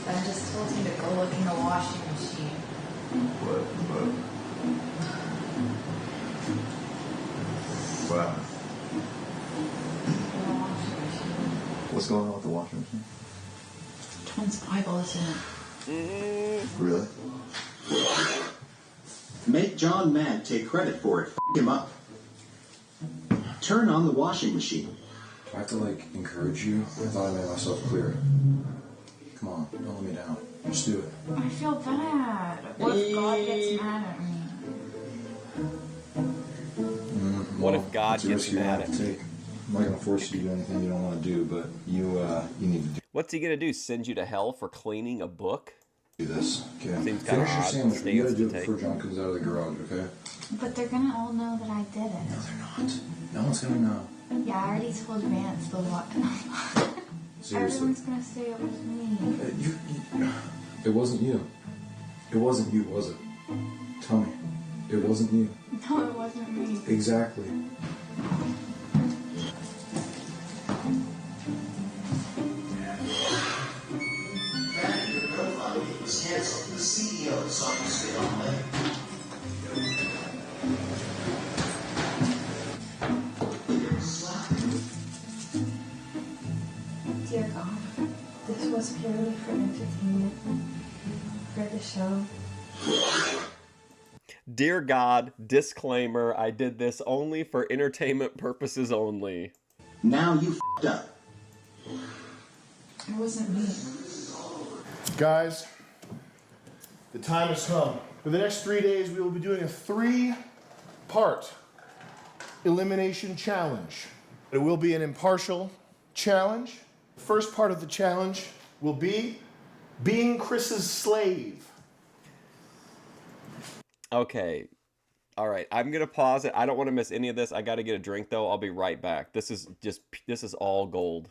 Ben just told me to go look in the washing machine. Wow. What's going on with the washing machine? Twins Bible, isn't it? Really? Make John mad, take credit for it, f*** him up. Turn on the washing machine. Do I have to, like, encourage you? I thought I made myself clear. Come on, don't let me down. Just do it. I feel bad. What if God gets mad at me? What if God gets mad at me? I'm not gonna force you to do anything you don't want to do, but you need to do What's he gonna do? Send you to hell for cleaning a book? this. Okay. Seems kind of Finish your odd sandwich. You stance gotta do to it take. before John comes out of the garage, okay? But they're gonna all know that I did it. No, they're not. No one's gonna know. Yeah, I already told Vance the what. Seriously. Everyone's gonna say it was me. It wasn't you. It wasn't you, was it? Tell me. It wasn't you. No, it wasn't me. Exactly. Was canceled. The CEO saw you stay on late. Dear God, this was purely for entertainment. For the show. Dear God, disclaimer, I did this only for entertainment purposes only. Now you f***ed up. It wasn't me. Guys, the time has come. For the next 3 days, we will be doing a 3-part elimination challenge. It will be an impartial challenge. First part of the challenge will be being Chris's slave. Okay. All right. I'm going to pause it. I don't want to miss any of this. I got to get a drink though. I'll be right back. This is all gold.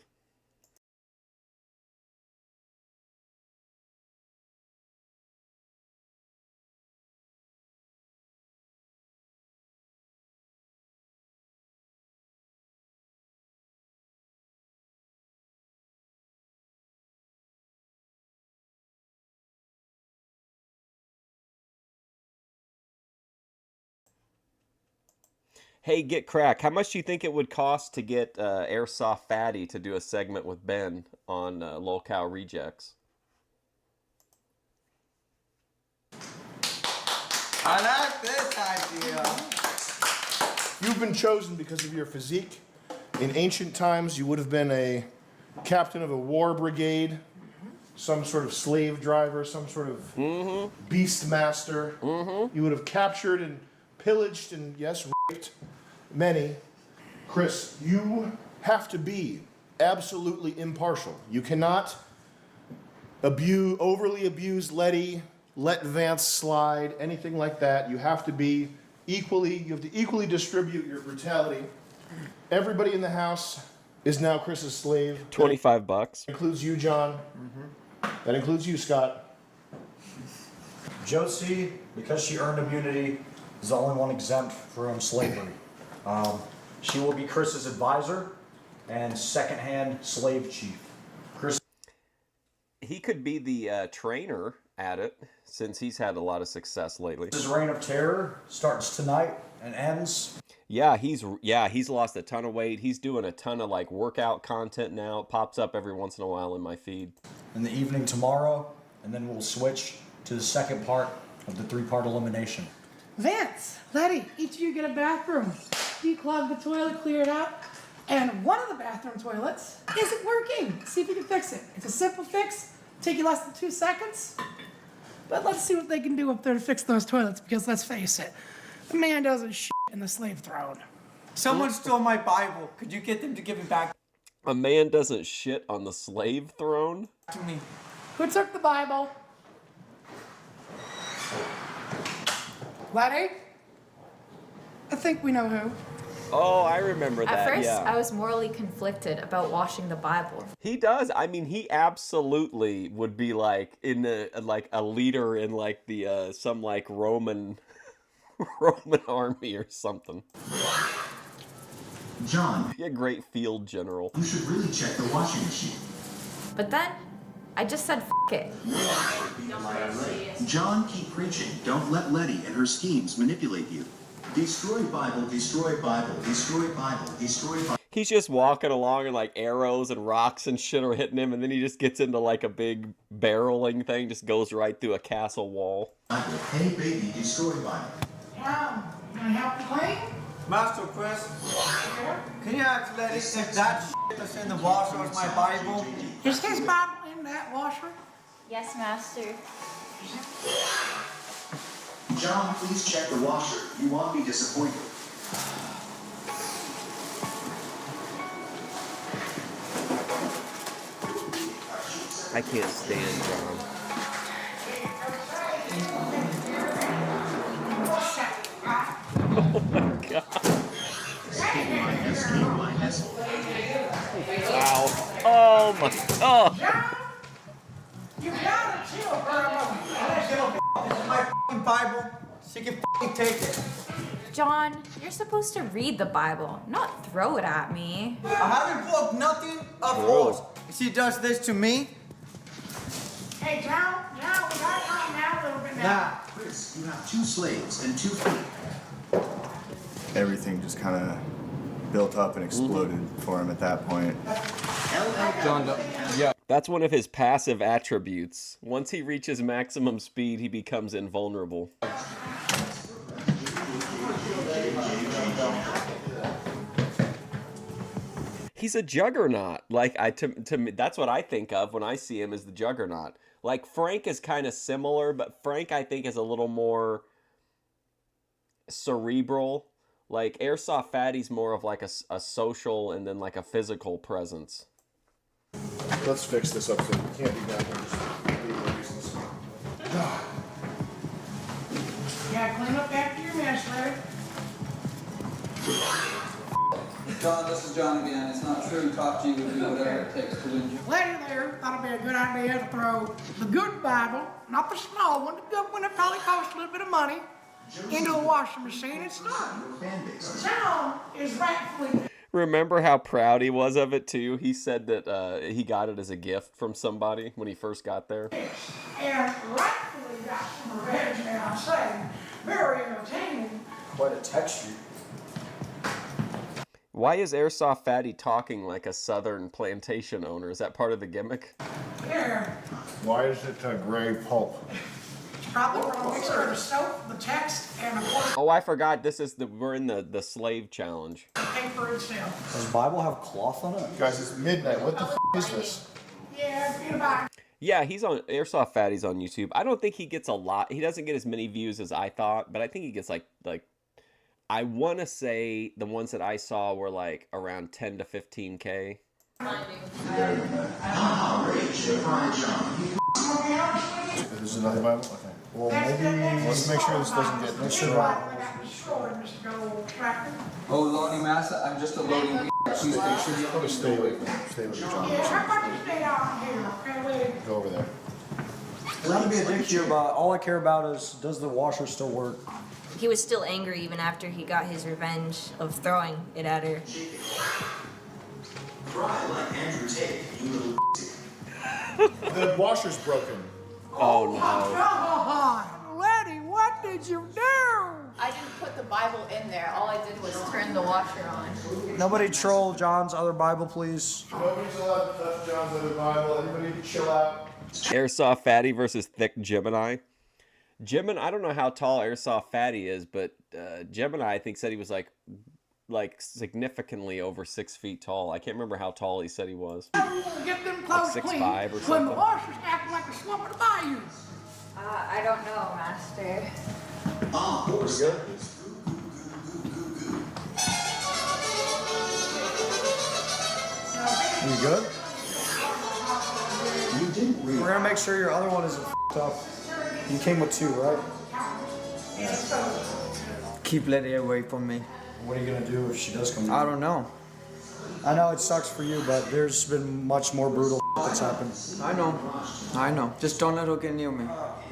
Hey, Get Crack, how much do you think it would cost to get Airsoft Fatty to do a segment with Ben on Lolcow Rejects? I like this idea. You've been chosen because of your physique. In ancient times, you would have been a captain of a war brigade, some sort of slave driver, some sort of beast master. You would have captured and pillaged and, yes, raped many. Chris, you have to be absolutely impartial. You cannot overly abuse Letty, let Vance slide, anything like that. You have to be you have to equally distribute your brutality. Everybody in the house is now Chris's slave. $25. That includes you, John. That includes you, Scott. Josie, because she earned immunity, is the only one exempt from slavery. She will be Chris's advisor and second-hand slave chief. Chris. He could be the trainer at it, since he's had a lot of success lately. His reign of terror starts tonight and ends. Yeah, he's lost a ton of weight. He's doing a ton of like workout content now. It pops up every once in a while in my feed. In the evening tomorrow, and then we'll switch to the second part of the 3-part elimination. Vance, Letty, each of you get a bathroom. Declog the toilet, clear it out. And one of the bathroom toilets isn't working. See if you can fix it. It's a simple fix. Take you less than 2 seconds. But let's see what they can do up there to fix those toilets, because let's face it, the man doesn't shit in the slave throne. Someone stole my Bible. Could you get them to give it back A man doesn't shit on the slave throne? to me? Who took the Bible? Letty? I think we know who. Oh, I remember that. At first, yeah. I was morally conflicted about washing the Bible. He does. I mean, he absolutely would be like in like a leader in like the some like Roman army or something. John, Be a great field general. you should really check the washing machine. But then, I just said F it. John, keep preaching. Don't let Letty and her schemes manipulate you. Destroy Bible, destroy Bible, destroy Bible, destroy Bible. He's just walking along and like arrows and rocks and shit are hitting him, and then he just gets into like a big barreling thing, just goes right through a castle wall. Hey baby, destroy Bible. Can I help you clean? Master Chris, can you ask Letty if that shit that's in the washer is my Bible? Is his Bible in that washer? Yes, Master. John, please check the washer. You won't be disappointed. I can't stand John. Oh my god. Wow. Oh my. Oh. You gotta chill, bro. This is my f***ing Bible. She can f***ing take it. John, you're supposed to read the Bible, not throw it at me. I haven't broke nothing of rules. She does this to me. Hey, John, we gotta calm down a little bit now. Chris, you have 2 slaves and 2 feet. Everything just kind of built up and exploded for him at that point. John, yeah. That's one of his passive attributes. Once he reaches maximum speed, he becomes invulnerable. He's a juggernaut. Like to me, that's what I think of when I see him as the juggernaut. Like Frank is kind of similar, but Frank I think is a little more cerebral. Like Airsoft Fatty's more of like a social and then like a physical presence. Let's fix this up so we can't be down here just leaving reasons. Yeah, clean up after your mess, Larry. John, this is John again. It's not true. Top G would do whatever it takes to win you. Lady there thought it'd be a good idea to throw the good Bible, not the small one, the good one that probably costs a little bit of money, into a washing machine and start. John is rightfully. Remember how proud he was of it too? He said that he got it as a gift from somebody when he first got there. And rightfully got some revenge, may I say. Very entertaining. Quite a texture. Why is Airsoft Fatty talking like a southern plantation owner? Is that part of the gimmick? Yeah. Why is it a gray pulp? Probably for a mixture of the soap, the text, and of course Oh, I forgot. We're in the slave challenge. the paper itself. Does the Bible have cloth on it? Guys, it's midnight. What the is this? Yeah, be about. Yeah, he's on Airsoft Fatty's on YouTube. I don't think he gets a lot. He doesn't get as many views as I thought, but I think he gets like I want to say the ones that I saw were like around 10 to 15K. This is another Bible? Okay. Well, maybe let's make sure this doesn't get destroyed. Oh, loading massa, I'm just a loading. Please make sure you Probably stay away from Stay away from John. Yeah, how about you stay out here, okay, Go over there. Not to be a dick to you, but all I care about is, does the washer still work? He was still angry even after he got his revenge of throwing it at her. Cry like Andrew Tate, you little The washer's broken. Oh no. Oh, Letty, what did you do? I didn't put the Bible in there. All I did was turn the washer on. Nobody troll John's other Bible, please. Nobody's allowed to touch John's other Bible. Everybody chill out. Airsoft Fatty versus Thick Gemini. Gemini, I don't know how tall Airsoft Fatty is, but Gemini, I think, said he was like significantly over 6 feet tall. I can't remember how tall he said he was. Get them clothes Like 6'5" clean or when the something. washer's acting like a swamp of the bayou. I don't know, Master. Ah, horse. Good. You good? You didn't read. We're gonna make sure your other one isn't f***ed up. You came with two, right? Keep Letty away from me. What are you gonna do if she does come? I don't know. I know it sucks for you, but there's been much more brutal that's happened. I know. Just don't let her get near me.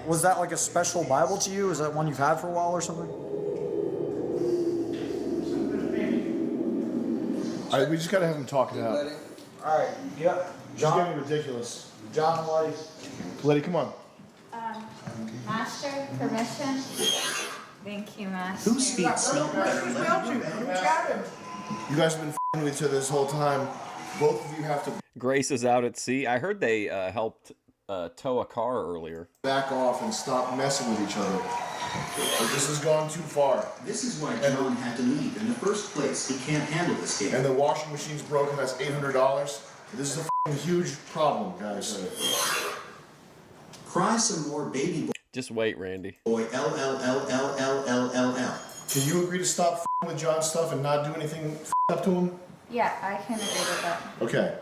Was that like a special Bible to you? Is that one you've had for a while or something? We just gotta have him talk it out. All right. Yeah. This is getting ridiculous. John and Letty. Letty, come on. Master, permission? Thank you, Master. Who speaks no better than You guys have been f***ing with each other this whole time. Both of you have to Grace is out at sea. I heard they helped tow a car earlier. back off and stop messing with each other. But this has gone too far. This is why John had to leave in the first place. He can't handle this game. And the washing machine's broken. That's $800. This is a f***ing huge problem, guys. Cry some more, baby Just wait, Randy. boy. LLLLLLLL. Can you agree to stop f***ing with John's stuff and not do anything f***ed up to him? Yeah, I can agree with that. Okay.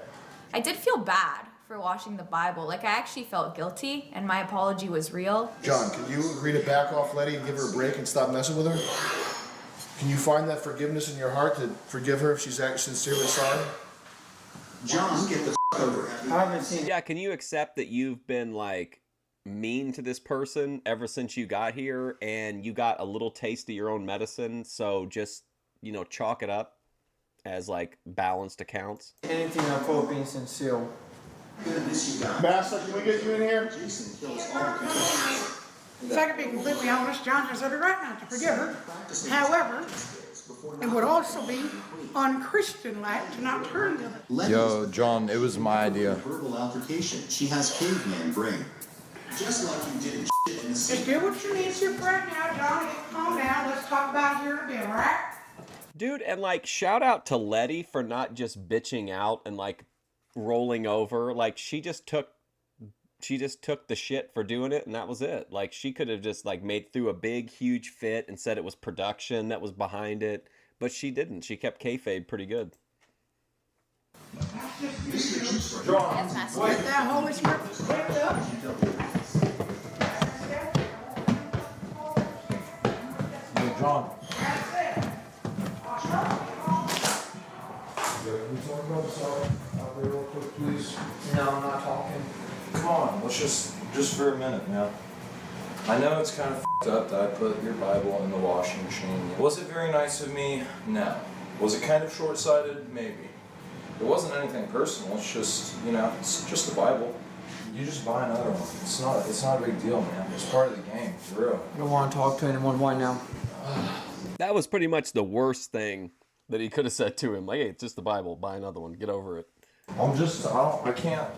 I did feel bad for washing the Bible. Like, I actually felt guilty, and my apology was real. John, can you agree to back off Letty and give her a break and stop messing with her? Can you find that forgiveness in your heart to forgive her if she's actually sincerely sorry? John, get the f*** over it. I haven't seen. Yeah, can you accept that you've been like mean to this person ever since you got here and you got a little taste of your own medicine, so just, chalk it up as like balanced accounts? Anything for being sincere. Master, can we get you in here? If I could be completely honest, John has every right not to forgive her. However, it would also be unchristian-like to not turn the other. Yo, John, it was my idea. Verbal altercation. She has caveman brain. Just like you did shit in the Just do what you need to right now, John. Calm down. Let's talk about it here again, all right? Dude, and like shout out to Letty for not just bitching out and like rolling over. Like she just took the shit for doing it and that was it. Like she could have just like made through a big huge fit and said it was production that was behind it, But she didn't. She kept kayfabe pretty good. John, wait there, Holy Spirit. Wait there. John. No, I'm not talking. Come on, let's just for a minute, man. I know it's kind of f***ed up that I put your Bible in the washing machine. Was it very nice of me? No. Was it kind of short-sighted? Maybe. It wasn't anything personal. It's just, it's just the Bible. You just buy another one. It's not a big deal, man. It's part of the game, for real. I don't want to talk to anyone right now. That was pretty much the worst thing that he could have said to him. Like, hey, it's just the Bible. Buy another one. Get over it. I can't.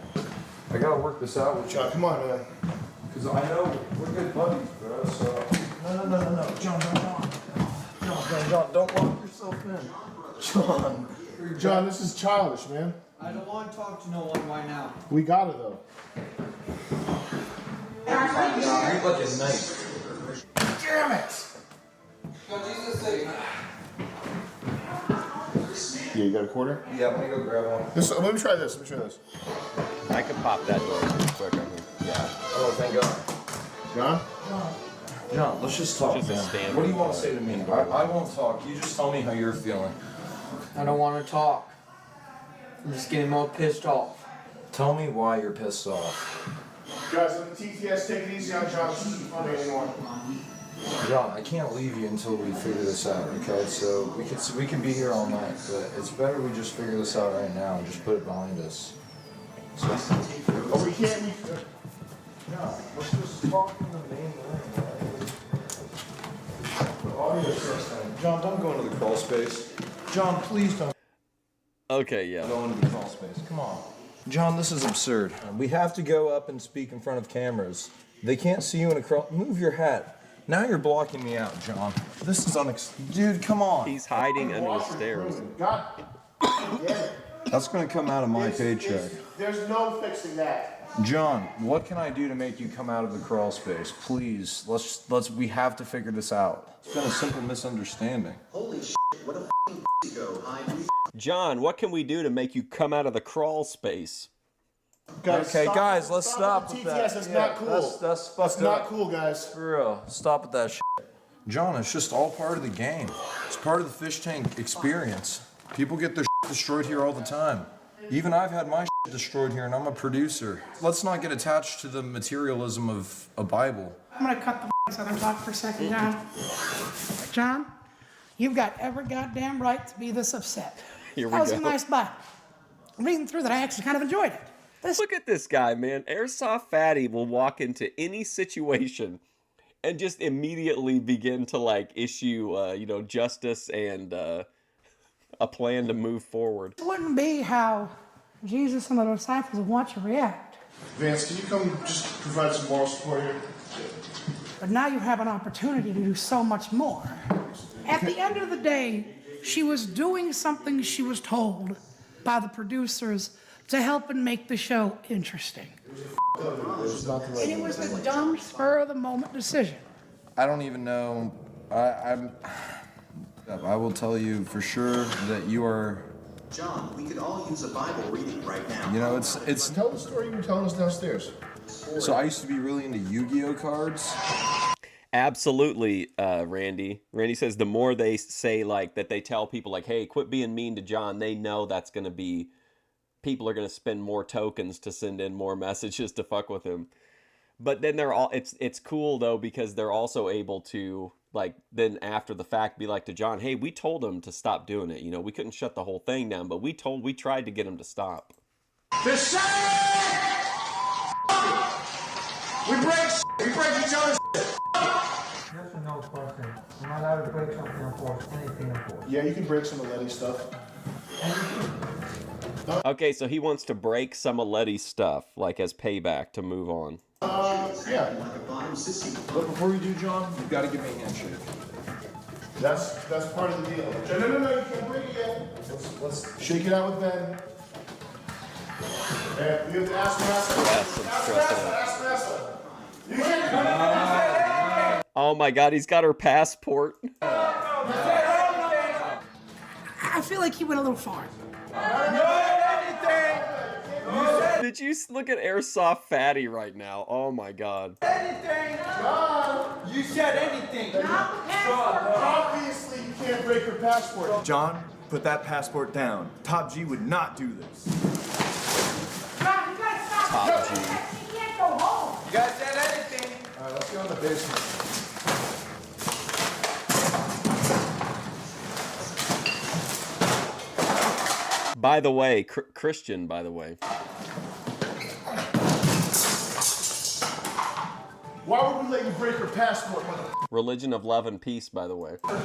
I gotta work this out with John, come on, man. Because I know we're good buddies, bro, so. No. John, don't lock yourself in. John, this is childish, man. I don't want to talk to no one right now. We got it, though. You're looking nice. Damn it! Yeah, you got a quarter? Yeah, I'm gonna go grab one. Let me try this. I can pop that door real quick. I mean, yeah. Oh, thank God. John? John, let's just talk, Just a man. standard What do you want to say to me? I won't talk. You just tell me how you're feeling. I don't want to talk. I'm just getting more pissed off. Tell me why you're pissed off. Guys, let the TTS take it easy on John. This isn't funny anymore. John, I can't leave you until we figure this out, okay? So we can be here all night, but it's better we just figure this out right now and just put it behind us. So, Oh, we can't. no, let's just talk in the main room. The audio system. John, don't go into the crawl space. John, please don't Okay, yeah. go into the crawl space. Come on. John, this is absurd. We have to go up and speak in front of cameras. They can't see you in a crawl. Move your hat. Now you're blocking me out, John. This is Dude, come on. He's hiding under the stairs. God damn it. That's gonna come out of my paycheck. There's no fixing that. John, what can I do to make you come out of the crawl space? Please, we have to figure this out. It's been a simple misunderstanding. Holy shit, what a f***ing go. John, what can we do to make you come out of the crawl space? Okay, guys, let's stop with that. TTS is not cool. That's fucked That's not up. cool, guys. For real. Stop with that shit. John, it's just all part of the game. It's part of the fish tank experience. People get their shit destroyed here all the time. Even I've had my shit destroyed here, and I'm a producer. Let's not get attached to the materialism of a Bible. I'm gonna cut the Southern talk for a second, John. John, you've got every goddamn right to be this upset. Here we That was go. a nice Bible. Reading through that, I actually kind of enjoyed it. Look at this guy, man. Airsoft Fatty will walk into any situation and just immediately begin to issue, justice and a plan to move forward. It wouldn't be how Jesus and the disciples would want you to react. Vance, can you come just provide some moral support here? But now you have an opportunity to do so much more. At the end of the day, she was doing something she was told by the producers to help and make the show interesting. And it was a dumb, spur-of-the-moment decision. I don't even know. I will tell you for sure that you are. John, we could all use a Bible reading right now. It's. Tell the story you were telling us downstairs. So I used to be really into Yu-Gi-Oh cards. Absolutely, Randy. Randy says the more they say that they tell people hey, quit being mean to John, they know that's going to be, people are going to spend more tokens to send in more messages to fuck with him. But then it's cool though, because they're also able to then after the fact be to John, hey, we told him to stop doing it. We couldn't shut the whole thing down, but we tried to get him to stop. We break each other's Yes or no question. Am I allowed to break something on force? Anything on force? Yeah, you can break some of Letty's stuff. Okay, so he wants to break some of Letty's stuff, as payback to move on. Yeah. But before you do, John, you've got to give me a handshake. That's part of the deal. No, you can't break it yet. Let's shake it out with Ben. And you have to ask Vanessa. Ask Vanessa. You can't. Oh my god, he's got her passport. I feel like he went a little far. Did you look at Airsoft Fatty right now? Oh my god. Anything? You said anything. Obviously, you can't break her passport. John, put that passport down. Top G would not do this. John, you gotta stop. Top G. You can't go home. You guys said anything? All right, let's go in the basement. By the way, Christian, by the way. Why would we let you break her passport, mother? Religion of love and peace, by the way. Bye,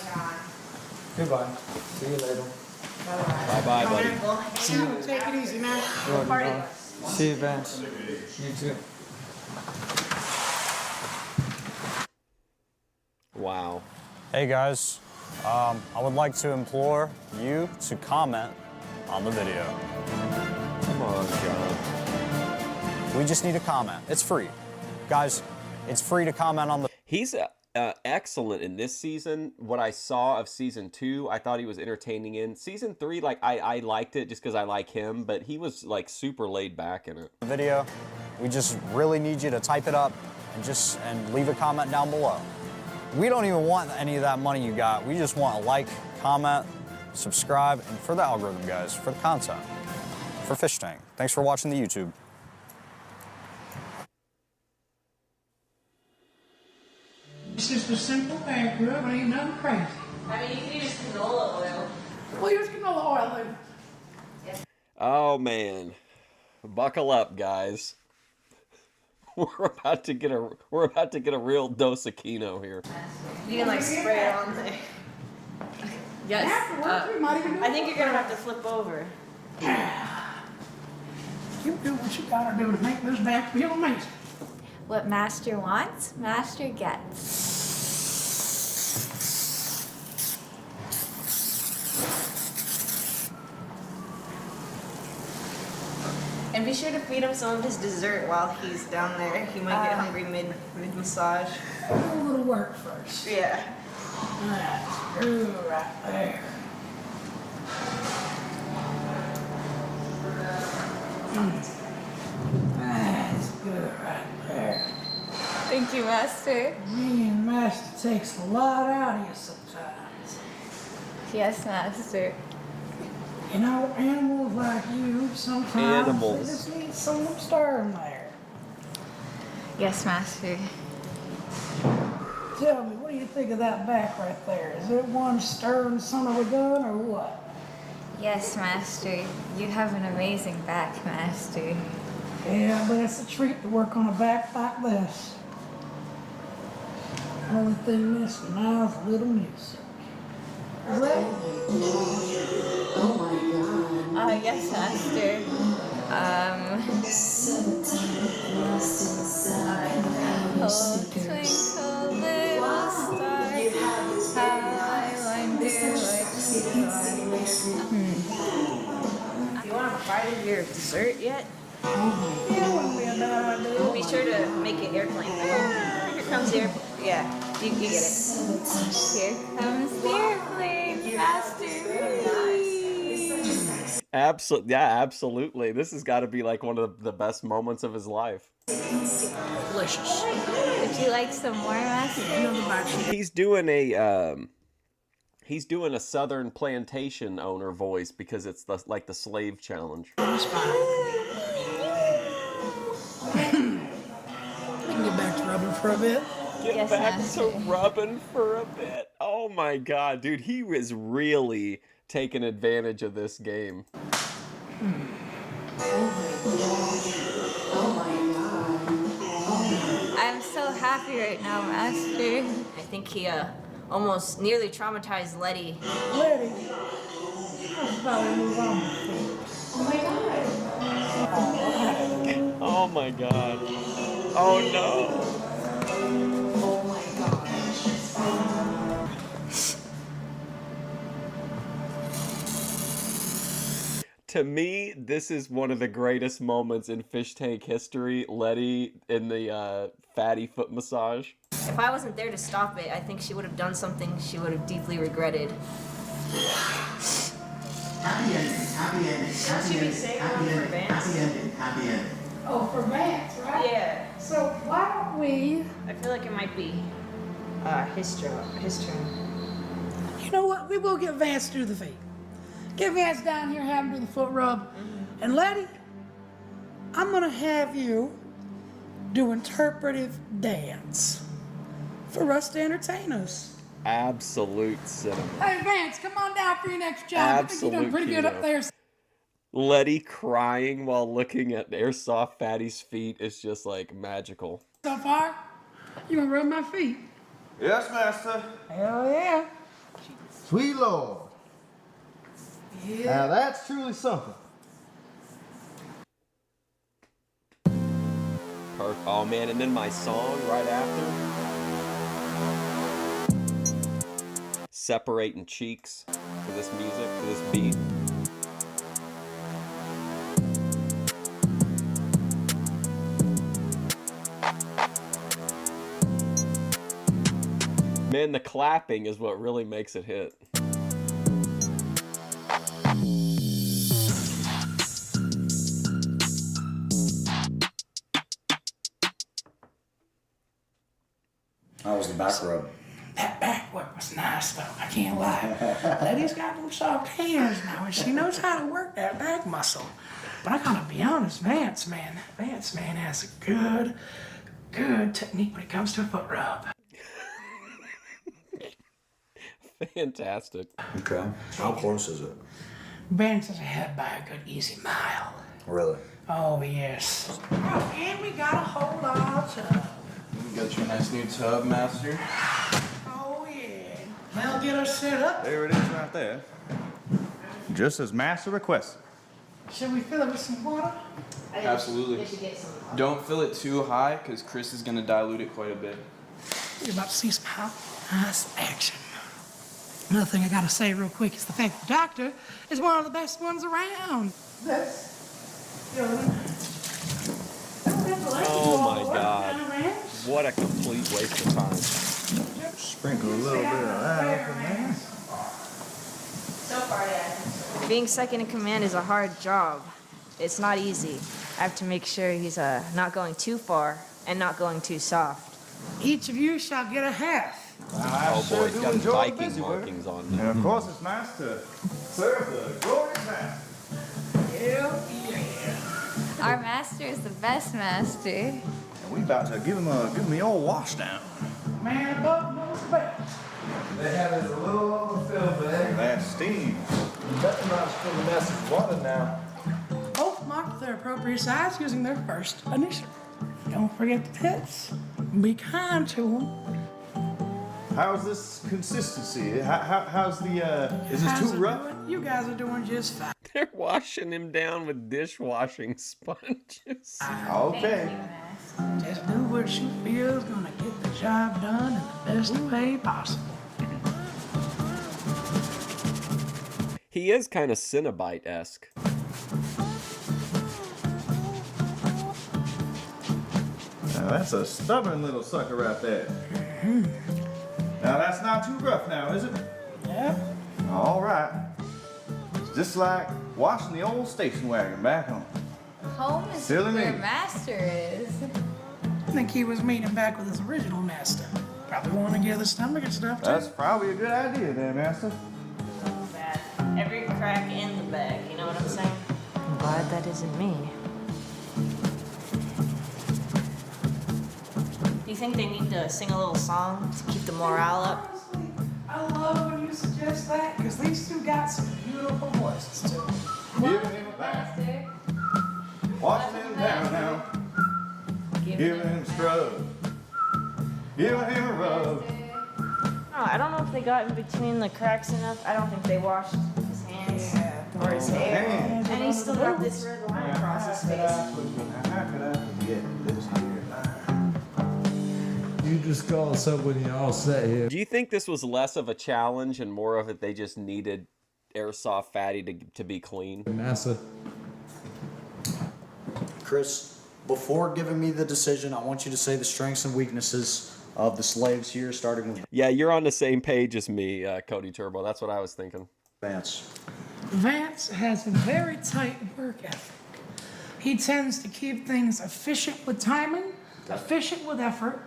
John. Goodbye. See you later. Bye-bye, buddy. See you. Take it easy, man. Party. See you, Vance. You too. Wow. Hey guys, I would like to implore you to comment on the video. Come on, John. We just need a comment. It's free. Guys, it's free to comment on the... He's excellent in this season. What I saw of season 2, I thought he was entertaining in. Season 3, like, I liked it just because I like him, but he was, like, super laid back in it. Video. We just really need you to type it up and leave a comment down below. We don't even want any of that money you got. We just want a like, comment, subscribe, and for the algorithm, guys, for the content. For Fishtank. Thanks for watching the YouTube. It's just a simple bank rub. Ain't nothing crazy. I mean, you can use canola oil. Well, use canola oil then. Oh, man. Buckle up, guys. We're about to get a real dose of Kino here. You can like spray it on there. Yes. I think you're gonna have to flip over. You do what you gotta do to make this bank feel amazing. What Master wants, Master gets. And be sure to feed him some of his dessert while he's down there. He might get hungry mid-massage. Do a little work first. Yeah. That's good right there. That's good right there. Thank you, Master. Me and Master takes a lot out of you sometimes. Yes, Master. You know, animals like you, sometimes Animals. they just need someone stirring there. Yes, Master. Tell me, what do you think of that back right there? Is it one stirring son of a gun or what? Yes, Master. You have an amazing back, Master. Yeah, but it's a treat to work on a back like this. Only thing missing now is a little music. Is that? Oh my God. Yes, Master. Twinkle, little star, how I wonder what you are. Do you want to try your dessert yet? Yeah, wouldn't be a bad idea. Be sure to make it airplane. Here comes the airplane. Yeah, you get it. Here comes the airplane, Master. Absolutely. This has got to be like one of the best moments of his life. Delicious. Would you like some more, Master? He's doing a Southern plantation owner voice because it's like the slave challenge. That's fine. We can get back to rubbing for a bit. Get back to rubbing for a bit. Oh my God, dude, he was really taking advantage of this game. I'm so happy right now, Master. I think he almost nearly traumatized Letty. Letty, let's probably move on. Oh my God. Oh no. Oh my gosh. To me, this is one of the greatest moments in Fishtank history. Letty in the fatty foot massage. If I wasn't there to stop it, I think she would have done something she would have deeply regretted. Happy ending, happy ending, happy ending, happy ending, happy ending, happy ending. Oh, for Vance, right? Yeah. So why don't we? I feel like it might be his turn. You know what? We will get Vance to do the feet. Get Vance down here, have him do the foot rub. And Letty, I'm gonna have you do interpretive dance for us to entertain us. Absolute cinema. Hey Vance, come on down for your next job. I think you're doing pretty good up there. Letty crying while looking at Airsoft Fatty's feet is just like magical. So far, you gonna rub my feet? Yes, master. Hell yeah. Sweet Lord. Yeah. Now that's truly something. Oh man, and then my song right after. Separating cheeks to this music, to this beat. Man, the clapping is what really makes it hit. How was the back rub? That back work was nice though, I can't lie. Letty's got them soft hands now and she knows how to work that back muscle. But I gotta be honest, Vance man has a good technique when it comes to a foot rub. Fantastic. Okay. How close is it? Vance is ahead by a good easy mile. Really? Oh yes. Oh, and we got a whole lot of tub. Got your nice new tub, Master. Oh yeah. Now get us set up. There it is right there. Just as master requested. Should we fill it with some water? Absolutely. Don't fill it too high, because Chris is going to dilute it quite a bit. You're about to see some nice action. Another thing I gotta say real quick is the fact the doctor is one of the best ones around. Oh my god. What a complete waste of time. Sprinkle a little bit of that, man. So far, Dad. Being second in command is a hard job. It's not easy. I have to make sure he's not going too far and not going too soft. Each of you shall get a half. Oh boy, it's got Viking markings on And them. of course, it's nice to serve the glorious master. Hell yeah. Our master is the best master. And we about to give him the old wash down. Man above knows best. They have it a little overfilled, but that's steam. Better not spill the master's water now. Both marked their appropriate size using their first initial. Don't forget the pits. Be kind to them. How's this consistency? How's the, is this too rough? You guys are doing just fine. They're washing him down with dishwashing sponges. Okay. Just do what you feel is gonna get the job done in the best way possible. He is kind of Cenobite-esque. Now that's a stubborn little sucker right there. Now that's not too rough now, is it? Yeah. All right. It's just like washing the old station wagon back home. Home is Silly where me. master is. I think he was meeting back with his original master. Probably want to get the stomach and stuff too. That's probably a good idea there, master. Bad. Every crack in the bag, you know what I'm saying? I'm glad that isn't me. Do you think they need to sing a little song to keep the morale up? I love when you suggest that, because these two got some beautiful voices too. Giving him a back. Washing him down now. Giving him a scrub. Giving him a rub. Oh, I don't know if they got in between the cracks enough. I don't think they washed his hands or his hair. Hands. And he's still got this red line across his face. How could I forget this here line? You just call us up when you're all set here. Do you think this was less of a challenge and more of it they just needed Airsoft Fatty to be clean? Massa. Chris, before giving me the decision, I want you to say the strengths and weaknesses of the slaves here, starting with Yeah, you're on the same page as me, Cody Turbo. That's what I was thinking. Vance. Vance has a very tight work ethic. He tends to keep things efficient with timing, efficient with effort,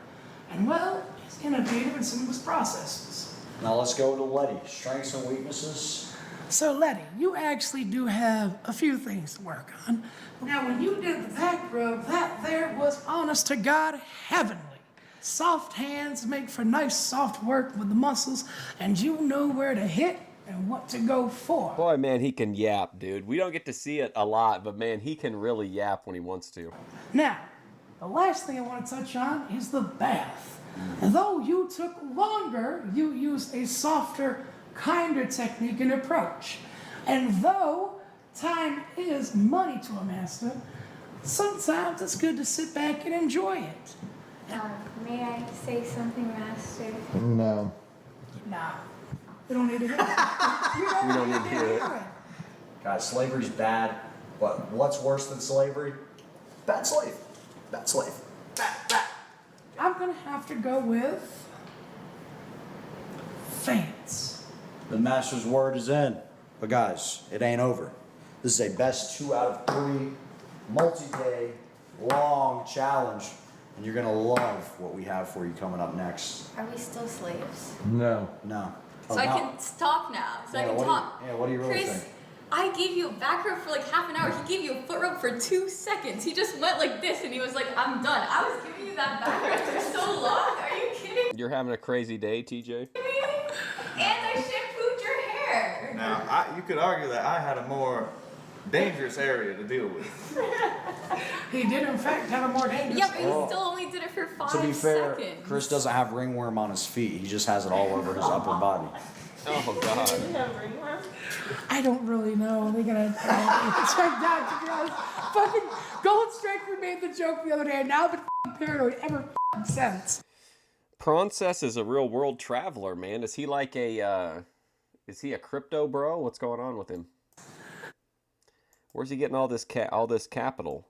and well, he's innovative in some of his processes. Now let's go to Letty. Strengths and weaknesses. So Letty, you actually do have a few things to work on. Now when you did the back rub, that there was honest to God heavenly. Soft hands make for nice soft work with the muscles, and you know where to hit and what to go for. Boy, man, he can yap, dude. We don't get to see it a lot, but man, he can really yap when he wants to. Now, the last thing I want to touch on is the bath. And though you took longer, you used a softer, kinder technique and approach. And though time is money to a master, sometimes it's good to sit back and enjoy it. May I say something, Master? No. Nah, we don't need to hear it. We don't need to hear it. Guys, slavery's bad, but what's worse than slavery? Bad slave. Bad slave. I'm gonna have to go with Vance. The master's word is in. But guys, it ain't over. This is a best 2 out of 3 multi-day long challenge. And you're gonna love what we have for you coming up next. Are we still slaves? No. No. So I can talk now. So I can talk. What do you really Chris, think? I gave you a back rub for like half an hour. He gave you a foot rub for 2 seconds. He just went like this and he was like, I'm done. I was giving you that back rub for so long. Are you kidding You're having a crazy day, TJ? me? And I shampooed your hair. Now, you could argue that I had a more dangerous area to deal with. He did, in fact, have a more dangerous. Yeah, but he still only did it for 5 To be fair, seconds. Chris doesn't have ringworm on his feet. He just has it all over his upper body. Oh, God. I don't really know. They're gonna check down to be honest. Fucking Gold Striker made the joke the other day, and now I've been paranoid ever since. Prancess is a real world traveler, man. Is he like a, is he a crypto bro? What's going on with him? Where's he getting all this capital?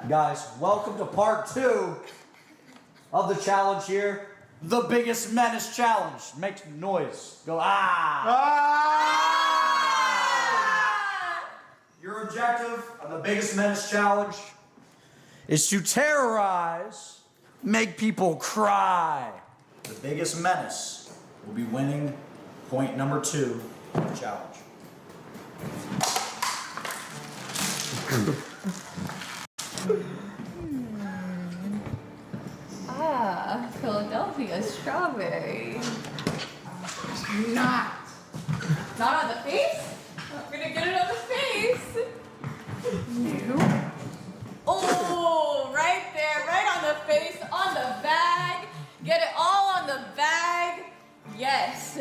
Guys, welcome to part 2 of the challenge here. The Biggest Menace Challenge. Make noise. Go, ah! Your objective of the Biggest Menace Challenge is to terrorize, make people cry. The Biggest Menace will be winning point number 2 of the challenge. Philadelphia strawberry. Not. Not on the face? I'm gonna get it on the face. No. Oh, right there, right on the face, on the bag. Get it all on the bag. Yes.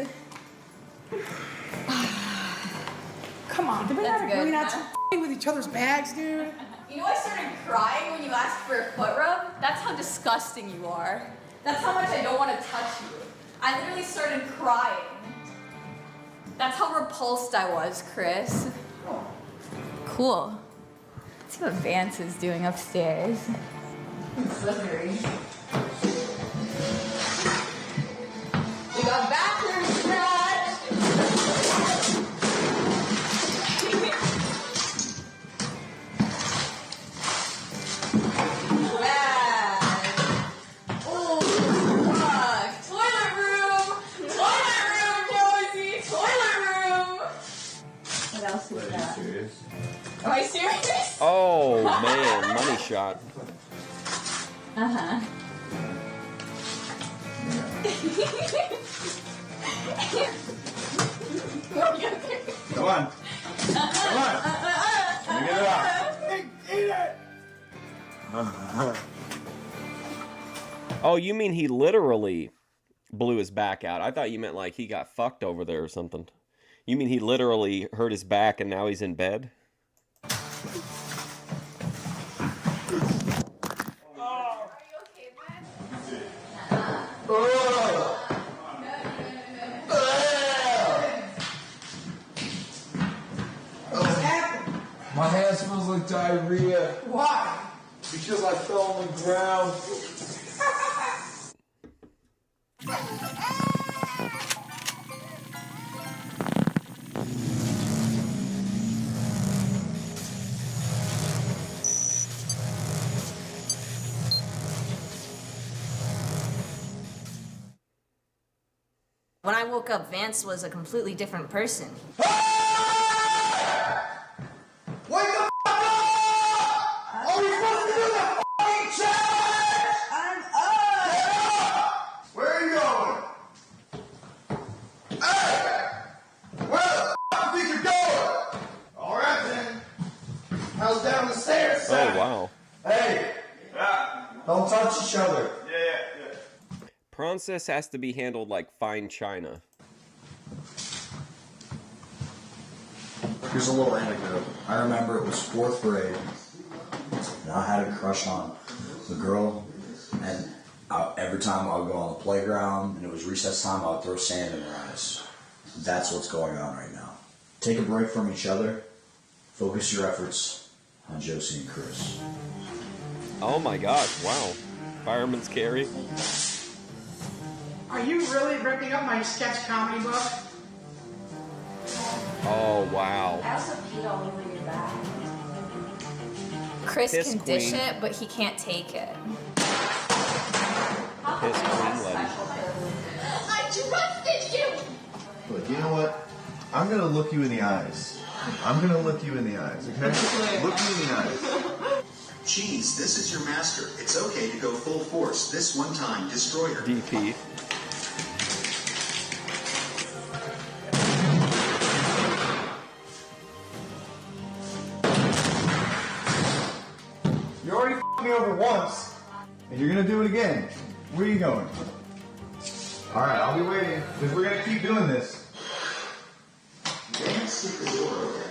Come on, did we That's not agree good, not huh? to with each other's bags, dude? You know I started crying when you asked for a foot rub? That's how disgusting you are. That's how much I don't want to touch you. I literally started crying. That's how repulsed I was, Chris. Cool. Let's see what Vance is doing upstairs. Slippery. We got bathroom scratch. Am I serious? Oh, man. Money shot. Uh-huh. Come on. Come on. Let me get it out. Oh, you mean he literally blew his back out? I thought you meant like he got fucked over there or something. You mean he literally hurt his back and now he's in bed? My hand smells like diarrhea. Why? Because I fell on the ground. When I woke up, Vance was a completely different person. Wake the f up! Are we supposed to do the f***ing challenge? I'm up! Get up! Where are you going? Hey! Where the f do you think you're going? Alright then. How's down the stairs, Oh, wow. Hey! Don't touch each other. Princess has to be handled like fine china. Here's a little anecdote. I remember it was 4th grade, and I had a crush on the girl, and every time I would go on the playground, and it was recess time, I would throw sand in her eyes. That's what's going on right now. Take a break from each other. Focus your efforts on Josie and Chris. Oh my gosh, wow. Fireman's carry. Are you really ripping up my sketch comedy book? Oh, wow. I also peed on you when you're back. Chris Piss can dish queen. it, but he can't take it. Piss queen Letty. I trusted you! Look, you know what? I'm gonna look you in the eyes. I'm gonna look you in the eyes, okay? Look me in the eyes. Cheese, this is your master. It's okay to go full force. This one time, destroy her. DP. You already f***ed me over once, and you're gonna do it again. Where are you going? Alright, I'll be waiting, because we're gonna keep doing this. Dance with the door open.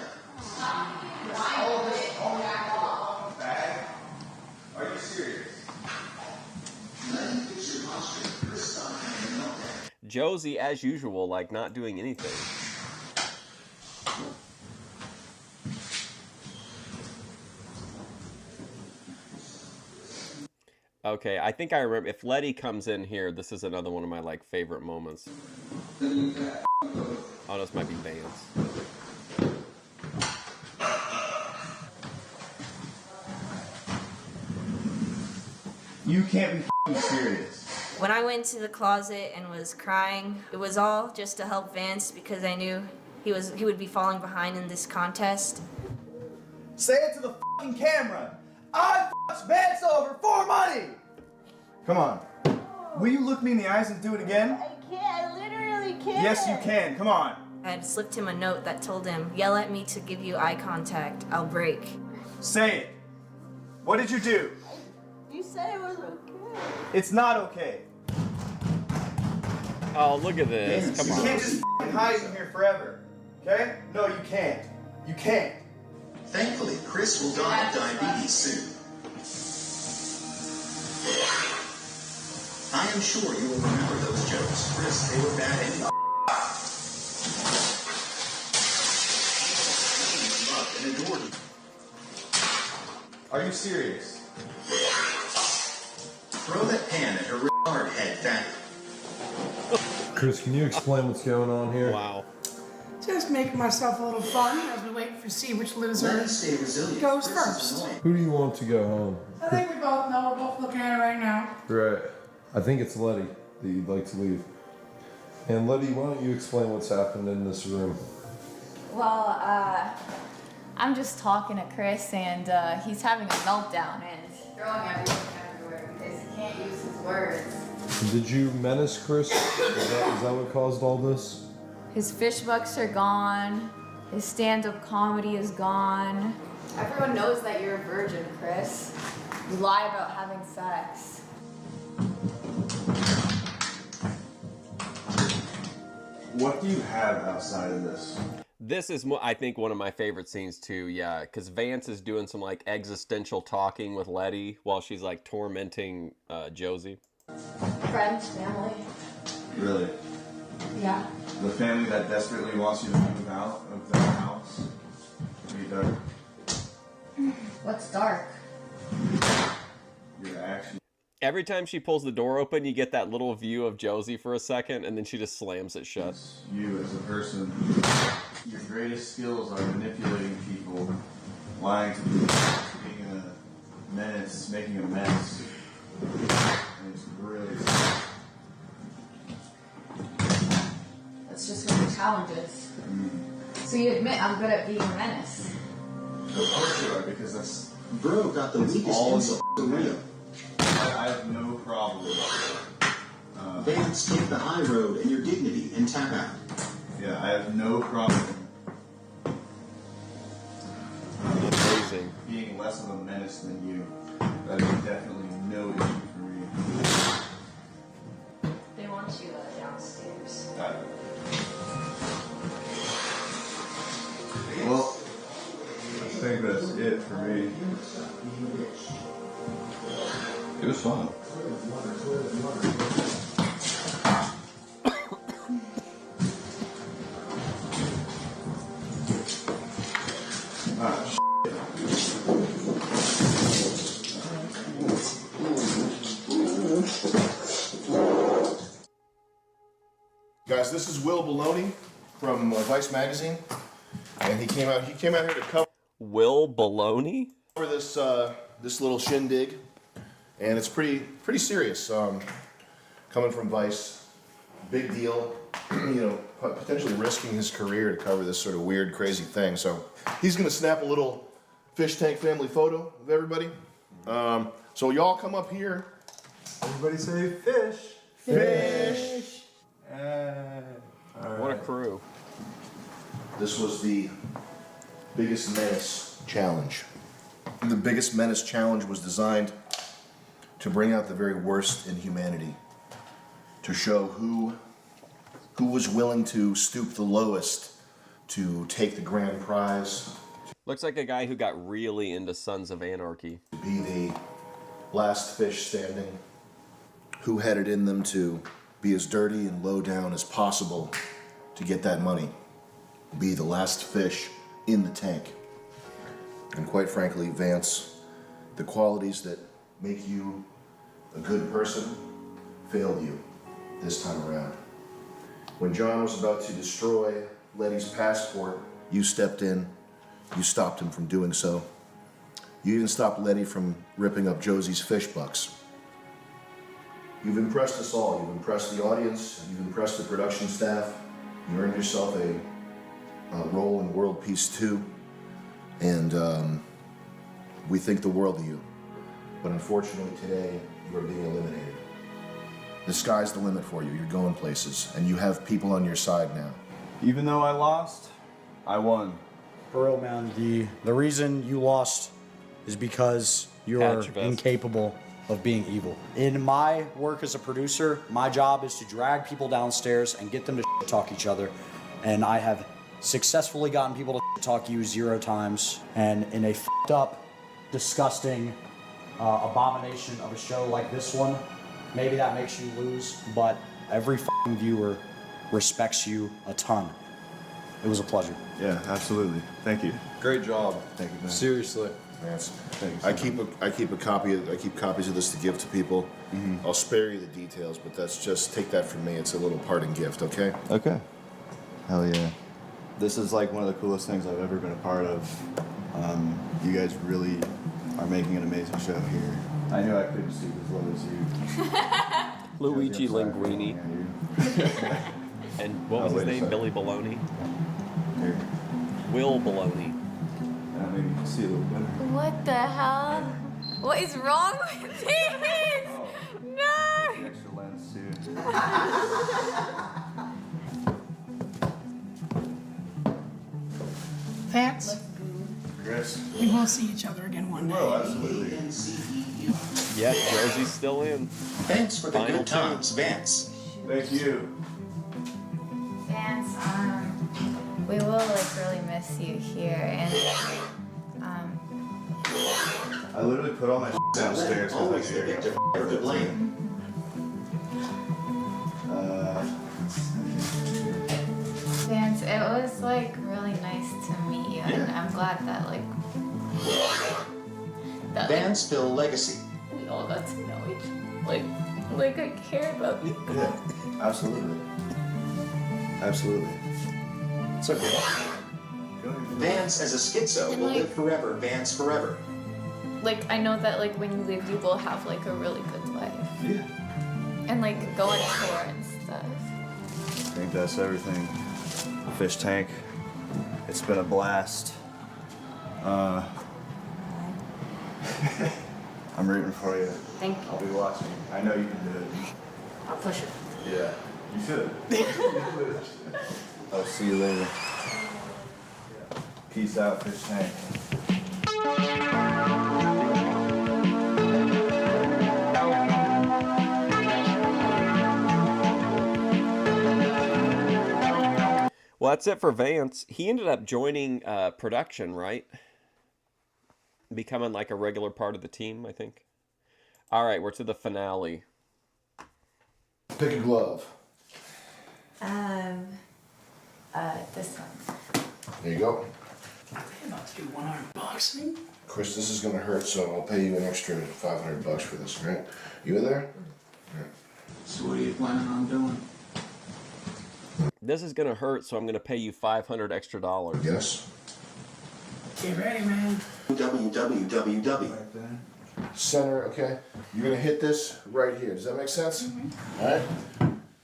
Are you serious? Josie, as usual, like not doing anything. Okay, I think I remember. If Letty comes in here, this is another one of my like favorite moments. Oh, this might be Vance. You can't be f***ing serious. When I went to the closet and was crying, it was all just to help Vance because I knew he would be falling behind in this contest. Say it to the f***ing camera. I f***ed Vance over for money. Come on. Will you look me in the eyes and do it again? I can't, I literally can't. Yes, you can. Come on. I had slipped him a note that told him, "Yell at me to give you eye contact. I'll break." Say it. What did you do? You said it was okay. It's not okay. Oh, look at this. Come You on. can't just f***ing hide in here forever. Okay? No, you can't. You can't. Thankfully, Chris will die of diabetes soon. I am sure you will remember those jokes. Chris, they were bad anyway. Loved and adored you. Are you serious? Throw that pan at her retard head, fatty. Chris, can you explain what's going on here? Wow. Just making myself a little fun as we wait for see which loser Let us stay resilient. goes Chris is first. annoying. Who do you want to go home? I think we both know, we're both looking at it right now. Right. I think it's Letty that you'd like to leave. And Letty, why don't you explain what's happened in this room? Well, I'm just talking to Chris, and he's having a meltdown and throwing everything everywhere because he can't use his words. Did you menace Chris? Is that what caused all this? His fish bucks are gone. His stand-up comedy is gone. Everyone knows that you're a virgin, Chris. You lie about having sex. What do you have outside of this? This is, I think, one of my favorite scenes too. Yeah, because Vance is doing some like existential talking with Letty while she's like tormenting Josie. Friends, family. Really? Yeah. The family that desperately wants you to move out of their house? Pretty dark. What's dark? Your action. Every time she pulls the door open, you get that little view of Josie for a second, and then she just slams it shut. You as a person, your greatest skills are manipulating people, lying to people, being a menace, making a mess. And it's really That's just what the challenge is. So you admit I'm good at being a menace. Of course you are, because that's Bro got the weakest all insult in the arena. I have no problem. Vance, take the high road and your dignity and tap out. Yeah, I have no problem Amazing. being less of a menace than you. That is definitely no issue for me. They want you downstairs. Well, I think that's it for me. It was fun. Guys, this is Will Baloney from Vice Magazine, and he came out here to cover Will Baloney? This this little shindig, and it's pretty serious. Coming from Vice, big deal. Potentially risking his career to cover this sort of weird, crazy thing. So he's gonna snap a little Fishtank family photo of everybody. So y'all come up here. Everybody say fish. Fish. What a crew. This was the Biggest Menace Challenge. The Biggest Menace Challenge was designed to bring out the very worst in humanity, to show who was willing to stoop the lowest to take the grand prize. Looks like a guy who got really into Sons of Anarchy. To be the last fish standing, who had it in them to be as dirty and low down as possible to get that money. Be the last fish in the tank. And quite frankly, Vance, the qualities that make you a good person failed you this time around. When John was about to destroy Letty's passport, you stepped in, you stopped him from doing so. You even stopped Letty from ripping up Josie's fish bucks. You've impressed us all. You've impressed the audience. You've impressed the production staff. You earned yourself a role in World Peace 2. And we think the world of you. But unfortunately today, you are being eliminated. The sky's the limit for you. You're going places. And you have people on your side now. Even though I lost, I won. For real, man, the reason you lost is because you're incapable of being evil. In my work as a producer, my job is to drag people downstairs and get them to talk each other. And I have successfully gotten people to talk you 0 times. And in a f***ed up, disgusting abomination of a show like this one, maybe that makes you lose, but every f***ing viewer respects you a ton. It was a pleasure. Yeah, absolutely. Thank you. Great job. Thank you, man. Seriously. Vance, Thanks. I keep copies of this to give to people. I'll spare you the details, but that's just, take that from me. It's a little parting gift, okay? Okay. Hell yeah. This is like one of the coolest things I've ever been a part of. You guys really are making an amazing show here. I knew I couldn't stoop as low as you. Luigi Linguini. And what was his name? Billy Baloney? Here. Will Baloney. Maybe you can see a little better. What the hell? What is wrong with these? No! The extra lens too. Vance, Chris. We will see each other again one day. Well, absolutely. Yeah, Josie's still in. Thanks for the Final good times, Vance. Thank you. Vance, we will like really miss you here, and I literally put all my downstairs because I Always the knew you victim of the blame. Vance, it was like really nice to meet you, and I'm glad that like Vanceville legacy. we all got to know each like I care about you. Yeah, absolutely. Absolutely. It's okay. Vance as a schizo will live forever. Vance forever. Like I know that like when you leave, you will have like a really good life. Yeah. And like go on tour and stuff. I think that's everything. Fishtank. It's been a blast. I'm rooting for you. Thank you. I'll be watching. I know you can do it. I'll push it. Yeah, you should. I'll see you later. Peace out, Fishtank. Well, that's it for Vance. He ended up joining production, right? Becoming like a regular part of the team, I think. All right, we're to the finale. Pick a glove. This one. There you go. Are they about to do 1 hour boxing? Chris, this is gonna hurt, so I'll pay you an extra $500 for this, all right? You in there? So what are you planning on doing? This is gonna hurt, so I'm gonna pay you $500 extra. Yes. Get ready, man. www. Center, okay? You're gonna hit this right here. Does that make sense? All right?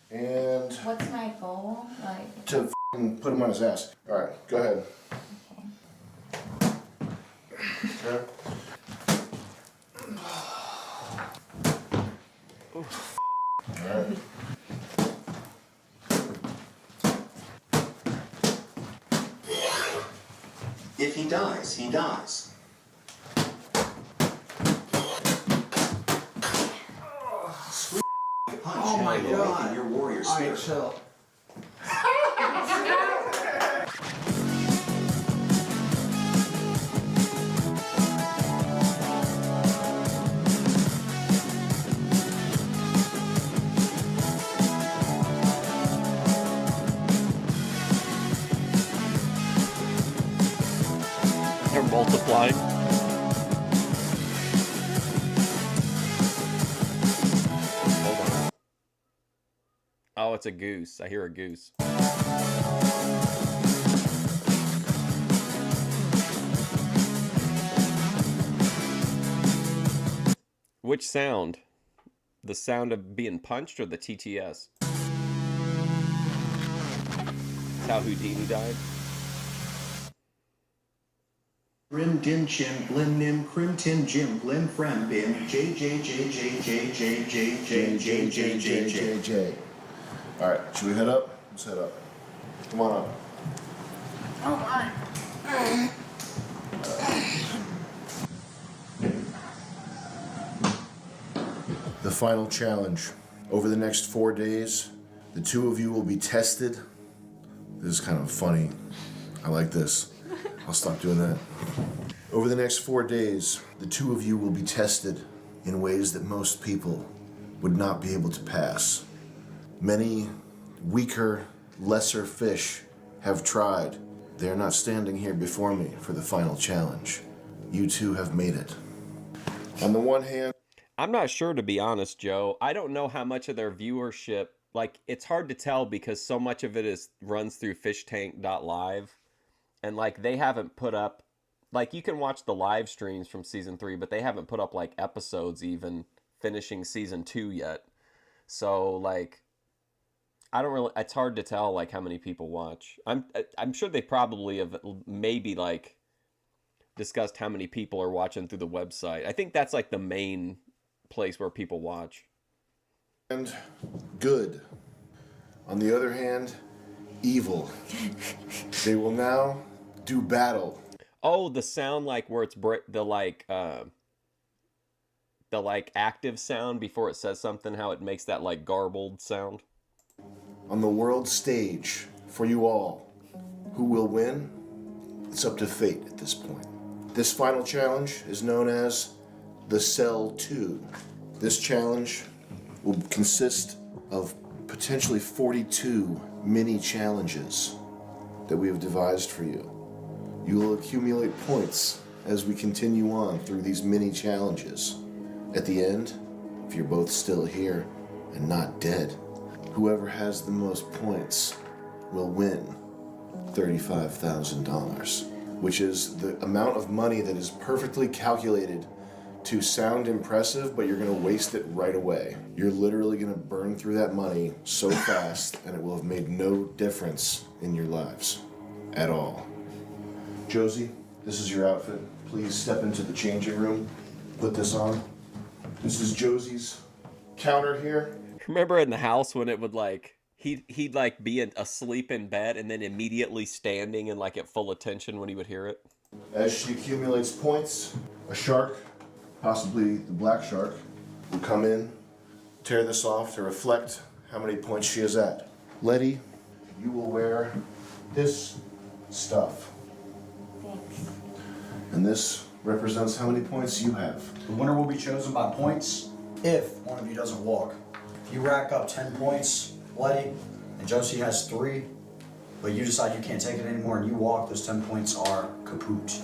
And What's my goal? Like to f***ing put him on his ass. All right, go ahead. Okay. All right. If he dies, he dies. Sweet punch. Oh my will awaken God. Your warrior All right, spirit. chill. They're multiplying. Hold on. Oh, it's a goose. I hear a goose. Which sound? The sound of being punched or the TTS? That's how Houdini died. Grim din chin glim nim crim tin jim glim frem bin j j j j j j j j j j j j. J. All right, should we head up? Let's head up. Come on up. Oh my. The final challenge. Over the next 4 days, the two of you will be tested. This is kind of funny. I like this. I'll stop doing that. Over the next 4 days, the two of you will be tested in ways that most people would not be able to pass. Many weaker, lesser fish have tried. They are not standing here before me for the final challenge. You two have made it. On the one hand, I'm not sure, to be honest, Joe. I don't know how much of their viewership, like, it's hard to tell because so much of it runs through fishtank.live. And, like, they haven't put up, like, you can watch the live streams from season 3, but they haven't put up, like, episodes even finishing season 2 yet. So, like, I don't really, it's hard to tell, like, how many people watch. I'm sure they probably have maybe, like, discussed how many people are watching through the website. I think that's, like, the main place where people watch. and good. On the other hand, evil. They will now do battle. Oh, the sound like where it's the like active sound before it says something, how it makes that like garbled sound. On the world stage, for you all, who will win? It's up to fate at this point. This final challenge is known as the Cell 2. This challenge will consist of potentially 42 mini challenges that we have devised for you. You will accumulate points as we continue on through these mini challenges. At the end, if you're both still here and not dead, whoever has the most points will win $35,000, which is the amount of money that is perfectly calculated to sound impressive, but you're gonna waste it right away. You're literally gonna burn through that money so fast, and it will have made no difference in your lives at all. Josie, this is your outfit. Please step into the changing room. Put this on. This is Josie's counter here. Remember in the house when it would like he'd like be asleep in bed and then immediately standing and like at full attention when he would hear it? As she accumulates points, a shark, possibly the black shark, will come in, tear this off to reflect how many points she is at. Letty, you will wear this stuff. Thanks. And this represents how many points you have. The winner will be chosen by points if one of you doesn't walk. If you rack up 10 points, Letty, and Josie has 3, but you decide you can't take it anymore and you walk, those 10 points are kaput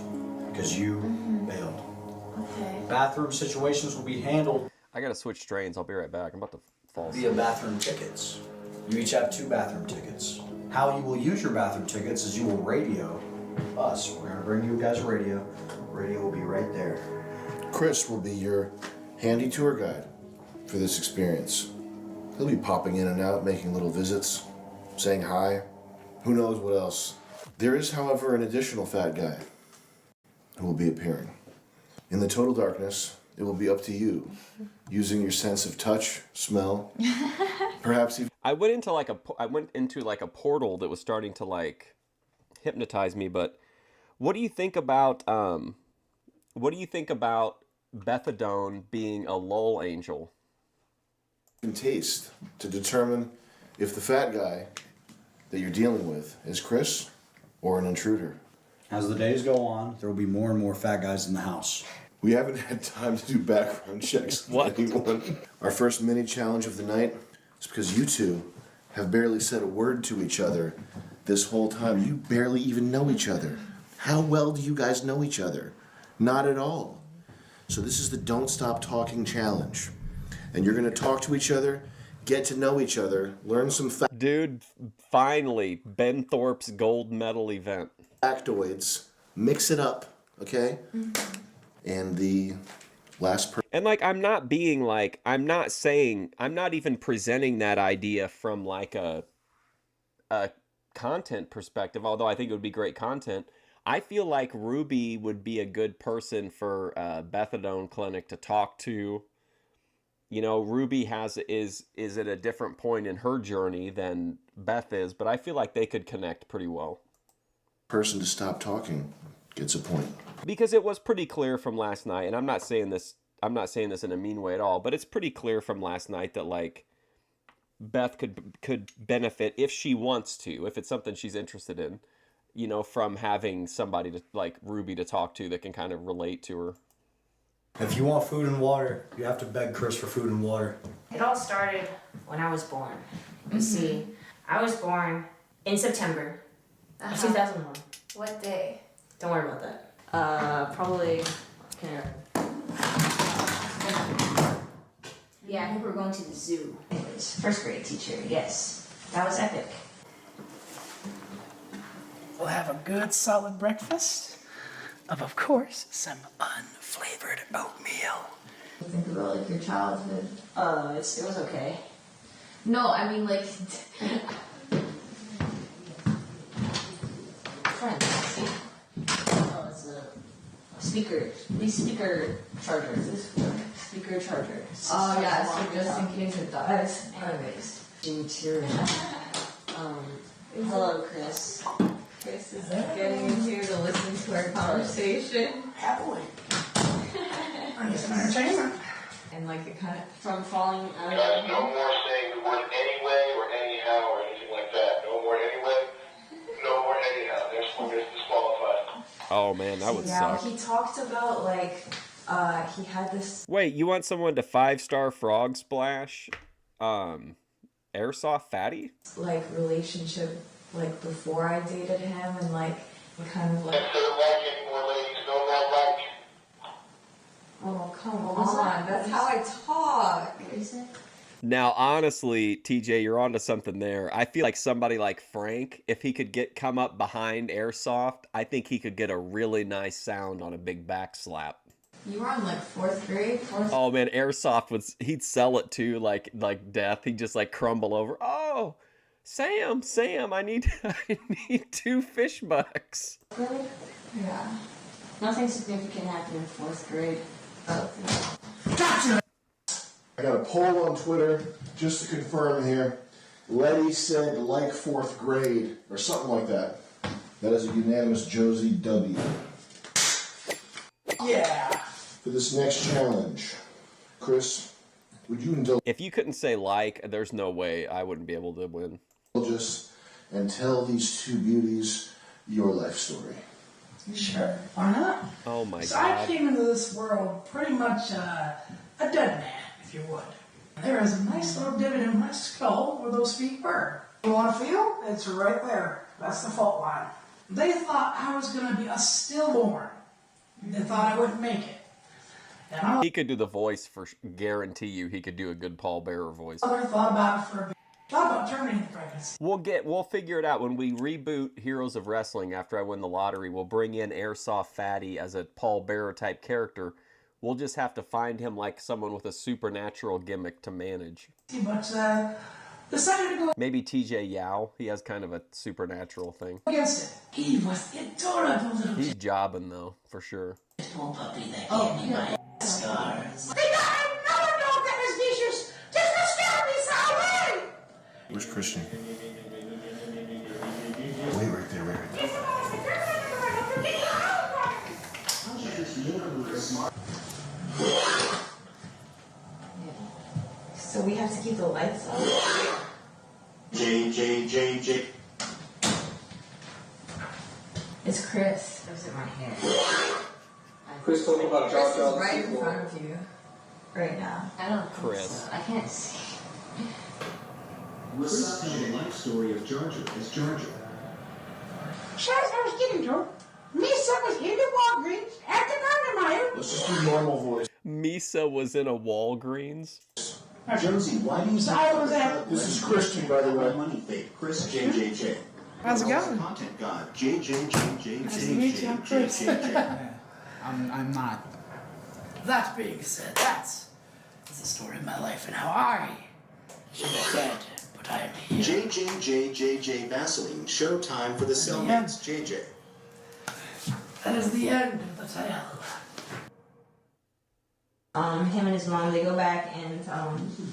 because you bailed. Okay. Bathroom situations will be handled I gotta switch trains. I'll be right back. I'm about to fall asleep. via bathroom tickets. You each have 2 bathroom tickets. How you will use your bathroom tickets is you will radio us. We're gonna bring you guys a radio. Radio will be right there. Chris will be your handy tour guide for this experience. He'll be popping in and out, making little visits, saying hi. Who knows what else. There is, however, an additional fat guy who will be appearing. In the total darkness, it will be up to you, using your sense of touch, smell, perhaps even... I went into like a portal that was starting to like hypnotize me, but what do you think about Bethadone being a lull angel? Taste to determine if the fat guy that you're dealing with is Chris or an intruder. As the days go on, there will be more and more fat guys in the house. We haven't had time to do background checks. What? Our first mini challenge of the night is because you two have barely said a word to each other this whole time. You barely even know each other. How well do you guys know each other? Not at all. So this is the Don't Stop Talking Challenge. And you're going to talk to each other, get to know each other, learn some Dude, finally, Ben Thorpe's gold medal event. Factoids, mix it up, okay? And the last person. And like, I'm not even presenting that idea from like a content perspective, although I think it would be great content. I feel like Ruby would be a good person for Bethadone Clinic to talk to. You know, Ruby is at a different point in her journey than Beth is, but I feel like they could connect pretty well. Person to stop talking gets a point. Because it was pretty clear from last night, and I'm not saying this in a mean way at all, but it's pretty clear from last night that like Beth could benefit if she wants to, if it's something she's interested in, you know, from having somebody to like Ruby to talk to that can kind of relate to her. If you want food and water, you have to beg Chris for food and water. It all started when I was born. You see, I was born in September of 2001. What day? Don't worry about that. Probably. Yeah, I think we're going to the zoo. Anyways, first grade teacher, yes. That was epic. We'll have a good solid breakfast of course, some unflavored oatmeal. Think about like your childhood. It was okay. No, I mean like Friends. Oh, it's a speaker. These speaker chargers. Speaker charger. oh yeah, so just in case it dies. Anyways, interior. Hello, Chris. Chris is getting in here to listen to our conversation. Happily. It's an entertainment. And like it kind of from falling out of Guys, no more saying the word anyway or anyhow or anything like that. No more anyway, no more anyhow. Next one is disqualified. Oh man, that would suck. He talked about like he had this. Wait, you want someone to 5-star frog splash? Airsoft fatty? Like relationship like before I dated him and like kind of like. Instead of like anymore, ladies, no more like. Oh come on, that's how I talk. Now, honestly, TJ, you're onto something there. I feel like somebody like Frank, if he could come up behind Airsoft, I think he could get a really nice sound on a big back slap. You were on like 4th grade? Oh man, Airsoft he'd sell it too like death. He'd just like crumble over. Oh, Sam, I need 2 fish bucks. Really? Yeah. Nothing significant happened in 4th grade. Gotcha! I got a poll on Twitter just to confirm here. Letty said like 4th grade or something like that. That is a unanimous Josie W. Yeah. For this next challenge, Chris, would you indulge If you couldn't say like, there's no way I wouldn't be able to win. us and tell these two beauties your life story? Sure. Why not? Oh my So god. I came into this world pretty much a dead man, if you would. There is a nice little divot in my skull where those feet were. You want to feel? It's right there. That's the fault line. They thought I was going to be a stillborn. They thought I wouldn't make it. And I He could do the voice for guarantee you. He could do a good Paul Bearer voice. thought about it for a bit. Thought about terminating the pregnancy. We'll figure it out when we reboot Heroes of Wrestling after I win the lottery. We'll bring in Airsoft Fatty as a Paul Bearer type character. We'll just have to find him like someone with a supernatural gimmick to manage. But decided to go Maybe TJ Yao. He has kind of a supernatural thing. against it. He was adorable little He's jobbing though, for sure. little puppy that gave me my scars. They got another dog that is vicious. Just to scare me, Sally! Where's Christian? Wait right there, wait right there. So we have to keep the lights on. J. It's Chris. That's in my head. Chris told me about Chris Jar Jar is the right in sequel. front of you. Right now. I don't think Chris. so. I can't see. Chris told the life story of Jar Jar as Jar Jar. As I was getting to, Misa was in the Walgreens at the Gardemeyer. Let's just do normal voice. Misa was in a Walgreens. Josie, why do you So I was at. This is Christian, by the way. money fake? Chris J. How's it going? Content God. J. Nice to meet you, I'm Chris. I'm not. That being said, that's the story of my life and how I should be dead, but I am here. JJ Vaseline. Showtime for the cellmates. JJ. That is the end of the tale. Him and his mom, they go back and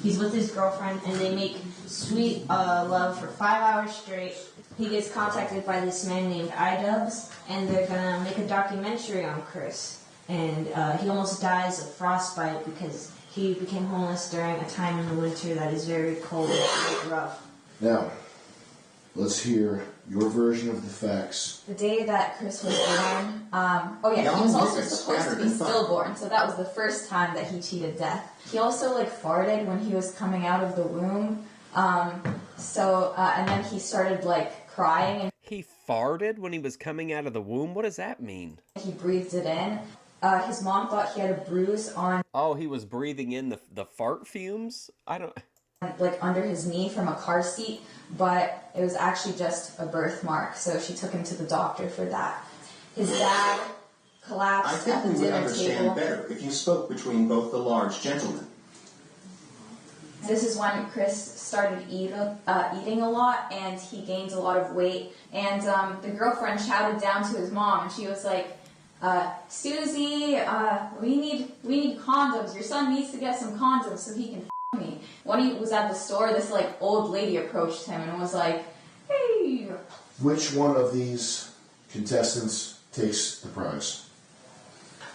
he's with his girlfriend and they make sweet love for 5 hours straight. He gets contacted by this man named iDubbbz and they're gonna make a documentary on Chris. And he almost dies of frostbite because he became homeless during a time in the winter that is very cold and rough. Now, let's hear your version of the facts. The day that Chris was born, he was also supposed to be stillborn, so that was the first time that he cheated death. He also farted when he was coming out of the womb, and then he started crying and He farted when he was coming out of the womb? What does that mean? he breathed it in. His mom thought he had a bruise on Oh, he was breathing in the fart fumes? I don't... under his knee from a car seat, but it was actually just a birthmark, so she took him to the doctor for that. His dad I collapsed think at the we would dinner understand table. better if you spoke between both the large gentlemen. This is when Chris started eating a lot, and he gained a lot of weight. And the girlfriend shouted down to his mom, and she was like, "Susie, we need condoms. Your son needs to get some condoms so he can f me." When he was at the store, this old lady approached him and was like, "Hey, Which one of these contestants takes the prize?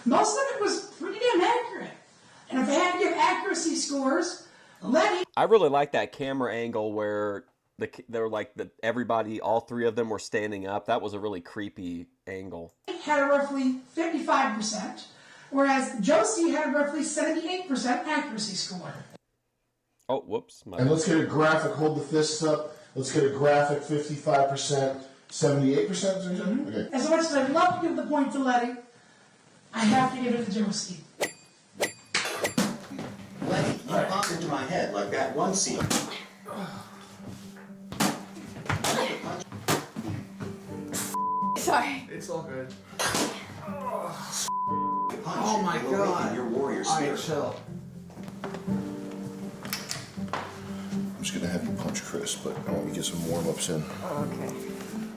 Most of it was pretty damn accurate. And if I had to give accuracy scores, Letty I really like that camera angle where they're like everybody, all three of them were standing up. That was a really creepy angle. had a roughly 55%, whereas Josie had a roughly 78% accuracy score. Oh, whoops. And let's get a graphic. Hold the fists up. Let's get a graphic. 55%, 78%. Mm-hmm. Okay. As much as I'd love to give the point to Letty, I have to give it to Josie. Letty, you popped into my head like that one scene. Sorry. It's all good. Oh my God! Your warrior spirit. Chill. I'm just gonna have you punch Chris, but I want you to get some warm-ups in. Oh, okay.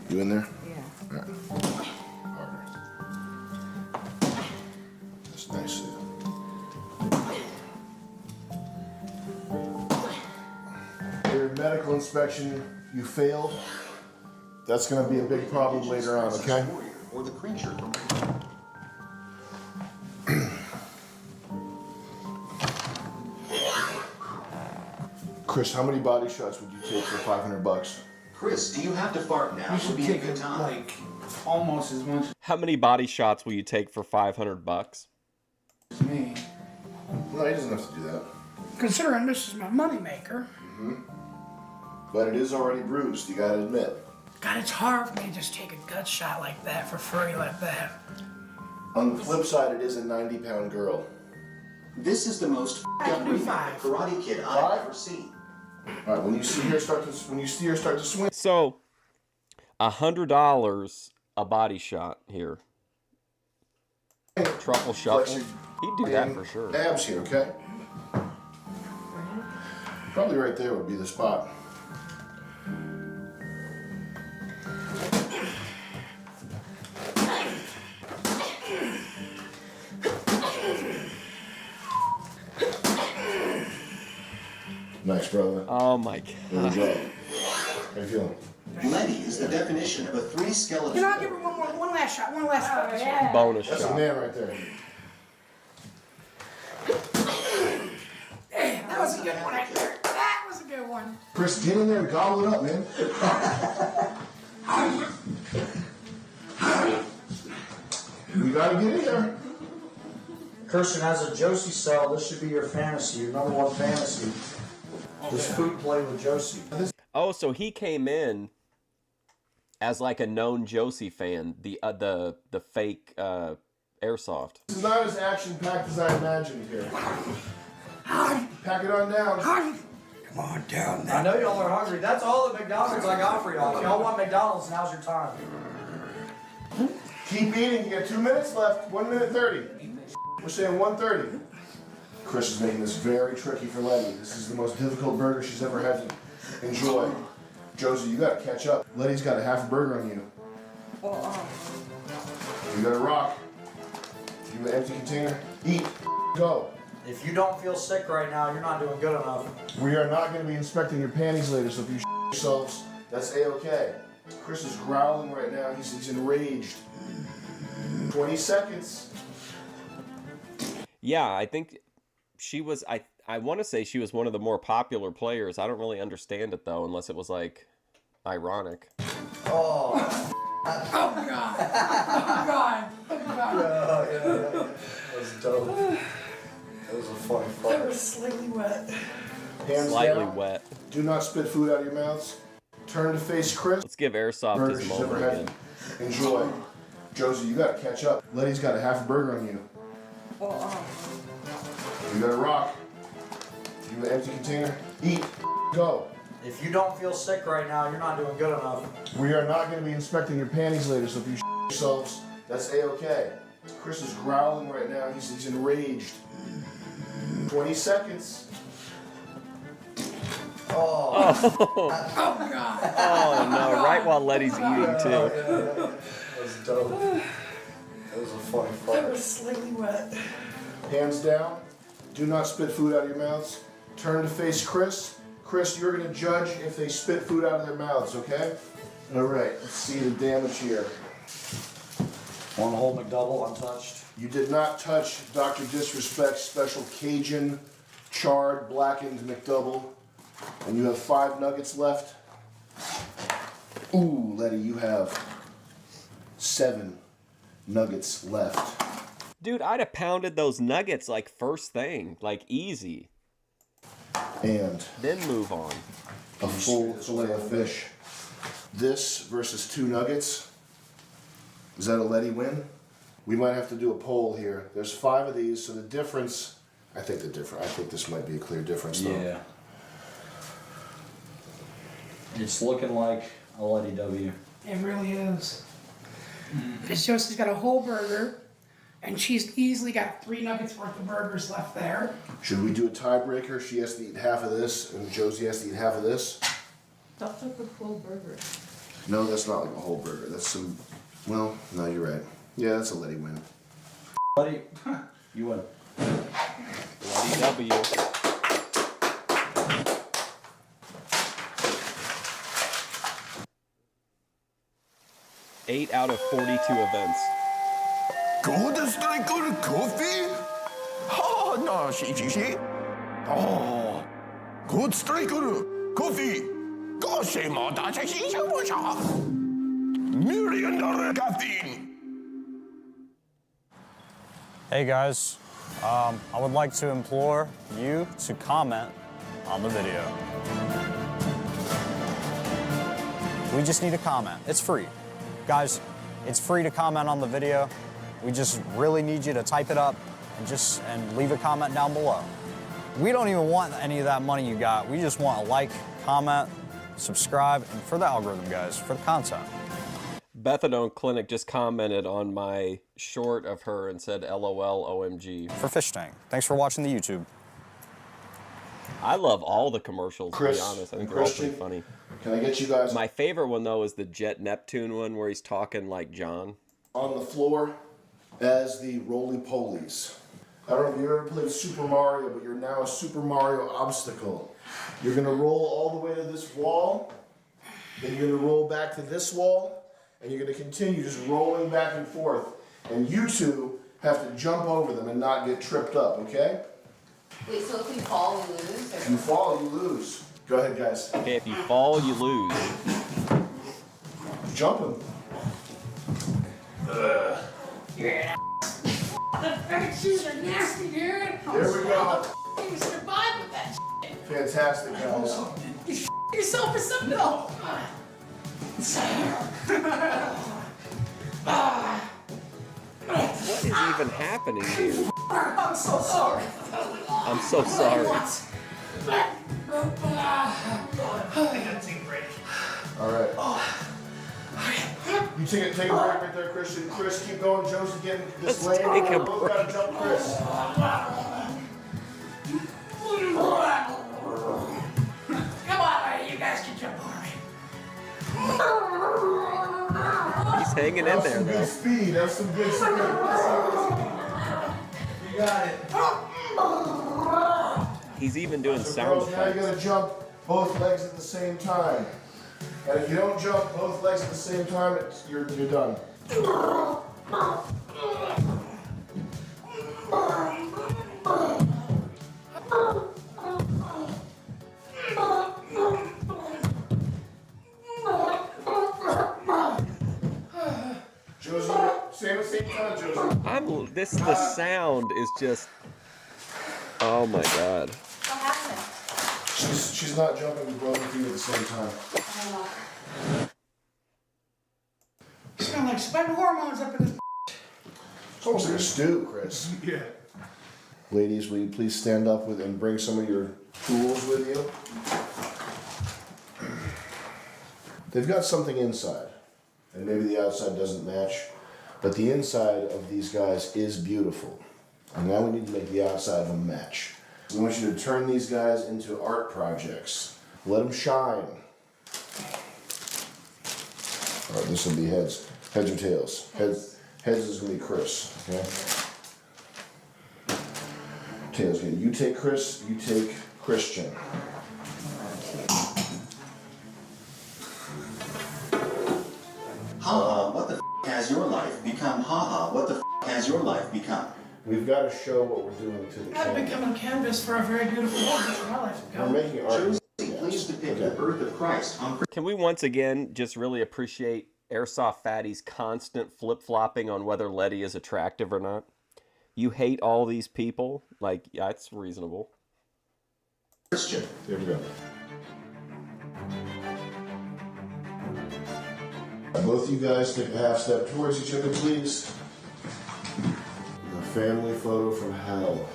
You in there? Yeah. All right. Harder. That's nice. Your medical inspection, you failed. That's gonna be a big problem later on, okay? Or the creature. Chris, how many body shots would you take for $500? Chris, do you have to fart now? You should Would be a take good it time. like almost as much How many body shots will you take for $500? as me. No, he doesn't have to do that. Considering this is my moneymaker, But it is already bruised, you gotta admit. God, it's hard for me to just take a gut shot like that for free like that. On the flip side, it is a 90-pound girl. This is the most I can do f***ing five. Karate Kid I've ever seen. All right, when you see her start to swing. So, $100 a body shot here. Truffle shuffle. He'd do that for sure. Abs here, okay? Probably right there would be the spot. Nice, brother. Oh my There we God. go. How you feeling? Letty is the definition of a three-skeleton. You know, I'll give her one last shot, one last shot. Bonus That's a shot. man right there. Damn, that was a good one right there. That was a good one. Chris, get in there and gobble it up, man. We gotta get in there. Kirsten, as a Josie cell, this should be your fantasy, your number one fantasy. This food play with Josie. Oh, so he came in as like a known Josie fan, the fake airsoft. This is not as action-packed as I imagined here. Pack it on down. Come on down I know y'all are hungry. That's all the McDonald's I got for y'all. If y'all want McDonald's, now's your time. Keep eating. You got 2 minutes left. 1 minute 30. We're saying 1:30. Chris is making this very tricky for Letty. This is the most difficult burger she's ever had to enjoy. Josie, you gotta catch up. Letty's got a half a burger on you. You gotta rock. You have an empty container. Eat. Go. If you don't feel sick right now, you're not doing good enough. We are not going to be inspecting your panties later, so if you yourselves, that's A-okay. Chris is growling right now. He's enraged. 20 seconds. Yeah, I think she was. I want to say she was one of the more popular players. I don't really understand it though, unless it was like ironic. Oh. Oh, God. Oh, God. Oh, God. Yeah. That was dope. That was a funny That fight. was slightly wet. Hands Slightly down. wet. Do not spit food out of your mouths. Turn to face Chris. Let's give Airsoft Burger his she's ever moment had. again. Enjoy. Josie, you got to catch up. Letty's got a half a burger on you. You got to rock. You have an empty container. Eat. Go. If you don't feel sick right now, you're not doing good enough. We are not going to be inspecting your panties later, so if you yourselves, that's A-okay. Chris is growling right now. He's enraged. 20 seconds. Oh. Oh, God. Oh no! Right while Letty's eating too. That was dope. That was a funny That fight. was slightly wet. Hands down. Do not spit food out of your mouths. Turn to face Chris. Chris, you're going to judge if they spit food out of their mouths, okay? All right, let's see the damage here. One whole McDouble untouched. You did not touch Dr. Disrespect's special Cajun charred blackened McDouble. And you have 5 nuggets left. Ooh, Letty, you have 7 nuggets left. Dude, I'd have pounded those nuggets like first thing, like easy. And then move on. A full fillet of fish. This versus 2 nuggets. Is that a Letty win? We might have to do a poll here. There's 5 of these, so the difference, I think this might be a clear difference though. Yeah. It's looking like a Letty W. It really is. It's just, she's got a whole burger, and she's easily got 3 nuggets worth of burgers left there. Should we do a tiebreaker? She has to eat half of this, and Josie has to eat half of this? That's like a full burger. No, that's not like a whole burger. That's some, well, no, you're right. Yeah, that's a Letty win. Letty, you win. Letty W. Eight out of 42 events. Good striker coffee? Ha, no, she. Oh, good striker coffee. Gosh, ma, that's a $1 million caffeine. Hey guys, I would like to implore you to comment on the video. We just need a comment. It's free. Guys, it's free to comment on the video. We just really need you to type it up and leave a comment down below. We don't even want any of that money you got. We just want a like, comment, subscribe, and for the algorithm, guys, for the content. Bethadone Clinic just commented on my short of her and said LOL OMG. For Fishtank. Thanks for watching the YouTube. I love all the commercials, Chris, to be honest. I think and they're all Christian, pretty funny. Can I get you guys... My favorite one, though, is the Jet Neptune one where he's talking like John. On the floor as the roly-polies. I don't know if you ever played Super Mario, but you're now a Super Mario obstacle. You're gonna roll all the way to this wall, then you're gonna roll back to this wall, and you're gonna continue just rolling back and forth. And you two have to jump over them and not get tripped up, okay? Wait, so if we fall, we lose? If you fall, you lose. Go ahead, guys. Okay, if you fall, you lose. Jumping. Yeah. The fake shoes are nasty, dude. Here we go. You survive with that shit. Fantastic, guys. You yourself for some milk. What is even happening here? I'm so sorry. I'm so sorry. All right. You take a break right there, Christian. Chris, keep going. Josie, getting this lane. Take a Both gotta jump, Chris. Come on, you guys can jump over me. He's hanging in there, Some though. good speed. That's some good speed. You got it. He's even doing So sound girls, now you effects. gotta jump both legs at the same time. And if you don't jump both legs at the same time, you're done. Josie, same time, Josie. The sound is just, oh my God. What happened? She's not jumping with both feet at the same time. You smell like spent hormones up in this. It's almost like a stew, Chris. Yeah. Ladies, will you please stand up with and bring some of your tools with you? They've got something inside, and maybe the outside doesn't match, but the inside of these guys is beautiful. And now we need to make the outside of them match. We want you to turn these guys into art projects. Let them shine. All right, this will be heads. Heads or tails? Heads is gonna be Chris, okay? Tails, okay. You take Chris, you take Christian. Ha ha, what the f has your life become? Ha ha, what the f has your life become? We've got to show what we're doing to the I've camera. become a canvas for a very beautiful woman. That's what I like to We're go. making art. Josie, please depict the birth of Christ on Can we once again just really appreciate Airsoft Fatty's constant flip-flopping on whether Letty is attractive or not? You hate all these people? Like, yeah, it's reasonable. Christian. Here we go. Both you guys take a half step towards each other, please. A family photo from hell.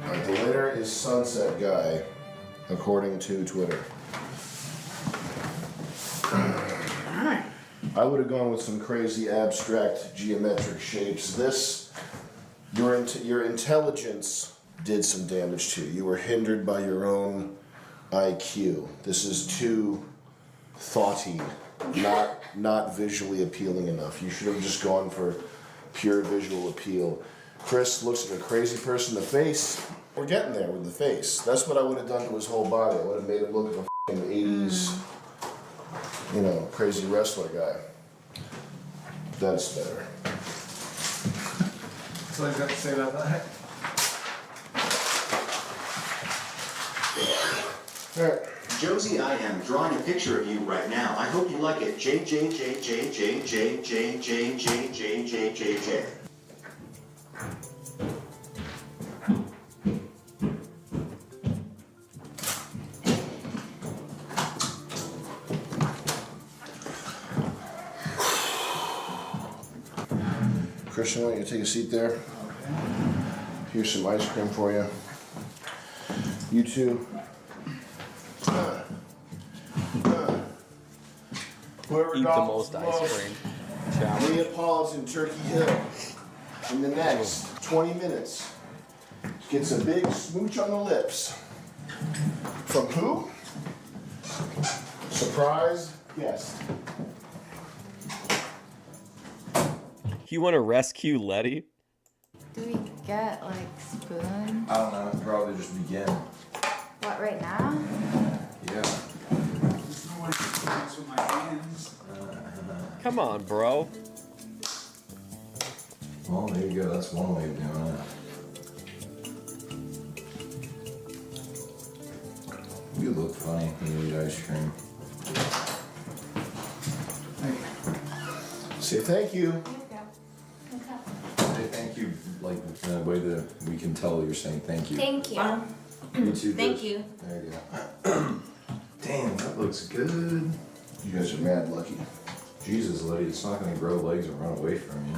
Alright, the winner is Sunset Guy, according to Twitter. I would have gone with some crazy abstract geometric shapes. This, your intelligence did some damage to you. You were hindered by your own IQ. This is too thoughty, not visually appealing enough. You should have just gone for pure visual appeal. Chris looks like a crazy person in the face. We're getting there with the face. That's what I would have done to his whole body. I would have made him look like a f***ing 80s, crazy wrestler guy. That's better. That's all I got to say about that. Alright. Josie, I am drawing a picture of you right now. I hope you like it. J J J J J J J J J J J J J. Christian, I want you to take a seat there. Here's some ice cream for you. You too. Whoever Eat the gobbles most ice cream. Challenge. Neapolitan Turkey Hill in the next 20 minutes gets a big smooch on the lips. From who? Surprise guest. You want to rescue Letty? Do we get like spoon? I don't know. Probably just begin. What, right now? Yeah. With my hands. Come on, bro. Well, there you go. That's one way of doing it. You look funny when you eat ice cream. Say thank you. Say thank you, like in a way that we can tell you're saying thank you. Thank you. You too, Thank Jess. you. There you go. Damn, that looks good. You guys are mad lucky. Jesus, Letty, it's not going to grow legs and run away from you.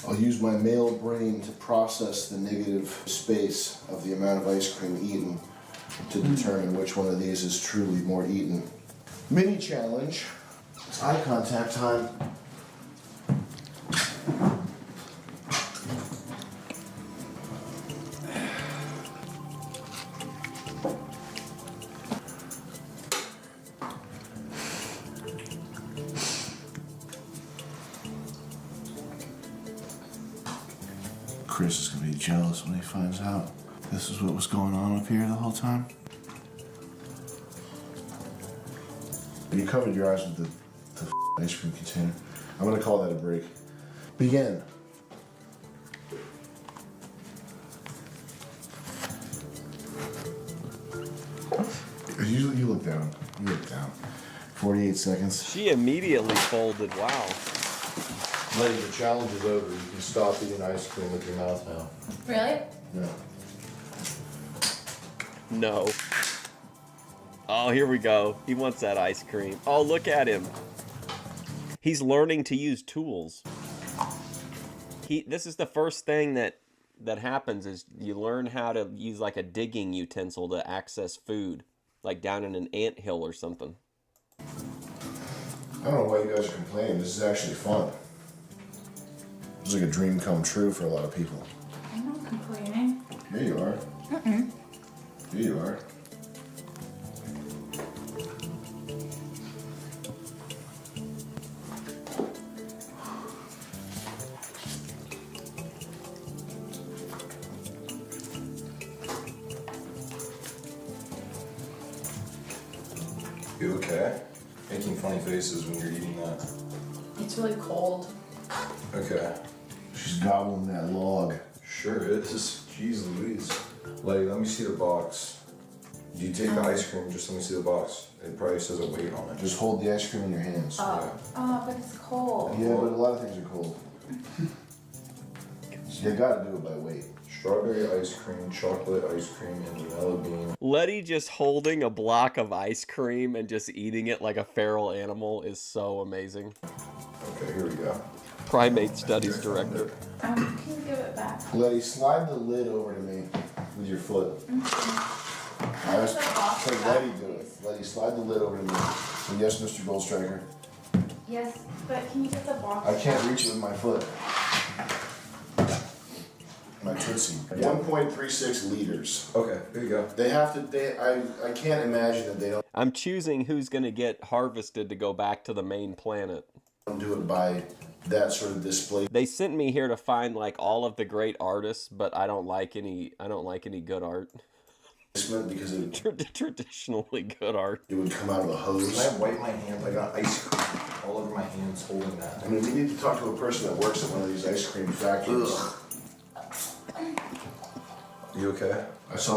I'll use my male brain to process the negative space of the amount of ice cream eaten to determine which one of these is truly more eaten. Mini challenge. It's eye contact time. Chris is gonna be jealous when he finds out this is what was going on up here the whole time. You covered your eyes with the ice cream container. I'm gonna call that a break. Begin. You look down. You look down. 48 seconds. She immediately folded. Wow. Letty, the challenge is over. You can stop eating ice cream with your mouth now. Really? No. No. Oh, here we go. He wants that ice cream. Oh, look at him. He's learning to use tools. This is the first thing that happens is you learn how to use like a digging utensil to access food, like down in an anthill or something. I don't know why you guys are complaining. This is actually fun. It's like a dream come true for a lot of people. I'm not complaining. Here you are. Mm-mm. Here you are. You okay? Making funny faces when you're eating that. It's really cold. Okay. She's gobbling that log. Sure is. Jeez Louise. Like, let me see the box. Do you take the ice cream? Just let me see the box. It probably says a weight on it. Just hold the ice cream in your hands. Oh, but it's cold. Yeah, but a lot of things are cold. So you gotta do it by weight. Strawberry ice cream, chocolate ice cream, and vanilla bean. Letty just holding a block of ice cream and just eating it like a feral animal is so amazing. Okay, here we go. Primate studies director. Can you give it back? Letty, slide the lid over to me with your foot. I was say Letty do it. Letty, slide the lid over to me. And yes, Mr. Goldstriker. Yes, but can you get the box? I can't reach it with my foot. My Tootsie. 1.36 liters. Okay, here you go. They have to, I can't imagine that they don't I'm choosing who's going to get harvested to go back to the main planet. do it by that sort of display. They sent me here to find like all of the great artists, but I don't like any good art. Because it, Traditionally good art. It would come out of a hose. Can I wipe my hands? I got ice cream all over my hands holding that. I mean, we need to talk to a person that works at one of these ice cream factories. You okay? I saw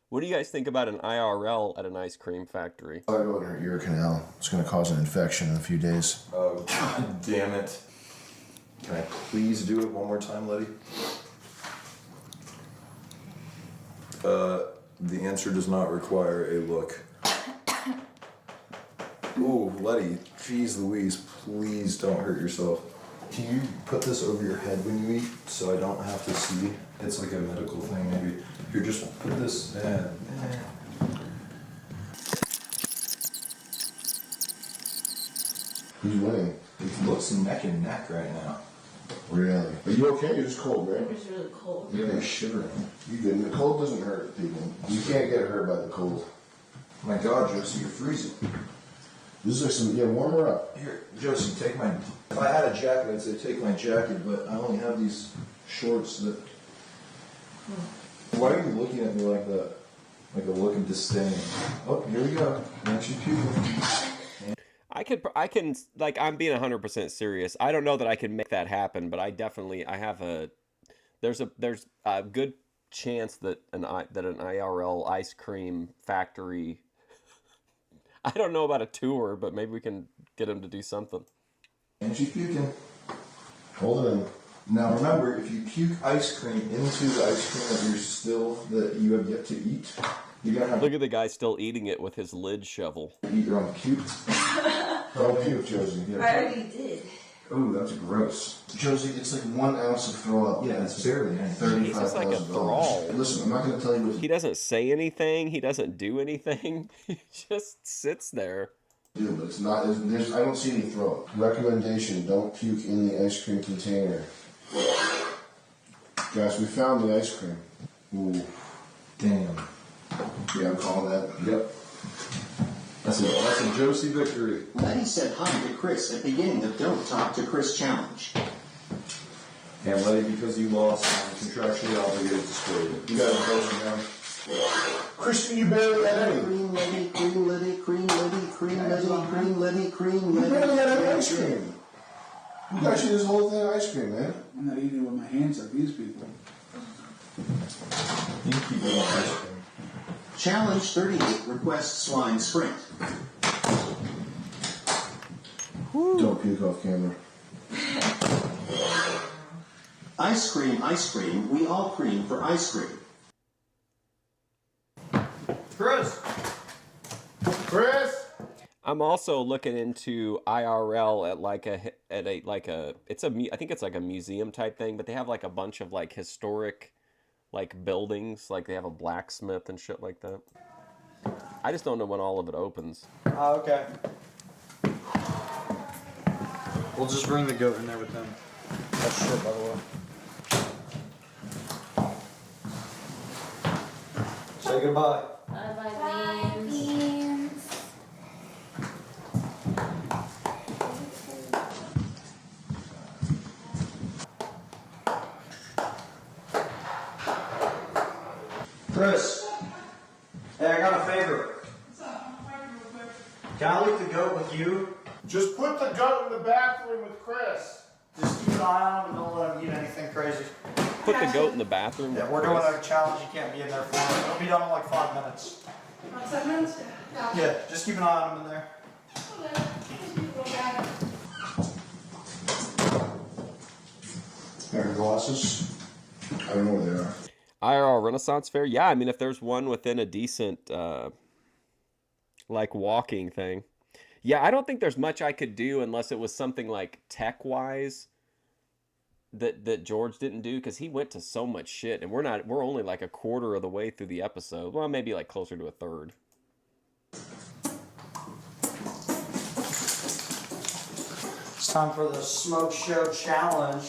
What do you guys think about an IRL at an ice cream factory? I go in her ear canal. It's going to cause an infection in a few days. Oh, god damn it. Can I please do it one more time, Letty? The answer does not require a look. Ooh, Letty, jeez Louise, please don't hurt yourself. Can you put this over your head when you eat so I don't have to see? It's like a medical thing, maybe. Here, just put this. Who's winning? It looks neck and neck right now. Really? Are you okay? You're just cold, right? It's really cold. Yeah, you're shivering. You good? The cold doesn't hurt people. You can't get hurt by the cold. My god, Josie, you're freezing. This is like some, yeah, warm her up. Here, Josie, take my... If I had a jacket, I'd say take my jacket, but I only have these shorts that... Why are you looking at me like that? Like a look of disdain. Oh, here we go. Now she's puking. I can, like, I'm being 100% serious. I don't know that I can make that happen, but there's a good chance that an IRL ice cream factory, I don't know about a tour, but maybe we can get him to do something. And she's puking. Hold it in. Now remember, if you puke ice cream into the ice cream that you have yet to eat, you're gonna have Look at the guy still eating it with his lid shovel. to eat your own puke. Don't puke, Josie. I already did. Ooh, that's gross. Josie, it's like 1 ounce of throw up. Yeah, it's barely anything. He's just like a thrall. Listen, I'm not going to tell you what He doesn't say anything. He doesn't do anything. He just sits there. to do, but it's not. I don't see any throw up. Recommendation: don't puke in the ice cream container. Guys, we found the ice cream. Ooh, damn. Yeah, I'm calling that. Yep. That's a Josie victory. Letty said hi to Chris at the beginning of Don't Talk to Chris Challenge. And Letty, because you lost, I'm contractually obligated to score you. You got to close it down. Christian, you barely had any. Cream Letty, cream Letty, cream Letty, cream Letty, cream Letty, cream You Letty. barely had any ice cream. You got you this whole thing of ice cream, man. I'm not eating it with my hands like these people. You can keep it on ice cream. Challenge 38 requests line sprint. Don't puke off camera. Ice cream, we all cream for ice cream. Chris! I'm also looking into IRL I think it's like a museum type thing, but they have like a bunch of like historic like buildings, like they have a blacksmith and shit like that. I just don't know when all of it opens. Okay. We'll just bring the goat in there with them. That's shit, by the way. Say goodbye. Bye, beans. Chris. Hey, I got a favor. you. Just put the goat in the bathroom with Chris. Just keep an eye on him and don't let him eat anything crazy. Put the goat in the bathroom. Yeah, we're doing a challenge you can't be in there for. It'll be done in like 5 minutes. 7 minutes? Yeah, just keep an eye on him in there. Pair of glasses. I don't know where they are. IRL Renaissance Fair? Yeah, I mean, if there's one within a decent, like, walking thing. Yeah, I don't think there's much I could do unless it was something, like, tech-wise that George didn't do, because he went to so much shit, and we're only, like, a quarter of the way through the episode. Well, maybe, like, closer to a third. It's time for the Smoke Show Challenge.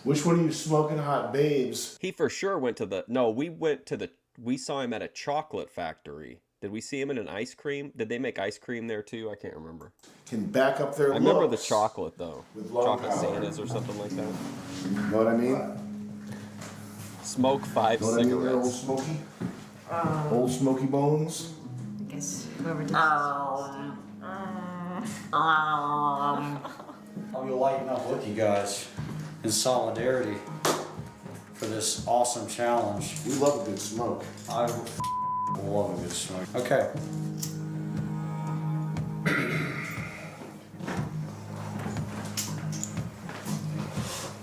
Which one are you smoking hot babes? He for sure went to the... No, we saw him at a chocolate factory. Did we see him in an ice cream? Did they make ice cream there too? I can't remember. Can back up their I remember the looks chocolate though. with long Chocolate power. Santas or something like that. You know what I mean? Smoke 5 Know what I mean there, old cigarettes. Smoky? Old Smoky Bones? I guess whoever did I'll be lighting up with you guys in solidarity for this awesome challenge. We love a good smoke. I love a good smoke. Okay.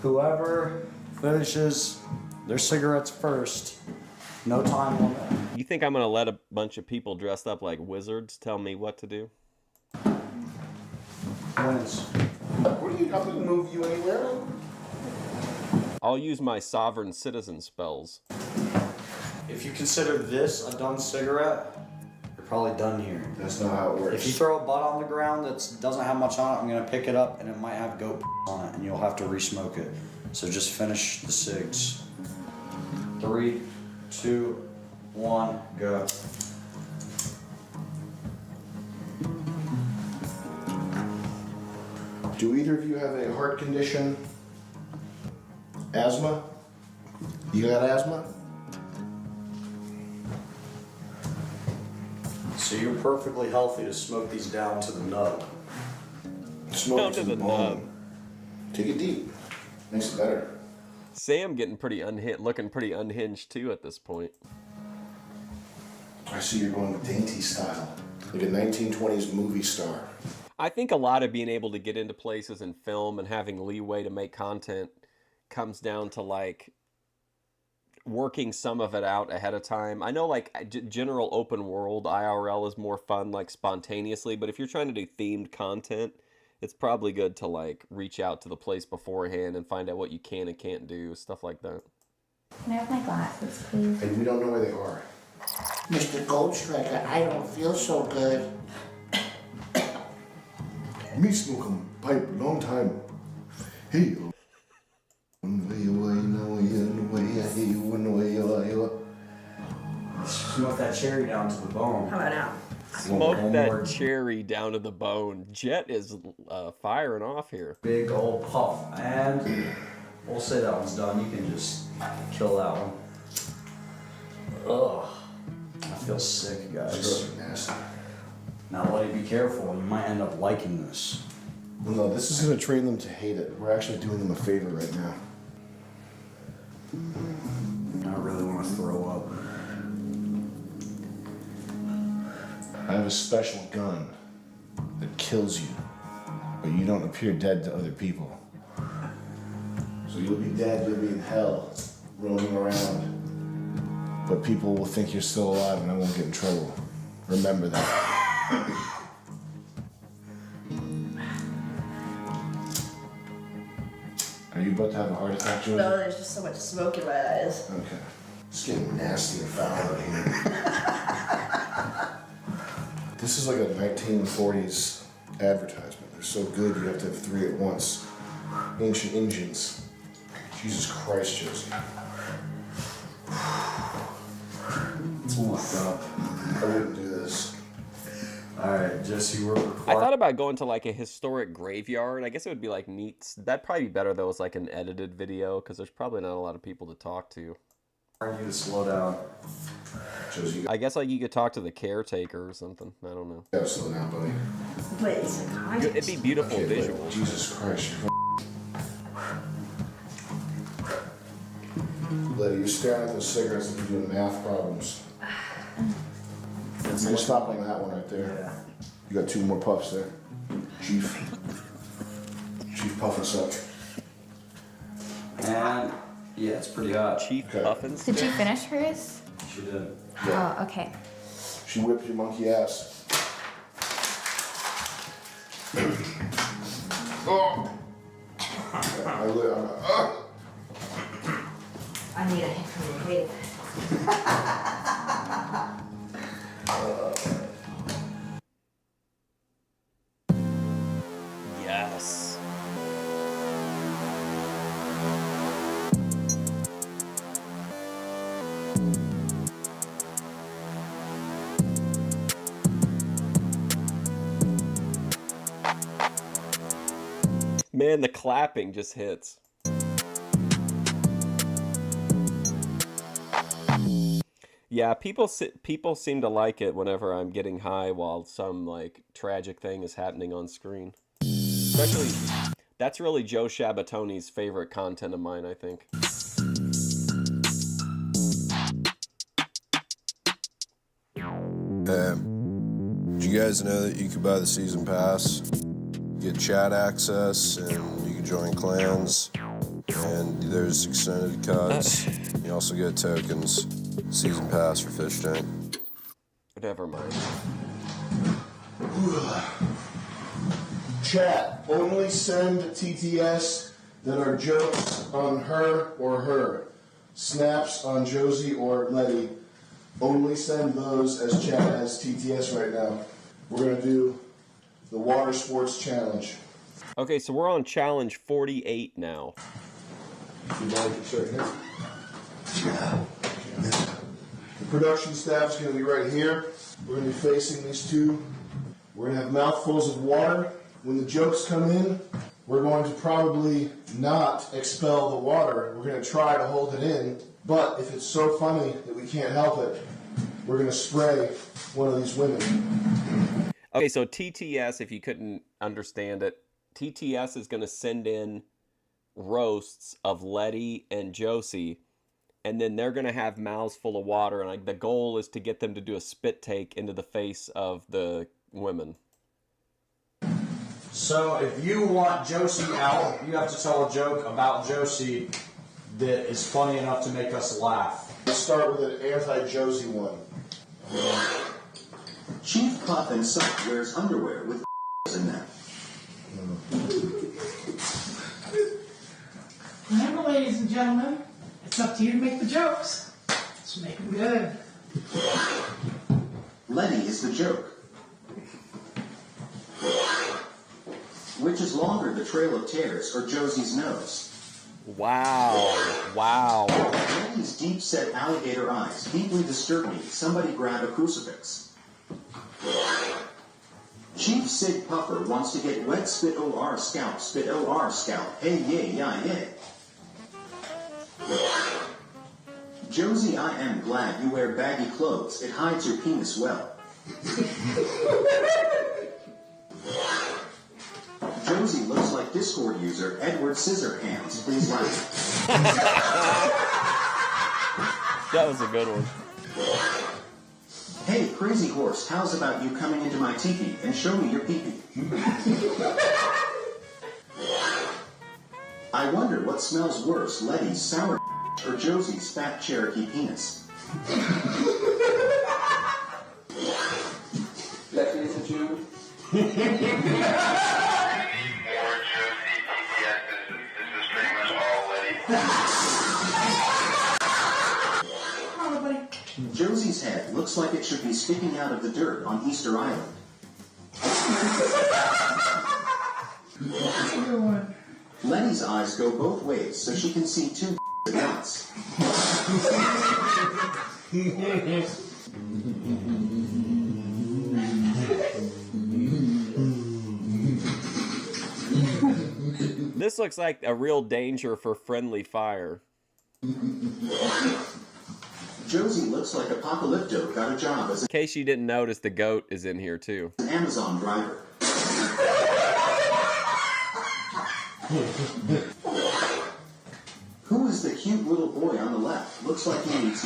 Whoever finishes their cigarettes first, no time limit. You think I'm gonna let a bunch of people dressed up like wizards tell me what to do? Wins. What do you got to move you anywhere? I'll use my sovereign citizen spells. If you consider this a done cigarette, you're probably done here. That's not how it works. If you throw a butt on the ground that doesn't have much on it, I'm gonna pick it up and it might have goat on it and you'll have to re-smoke it. So just finish the cigs. 3, 2, 1, go. Do either of you have a heart condition? Asthma? You got asthma? So you're perfectly healthy to smoke these down to the nub. Smoke Down it to to the the bone. nub. Take it deep. Makes it better. Sam getting pretty looking pretty unhinged too at this point. I see you're going with dainty style. Like a 1920s movie star. I think a lot of being able to get into places and film and having leeway to make content comes down to like working some of it out ahead of time. I know like general open world IRL is more fun like spontaneously, but if you're trying to do themed content, it's probably good to like reach out to the place beforehand and find out what you can and can't do, stuff like that. Can I have my glasses, please? And we don't know where they are. Mr. Goldstriker, I don't feel so good. Me smoke a pipe long time. Hey. Smoke that cherry down to the bone. How about now? Smoke One that more cherry down to the bone. Jet is firing off here. big old puff. And we'll say that one's done. You can just kill that one. Ugh. I feel sick, guys. Those are nasty. Now, Letty, be careful. You might end up liking this. Well, no, this is going to train them to hate it. We're actually doing them a favor right now. I really want to throw up. I have a special gun that kills you, but you don't appear dead to other people. So you'll be dead, you'll be in hell, roaming around. But people will think you're still alive and I won't get in trouble. Remember that. Are you about to have a heart attack, Josie? No, there's just so much smoke in my eyes. Okay. It's getting nasty and foul out here. This is like a 1940s advertisement. They're so good you have to have 3 at once. Ancient engines. Jesus Christ, Josie. Oh my god. I wouldn't do this. Alright, Jesse, we're I recording. thought about going to like a historic graveyard. I guess it would be like neat. That'd probably be better though as like an edited video because there's probably not a lot of people to talk to. you to slow down. Josie, I guess like you could talk to the caretaker or something. I don't know. you gotta slow down, buddy. But it's a It'd be beautiful Okay, but visuals. Jesus Christ. Letty, you're staring at those cigarettes like you're doing math problems. You can stop on that one right there. You got 2 more puffs there. Chief. Chief Puffin suck. And yeah, it's pretty hot. Chief Puffins. Did you finish hers? She did. Oh, okay. She whipped your monkey ass. Oh! I need a hit from your Yes. Man, the clapping just hits. Yeah, people seem to like it whenever I'm getting high while some like tragic thing is happening on screen. Especially, that's really Joe Shabatoni's favorite content of mine, I think. Did you guys know that you could buy the season pass, get chat access, and you can join clans, and there's extended cuts. You also get tokens. Season pass for Fishtank. Never mind. Chat, only send TTS that are jokes on her or her. Snaps on Josie or Letty. Only send those as chat has TTS right now. We're going to do the Water Sports Challenge. Okay, so we're on challenge 48 now. The production staff's going to be right here. We're going to be facing these two. We're going to have mouthfuls of water. When the jokes come in, we're going to probably not expel the water. We're going to try to hold it in. But if it's so funny that we can't help it, we're going to spray one of these women. Okay, so TTS, if you couldn't understand it, TTS is going to send in roasts of Letty and Josie, and then they're going to have mouths full of water, and like the goal is to get them to do a spit take into the face of the women. So if you want Josie out, you have to tell a joke about Josie that is funny enough to make us laugh. Let's start with an anti-Josie one. Chief Puffin Suck wears underwear with in them. Remember, ladies and gentlemen, it's up to you to make the jokes. Let's make them good. Letty is the joke. Which is longer, the trail of tears or Josie's nose? Wow. Wow. Letty's deep-set alligator eyes deeply disturb me. Somebody grab a crucifix. Chief Sig Puffer wants to get wet spit OR scalp, spit OR scalp. Hey, yay, yeah, yay. Josie, I am glad you wear baggy clothes. It hides your penis well. Josie looks like Discord user Edward Scissorhands. Please laugh. That was a good one. Hey, crazy horse, how's about you coming into my teepee and show me your peepee? I wonder what smells worse, Letty's sour or Josie's fat Cherokee penis. Ladies and gentlemen. Josie's head looks like it should be sticking out of the dirt on Easter Island. Letty's eyes go both ways so she can see two at once. This looks like a real danger for friendly fire. Josie looks like Apocalypto got a job as In case you didn't notice, the goat is in here too. an Amazon driver. Who is the cute little boy on the left? Looks like he needs.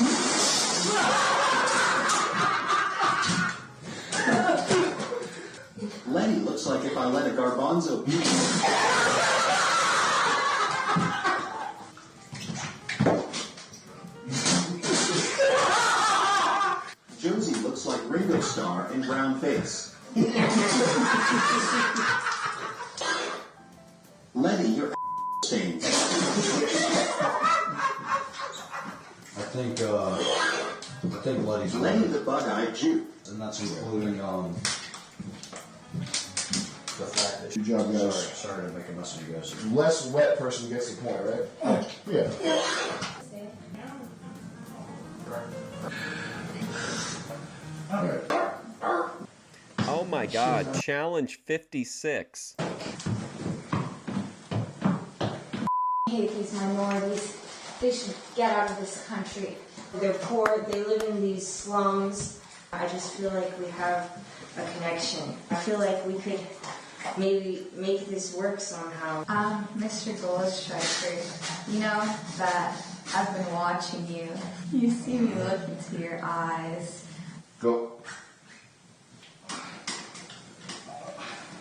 Lenny looks like if I let a garbanzo beat Josie looks like Ringo Starr in brown face. Lenny, your stains. I think Letty's Lenny the bug-eyed Jew. and that's including the fact that Good job, guys. Sorry to make a mess of you guys. Less wet person gets the point, right? Yeah. Oh my God! Challenge 56. Hate these minorities. They should get out of this country. They're poor, they live in these slums. I just feel like we have a connection. I feel like we could maybe make this work somehow. Mr. Gold Striker, you know that I've been watching you. You see me look into your eyes. Go.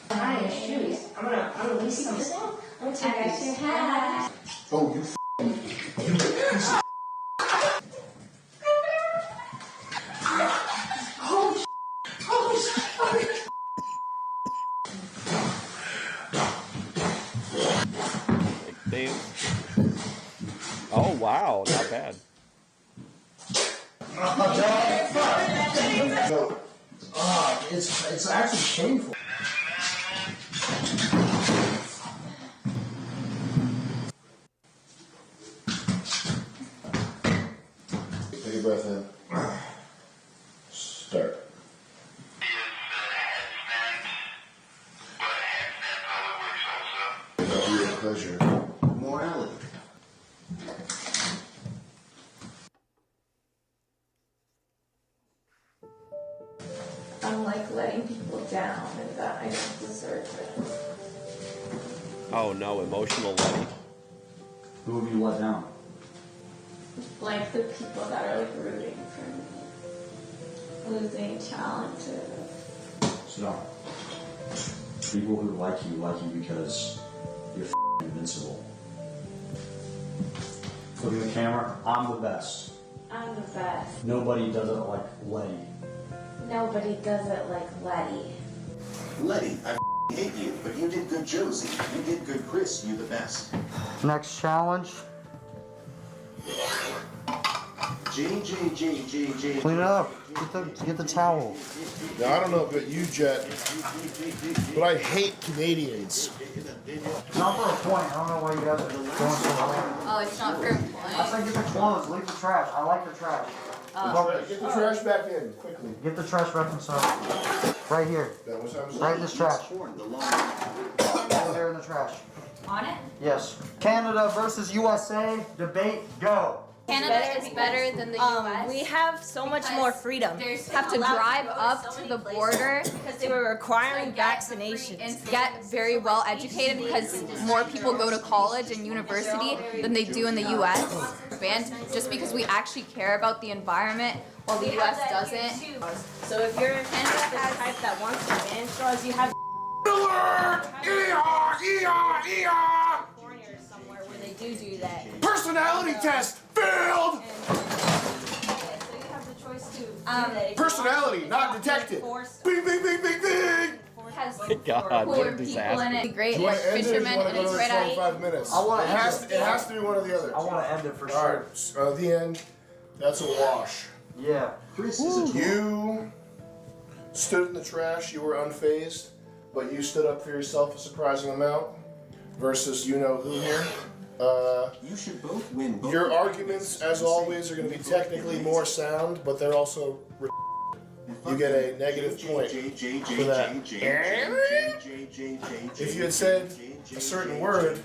Hi, your shoes. I'm gonna leave some. I'm gonna take out your hat. Oh, you Damn. Oh wow, not bad. It's actually shameful. Take a breath in. Start. That'll be a pleasure. Morality. I'm like letting people down and that I don't deserve it. Oh no, emotional Letty. Who have you let down? Like the people that are like rooting for me. Losing challenges. So, people who like you because you're invincible. Look at the camera. I'm the best. I'm the best. Nobody does it like Letty. Nobody does it like Letty. Letty, I hate you, but you did good Josie. You did good Chris. You the best. Next challenge. J. Clean it up. Get the towel. Now, I don't know about you, Jet, but I hate Canadians. Not for a point. I don't know why you guys are going so hard. Oh, it's not for a point. I said get the clothes. Leave the trash. I like the trash. Get the trash back in, quickly. Get the trash reconciled. Right here. Right in this trash. Over there in the trash. On it? Yes. Canada versus USA. Debate. Go. Canada is better than the US. We have so much more freedom. Have to drive up to the border because they were requiring vaccinations. and get very well educated because more people go to college and university than they do in the US. Banned just because we actually care about the environment while the US doesn't. So if you're in Canada the type that wants to ban straws, you have California or somewhere where they do that. Personality test failed. So you have the choice to do that. Personality not detected. Bing, bing, bing, bing, bing. God, what a Cooler people in disaster. it. Great, Do you want to end it or do fishermen, you want and to go it's to right at 25 minutes? I want it has to be one or the other. I want to end it for All sure. right, the end. That's a wash. Yeah. Chris is a You stood in the trash. You were unfazed, but you stood up for yourself a surprising amount. Versus you know who here. You should both win. Your arguments, as always, are going to be technically more sound, but they're also. You get a negative point for that. If you had said a certain word,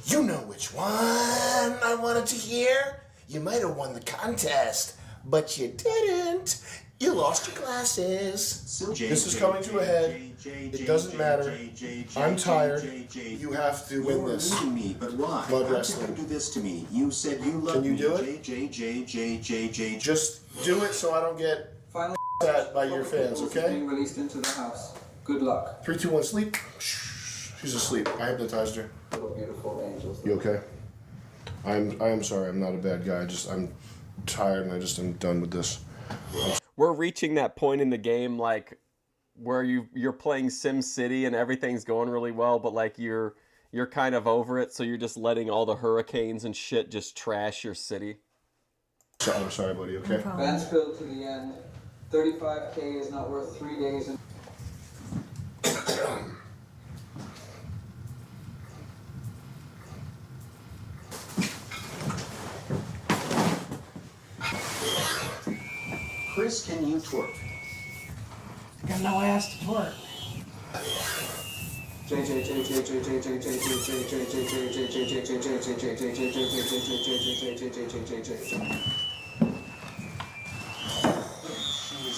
you know which one I wanted to hear. You might have won the contest, but you didn't. You lost your glasses. This is coming to a head. It doesn't matter. I'm tired. You have to win this. But why? Mud How wrestling. could you do this to me? You said you love Can you me. do it? Just do it so I don't get at by your fans, okay? Being released into the house. Good luck. 3, 2, 1, sleep. She's asleep. I hypnotized her. Little beautiful angels. You okay? I am sorry. I'm not a bad guy. I'm tired and I'm done with this. We're reaching that point in the game, like where you're playing Sim City and everything's going really well, but like you're kind of over it, so you're just letting all the hurricanes and shit just trash your city. So, I'm sorry, buddy. Okay. Mansfield to the end. 35K is not worth 3 days. Chris, can you twerk? Got no ass to twerk. She's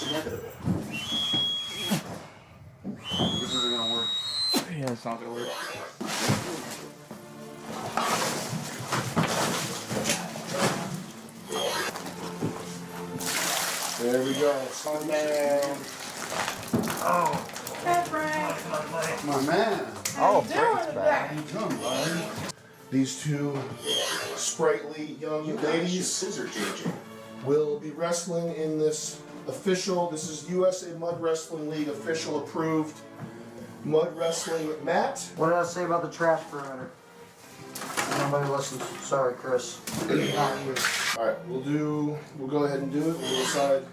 inevitable. This isn't gonna work. Yeah, it's not gonna work. There we go. Calm down. Oh. Hey, Frank. My man. How you doing today? Come, bud. These two sprightly young ladies will be wrestling in this this is USA Mud Wrestling League official approved mud wrestling mat. What did I say about the trash perimeter? Nobody listens. Sorry, Chris. Not you. Alright, we'll go ahead and do it. We'll decide.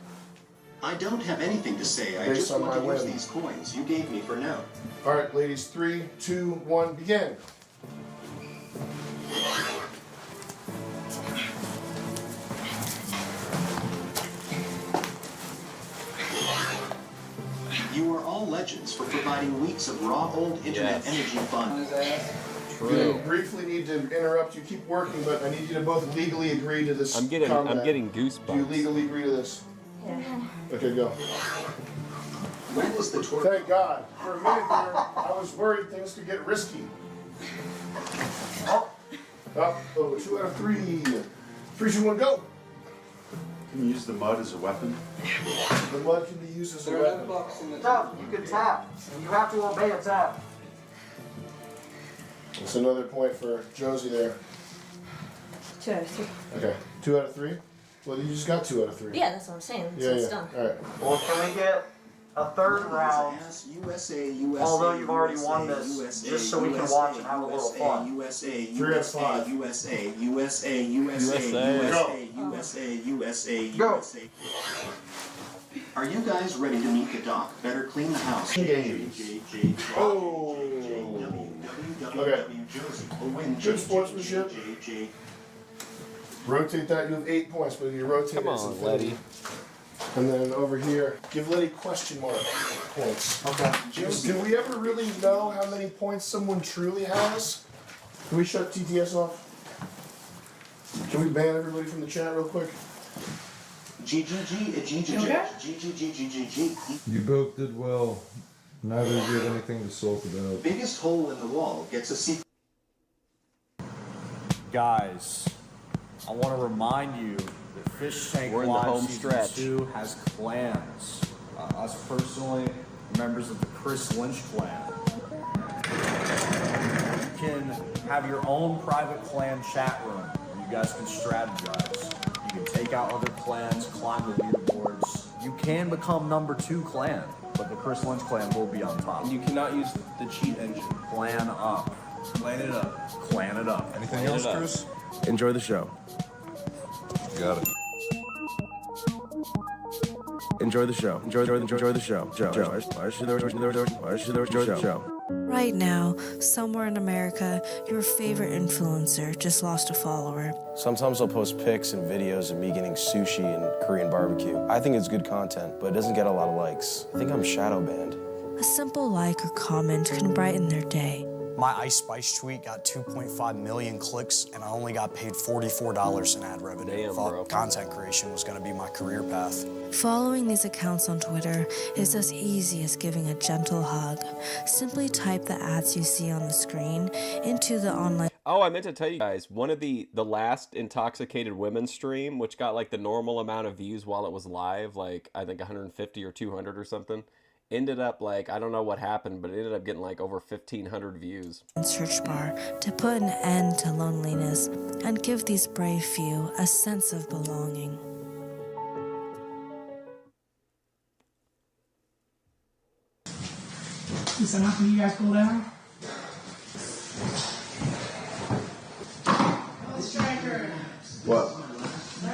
I don't have anything to say. I Based just on want to my use whim. these coins you gave me for now. Alright, ladies, 3, 2, 1, begin. You are all legends for providing weeks of raw old internet energy fun. I briefly need to interrupt you. Keep working, but I need you to both legally agree to this. I'm getting goosebumps. Do you legally agree to this? Yeah. Okay, go. When is the twerk? Thank God. For a minute there, I was worried things could get risky. Oh, 2 out of 3. 3, 2, 1, go. Can you use the mud as a weapon? The mud can be used as a weapon. Tap. You can tap. You have to obey a tap. That's another point for Josie there. 2 out of 3. Okay, 2 out of 3? Well, you just got 2 out of 3. Yeah, that's what I'm saying. So it's done. Alright. Well, can we get a third round? Although you've already won this, just so we can watch and have a little fun. 3 out of 5. Go. Are you guys ready to meet the doc? Better clean the house. Oh. Okay. Good sportsmanship. Rotate that. You have 8 points, but if you rotate Come it, it's on, infinity. Letty. And then over here, give Letty question mark points. Okay. Do we ever really know how many points someone truly has? Can we shut TTS off? Can we ban everybody from the chat real quick? G. You both did well. Neither of you had anything to sulk about. Biggest hole in the wall gets a secret. Guys, I want to remind you that Fishtank We're in the Live home Season stretch. 2 has clans. Us personally, members of the Chris Lynch clan. You can have your own private clan chat room where you guys can strategize. You can take out other clans, climb the leaderboards. You can become number 2 clan, but the Chris Lynch clan will be on top. And you cannot use the cheat engine. Clan up. Clan it up. Clan it up. Anything Clean else, it up. Chris? Enjoy the show. Got it. Enjoy the show. Enjoy the show. Show. Right now, somewhere in America, your favorite influencer just lost a follower. Sometimes I'll post pics and videos of me getting sushi and Korean barbecue. I think it's good content, but it doesn't get a lot of likes. I think I'm shadow banned. A simple like or comment can brighten their day. My Ice Spice tweet got 2.5 million clicks, and I only got paid $44 in ad revenue. Damn, Thought bro. content creation was gonna be my career path. Following these accounts on Twitter is as easy as giving a gentle hug. Simply type the ads you see on the screen into the online. Oh, I meant to tell you guys, one of the last Intoxicated Women stream, which got like the normal amount of views while it was live, like I think 150 or 200 or something, ended up like, I don't know what happened, but it ended up getting like over 1,500 views. Search bar to put an end to loneliness and give these brave few a sense of belonging. Is that enough for you guys cool down? Striker. What? Can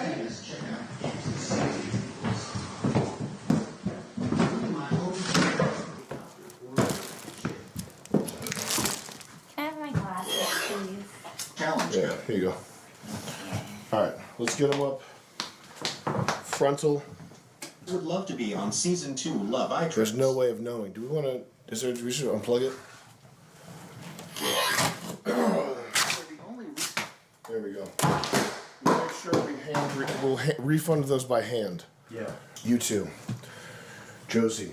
I have my glasses, please? Yeah, here you go. All right, let's get them up. Frontal. Would love to be on season 2 Love Actress. There's no way of knowing. Do we want to? We should unplug it. There we go. We'll make sure we'll refund those by hand. Yeah. You too. Josie,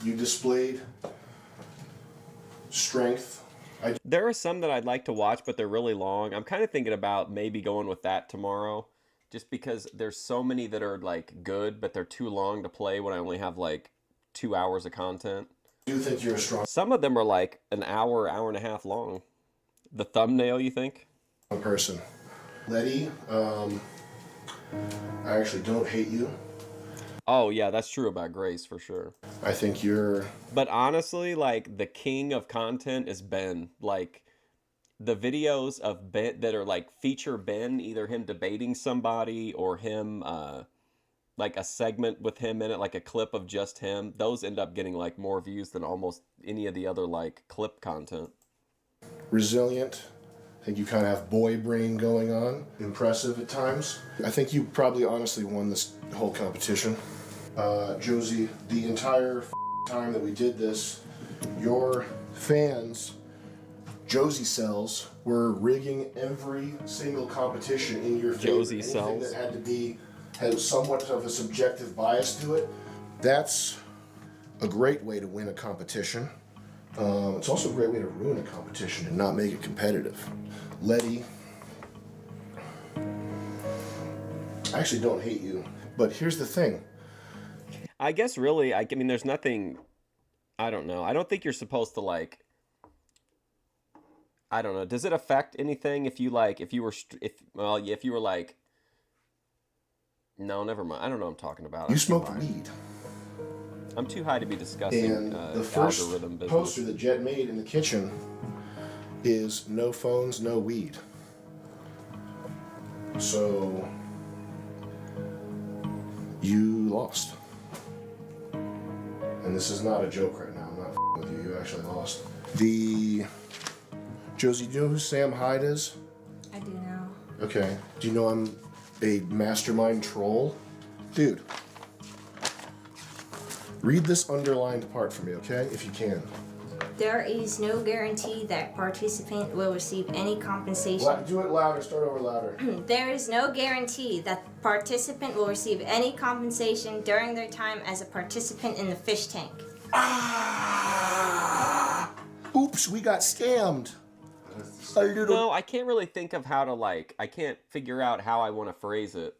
you displayed strength. There are some that I'd like to watch, but they're really long. I'm kind of thinking about maybe going with that tomorrow, just because there's so many that are like good, but they're too long to play when I only have like 2 hours of content. Do you think you're a strong Some of them are like an hour, hour and a half long. The thumbnail, you think? person? Letty, I actually don't hate you. Oh yeah, that's true about Grace for sure. I think you're... But honestly, like, the king of content is Ben. Like, the videos of Ben that are like feature Ben, either him debating somebody or him like a segment with him in it, like a clip of just him, those end up getting like more views than almost any of the other like clip content. Resilient. I think you kind of have boy brain going on. Impressive at times. I think you probably honestly won this whole competition. Josie, the entire time that we did this, your fans, Josie cells, were rigging every single competition in your favor. Josie Anything cells. that had somewhat of a subjective bias to it. That's a great way to win a competition. It's also a great way to ruin a competition and not make it competitive. Letty, I actually don't hate you, but here's the thing. I guess really, I mean, there's nothing, I don't know. I don't think you're supposed to like, I don't know. Does it affect anything if you like, if you were like, no, never mind. I don't know what I'm talking about. You smoke weed. I'm too high to be discussing And the first algorithm business. poster that Jet made in the kitchen is no phones, no weed. So you lost. And this is not a joke right now. I'm not with you. You actually lost. Josie, do you know who Sam Hyde is? I do now. Okay. Do you know I'm a mastermind troll? Dude. Read this underlined part for me, okay? If you can. There is no guarantee that participant will receive any compensation. Do it louder. Start over louder. There is no guarantee that participant will receive any compensation during their time as a participant in the fish tank. Oops, we got scammed. No, I can't really think of how to like, I can't figure out how I want to phrase it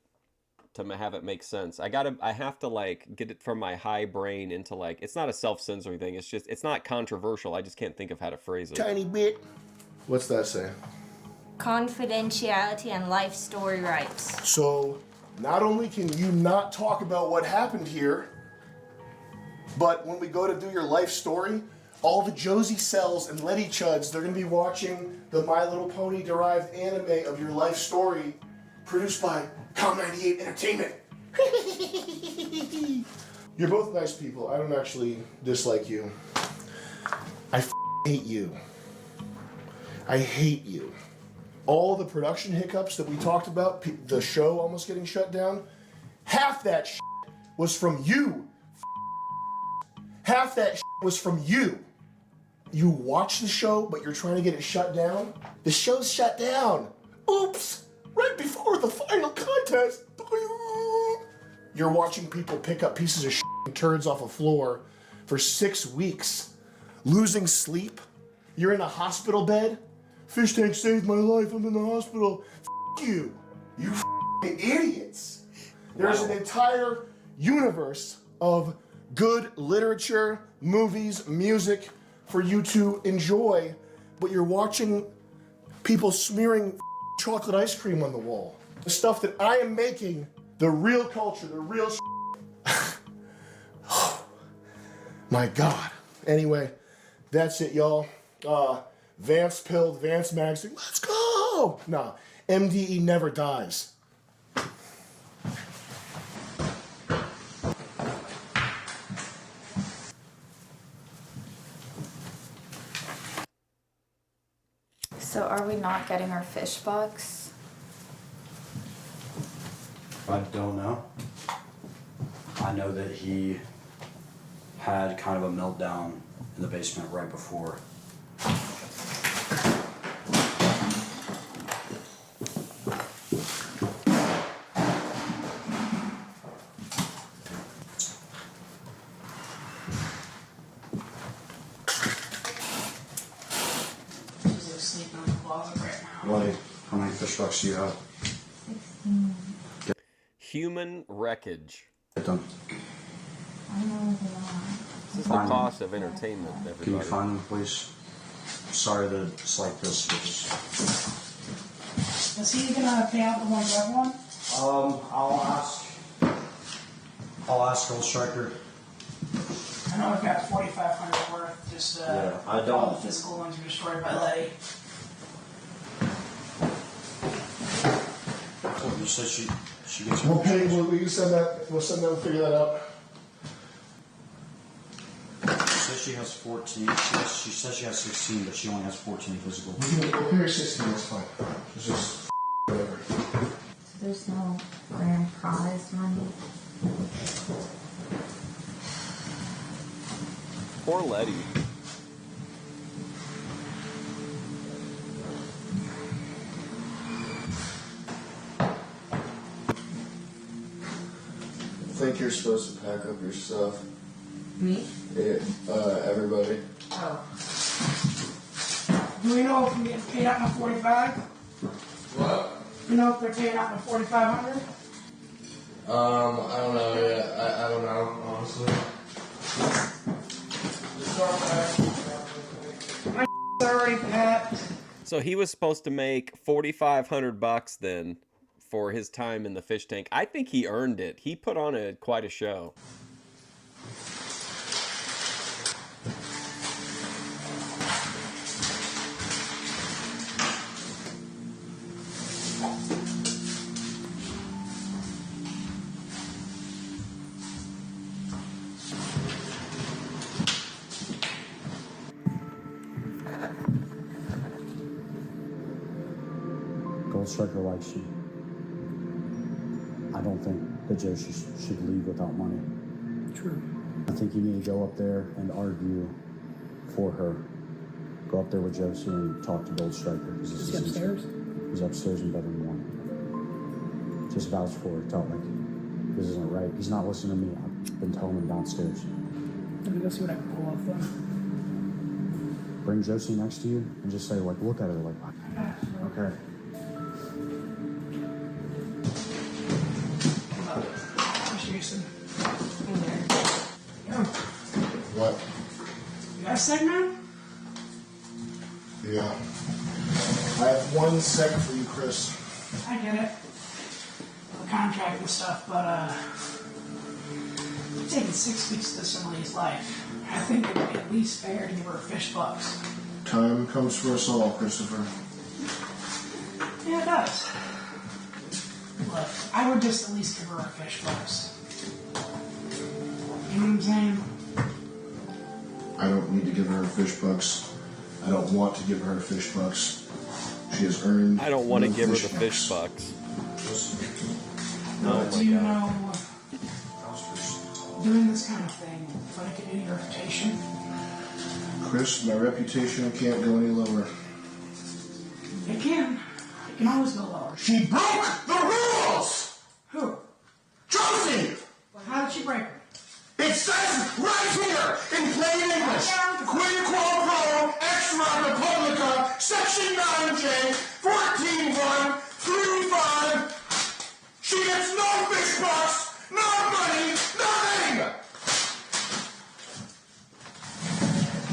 to have it make sense. I have to like get it from my high brain into like, it's not a self-censoring thing. It's just, it's not controversial. I just can't think of how to phrase it. Tiny bit. What's that say? Confidentiality and life story rights. So, not only can you not talk about what happened here, but when we go to do your life story, all the Josie cells and Letty Chuds, they're going to be watching the My Little Pony derived anime of your life story produced by Com98 Entertainment. You're both nice people. I don't actually dislike you. I hate you. I hate you. All the production hiccups that we talked about, the show almost getting shut down, half that was from you. Half that was from you. You watch the show, but you're trying to get it shut down. The show's shut down. Oops! Right before the final contest. You're watching people pick up pieces of shit and turds off a floor for 6 weeks, losing sleep. You're in a hospital bed. Fishtank saved my life. I'm in the hospital. F you. You f***ing idiots. There's an entire universe of good literature, movies, music for you to enjoy, but you're watching people smearing chocolate ice cream on the wall. The stuff that I am making, the real culture, the real my God. Anyway, that's it, y'all. Vance pilled, Vance magazine, let's go! Nah, MDE never dies. So are we not getting our fish bucks? I don't know. I know that he had kind of a meltdown in the basement right before. Sleeping in the closet right now. Buddy, how many fish bucks do you have? 16. Human wreckage. Get them. I don't know what This is the cost of entertainment, everybody. Can you find them, please? Sorry that it's like this. Is he gonna pay out the 151? I'll ask Gold Striker. I know I've got 4,500 worth. Just Yeah, I don't- all the physical ones are destroyed by Letty. You said she gets you. We'll pay, will you send that, we'll send them and figure that out. She says she has 14. She says she has 16, but she only has 14 physical. We'll pay her 16, that's fine. It's just whatever. So there's no grand prize money. Poor Letty. I think you're supposed to pack up your stuff. Me? Yeah, everybody. Oh. Do we know if we're getting paid out my 45? What? You know if they're paying out my 4,500? I don't know yet. I don't know, honestly. My already packed. So he was supposed to make $4,500 then for his time in the fish tank. I think he earned it. He put on quite a show. Gold Striker likes you. I don't think that Joe should leave without money. True. I think you need to go up there and argue for her. Go up there with Josie and talk to Gold Striker. Is he upstairs? He's upstairs in bedroom 1. Just vouch for her. Tell him, like, this isn't right. He's not listening to me. I've been telling him downstairs. Let me go see what I can pull off then. Bring Josie next to you and just say, like, look at her, like, okay. Jason. In there. Yeah. What? You got a segment? Yeah. I have 1 second for you, Chris. I get it. The contract and stuff, but it's taken 6 weeks to Emily's life. I think it would be at least fair to give her fish bucks. Time comes for us all, Christopher. Yeah, it does. Look, I would just at least give her a fish bucks. You know what I'm saying? I don't need to give her fish bucks. I don't want to give her fish bucks. She has earned. I don't want to no give her the bucks. fish bucks. No, Oh do my you God. know doing this kind of thing for like an irritation? Chris, my reputation can't go any lower. It can. It can always go lower. She broke the rules! Who? Josie! How did she break them? It says right here in plain English, quid quo pro ex Republica, section 9J, 14.135. She gets no fish box, no money, nothing!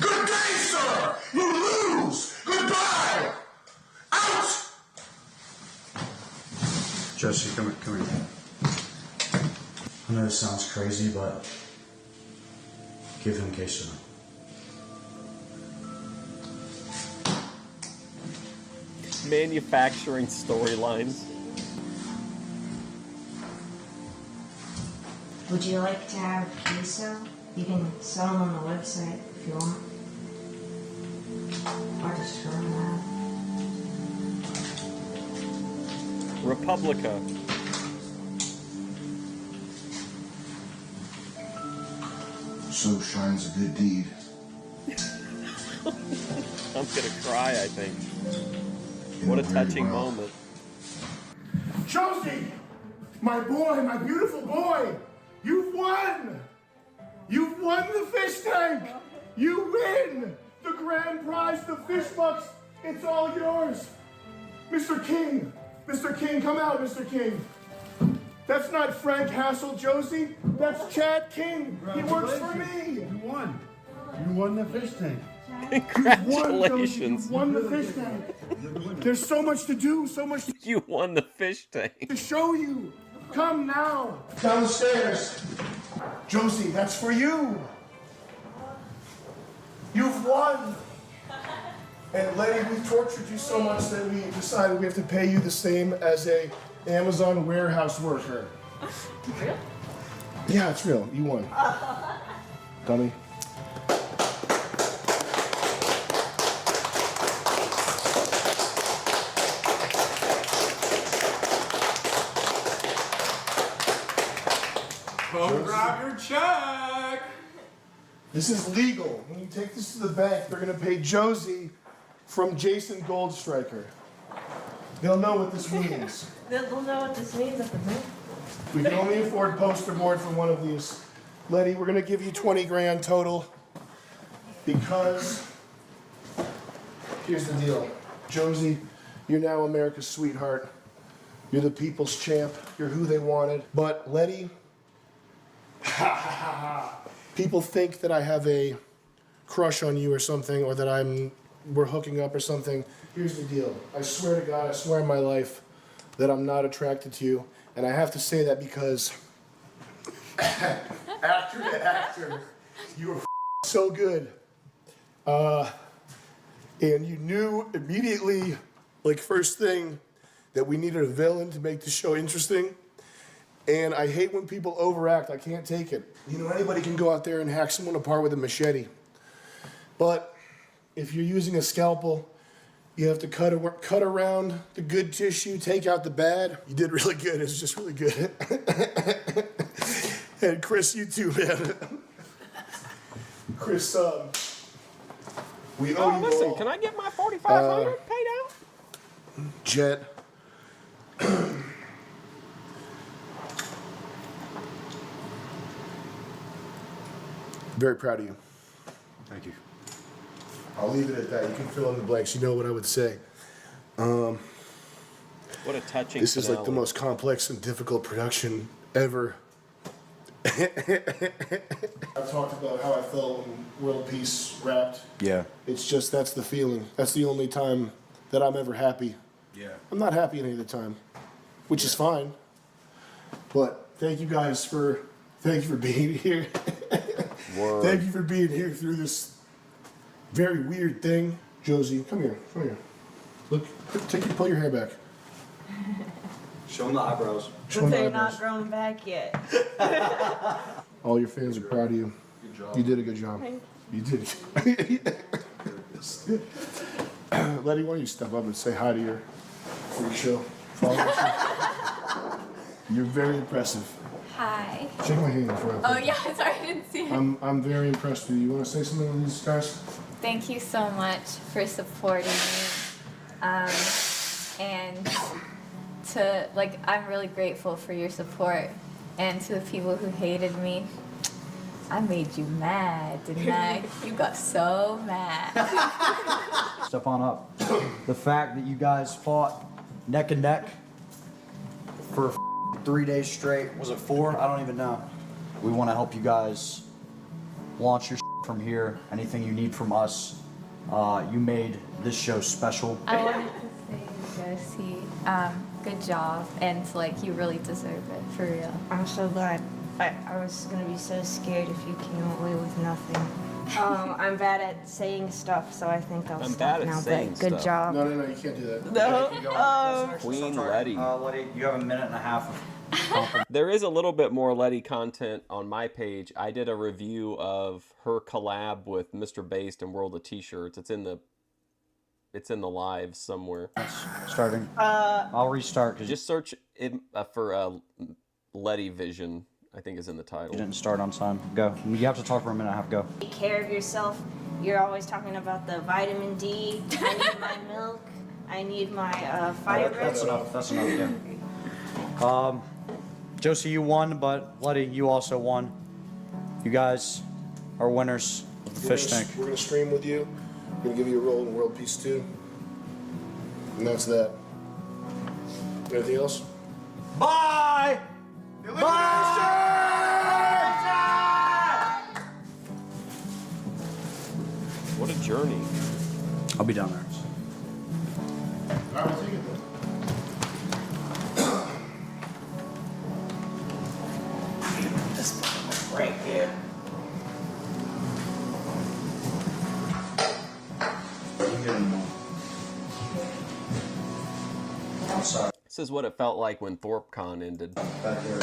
Good day, sir! You lose! Goodbye! Out! Jesse, come here. I know this sounds crazy, but give him queso. Manufacturing storylines. Would you like to have queso? You can sell them on the website if you want. Or just throw them out. Republica. So shines a good deed. I'm gonna cry, I think. What a touching moment. Josie! My boy, my beautiful boy! You've won! You've won the fish tank! You win! The grand prize, the fish bucks, it's all yours! Mr. King! Mr. King, come out, Mr. King! That's not Frank Hassel, Josie. That's Chad King. He works for me. You won. You won the fish tank. Congratulations. You won the fish tank. There's so much to do, so much to You won the fish tank. show you. Come now. Down the stairs. Josie, that's for you. You've won. And Letty, we've tortured you so much that we decided we have to pay you the same as a Amazon warehouse worker. Real? Yeah, it's real. You won. Dummy. Come grab your check. This is legal. When you take this to the bank, they're going to pay Josie from Jason Goldstriker. They'll know what this means. They'll know what this means at the bank. We can only afford poster board for one of these. Letty, we're going to give you 20 grand total because here's the deal. Josie, you're now America's sweetheart. You're the people's champ. You're who they wanted. But Letty, people think that I have a crush on you or something, or that we're hooking up or something. Here's the deal. I swear to God, I swear on my life that I'm not attracted to you. And I have to say that because actor to actor, you were so good. And you knew immediately, like first thing, that we needed a villain to make the show interesting. And I hate when people overact. I can't take it. You know, anybody can go out there and hack someone apart with a machete. But if you're using a scalpel, you have to cut around the good tissue, take out the bad. You did really good. It's just really good. And Chris, you too, man. Chris, we owe you listen, all. can I get my 4,500 paid out? Jet. Very proud of you. Thank you. I'll leave it at that. You can fill in the blanks. You know what I would say. What a touching This is like the finale. most complex and difficult production ever. I've talked about how I felt when World Peace wrapped. Yeah. It's just, that's the feeling. That's the only time that I'm ever happy. Yeah. I'm not happy any other time, which is fine. But thank you guys for being here. Word. Thank you for being here through this very weird thing. Josie, come here. Look, pull your hair back. Show them the eyebrows. Show 'em the They're eyebrows. not grown back yet. All your fans are proud of you. Good job. You did a good job. Thank You did. Letty, why don't you step up and say hi to your show followers? You're very impressive. Hi. Shake my hand for Oh yeah, sorry, I didn't see it. I'm very impressed with you. You want to say something to these guys? Thank you so much for supporting me. And I'm really grateful for your support. And to the people who hated me, I made you mad, didn't I? You got so mad. Step on up. The fact that you guys fought neck and neck for 3 days straight, was it 4? I don't even know. We want to help you guys launch your from here. Anything you need from us. You made this show special. I wanted to say, Josie, good job. And you really deserve it, for real. I'm so glad. I was gonna be so scared if you came away with nothing. I'm bad at saying stuff, so I think I'll stop now. But good job. No, you can't do that. No. Queen Letty. Letty, you have a minute and a half of There is a little bit more Letty content on my page. I did a review of her collab with Mr. Based and World of T-shirts. It's in the live somewhere. starting. I'll restart. Just search it for Letty Vision. I think is in the title. You didn't start on time. Go. You have to talk for a minute and a half. Go. Take care of yourself. You're always talking about the vitamin D. I need my milk. I need my fiber. That's enough. That's enough. Yeah. Josie, you won, but Letty, you also won. You guys are winners of the fish tank. We're gonna stream with you. We're gonna give you a role in World Peace 2. And that's that. Anything else? Bye! What a journey. I'll be down there. All right, take it then. This right here. I'm sorry. This is what it felt like when ThorpeCon ended. Back here.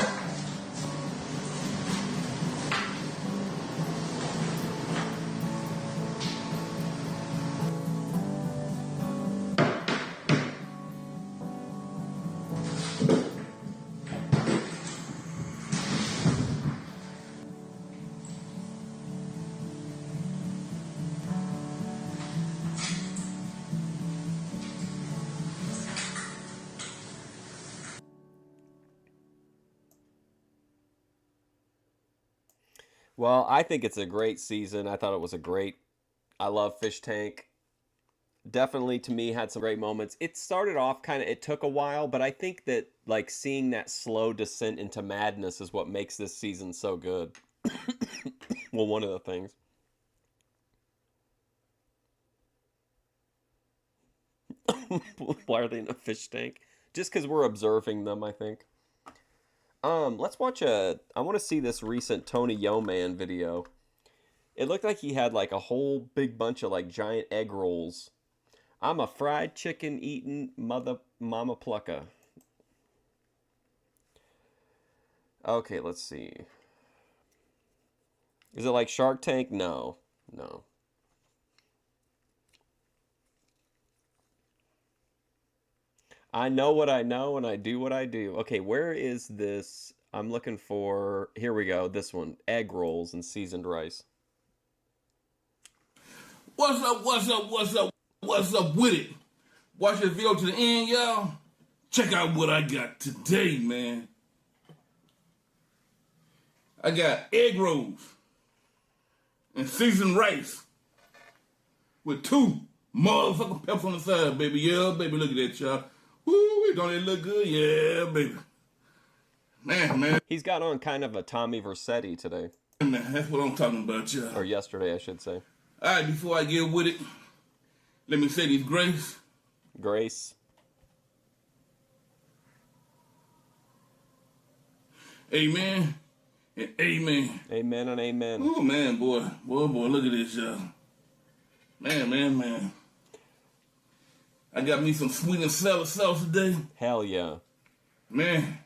Well, I think it's a great season. I thought it was I love Fishtank. Definitely, to me, had some great moments. It started off it took a while, but I think that, seeing that slow descent into madness is what makes this season so good. Well, one of the things. Why are they in a fish tank? Just because we're observing them, I think. Let's watch I want to see this recent Tony Yo-Man video. It looked like he had a whole big bunch of giant egg rolls. I'm a fried chicken eating mama plucka. Okay, let's see. Is it like Shark Tank? No. I know what I know and I do what I do. Okay, where is this? I'm looking for, here we go, this one. Egg rolls and seasoned rice. What's up with it? Watch this video to the end, y'all. Check out what I got today, man. I got egg rolls and seasoned rice with 2 motherfucking peppers on the side, baby. Yeah, baby, look at that, y'all. Woo, don't it look good? Yeah, baby. Man. He's got on kind of a Tommy Vercetti today. Man, that's what I'm talking about, y'all. Or yesterday, I should say. All right, before I get with it, let me say this grace. Grace. Amen and amen. Amen and amen. Oh, man, boy, look at this, y'all. Man. I got me some sweet and sour sauce today. Hell yeah. Man.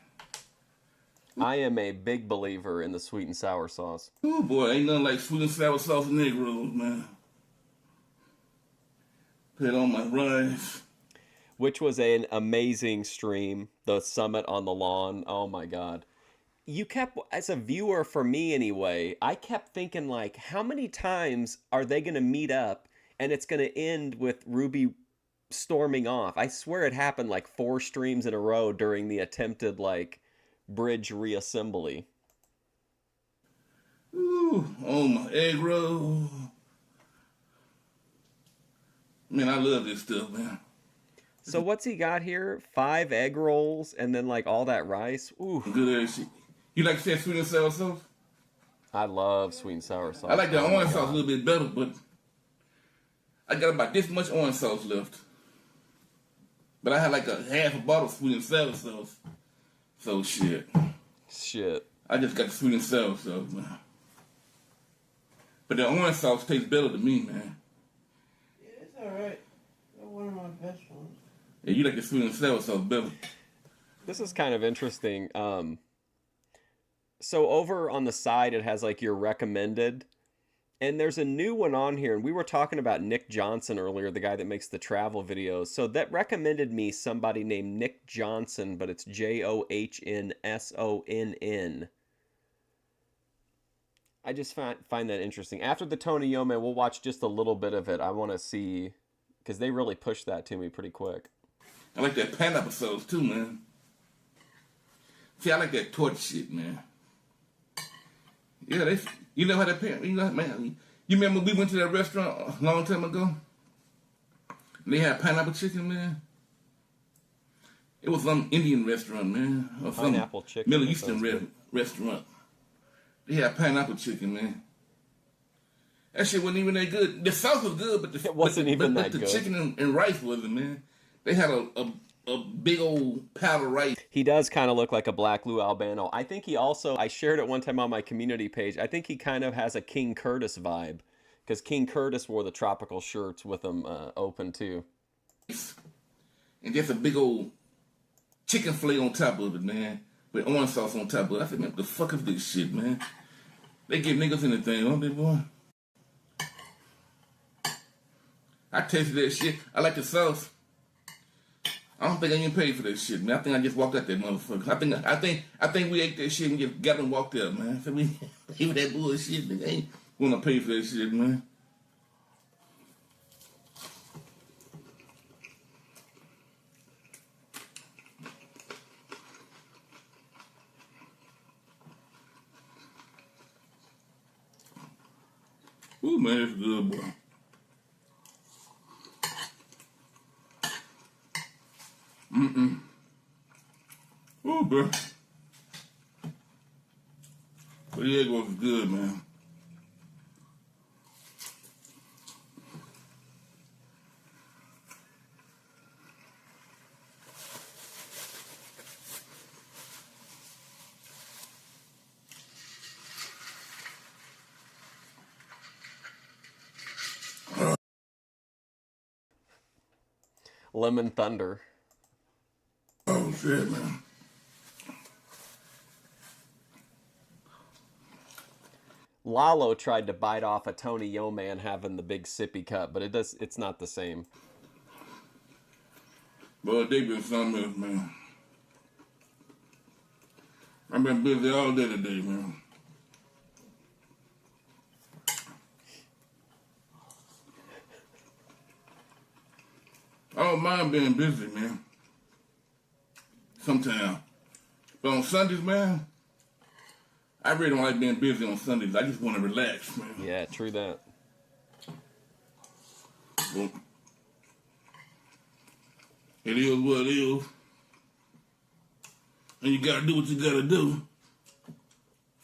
I am a big believer in the sweet and sour sauce. Oh, boy, ain't nothing like sweet and sour sauce and egg rolls, man. Put it on my rice. Which was an amazing stream. The summit on the lawn. Oh, my God. You kept, as a viewer, for me anyway, I kept thinking, how many times are they going to meet up and it's going to end with Ruby storming off. I swear it happened like 4 streams in a row during the attempted like bridge reassembly. Ooh, oh my egg roll. Man, I love this stuff, man. So what's he got here? 5 egg rolls and then like all that rice. Ooh, good ass shit. You like that sweet and sour sauce? I love sweet and sour sauce. I like the Oh my orange sauce a God. little bit better, but I got about this much orange sauce left. But I had like a half a bottle of sweet and sour sauce. So shit. I just got the sweet and sour sauce, man. But the orange sauce tastes better to me, man. Yeah, it's alright. It's one of my best ones. Yeah, you like the sweet and sour sauce better. This is kind of interesting. So over on the side, it has like your recommended, and there's a new one on here. And we were talking about Nick Johnson earlier, the guy that makes the travel videos. So that recommended me somebody named Nick Johnson, but it's JOHNSONN. I just find that interesting. After the Tony Yeoman, we'll watch just a little bit of it. I want to see, because they really pushed that to me pretty quick. I like that pineapple sauce too, man. See, I like that torch shit, man. Yeah, you know how that man. You remember we went to that restaurant a long time ago? They had pineapple chicken, man. It was some Indian restaurant, man, or some Pineapple chicken, Middle that Eastern sounds good. restaurant. They had pineapple chicken, man. That shit wasn't even that good. The sauce was good, but It wasn't even that the good. chicken and rice wasn't, man. They had a big old powder rice. He does kind of look like a Black Lou Albano. I think he also, I shared it one time on my community page, I think he kind of has a King Curtis vibe. Because King Curtis wore the tropical shirts with them open too. And just a big old chicken fillet on top of it, man. With orange sauce on top of it. I said, man, what the fuck is this shit, man? They give niggas anything, don't they, boy? I tasted that shit. I like the sauce. I don't think I even paid for that shit, man. I think I just walked out that motherfucker. I think we ate that shit and just got and walked out, man. So we pay for that bullshit, nigga. I ain't wanna pay for that shit, man. Ooh, man, it's good, boy. Ooh, bro. But the egg was good, man. Lemon Thunder. Oh, shit, man. Lalo tried to bite off a Tony Yeoman having the big sippy cup, but it's not the same. Boy, they been something else, man. I've been busy all day today, man. I don't mind being busy, man. Sometimes. But on Sundays, man, I really don't like being busy on Sundays. I just want to relax, man. Yeah, true that. Well, it is what it is. And you gotta do what you gotta do.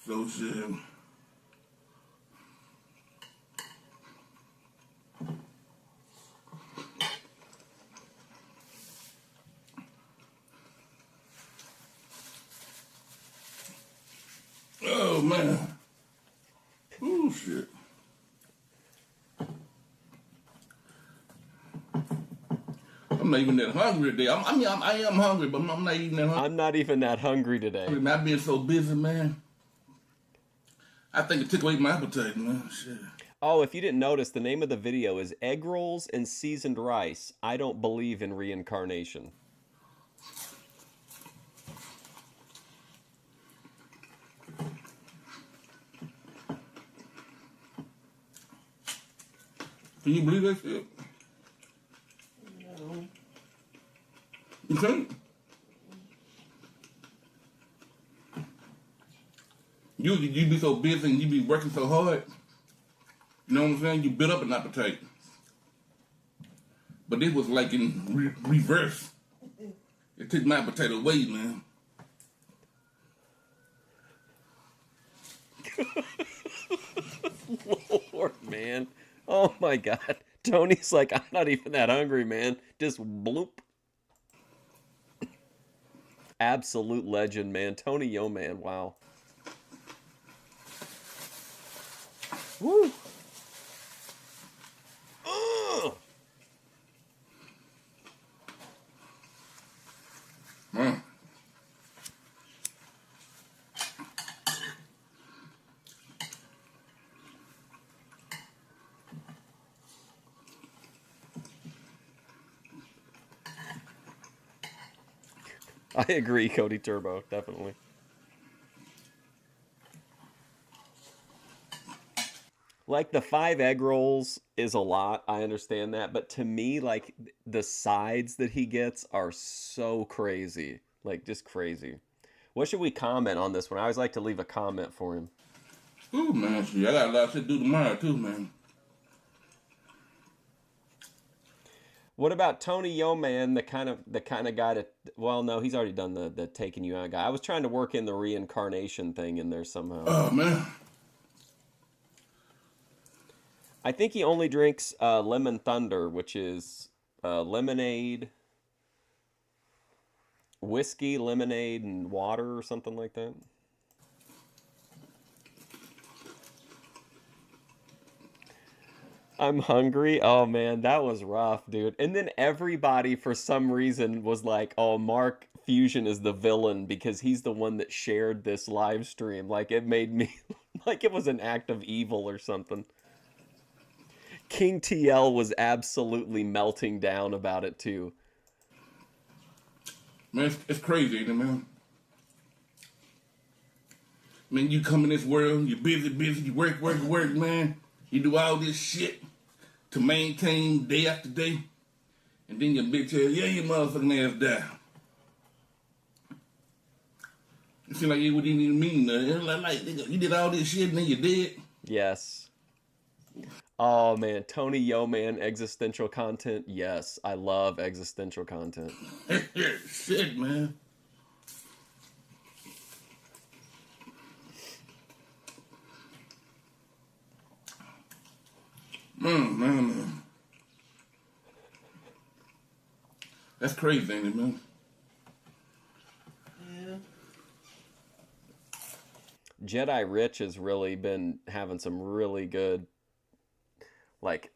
So shit. Oh man. Oh shit. I'm not even that hungry today. I am hungry, but I'm not even that hungry. I'm not even that hungry today. I've been so busy, man. I think it took away my appetite, man. Shit. Oh, if you didn't notice, the name of the video is Egg Rolls and Seasoned Rice. I don't believe in reincarnation. Can you believe that shit? No. You can't? You be so busy and you be working so hard. You know what I'm saying? You build up an appetite. But this was like in reverse. It took my appetite away, man. Lord, man. Oh my God. Tony's like, I'm not even that hungry, man. Just bloop. Absolute legend, man. Tony Yo Man. Wow. Woo. Ugh. Man. I agree, Cody Turbo. Definitely. Like the 5 egg rolls is a lot. I understand that. But to me, like the sides that he gets are so crazy. Like just crazy. What should we comment on this one? I always like to leave a comment for him. Ooh, man. See, I got a lot of shit to do tomorrow, too, man. What about Tony Yo Man, the kind of guy that, well, no, he's already done the taking you out guy. I was trying to work in the reincarnation thing in there somehow. Oh, man. I think he only drinks Lemon Thunder, which is lemonade, whiskey, lemonade, and water or something like that. I'm hungry. Oh man, that was rough, dude. And then everybody for some reason was like, "Oh, Mark Fusion is the villain because he's the one that shared this live stream." Like it made me like it was an act of evil or something. King TL was absolutely melting down about it too. Man, it's crazy, ain't it, man? Man, you come in this world, you're busy, you work, man. You do all this shit to maintain day after day. And then your bitch says, yeah, your motherfucking ass die. It seems like it wouldn't even mean nothing. Like, you did all this shit and then you're dead. Yes. Oh man, Tony Yo Man existential content. Yes, I love existential content. Shit, man. Man. That's crazy, ain't it, man? Yeah. Jedi Rich has really been having some really good, like,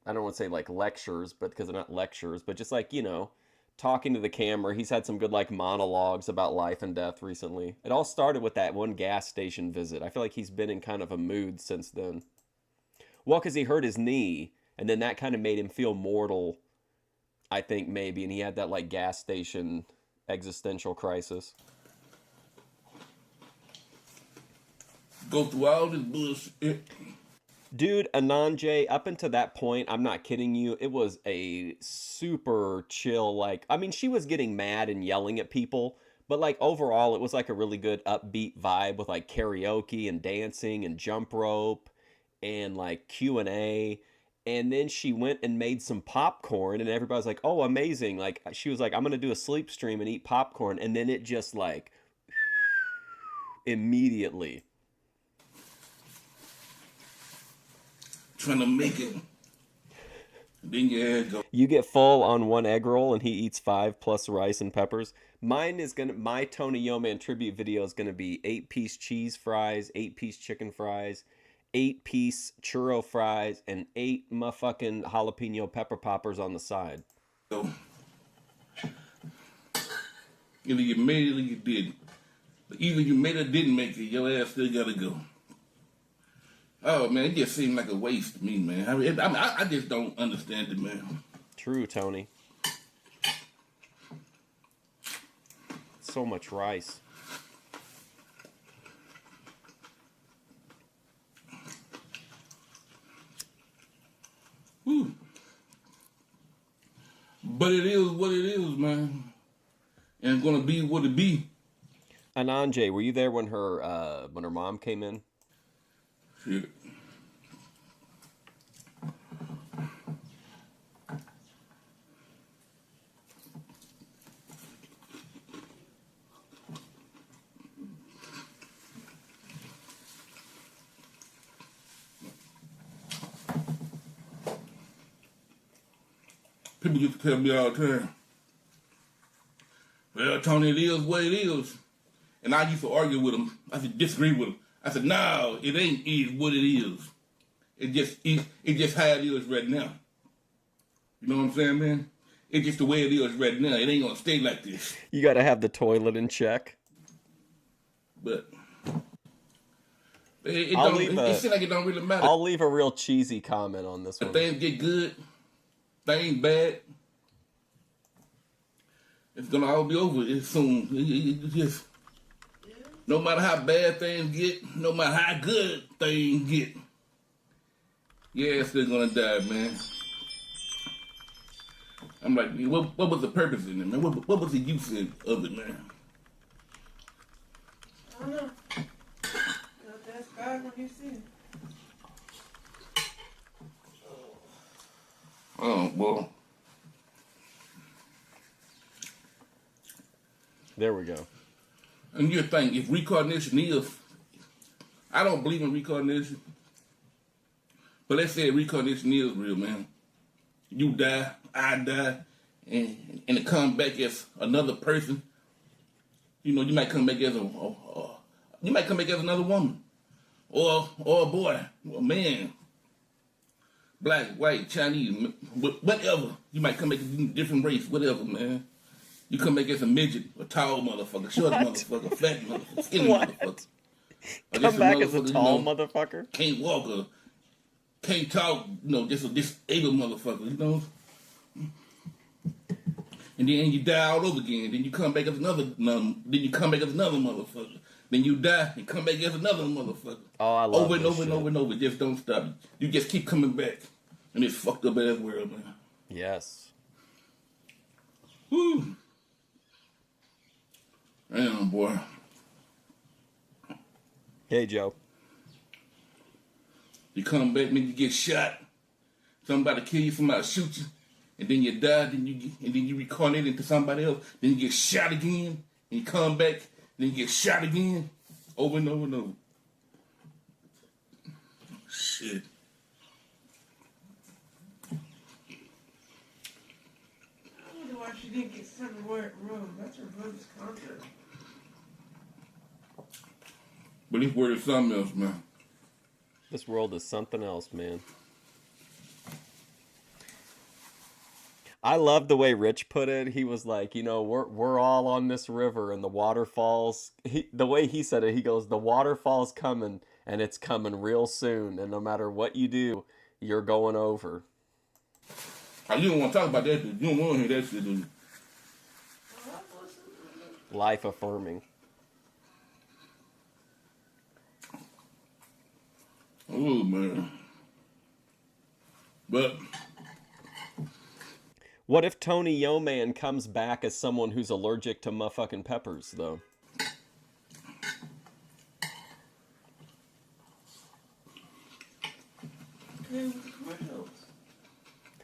I don't want to say like lectures, but because they're not lectures, but just like, you know, talking to the camera. He's had some good like monologues about life and death recently. It all started with that one gas station visit. I feel like he's been in kind of a mood since then. Well, because he hurt his knee, and then that kind of made him feel mortal, I think, maybe. And he had that, like, gas station existential crisis. Go through all this bullshit. Dude, Ananje, up until that point, I'm not kidding you, it was a super chill, like, I mean, she was getting mad and yelling at people, but, like, overall, it was, like, a really good upbeat vibe with, like, karaoke and dancing and jump rope and like Q&A, and then she went and made some popcorn and everybody's like, oh, amazing. Like she was like, I'm gonna do a sleep stream and eat popcorn, and then it just like immediately Trying to make it. Then your head go. You get full on one egg roll and he eats 5 plus rice and peppers. My Tony Yo Man tribute video is gonna be 8-piece cheese fries, 8-piece chicken fries, 8-piece churro fries, and 8 motherfucking jalapeno pepper poppers on the side. So, either you made it or you didn't. But either you made it or didn't make it, your ass still gotta go. Oh man, it just seemed like a waste to me, man. I just don't understand it, man. True, Tony. So much rice. man. And it's gonna be what it be. Ananje, were you there when her mom came in? Shit. People used to tell me all the time, well, Tony, it is what it is. And I used to argue with them. I used to disagree with them. I said, no, it ain't is what it is. It just how it is right now. You know what I'm saying, man? It's just the way it is right now. It ain't gonna stay like this. You got to have the toilet in check. But it seems like it don't really matter. I'll leave a real cheesy comment on this one. If things get good, things bad, it's gonna all be over soon. It just, no matter how bad things get, no matter how good things get, yeah, it's still gonna die, man. I'm like, what was the purpose in it, man? What was the use of it, man? I don't know. You have to ask God when you see it. Oh, well. There we go. And you think, if reincarnation is, I don't believe in reincarnation, but let's say reincarnation is real, man. You die, I die, and it come back as another person. You know, you might come back as you might come back as another woman, or a boy, or a man, black, white, Chinese, whatever. You might come back as a different race, whatever, man. You come back as a midget, a tall motherfucker, short motherfucker, fat motherfucker, skinny motherfucker. Come back as a tall motherfucker? Can't walk or can't talk, just a disabled motherfucker, you know? And then you die all over again. Then you come back as another motherfucker. Then you die and come back as another motherfucker. Oh, I love over and this over shit. and over and over. Just don't stop. You just keep coming back. And it's fucked up ass world, man. Yes. Woo. Damn, boy. Hey, Joe. You come back, man, you get shot. Somebody kill you, somebody shoot you. And then you die, then you reincarnate into somebody else. Then you get shot again. And you come back, then you get shot again. Over and over and over. Shit. I wonder why she didn't get sent to Royal Room. That's her brother's contract. But this word is something else, man. This world is something else, man. I love the way Rich put it. He was like, we're all on this river and the waterfalls. The way he said it, he goes, the waterfall's coming and it's coming real soon. And no matter what you do, you're going over. You don't want to talk about that, dude. You don't want to hear that shit, dude. Life affirming. Oh, man. But what if Tony Yo-Man comes back as someone who's allergic to motherfucking peppers, though?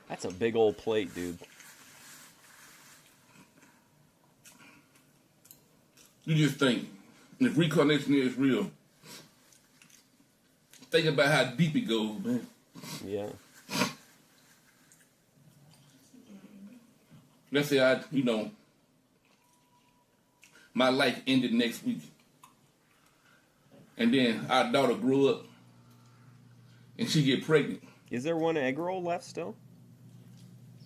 That's a big old plate, dude. you just think, if reincarnation is real, think about how deep it goes, man. Yeah. Let's say my life ended next week. And then our daughter grew up and she get pregnant. Is there one egg roll left still?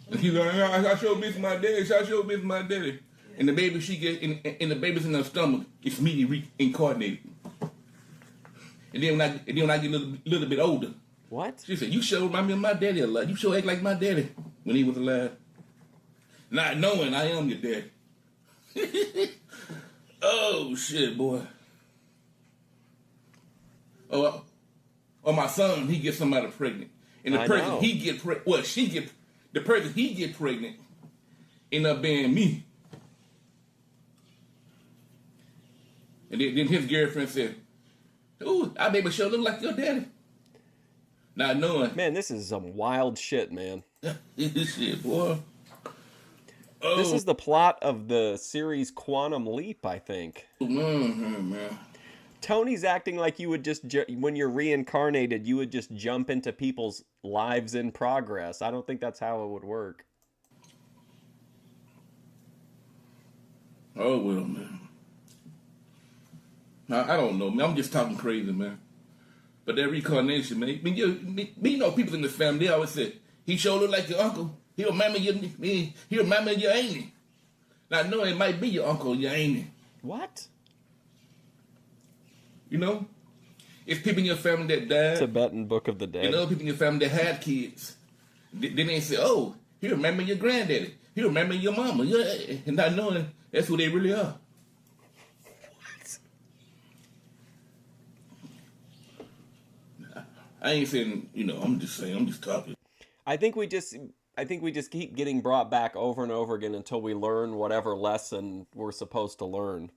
And she's like, I showed this to my daddy, I showed this to my daddy. And the baby and the baby's in her stomach, it's immediately reincarnated. And then when I get a little bit older, what? She said, you sure remind me of my daddy a lot. You sure act like my daddy when he was alive. Not knowing I am your daddy. Oh, shit, boy. Or my son, he gets somebody pregnant. And the person he get pregnant, the person he get pregnant ended up being me. And then his girlfriend said, "Ooh, our baby sure look like your daddy." Not knowing. Man, this is some wild shit, man. This shit, boy. Oh. This is the plot of the series Quantum Leap, I think. Man. Tony's acting like you would just, when you're reincarnated, you would just jump into people's lives in progress. I don't think that's how it would work. Oh, well, man. I don't know, man. I'm just talking crazy, man. But that reincarnation, man. You know, people in this family, they always say, he sure look like your uncle. He remind me of your auntie. Now, I know it might be your uncle or your auntie. What? You know? It's people in your family that died. Tibetan Book of the Dead. You know, people in your family that had kids. Then they say, oh, he remember your granddaddy. He remember your mama. Yeah. And not knowing that's who they really are. What? I ain't saying, you know, I'm just saying, I'm just talking. I think we just keep getting brought back over and over again until we learn whatever lesson we're supposed to learn.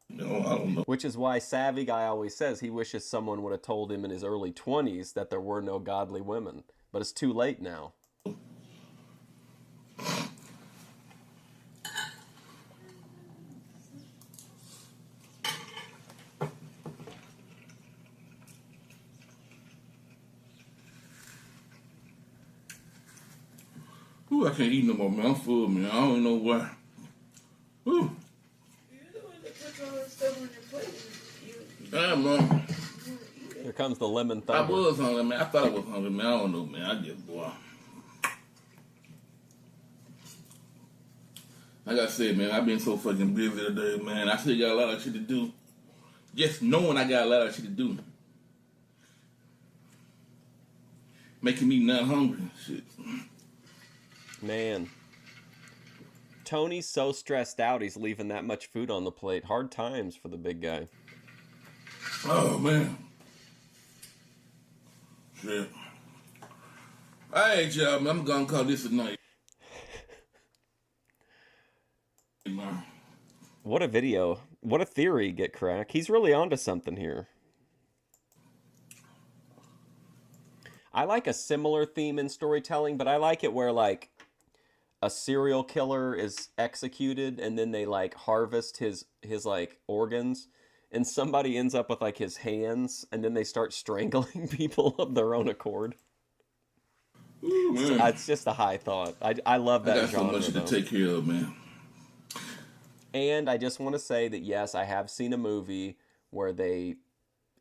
No, I don't know. Which is why Savvy Guy always says he wishes someone would have told him in his early 20s that there were no godly women. But it's too late now. Ooh, I can't eat no more, man. I'm full, man. I don't know why. Ooh. Yeah, man. Here comes the lemon thunder. I was hungry, man. I thought I was hungry, man. I don't know, man. I just, boy. Like I said, man, I've been so fucking busy today, man. I still got a lot of shit to do. Just knowing I got a lot of shit to do. Making me not hungry and shit. Man. Tony's so stressed out he's leaving that much food on the plate. Hard times for the big guy. Oh, man. Shit. All right, y'all, man. I'm gonna call this a night. What a video. What a theory, Get Crack. He's really onto something here. I like a similar theme in storytelling, but I like it where, like, a serial killer is executed and then they, like, harvest his like, organs. And somebody ends up with, like, his hands, and then they start strangling people of their own accord. Ooh, man. So, it's just a high thought. I love that genre. I got so much to take care of, man. And I just want to say that, yes, I have seen a movie where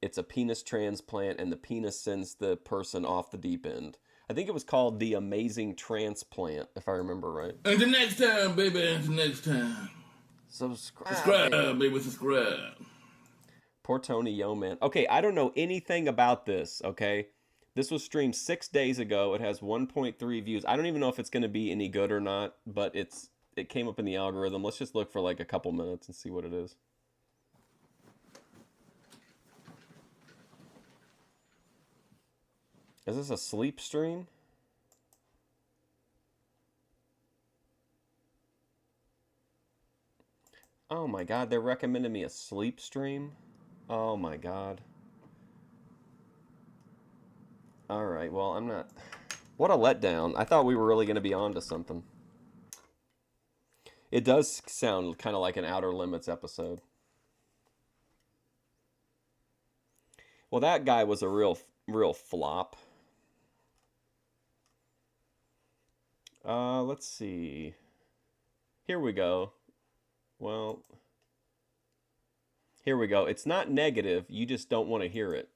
it's a penis transplant, and the penis sends the person off the deep end. I think it was called The Amazing Transplant, if I remember right. Until next time, baby. Until next time. Subscribe, baby. Subscribe. Poor Tony Yo, man. Okay, I don't know anything about this, okay? This was streamed 6 days ago. It has 1.3 views. I don't even know if it's going to be any good or not, but it came up in the algorithm. Let's just look for like a couple minutes and see what it is. Is this a sleep stream? Oh my god, they're recommending me a sleep stream? Oh my god. Alright, well, I'm not... What a letdown. I thought we were really going to be on to something. It does sound kind of like an Outer Limits episode. Well, that guy was a real flop. Let's see. Here we go. Well, here we go. It's not negative. You just don't want to hear it.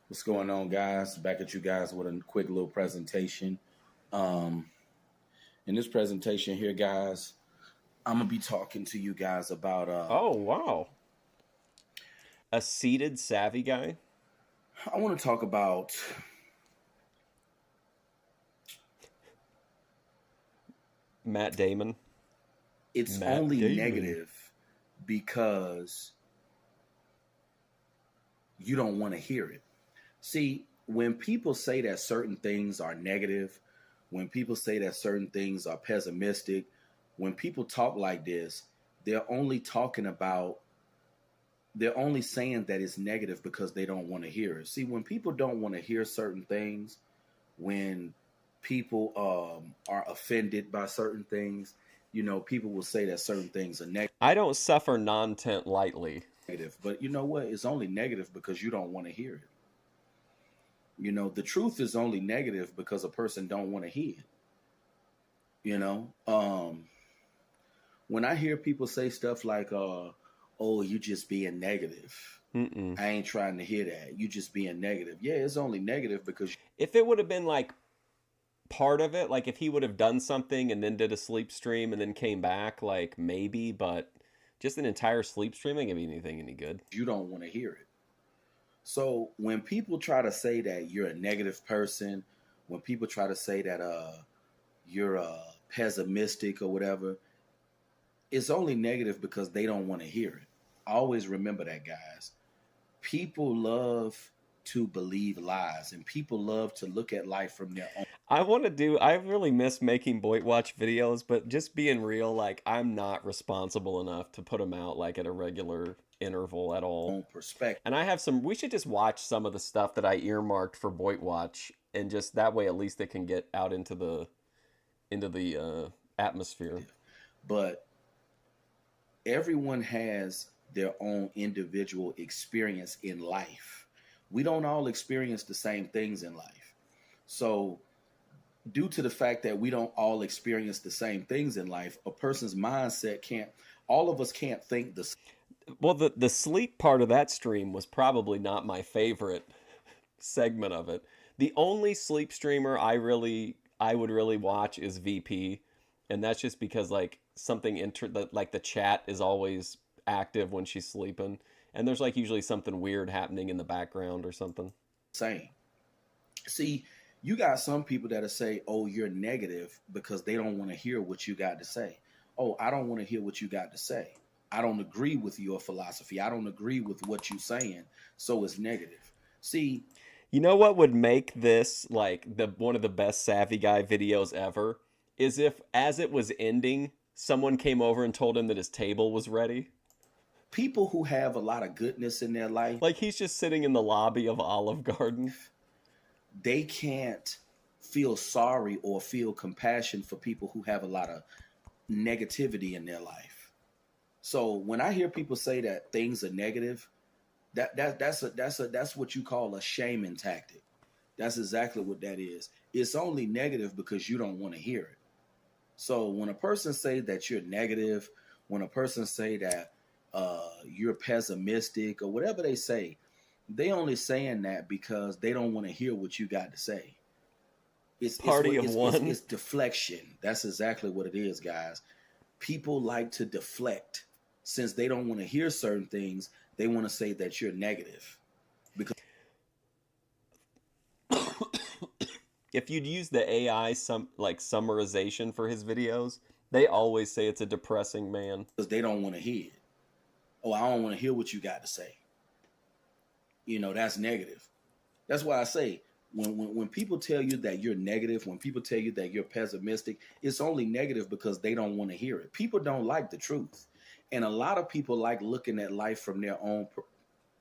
What's going on, guys? Back at you guys with a quick little presentation. In this presentation here, guys, I'm going to be talking to you guys about... oh, wow. A seated savvy guy? I want to talk about... Matt Damon. It's Matt only Damon. negative because you don't want to hear it. See, when people say that certain things are negative, when people say that certain things are pessimistic, when people talk like this, they're only talking about, they're only saying that it's negative because they don't want to hear it. See, when people don't want to hear certain things, when people are offended by certain things, you know, people will say that certain things are I don't suffer non-tent lightly. negative. But you know what? It's only negative because you don't want to hear it. You know, the truth is only negative because a person don't want to hear it. You know, when I hear people say stuff like, "Oh, you just being negative," I ain't trying to hear that. You just being negative. Yeah, it's only negative because If it would have been like part of it, like if he would have done something and then did a sleep stream and then came back, like maybe, but just an entire sleep stream ain't gonna be anything any good. you don't want to hear it. So when people try to say that you're a negative person, when people try to say that you're pessimistic or whatever, it's only negative because they don't want to hear it. Always remember that, guys. People love to believe lies, and people love to look at life from their own. I really miss making Boit Watch videos, but just being real, like I'm not responsible enough to put them out like at a regular interval at all. Perspective. And I have some, we should just watch some of the stuff that I earmarked for Boit Watch, and just that way at least it can get out into the atmosphere. But everyone has their own individual experience in life. We don't all experience the same things in life. So due to the fact that we don't all experience the same things in life, a person's mindset can't, all of us can't think the same. Well, the sleep part of that stream was probably not my favorite segment of it. The only sleep streamer I would really watch is VP, and that's just because like like the chat is always active when she's sleeping, and there's like usually something weird happening in the background or something. Same. See, you got some people that'll say, "Oh, you're negative," because they don't want to hear what you got to say. Oh, I don't want to hear what you got to say. I don't agree with your philosophy. I don't agree with what you're saying, so it's negative. See, you know what would make this like one of the best Savvy Guy videos ever is if, as it was ending, someone came over and told him that his table was ready. People who have a lot of goodness in their life, like he's just sitting in the lobby of Olive Garden, they can't feel sorry or feel compassion for people who have a lot of negativity in their life. So when I hear people say that things are negative, that's what you call a shaming tactic. That's exactly what that is. It's only negative because you don't want to hear it. So when a person say that you're negative, when a person say that you're pessimistic or whatever they say, they only saying that because they don't want to hear what you got to say. It's deflection. That's exactly what it is, guys. People like to deflect. Since they don't want to hear certain things, they want to say that you're negative. Because if you'd use the AI summarization for his videos, they always say it's a depressing man. Because they don't want to hear it. Oh, I don't want to hear what you got to say. You know, that's negative. That's why I say, when people tell you that you're negative, when people tell you that you're pessimistic, it's only negative because they don't want to hear it. People don't like the truth. And a lot of people like looking at life from their own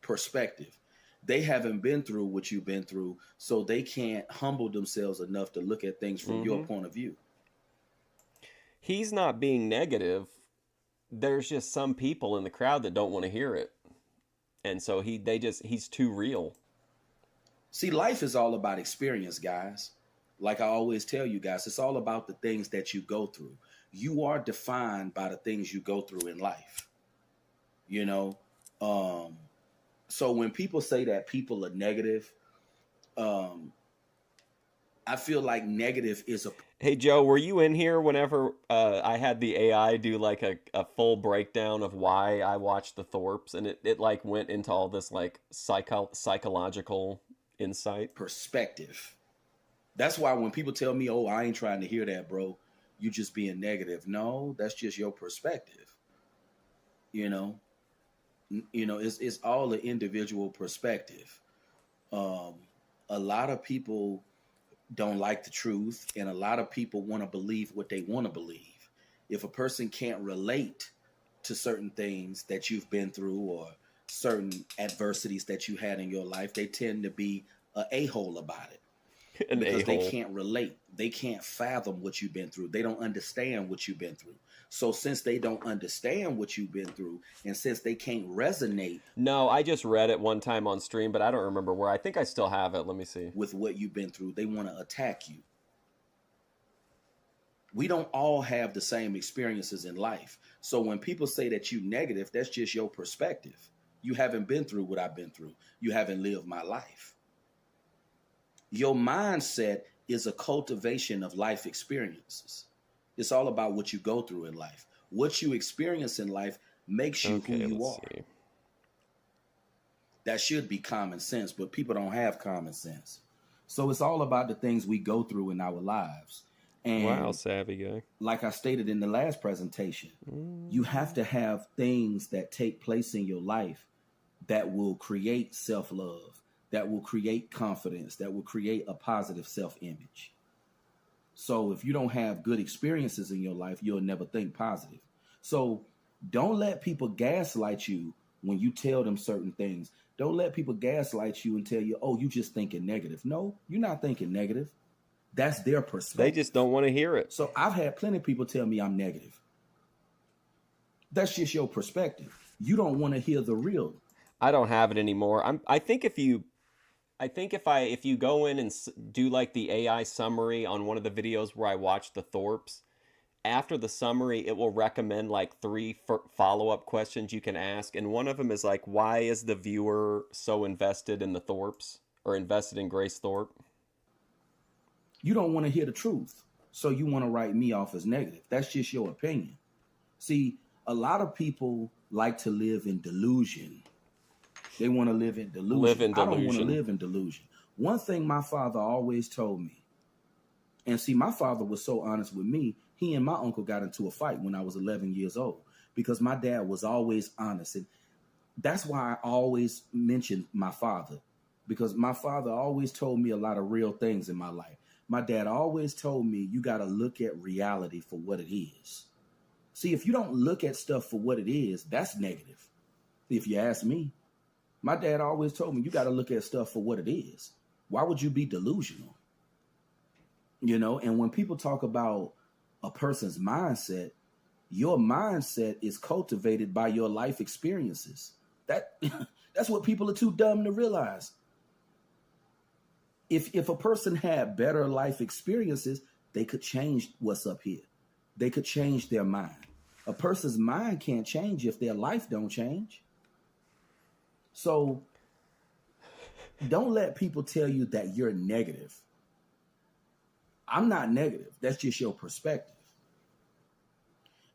perspective. They haven't been through what you've been through, so they can't humble themselves enough to look at things from your point of view. He's not being negative. There's just some people in the crowd that don't want to hear it. And so he's too real. See, life is all about experience, guys. Like I always tell you guys, it's all about the things that you go through. You are defined by the things you go through in life. You know? So when people say that people are negative, I feel like negative is a... Hey, Joe, were you in here whenever I had the AI do like a full breakdown of why I watched the Thorpes, and it like went into all this like psychological insight? Perspective. That's why when people tell me, "Oh, I ain't trying to hear that, bro. You just being negative." No, that's just your perspective. You know, it's all an individual perspective. a lot of people don't like the truth, and a lot of people want to believe what they want to believe. If a person can't relate to certain things that you've been through or certain adversities that you had in your life, they tend to be an a-hole about it. An Because they a-hole. can't relate. They can't fathom what you've been through. They don't understand what you've been through. So since they don't understand what you've been through, and since they can't resonate No, I just read it one time on stream, but I don't remember where. I think I still have it. Let me see. with what you've been through, they want to attack you. We don't all have the same experiences in life. So when people say that you negative, that's just your perspective. You haven't been through what I've been through. You haven't lived my life. Your mindset is a cultivation of life experiences. It's all about what you go through in life. What you experience in life makes you who you are. See. That should be common sense, but people don't have common sense. So it's all about the things we go through in our lives. And Wow, savvy guy. like I stated in the last presentation, you have to have things that take place in your life that will create self-love, that will create confidence, that will create a positive self-image. So if you don't have good experiences in your life, you'll never think positive. So don't let people gaslight you when you tell them certain things. Don't let people gaslight you and tell you, oh, you just thinking negative. No, you're not thinking negative. That's their perspective. They just don't want to hear it. So I've had plenty of people tell me I'm negative. That's just your perspective. You don't want to hear the real. I don't have it anymore. I think if you go in and do like the AI summary on one of the videos where I watch the Thorpes, after the summary, it will recommend like 3 follow-up questions you can ask. And one of them is like, why is the viewer so invested in the Thorpes or invested in Grace Thorpe? You don't want to hear the truth. So you want to write me off as negative. That's just your opinion. See, a lot of people like to live in delusion. They want to live in delusion. I don't want to live in delusion. One thing my father always told me, and see, my father was so honest with me, he and my uncle got into a fight when I was 11 years old because my dad was always honest. And that's why I always mention my father, because my father always told me a lot of real things in my life. My dad always told me, you got to look at reality for what it is. See, if you don't look at stuff for what it is, that's negative. If you ask me, my dad always told me, you got to look at stuff for what it is. Why would you be delusional? You know, and when people talk about a person's mindset, your mindset is cultivated by your life experiences. That's what people are too dumb to realize. If a person had better life experiences, they could change what's up here. They could change their mind. A person's mind can't change if their life don't change. So don't let people tell you that you're negative. I'm not negative. That's just your perspective.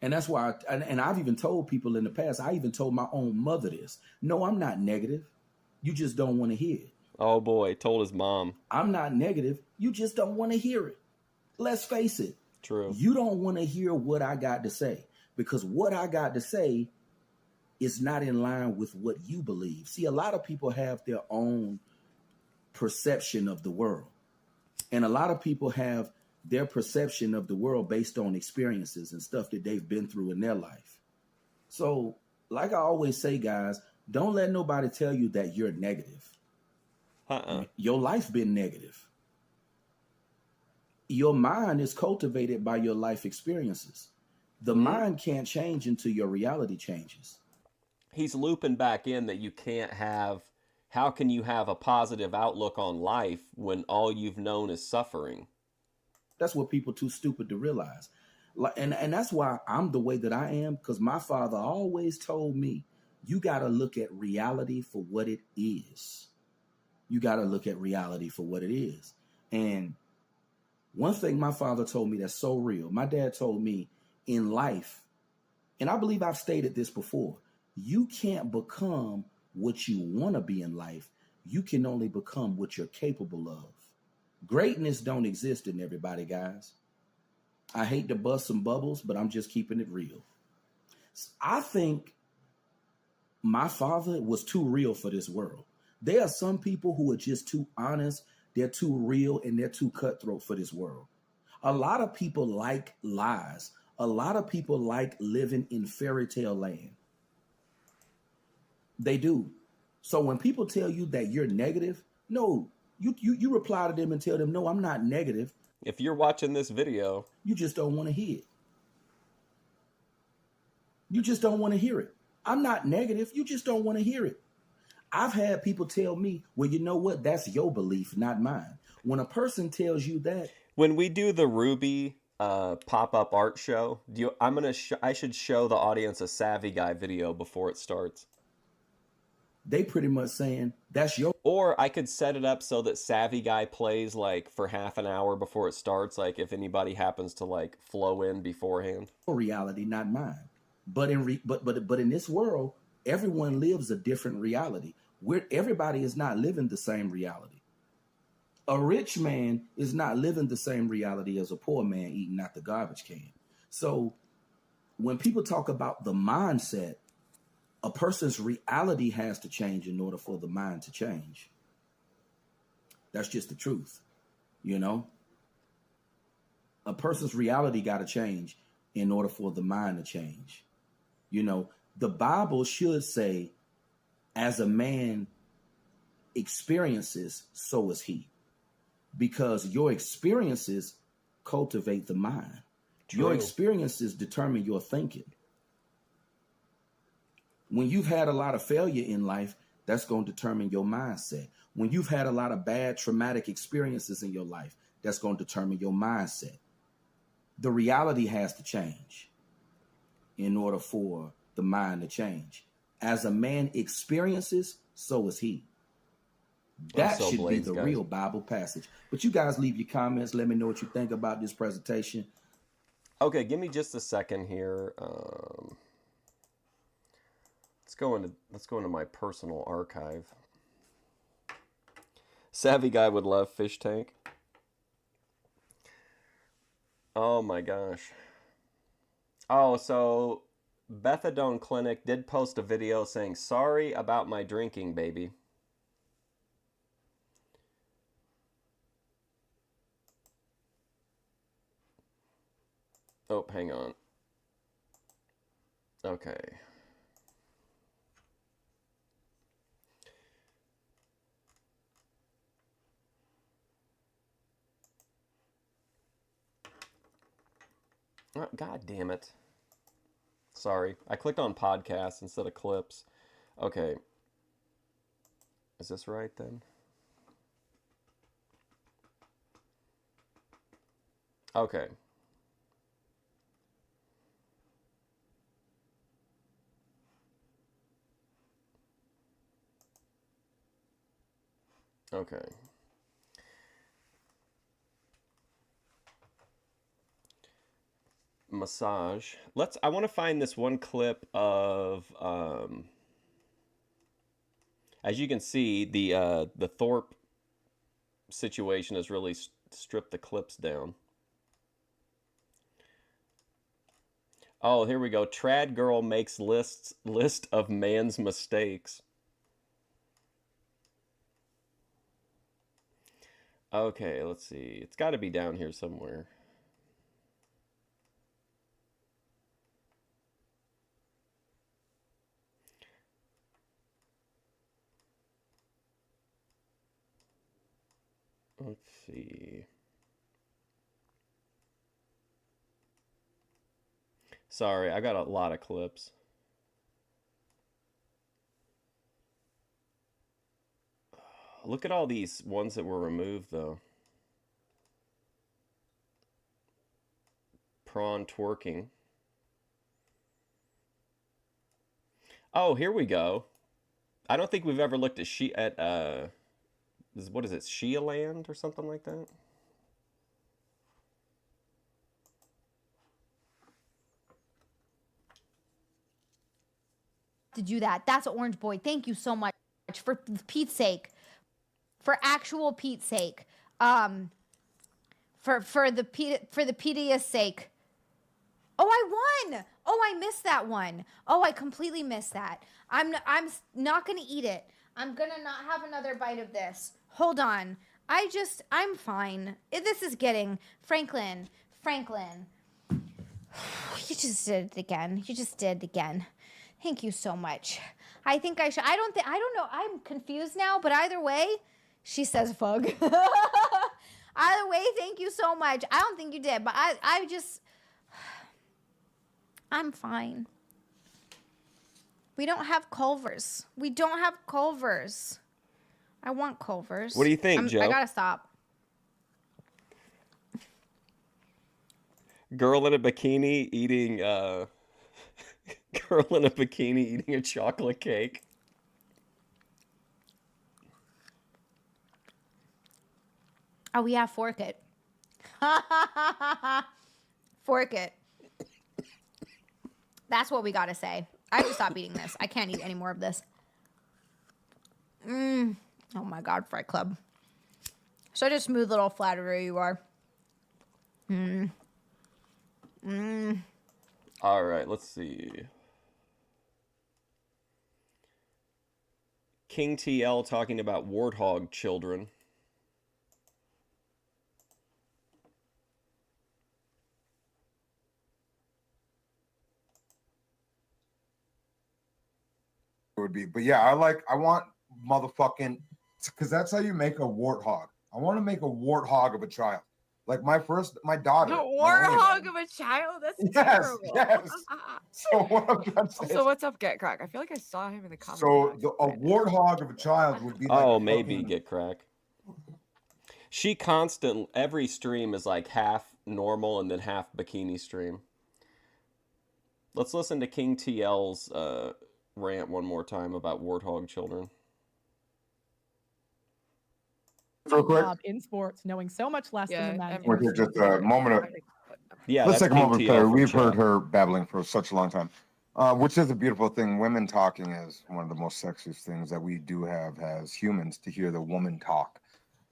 And that's why, and I've even told people in the past, I even told my own mother this. No, I'm not negative. You just don't want to hear it. Oh boy, told his mom. I'm not negative. You just don't want to hear it. Let's face it. True. You don't want to hear what I got to say, because what I got to say is not in line with what you believe. See, a lot of people have their own perception of the world. And a lot of people have their perception of the world based on experiences and stuff that they've been through in their life. So, like I always say, guys, don't let nobody tell you that you're negative. Your life been negative. Your mind is cultivated by your life experiences. The mind can't change until your reality changes. He's looping back in that you can't have, how can you have a positive outlook on life when all you've known is suffering? That's what people too stupid to realize. And that's why I'm the way that I am, because my father always told me, you got to look at reality for what it is. You got to look at reality for what it is. And one thing my father told me that's so real, my dad told me in life, and I believe I've stated this before, you can't become what you want to be in life. You can only become what you're capable of. Greatness don't exist in everybody, guys. I hate to bust some bubbles, but I'm just keeping it real. I think my father was too real for this world. There are some people who are just too honest They're too real and they're too cutthroat for this world. A lot of people like lies. A lot of people like living in fairy tale land. They do. So when people tell you that you're negative, no, you reply to them and tell them, no, I'm not negative. If you're watching this video, you just don't want to hear it. You just don't want to hear it. I'm not negative. You just don't want to hear it. I've had people tell me, well, you know what? That's your belief, not mine. When a person tells you that. When we do the Ruby pop-up art show, I should show the audience a Savvy Guy video before it starts. They pretty much saying that's your. Or I could set it up so that Savvy Guy plays like for half an hour before it starts, like if anybody happens to like flow in beforehand. Reality, not mine. But in this world, everyone lives a different reality. Everybody is not living the same reality. A rich man is not living the same reality as a poor man eating out the garbage can. So when people talk about the mindset, a person's reality has to change in order for the mind to change. That's just the truth, you know? A person's reality got to change in order for the mind to change. You know, the Bible should say, as a man experiences, so is he. Because your experiences cultivate the mind. True. Your experiences determine your thinking. When you've had a lot of failure in life, that's going to determine your mindset. When you've had a lot of bad traumatic experiences in your life, that's going to determine your mindset. The reality has to change in order for the mind to change. As a man experiences, so is he. That should be the real Bible passage. But you guys leave your comments. Let me know what you think about this presentation. Okay, give me just a second here. Let's go into my personal archive. Savvy Guy would love Fishtank. Oh my gosh. Oh, so Bethadone Clinic did post a video saying, sorry about my drinking, baby. Oh, hang on. Okay. Oh, God damn it. Sorry. I clicked on podcasts instead of clips. Okay. Is this right then? Okay. Okay. Massage. I want to find this one clip of as you can see, the Thorpe situation has really stripped the clips down. Oh, here we go. Trad girl makes list of man's mistakes. Okay, let's see. It's got to be down here somewhere. Let's see. Sorry, I got a lot of clips. Look at all these ones that were removed, though. Prawn twerking. Oh, here we go. I don't think we've ever looked at what is it, Shia Land or something like that? To do that. That's Orange Boy. Thank you so much. For Pete's sake. For actual Pete's sake. For the PDS sake. Oh, I won. Oh, I missed that one. Oh, I completely missed that. I'm not going to eat it. I'm going to not have another bite of this. Hold on. I'm fine. This is getting, Franklin, you just did it again. You just did it again. Thank you so much. I think I should, I don't know. I'm confused now, but either way, she says fug. Either way, thank you so much. I don't think you did, but I'm fine. We don't have Culvers. I want Culvers. What do you think, Joe? I gotta stop. Girl in a bikini eating girl in a bikini eating a chocolate cake. Oh yeah, fork it. Fork it. That's what we gotta say. I have to stop eating this. I can't eat any more of this. Oh my God, Fright Club. Such a smooth little flatterer you are. All right, let's see. King TL talking about warthog children. Would be, but yeah, I want motherfucking, because that's how you make a warthog. I want to make a warthog of a child. Like my daughter. A warthog of a child? That's terrible. Yes. So what I'm trying to say So what's up, Get Crack? I feel like I saw him in the comments. So a warthog of a child would be like maybe fucking, Get Crack. She every stream is like half normal and then half bikini stream. Let's listen to King TL's rant one more time about warthog children. real quick. In sports, knowing so much less than the men. We're here just a moment of. Yeah, let's that's take a moment King to TL clear. from We've heard chat. her babbling for such a long time, which is a beautiful thing. Women talking is one of the most sexiest things that we do have as humans, to hear the woman talk.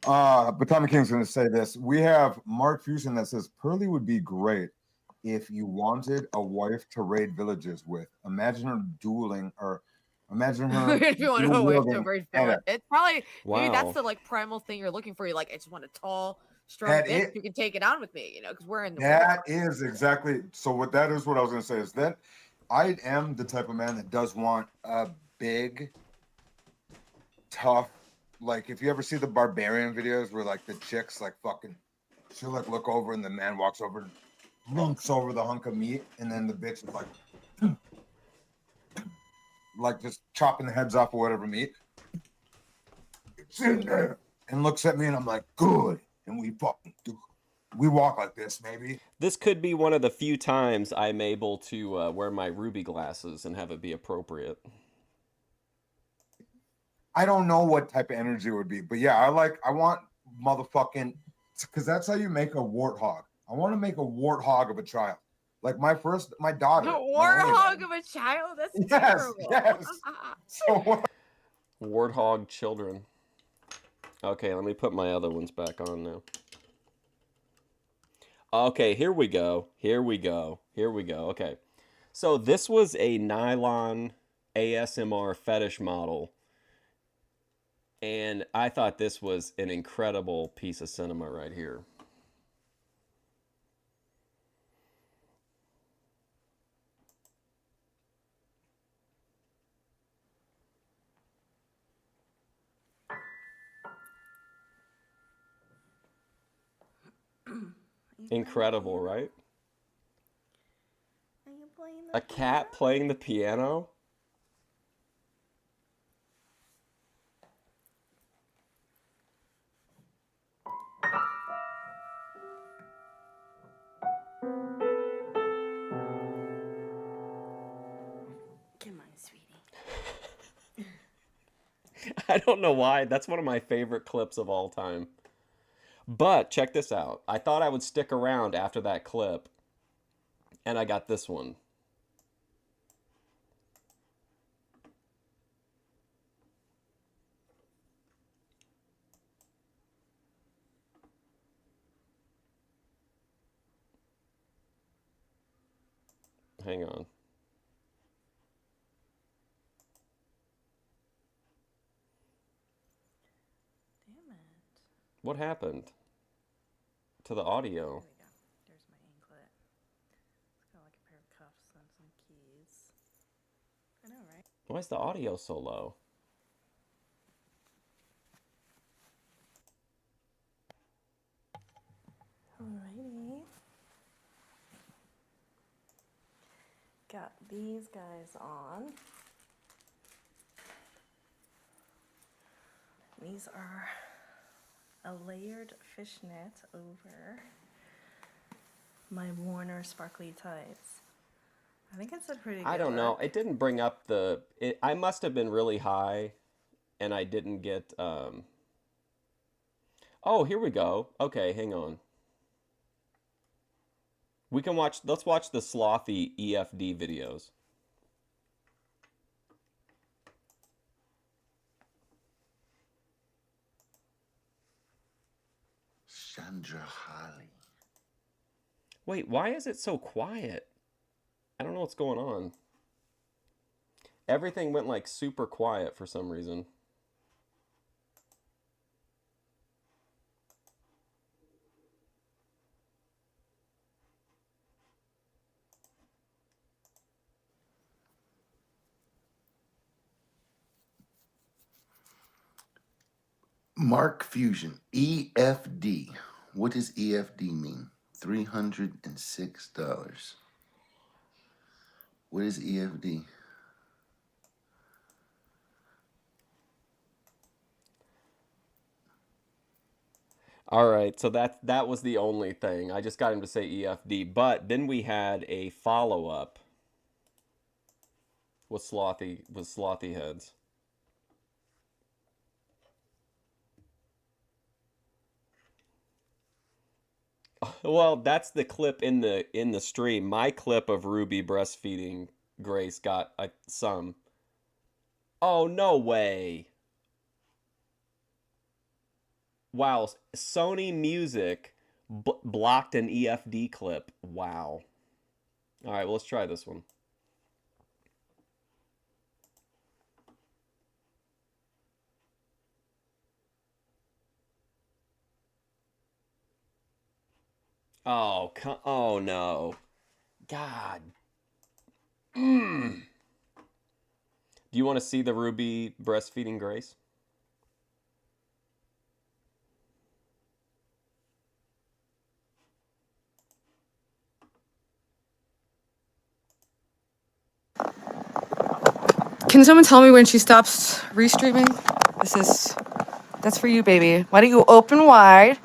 But Tommy King's going to say this. We have Mark Fusion that says Pearly would be great if you wanted a wife to raid villages with. Imagine her dueling, or imagine her. If you want to wave to dual-wielding raise Edda. villain, it's probably maybe Wow. that's the like primal thing you're looking for. You like, I just want a tall, strong That bitch it- who can take it on with me, you know, because we're in the That is exactly so. What that is, what I was going to say is that I am the type of man that does want a big, tough. Like if you ever see the barbarian videos where like the chicks like fucking, she'll like look over and the man walks over, lunks over the hunk of meat, and then the bitch is like just chopping the heads off of whatever meat. It's in there, and looks at me, and I'm like, good, and we fucking do. We walk like this, maybe. This could be one of the few times I'm able to wear my ruby glasses and have it be appropriate. I don't know what type of energy it would be, but yeah, I want motherfucking, because that's how you make a warthog. I want to make a warthog of a child. Like my daughter. A my only warthog of a child? That's Yes, terrible. yes. So what? Warthog children. Okay, let me put my other ones back on now. Okay, here we go. Okay. So this was a nylon ASMR fetish model. And I thought this was an incredible piece of cinema right here. Incredible, right? A cat playing the piano? Come on, sweetie. I don't know why. That's one of my favorite clips of all time. But check this out. I thought I would stick around after that clip, and I got this one. Hang on. What happened to the audio? There's my anklet. It's got like a pair of cuffs and some keys. I know, right? Why is the audio so low? Alrighty. Got these guys on. These are a layered fishnet over my Warner sparkly tights. I think it's a pretty good I don't know. look. It didn't bring up the... I must have been really high, and I didn't get... Oh, here we go. Okay, hang on. We can watch... Let's watch the slothy EFD videos. Chandra Holly. Wait, why is it so quiet? I don't know what's going on. Everything went like super quiet for some reason. Mark Fusion, EFD. What does EFD mean? $306. What is EFD? All right, so that was the only thing. I just got him to say EFD, but then we had a follow-up with slothy heads. Well, that's the clip in the stream. My clip of Ruby breastfeeding Grace got some. Oh, no way. Wow, Sony Music blocked an EFD clip. Wow. All right, well, let's try this one. Oh, oh no. God. Do you want to see the Ruby breastfeeding Grace? Can someone tell me when she stops restreaming? That's for you, baby. Why don't you open wide?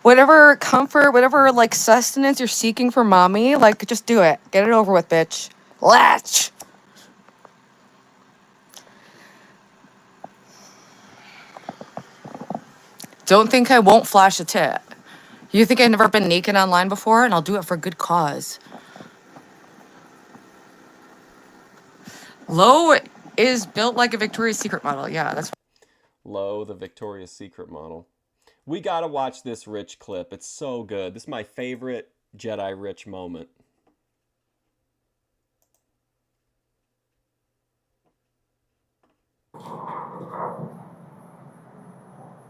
Whatever comfort, whatever like sustenance you're seeking for mommy, like just do it. Get it over with, bitch. Latch. Don't think I won't flash a tit. You think I've never been naked online before, and I'll do it for good cause. Low is built like a Victoria's Secret model. Yeah, that's. Low, the Victoria's Secret model. We gotta watch this Rich clip. It's so good. This is my favorite Jedi Rich moment.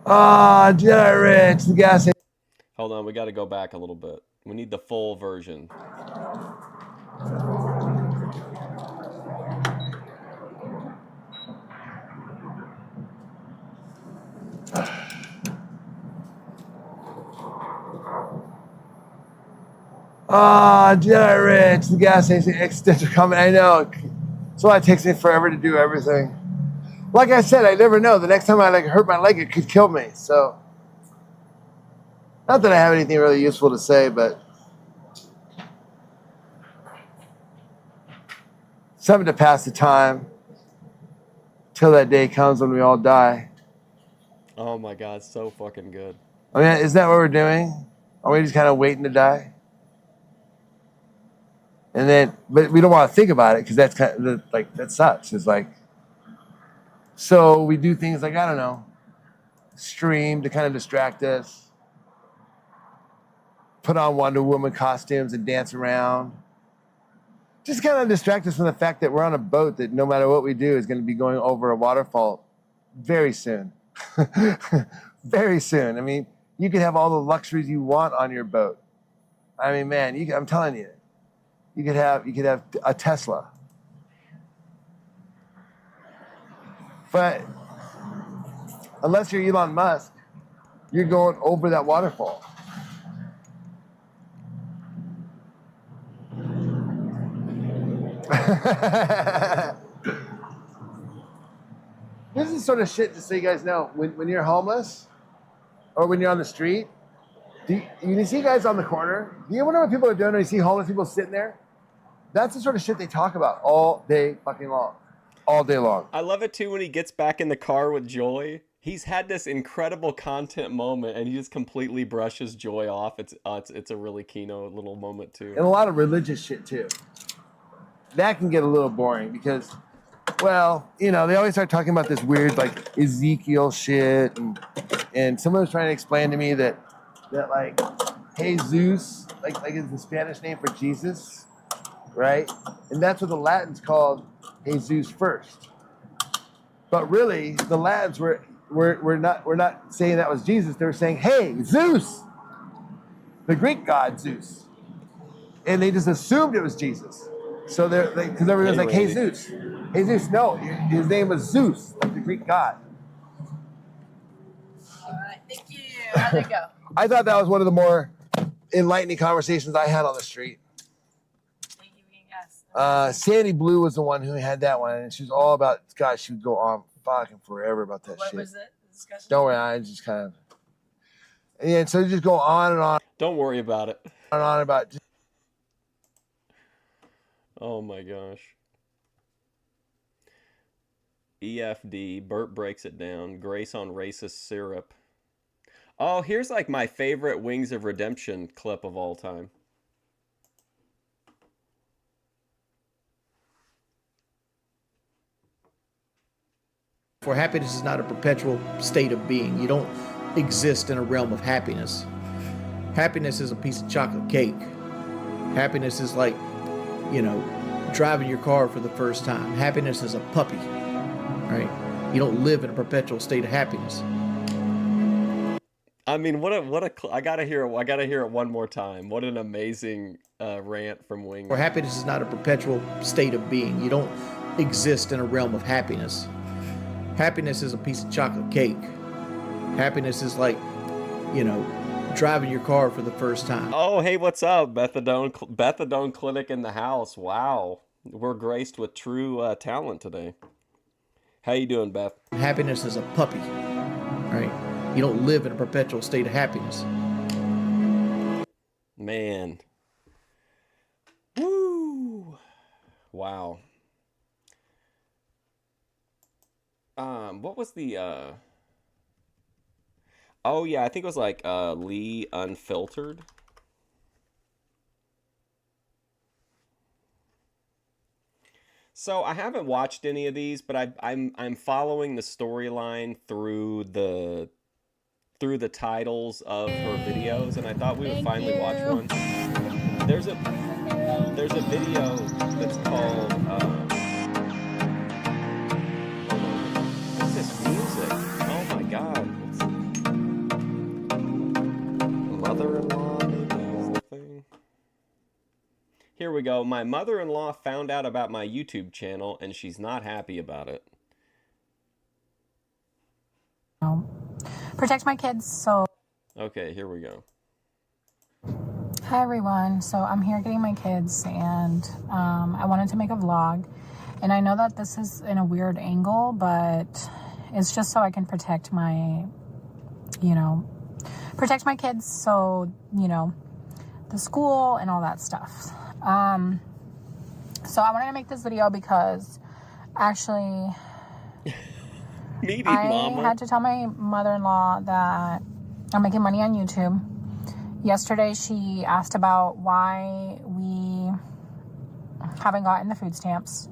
Ah, Jedi Rich, the gas. Hold on, we gotta go back a little bit. We need the full version. Ah, Jedi Rich, the gas station extender coming. I know. That's why it takes me forever to do everything. Like I said, I never know. The next time I hurt my leg, it could kill me. So, not that I have anything really useful to say, but something to pass the time till that day comes when we all die. Oh my god, so fucking good. I mean, is that what we're doing? Are we just kind of waiting to die? And then, but we don't want to think about it because that's kind of like, that sucks. It's like, so we do things like, I don't know, stream to kind of distract us, put on Wonder Woman costumes and dance around. Just kind of distract us from the fact that we're on a boat that no matter what we do is going to be going over a waterfall very soon. Very soon. I mean, you could have all the luxuries you want on your boat. I mean, man, I'm telling you, you could have a Tesla. But unless you're Elon Musk, you're going over that waterfall. This is sort of shit, just so you guys know. When you're homeless or when you're on the street, you see guys on the corner. Do you wonder what people are doing when you see homeless people sitting there? That's the sort of shit they talk about all day fucking long. All day long. I love it too when he gets back in the car with Joy. He's had this incredible content moment and he just completely brushes Joy off. It's a really keynote little moment too. And a lot of religious shit too. That can get a little boring because, well, you know, they always start talking about this weird like Ezekiel shit, and someone was trying to explain to me that like Jesus, like is the Spanish name for Jesus, right? And that's what the Latins called Jesus first. But really, the Latins were not saying that was Jesus. They were saying, "Hey, Zeus," the Greek god Zeus, and they just assumed it was Jesus. So because everyone's like, "Hey, Zeus." Hey, Zeus, no, his name was Zeus, like the Greek god. All right, thank you. How'd it go? I thought that was one of the more enlightening conversations I had on the street. Thank you for being guest. Sandy Blue was the one who had that one, and she was all about, God, she would go on fucking forever about that What shit. was it? The discussion? Don't worry, I just kind of, and so you just go on and on. Don't worry about it. On and on about. Oh my gosh. EFD, Bert breaks it down. Grace on racist syrup. Oh, here's like my favorite Wings of Redemption clip of all time. For happiness is not a perpetual state of being. You don't exist in a realm of happiness. Happiness is a piece of chocolate cake. Happiness is like, you know, driving your car for the first time. Happiness is a puppy, right? You don't live in a perpetual state of happiness. I mean, I gotta hear it one more time. What an amazing rant from Wings. For happiness is not a perpetual state of being. You don't exist in a realm of happiness. Happiness is a piece of chocolate cake. Happiness is like, you know, driving your car for the first time. Oh, hey, what's up? Bethadone Clinic in the house. Wow. We're graced with true talent today. How you doing, Beth? Happiness is a puppy, right? You don't live in a perpetual state of happiness. Man. Woo. Wow. What was the oh yeah, I think it was like Lee Unfiltered. So I haven't watched any of these, but I'm following the storyline through the titles of her videos, and I thought we would finally watch one. There's a video that's called what's this music? Oh my god. Mother-in-law maybe is the thing. Here we go. My mother-in-law found out about my YouTube channel and she's not happy about it. Protect my kids, so... Okay, here we go. Hi everyone, so I'm here getting my kids and I wanted to make a vlog, and I know that this is in a weird angle, but it's just so I can protect my, protect my kids, so, the school and all that stuff. So I wanted to make this video because actually I had to tell my mother-in-law that I'm making money on YouTube. Yesterday, she asked about why we haven't gotten the food stamps.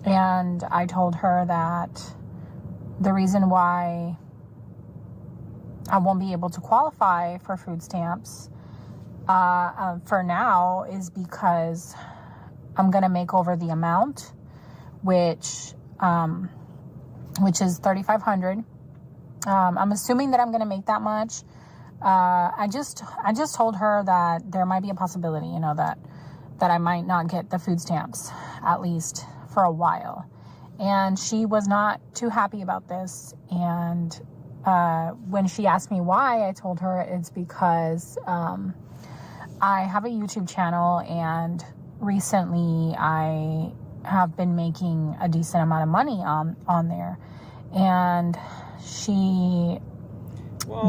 And I told her that the reason why I won't be able to qualify for food stamps for now is because I'm going to make over the amount, which is $3,500. I'm assuming that I'm going to make that much I just told her that there might be a possibility, you know, that I might not get the food stamps, at least for a while. And she was not too happy about this. And when she asked me why, I told her it's because I have a YouTube channel, and recently I have been making a decent amount of money on there. And she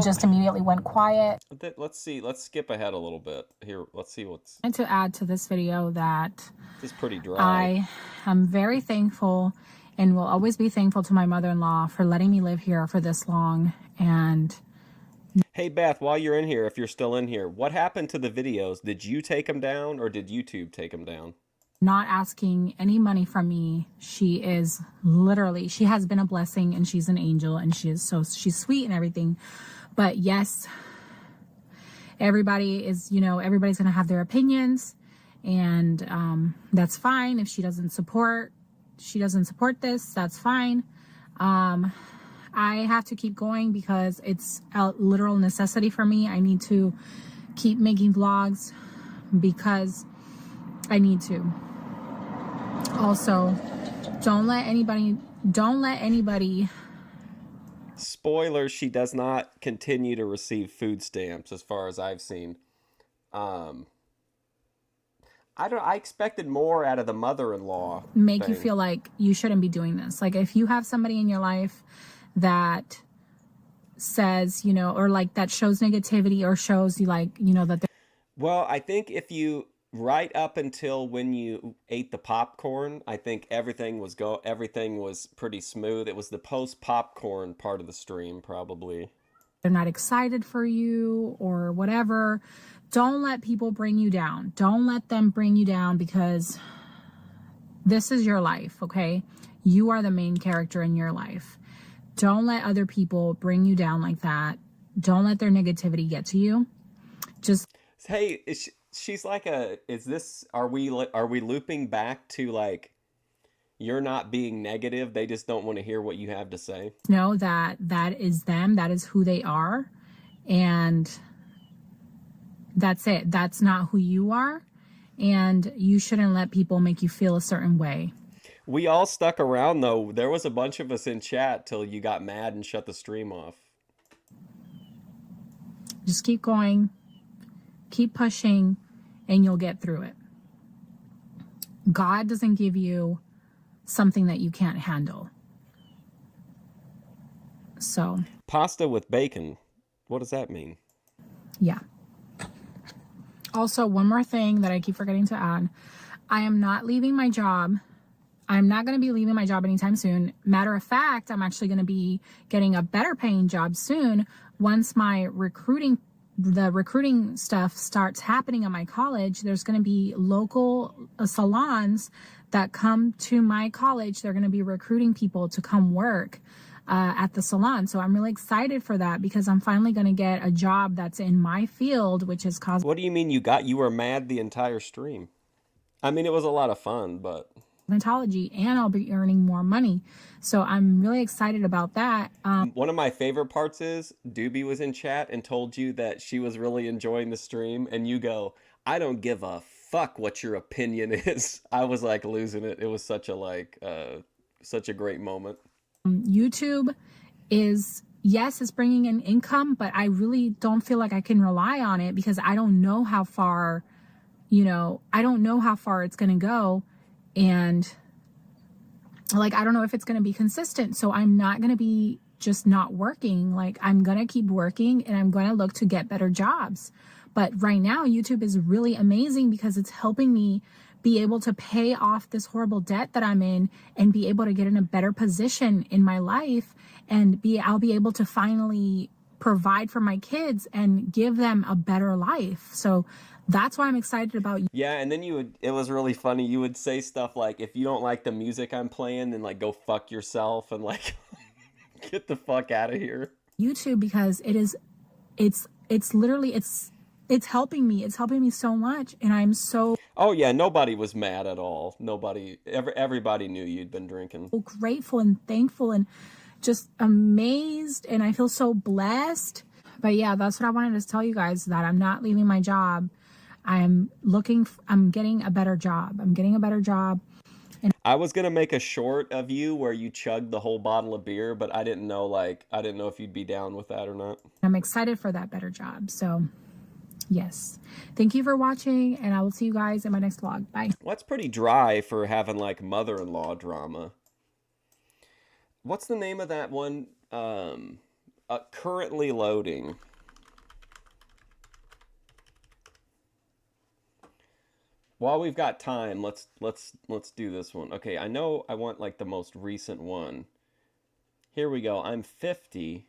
just immediately went quiet. Let's see. Let's skip ahead a little bit here. Let's see what's. And to add to this video that This is pretty dry. I am very thankful and will always be thankful to my mother-in-law for letting me live here for this long. And Hey Beth, while you're in here, if you're still in here, what happened to the videos? Did you take them down, or did YouTube take them down? not asking any money from me. She is literally, she has been a blessing, and she's an angel, and she's sweet and everything. But yes, everybody is, everybody's going to have their opinions, and that's fine. If she doesn't support this, that's fine. I have to keep going because it's a literal necessity for me. I need to keep making vlogs because I need to. Also, don't let anybody Spoiler, she does not continue to receive food stamps as far as I've seen. I expected more out of the mother-in-law make you thing. feel like you shouldn't be doing this. Like, if you have somebody in your life that says, or like that shows negativity or shows you like, that they're Well, I think if you right up until when you ate the popcorn, I think everything was pretty smooth. It was the post popcorn part of the stream probably. they're not excited for you or whatever, don't let people bring you down. Don't let them bring you down, because this is your life, okay? You are the main character in your life. Don't let other people bring you down like that. Don't let their negativity get to you. Just Hey, she's like are we looping back to like you're not being negative, they just don't want to hear what you have to say? know that that is them, that is who they are, and that's it. That's not who you are, and you shouldn't let people make you feel a certain way. We all stuck around though. There was a bunch of us in chat till you got mad and shut the stream off. Just keep going, keep pushing, and you'll get through it. God doesn't give you something that you can't handle. So, Pasta with bacon. What does that mean? yeah. Also, one more thing that I keep forgetting to add. I am not leaving my job. I'm not going to be leaving my job anytime soon. Matter of fact, I'm actually going to be getting a better paying job soon once my recruiting stuff starts happening at my college. There's going to be local salons that come to my college. They're going to be recruiting people to come work at the salon. So I'm really excited for that, because I'm finally going to get a job that's in my field, which is cosmetology. What do you mean you were mad the entire stream? I mean, it was a lot of fun, but And I'll be earning more money. So I'm really excited about that. one of my favorite parts is Doobie was in chat and told you that she was really enjoying the stream, and you go, I don't give a fuck what your opinion is. I was like losing it. It was such a great moment. YouTube is, yes, it's bringing in income, but I really don't feel like I can rely on it, because I don't know how far, it's going to go. And like, I don't know if it's going to be consistent. So I'm not going to be just not working. Like, I'm going to keep working, and I'm going to look to get better jobs. But right now, YouTube is really amazing because it's helping me be able to pay off this horrible debt that I'm in, and be able to get in a better position in my life, and I'll be able to finally provide for my kids and give them a better life. So that's why I'm excited about. Yeah, and then it was really funny. You would say stuff like, if you don't like the music I'm playing, then like go fuck yourself and like get the fuck out of here. YouTube, because it's literally it's helping me. It's helping me so much, and I'm so Oh yeah, nobody was mad at all. Everybody knew you'd been drinking. grateful and thankful and just amazed, and I feel so blessed. But yeah, that's what I wanted to tell you guys, that I'm not leaving my job. I'm getting a better job. I'm getting a better job. I was gonna make a short of you where you chugged the whole bottle of beer, but I didn't know if you'd be down with that or not. I'm excited for that better job. So yes, thank you for watching, and I will see you guys in my next vlog. Bye. Well, that's pretty dry for having like mother-in-law drama. What's the name of that one? Currently loading. While we've got time, let's do this one. Okay, I know I want like the most recent one. Here we go. I'm 50.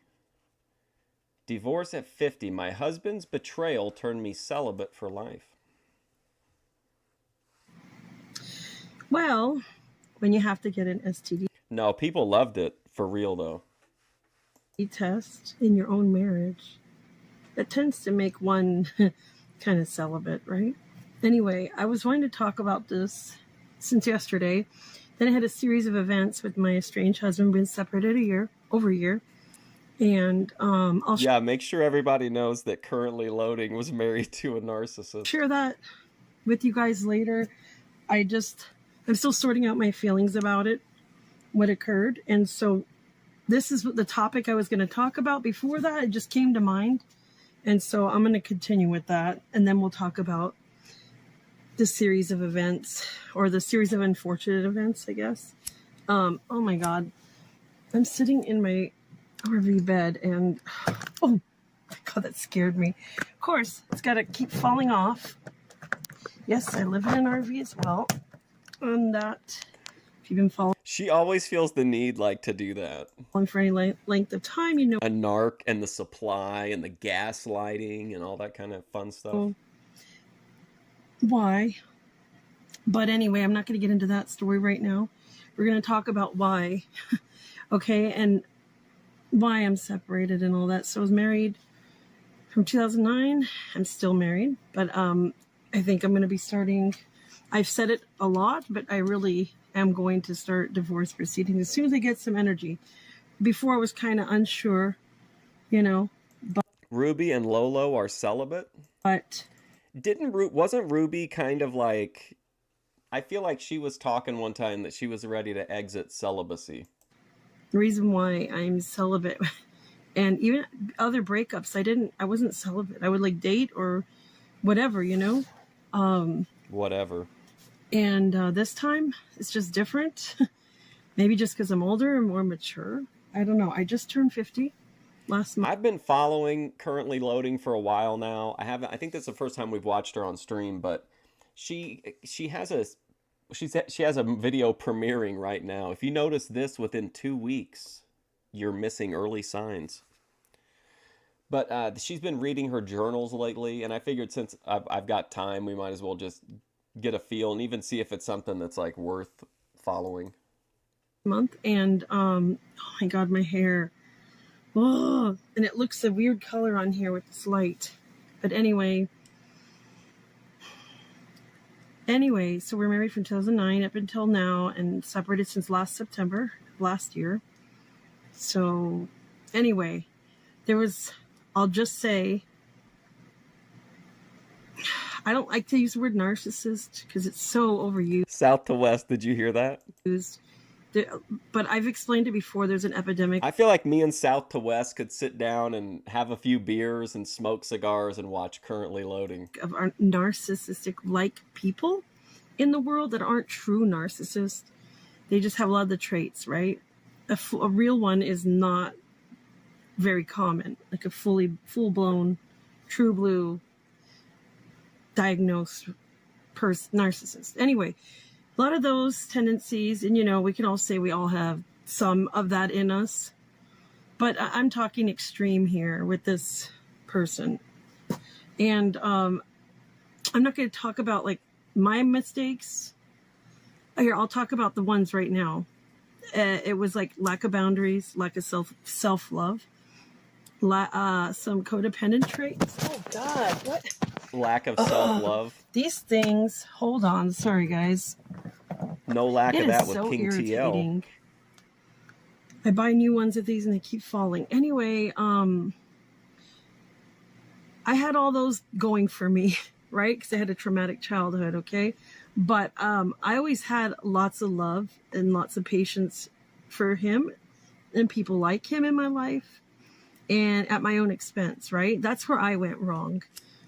Divorce at 50. My husband's betrayal turned me celibate for life. Well, when you have to get an STD No, people loved it for real though. test in your own marriage, that tends to make one kind of celibate, right? Anyway, I was wanting to talk about this since yesterday. Then I had a series of events with my estranged husband, been separated over a year. And yeah, make sure everybody knows that Currently Loading was married to a narcissist. Share that with you guys later. I'm still sorting out my feelings about it, what occurred. And so this is the topic I was going to talk about. Before that, it just came to mind. And so I'm going to continue with that. And then we'll talk about the series of events, or the series of unfortunate events, I guess. Oh my God. I'm sitting in my RV bed and, oh my God, that scared me. Of course, it's got to keep falling off. Yes, I live in an RV as well. And that, if you've been following. She always feels the need like to do that. For any length of time, you know. A narc and the supply and the gaslighting and all that kind of fun stuff. Why? But anyway, I'm not going to get into that story right now. We're going to talk about why. Okay, and why I'm separated and all that. So I was married from 2009. I'm still married, but I think I'm going to be starting. I've said it a lot, but I really am going to start divorce proceedings as soon as I get some energy. Before I was kind of unsure, you know. But Ruby and Lolo are celibate. But wasn't Ruby kind of like? I feel like she was talking one time that she was ready to exit celibacy. The reason why I'm celibate, and even other breakups, I wasn't celibate. I would like date or whatever, you know. Whatever. And this time it's just different. Maybe just because I'm older and more mature. I don't know. I just turned 50 last month. I've been following Currently Loading for a while now. I think that's the first time we've watched her on stream, but she has a video premiering right now. If you notice this within 2 weeks, you're missing early signs. But she's been reading her journals lately, and I figured since I've got time, we might as well just get a feel and even see if it's something that's like worth following. Month, and oh my God, my hair. Oh, and it looks a weird color on here with this light. But anyway, so we're married from 2009 up until now, and separated since last September last year. So anyway, I'll just say, I don't like to use the word narcissist because it's so overused. South to West, did you hear that? But I've explained it before. There's an epidemic. I feel like me and South to West could sit down and have a few beers and smoke cigars and watch Currently Loading. Of our narcissistic-like people in the world that aren't true narcissists. They just have a lot of the traits, right? A real one is not very common. Like a full-blown, true blue, diagnosed narcissist. Anyway, a lot of those tendencies, and you know, we can all say we all have some of that in us, but I'm talking extreme here with this person. And I'm not going to talk about like my mistakes. Here, I'll talk about the ones right now. It was like lack of boundaries, lack of self-love, some codependent traits. Oh God, what? Lack of self-love. These things, hold on, sorry guys. No lack of that with King irritating. TL. I buy new ones of these and they keep falling. Anyway, I had all those going for me, right? Because I had a traumatic childhood, okay? But I always had lots of love and lots of patience for him and people like him in my life, and at my own expense, right? That's where I went wrong,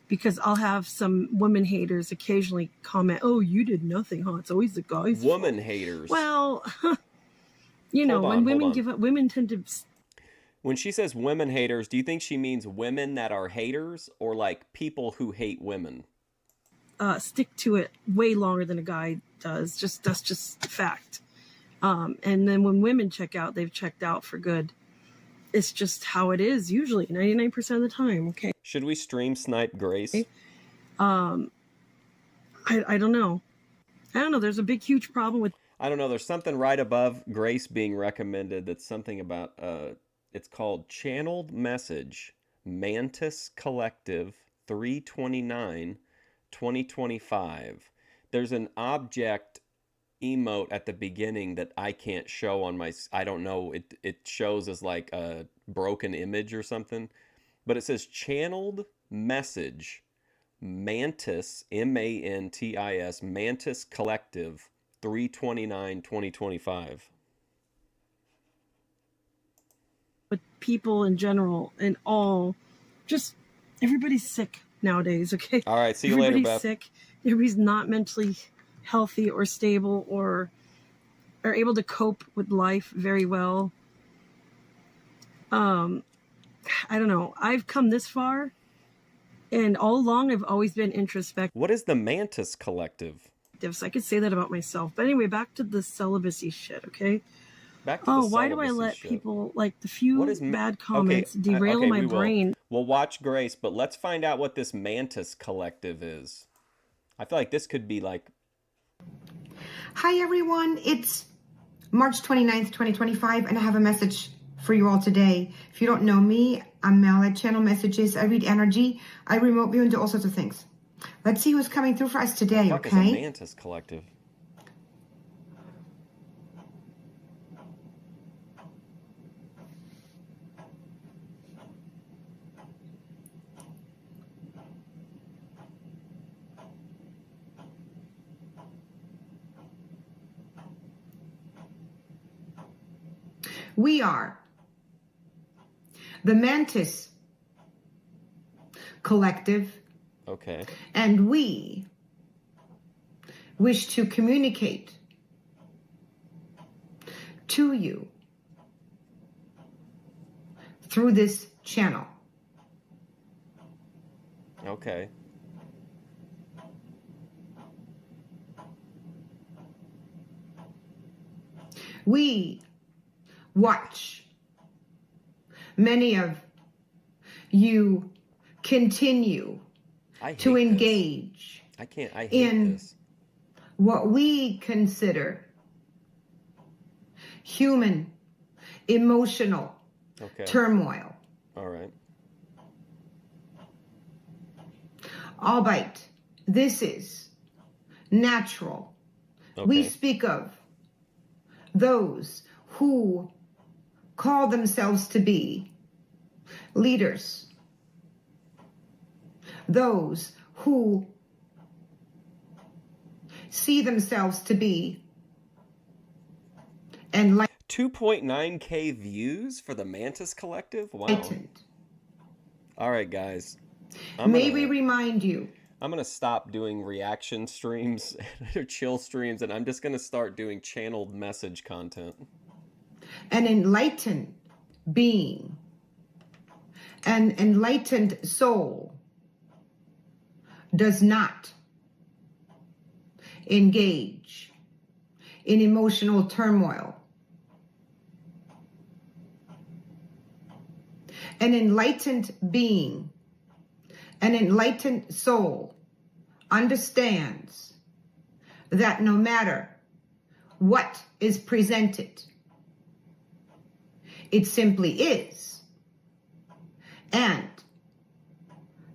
because I'll have some women haters occasionally comment, "Oh, you did nothing, huh? It's always the guys." Woman haters. Well, you know, when women give up, women tend to When she says women haters, do you think she means women that are haters or like people who hate women? stick to it way longer than a guy does. That's just fact. And then when women check out, they've checked out for good. It's just how it is usually, 99% of the time. Okay. Should we stream snipe Grace? I don't know. I don't know. There's a big, huge problem with. I don't know. There's something right above Grace being recommended that's something about, it's called Channeled Message, Mantis Collective 329 2025. There's an object emote at the beginning that I can't show on my, I don't know, it shows as like a broken image or something, but it says Channeled Message Mantis, MANTIS, Mantis Collective 329 2025. With people in general and all, just everybody's sick nowadays. Okay. All right. See you later, Everybody's Beth. sick. Everybody's not mentally healthy or stable or are able to cope with life very well. I don't know. I've come this far, and all along I've always been introspective. What is the Mantis Collective? So I could say that about myself. But anyway, back to the celibacy shit, okay? Back to the why do I celibacy let shit. people, like, the few What is bad comments okay, derail okay, my we will. brain? We'll watch Grace, but let's find out what this Mantis Collective is. I feel like this could be like... Hi everyone, it's March 29th, 2025, and I have a message for you all today. If you don't know me, I'm Mel. I channel messages, I read energy, I remote view and do all sorts of things. Let's see who's coming through for us today, What the fuck is okay? a Mantis Collective? We are the Mantis Collective, Okay. and we wish to communicate to you through this channel. Okay. We watch many of you continue to engage I hate in this. what we consider human emotional Okay. turmoil. All right. Albeit, this is natural. We Okay. speak of those who call themselves to be leaders, those who see themselves to be enlightened. 2.9K views for the Mantis Collective? Wow. All right, guys. May we remind you, I'm going to stop doing reaction streams or chill streams, and I'm just going to start doing channeled message content. an enlightened being, an enlightened soul does not engage in emotional turmoil. An enlightened being, an enlightened soul understands that no matter what is presented, it simply is, and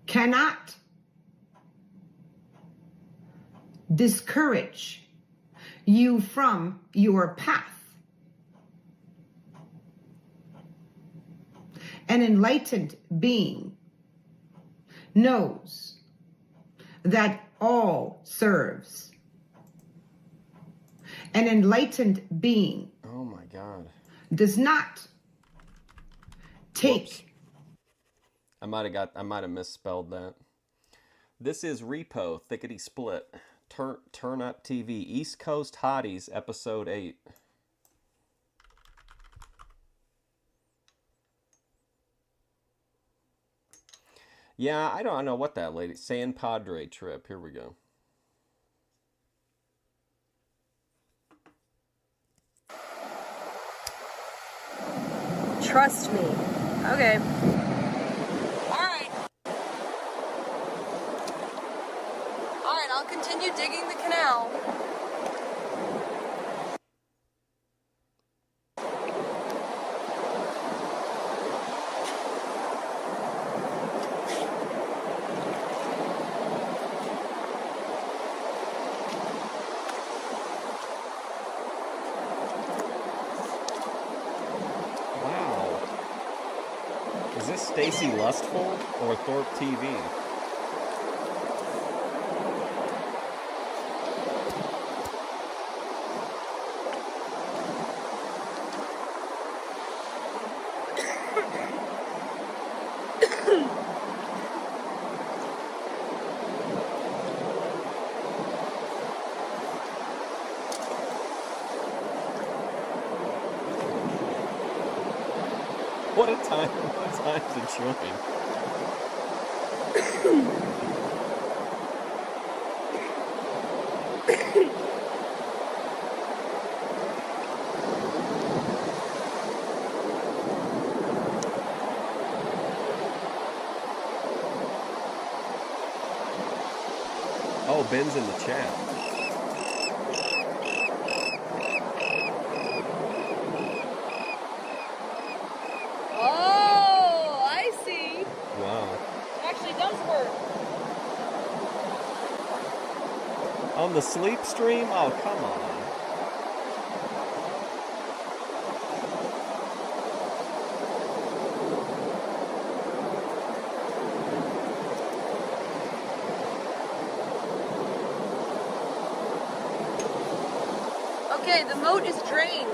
cannot discourage you from your path. An enlightened being knows that all serves. An enlightened being Oh my God. does not take. Whoops. I might have misspelled that. This is Repo Thickety Split. Turn Up TV East Coast Hotties Episode 8. Yeah, I don't know what that lady. San Padre trip. Here we go. Trust me. Okay. Alright, I'll continue digging the canal. Wow. Is this Stacy Lustful or Thorpe TV? What a time to join. Oh, Ben's in the chat. Oh, I see. Wow. It actually does work. On the sleep stream? Oh, come on. Okay, the moat is drained.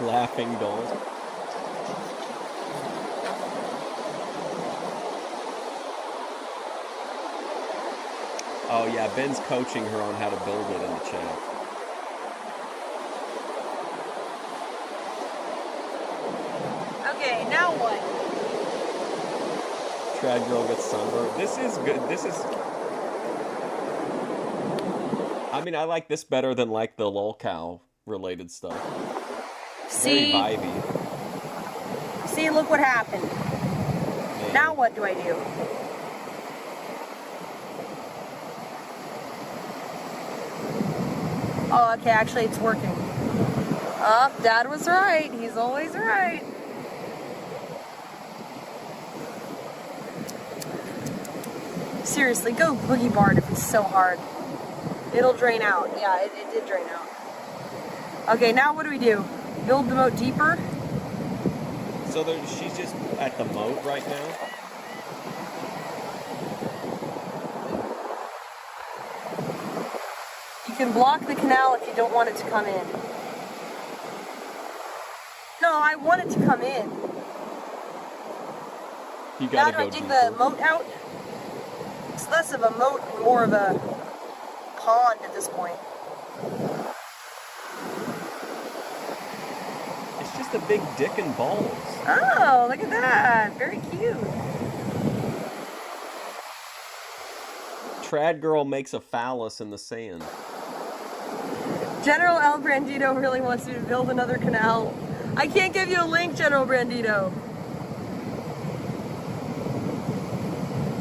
Laughing dolls. Oh yeah, Ben's coaching her on how to build it in the chat. Okay, now what? Trad girl gets sunburned. This is good. This is. I mean, I like this better than like the lolcow related stuff. See? Very vibey. See, look what happened. Man. Now what do I do? Oh, okay, actually it's working. Oh, Dad was right. He's always right. Seriously, go boogie board if it's so hard. It'll drain out. Yeah, it did drain out. Okay, now what do we do? Build the moat deeper? So she's just at the moat right now. You can block the canal if you don't want it to come in. No, I want it to come in. You Now gotta do I go dig deeper. the moat out? It's less of a moat and more of a pond at this point. It's just a big dick and balls. Oh, look at that. Very cute. Trad girl makes a phallus in the sand. General El Brandito really wants you to build another canal. I can't give you a link, General Brandito.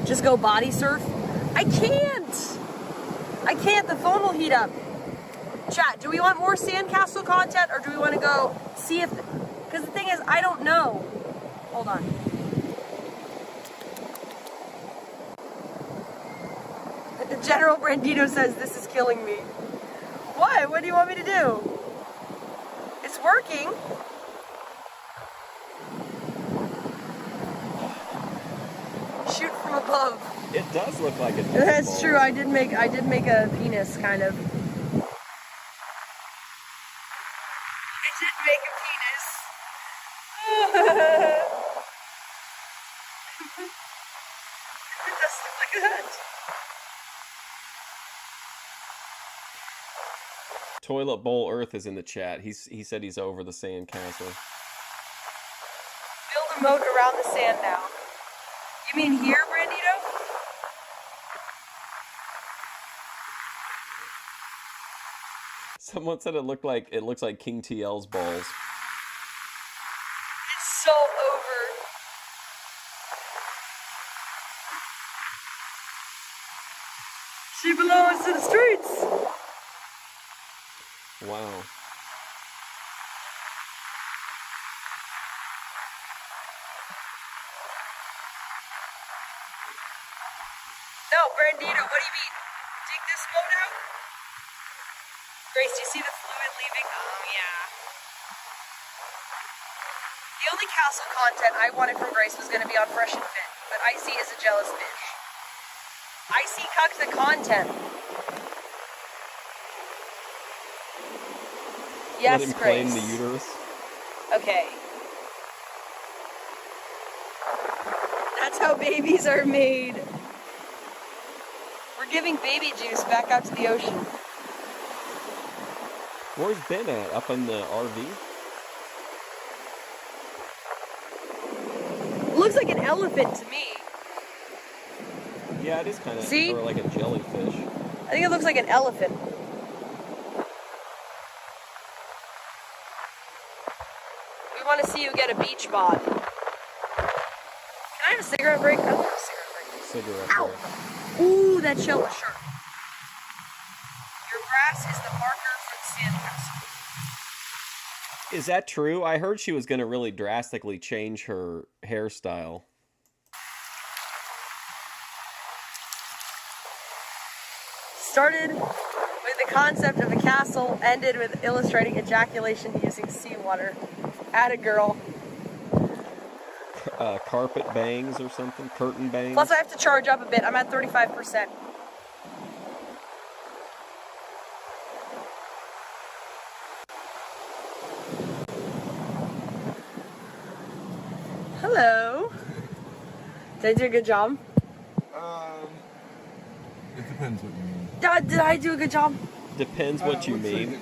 Just go body surf? I can't! I can't, the phone will heat up. Chat, do we want more sandcastle content or do we want to go see if... Because the thing is, I don't know. Hold on. General Brandito says this is killing me. What? What do you want me to do? It's working. Shoot from above. It does look like it. That's true. I did make a penis kind of. I did make a penis. It does look like that. Toilet Bowl Earth is in the chat. He said he's over the sand castle. Build a moat around the sand now. You mean here, Brandito? Someone said it looks like King TL's balls. It's so over. She belongs to the streets. Wow. No, Brandito, what do you mean? Dig this moat out? Grace, do you see the fluid leaving? Oh, yeah. The only castle content I wanted from Grace was going to be on Fresh and Fit, but Icy is a jealous bitch. Icy cucked the content. Yes, Let him Grace. claim the uterus. Okay. That's how babies are made. We're giving baby juice back out to the ocean. Where's Ben at? Up in the RV? Looks like an elephant to me. Yeah, it is kind of See? or like a jellyfish. I think it looks like an elephant. We want to see you get a beach bod. Can I have a cigarette break? I don't have a cigarette break. Cigarette. Ow! Ooh, that shell was sharp. Your grass is the marker for the sandcastle. Is that true? I heard she was going to really drastically change her hairstyle. Started with the concept of a castle, ended with illustrating ejaculation using seawater. Atta girl. Carpet bangs or something? Curtain bangs? Plus I have to charge up a bit. I'm at 35%. Hello. Did I do a good job? It depends what you mean. Did I do a good job? Depends what you mean.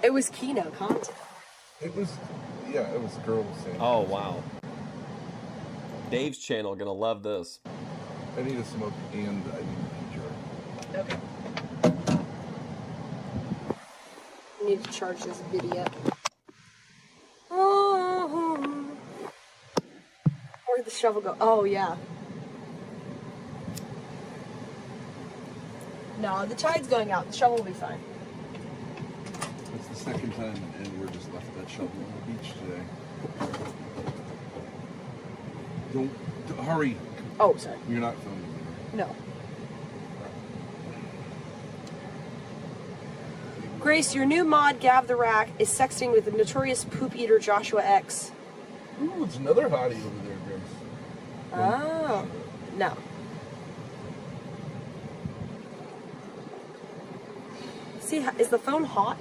It was Kino content. It was, yeah, it was girls saying. Oh, wow. Dave's channel gonna love this. I need a smoke and I need a Okay. I need to charge this video. Oh. Where'd the shovel go? Oh, yeah. No, the tide's going out. The shovel will be fine. It's the second time Edward just left that shovel on the beach today. Don't hurry. Oh, sorry. You're not filming me. No. Grace, your new mod, Gav the Rack, is sexting with the notorious poop eater Joshua X. Ooh, it's another hottie over there, Grace. Oh. No. See, is the phone hot?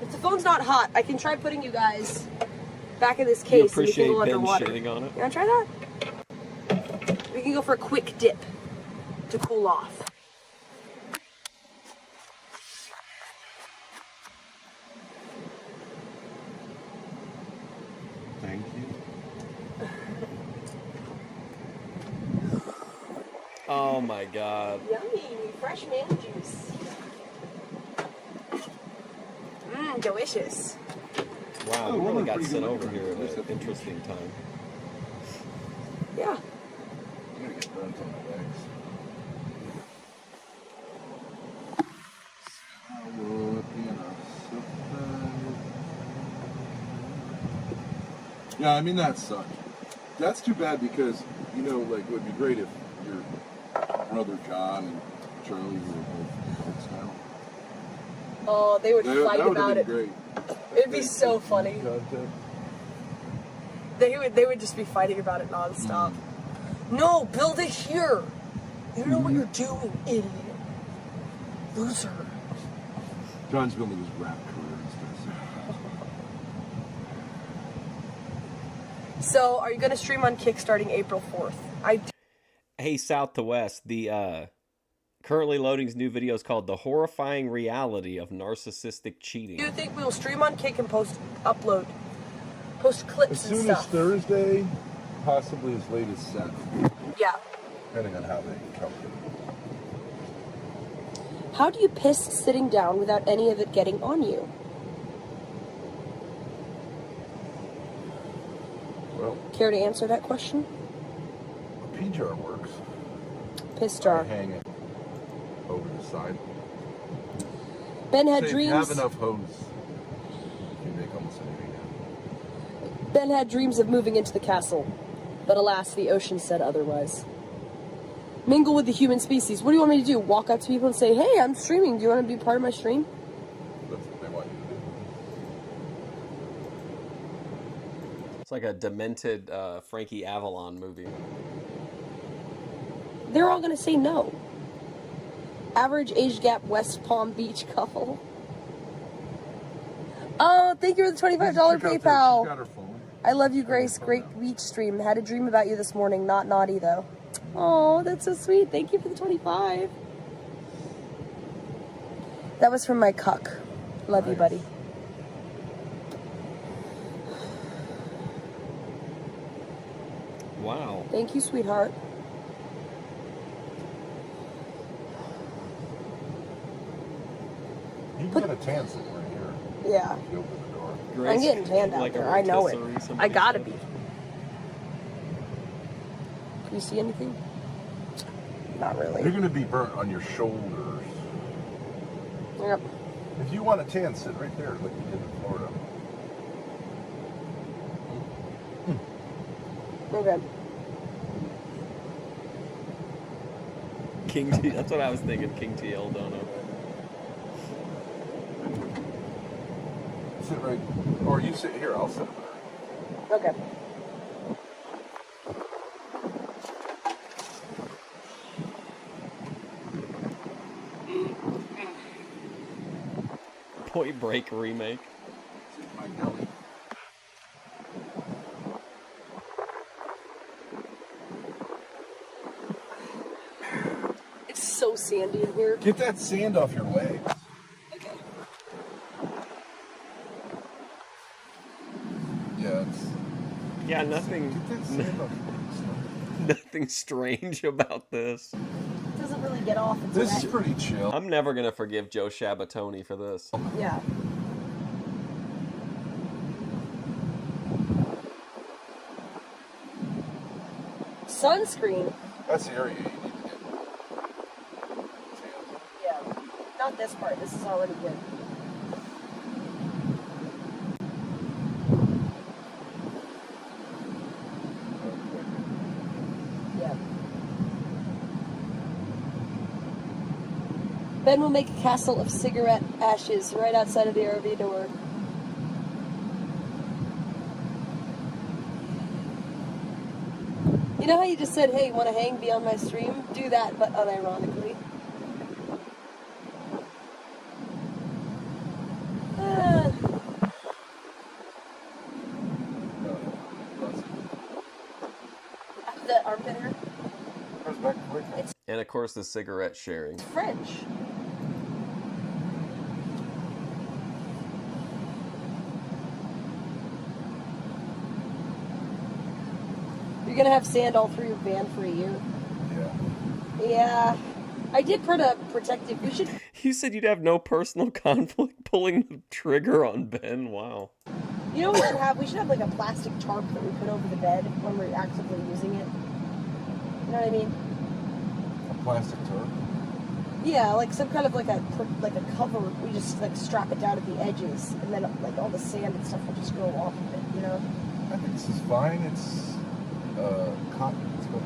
If the phone's not hot, I can try putting you guys back in this You case and you appreciate can go Ben underwater. shitting on it? You wanna try that? We can go for a quick dip to cool off. Thank you. Oh my god. Yummy, fresh man juice. Mmm, delicious. Wow, Oh, we really woman, got pretty sent good over looking. here at an interesting time. Yeah. I'm gonna get burnt on my legs. Yeah, I mean that sucked. That's too bad because, you know, like, it would be great if your brother John and Charlie were both kids now. Oh, they would fight that would about have it. been great. It'd be so funny. Content. They would just be fighting about it nonstop. No, build it here. You know what you're doing, idiot. Loser. John's building his rap career instead. So, are you going to stream on Kick starting April 4th? Hey, South to West, the currently loading's new video is called "The Horrifying Reality of Narcissistic Cheating." Do you think we'll stream on Kick and post clips As and soon stuff? as Thursday, possibly as late as 7. Yeah. Depending on how they come. How do you piss sitting down without any of it getting on you? Well, Care to answer that question? a P-jar works. Piss jar. I hang it over the side. Ben had Say, if dreams. you have enough hose, you can make almost anything happen. Ben had dreams of moving into the castle, but alas, the ocean said otherwise. Mingle with the human species. What do you want me to do? Walk up to people and say, "Hey, I'm streaming. Do you want to be part of my stream?" That's what they want you to do. It's like a demented Frankie Avalon movie. They're all going to say no. Average age gap West Palm Beach couple. Oh, thank you for the $25 PayPal. I love you, Grace. Great beach stream. Had a dream about you this morning. Not naughty, though. Oh, that's so sweet. Thank you for the 25. That was from my cuck. Love you, buddy. Wow. Thank you, sweetheart. You can get a tan sit right here. Yeah. If you open the door. I'm getting tanned out like a there. I know it. rotisserie, somebody I gotta said. be. Can you see anything? Not really. You're going to be burnt on your shoulders. Yep. If you want a tan, sit right there like you did in Florida. Okay. King T. That's what I was thinking. King TL Dono. Sit right, or you sit here. I'll sit. Okay. Point Break remake. My belly. It's so sandy in here. Get that sand off your legs. Okay. Yeah, it's. Yeah, nothing. Get that sand off. Nothing strange about this. It doesn't really get off. It's This wet. is pretty chill. I'm never gonna forgive Joe Shabatoni for this. Yeah. Sunscreen. That's the area you need to get. Yeah. Not this part. This is already good. Yeah. Ben will make a castle of cigarette ashes right outside of the RV door. You know how you just said, hey, want to hang, be on my stream? Do that, but unironically. Ah. The armpit hair? It's And of course, the cigarette sharing. French. You're gonna have sand all through your van for a year. Yeah. Yeah. I did put a protective. We should. You said you'd have no personal conflict pulling the trigger on Ben. Wow. You know what we should have? We should have like a plastic tarp that we put over the bed when we're actively using it. You know what I mean? A plastic tarp. Yeah, like some kind of like a cover. We just like strap it down at the edges, and then like all the sand and stuff will just go off of it. You know? I think this is fine. It's cotton. It's good.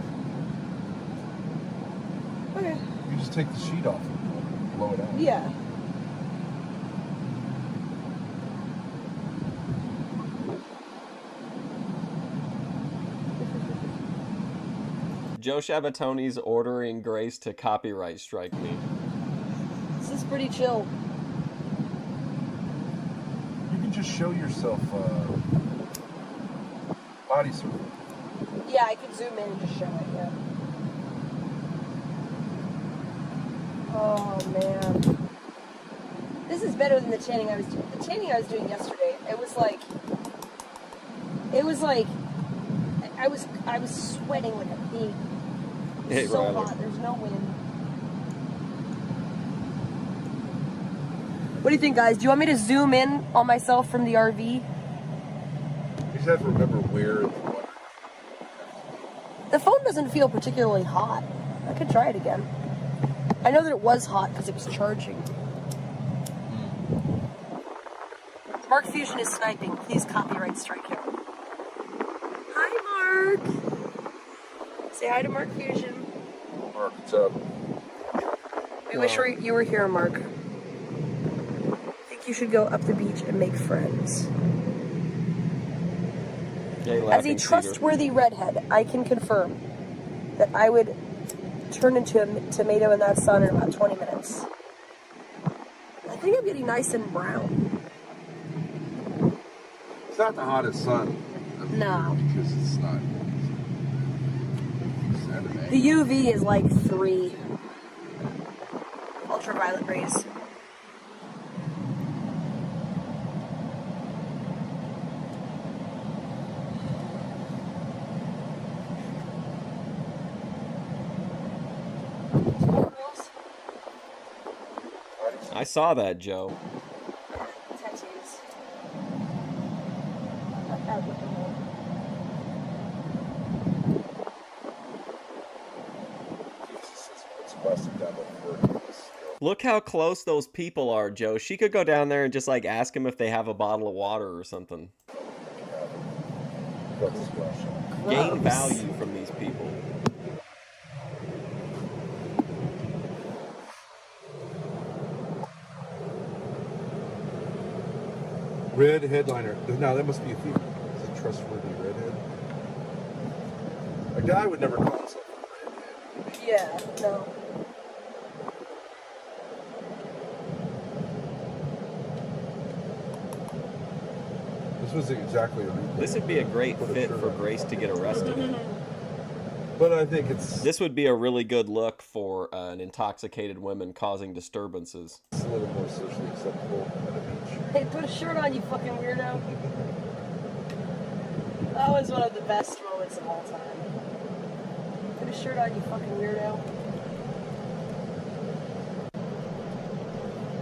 Okay. You just take the sheet off and blow it out. Yeah. Joe Shabatoni's ordering Grace to copyright strike me. This is pretty chill. You can just show yourself body surfing. Yeah, I could zoom in and just show it, yeah. Oh, man. This is better than the tanning I was doing. The tanning I was doing yesterday, it was like, I was sweating like a pig. It was Hey, so Ryler. hot, there's no wind. What do you think, guys? Do you want me to zoom in on myself from the RV? You just have to remember where it's water. The phone doesn't feel particularly hot. I could try it again. I know that it was hot because it was charging. Mark Fusion is sniping. Please copyright strike him. Hi, Mark. Say hi to Mark Fusion. Mark, what's up? We wish you were here, Mark. I think you should go up the beach and make friends. Hey, As a Laughing Cedar. trustworthy redhead, I can confirm that I would turn into a tomato in that sun in about 20 minutes. I think I'm getting nice and brown. It's not the hottest sun. No. Because it's not. The UV is like 3. Ultraviolet rays. I saw that, Joe. Tattoos. Look how close those people are, Joe. She could go down there and just like ask them if they have a bottle of water or something. Gain value from these people. Red headliner. Now that must be a female. It's a trustworthy redhead. A guy would never call himself a redhead. Yeah, no. This was exactly a replay. This would be a great fit for Grace to get arrested. But I think it's... This would be a really good look for an intoxicated woman causing disturbances. It's a little more socially acceptable at a beach. Hey, put a shirt on, you fucking weirdo. That was one of the best moments of all time. Put a shirt on, you fucking weirdo.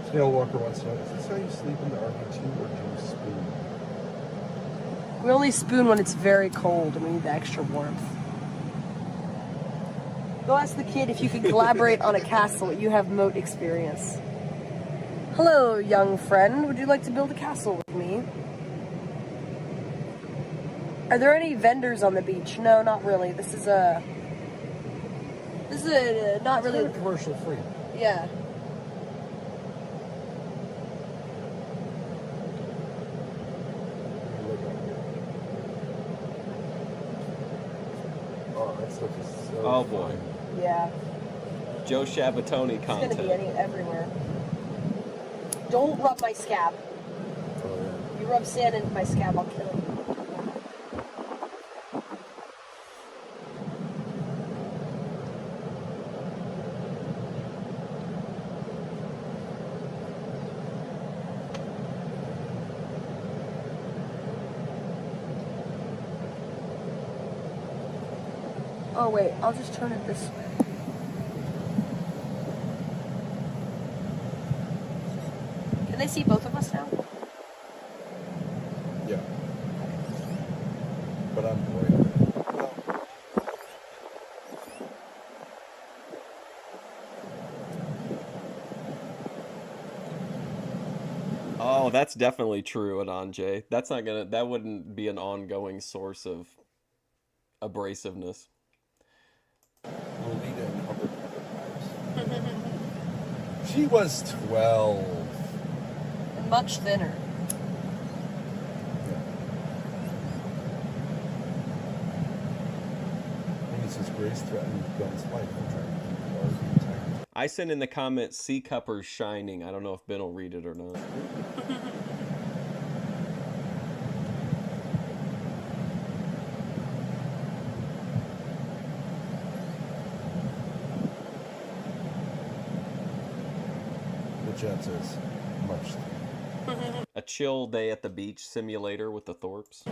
Snail Walker wants to know, is this how you sleep in the RV too, or do you spoon? We only spoon when it's very cold and we need the extra warmth. Go ask the kid if you could collaborate on a castle. You have moat experience. Hello, young friend. Would you like to build a castle with me? Are there any vendors on the beach? No, not really. This is a not really commercial free. Yeah. Oh, that stuff is so Oh boy. Yeah. Joe Shabatoni It's content. gonna be everywhere. Don't rub my scab. You rub sand into my scab, I'll kill you. Oh wait, I'll just turn it this way. Can they see both of us now? Yeah. But I'm great. Oh, that's definitely true, Ananje. That wouldn't be an ongoing source of abrasiveness. Lolita and Hubbard vibes. She was 12. Much thinner. Says Grace threatened Ben's life and trying to keep the RV intact. I sent in the comments, "C Cupper's shining." I don't know if Ben will read it or not. The chat says, much. A chill day at the beach simulator with the Thorpes.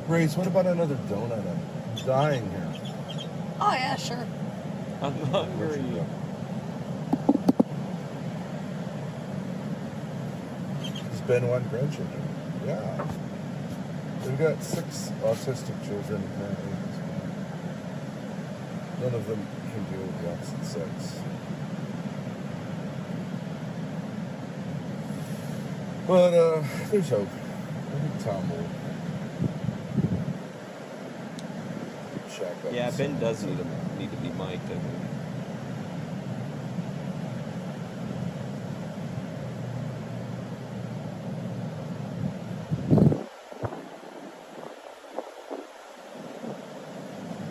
Grace, what about another donut? I'm dying here. Oh yeah, sure. I'm hungry. Does Ben want grandchildren? Yeah. They've got 6 autistic children apparently. None of them can deal with the opposite sex. But there's hope. I think Tom will. Yeah, Ben does need to be mic'd, I think.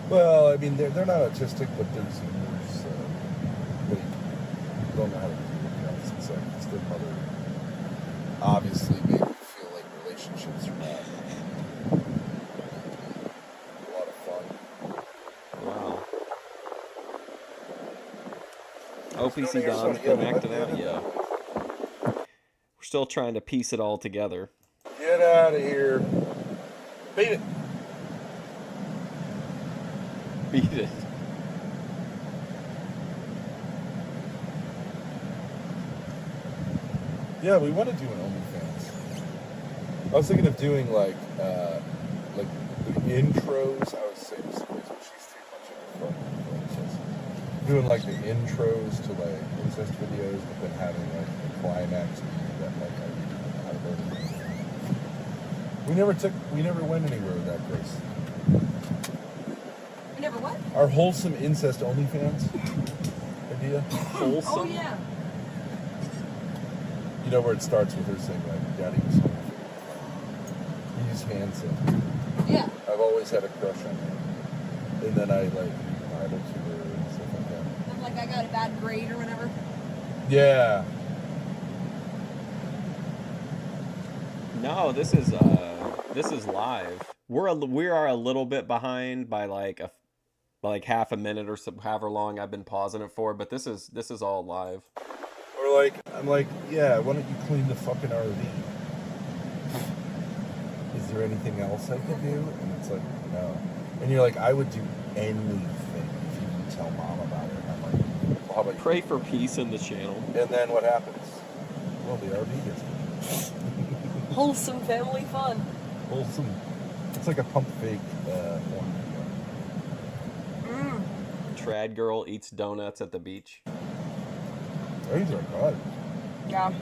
Well, I mean, they're not autistic, but they don't know how to deal with the opposite sex. Their mother obviously made them feel like relationships are bad. A lot of fun. Wow. OPC Don's been acting out, yeah. We're still trying to piece it all together. Get out of here. Beat it. Beat it. Yeah, we want to do an OnlyFans. I was thinking of doing like the intros. I was saying this to Grace, but she's too much of a fucking incest. Doing like the intros to like incest videos, but then having like the climax be that like I really don't know how to go to. We never went anywhere with that, Grace. You never what? Our wholesome incest OnlyFans idea. Wholesome? Oh yeah. You know where it starts with her saying like, "Daddy was home." He's handsome. Yeah. I've always had a crush on him. And then I like idol to her and stuff like that. I'm like, I got a bad grade or whatever. Yeah. No, this is live. We are a little bit behind by like half a minute or so, however long I've been pausing it for, but this is all live. Or like, I'm like, yeah, why don't you clean the fucking RV? Is there anything else I could do? And it's like, no. And you're like, I would do anything if you can tell mom about it. And I'm like, well, how about Pray for peace in the channel. And then what happens? Well, the RV gets Wholesome family fun. wholesome. It's like a pump fake porn video. Trad girl eats donuts at the beach. These are good. Yeah.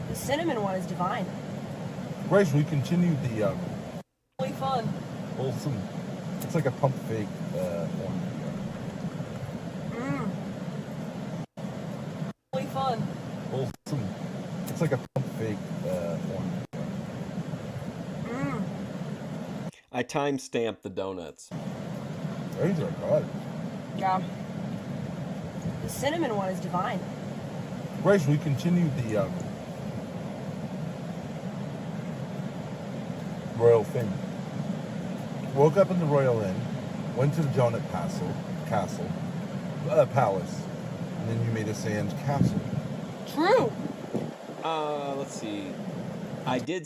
The cinnamon one is divine. Grace, we continued the Really fun. wholesome. It's like a pump fake porn video. Really fun. Wholesome. It's like a pump fake porn video. I time-stamped the donuts. These are good. Yeah. The cinnamon one is divine. Grace, we continued the Royal thing. Woke up in the Royal Inn, went to the Donut Palace, and then you made a sand castle. True. Let's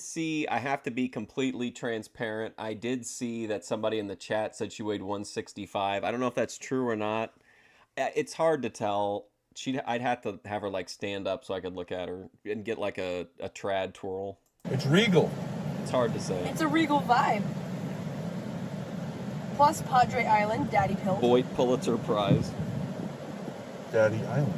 see. I have to be completely transparent. I did see that somebody in the chat said she weighed 165. I don't know if that's true or not. It's hard to tell. I'd have to have her like stand up so I could look at her and get like a trad twirl. It's regal. It's hard to say. It's a regal vibe. Plus Padre Island, Daddy Pill. Boyd Pulitzer Prize. Daddy Island.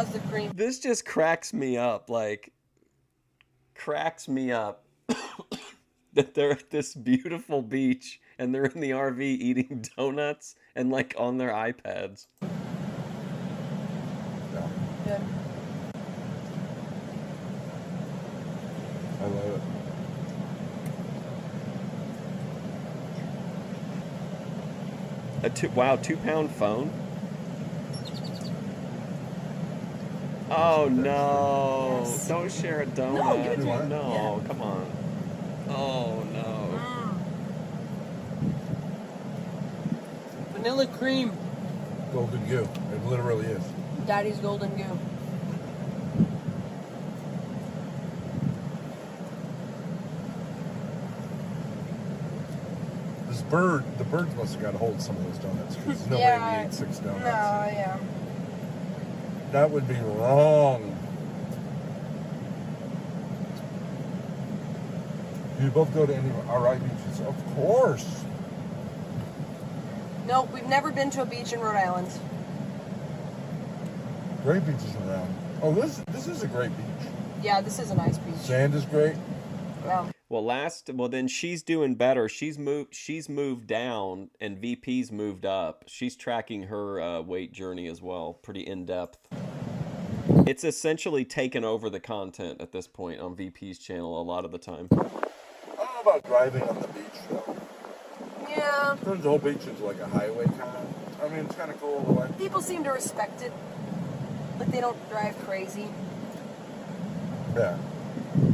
has the cream. This just cracks me up. Like, cracks me up that they're at this beautiful beach and they're in the RV eating donuts and like on their iPads. Good. I love it. Wow, 2-pound phone? Oh no! Yes. Don't share a donut. No, give it to me. No, come on. Oh no. Vanilla cream. Golden goo. It literally is. Daddy's golden goo. The birds must have got a hold of some of those donuts because there's no way Yeah. we ate 6 donuts. No, yeah. That would be wrong. Do you both go to any of our right beaches? Of course. No, we've never been to a beach in Rhode Island. Great beaches around. Oh, this is a great beach. Yeah, this is a nice beach. Sand is great. Yeah. Well, then she's doing better. She's moved down, and VP's moved up. She's tracking her weight journey as well, pretty in depth. It's essentially taken over the content at this point on VP's channel a lot of the time. I don't know about driving on the beach though. Yeah. Turns the whole beach into like a highway kind of. I mean, it's kind of cool the way. People seem to respect it. Like they don't drive crazy. Yeah.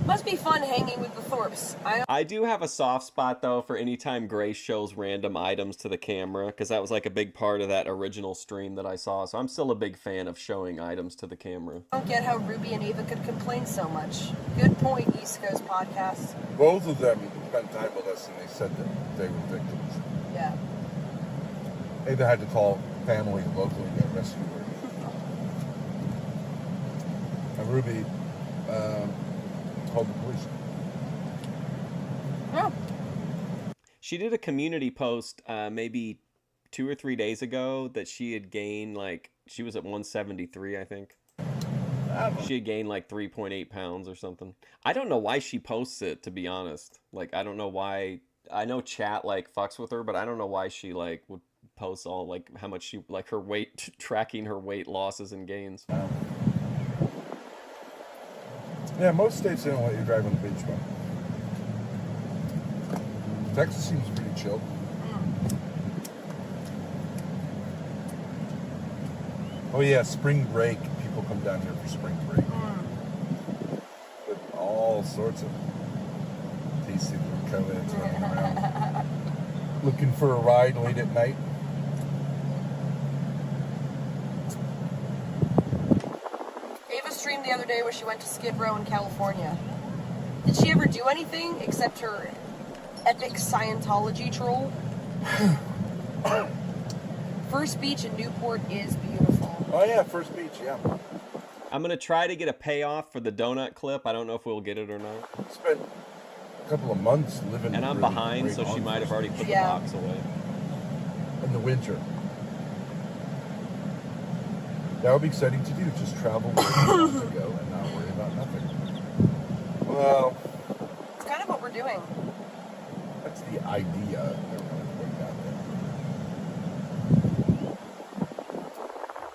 Must be fun hanging with the Thorpes. I do have a soft spot though for any time Grace shows random items to the camera, because that was like a big part of that original stream that I saw. So I'm still a big fan of showing items to the camera. I don't get how Ruby and Ava could complain so much. Good point, East Coast podcast. Both of them spent time with us and they said that they were victims. Yeah. Ava had to call family locally to rescue her. And Ruby called the police. Yeah. She did a community post maybe 2 or 3 days ago that she had gained, like, she was at 173, I think. She had gained like 3.8 pounds or something. I don't know why she posts it, to be honest. Like, I don't know why. I know chat like fucks with her, but I don't know why she like would post all like how much she like her weight, tracking her weight losses and gains. Yeah, most states they don't let you drive on the beach, but Texas seems pretty chill. Oh yeah, spring break. People come down here for spring break. With all sorts of tasty little co-eds running around. Looking for a ride late at night. Ava streamed the other day where she went to Skid Row in California. Did she ever do anything except her epic Scientology troll? First beach in Newport is beautiful. Oh yeah, First Beach, yeah. I'm gonna try to get a payoff for the donut clip. I don't know if we'll get it or not. Spent a couple of months living. And I'm really behind, great so she on might have First already Beach. put the box away. In the winter. That would be exciting to do. Just travel where you want to go and not worry about nothing. Well, It's kind of what we're doing. that's the idea.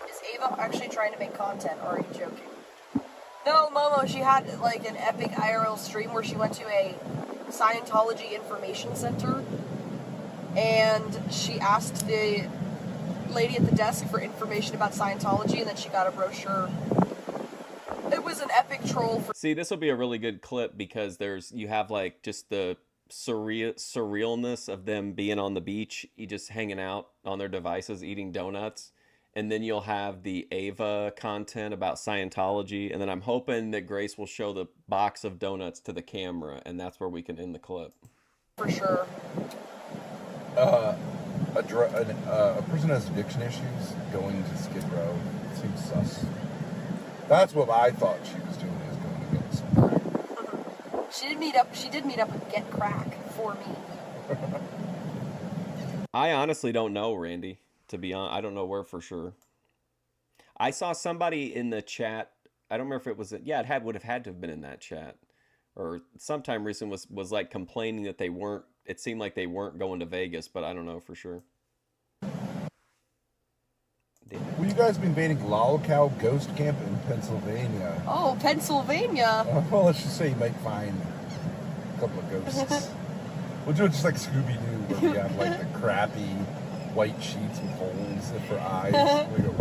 Is Ava actually trying to make content, or are you joking? No, Momo, she had like an epic IRL stream where she went to a Scientology information center and she asked the lady at the desk for information about Scientology, and then she got a brochure. It was an epic troll for. See, this will be a really good clip because you have like just the surrealness of them being on the beach, just hanging out on their devices, eating donuts. And then you'll have the Ava content about Scientology. And then I'm hoping that Grace will show the box of donuts to the camera. And that's where we can end the clip. For sure. A person has addiction issues going to Skid Row seems sus. That's what I thought she was doing, is going to get some. She did meet up with Get Crack for me. I honestly don't know, Randy. To be honest, I don't know where for sure. I saw somebody in the chat. I don't remember if it was. Yeah, would have had to have been in that chat, or sometime recent was like complaining that they weren't. It seemed like they weren't going to Vegas, but I don't know for sure. Well, you guys been invading Lolcow Ghost Camp in Pennsylvania. Oh, Pennsylvania. Well, let's just say you might find a couple of ghosts. We'll do it just like Scooby-Doo, where we have like the crappy white sheets with holes for eyes. We go,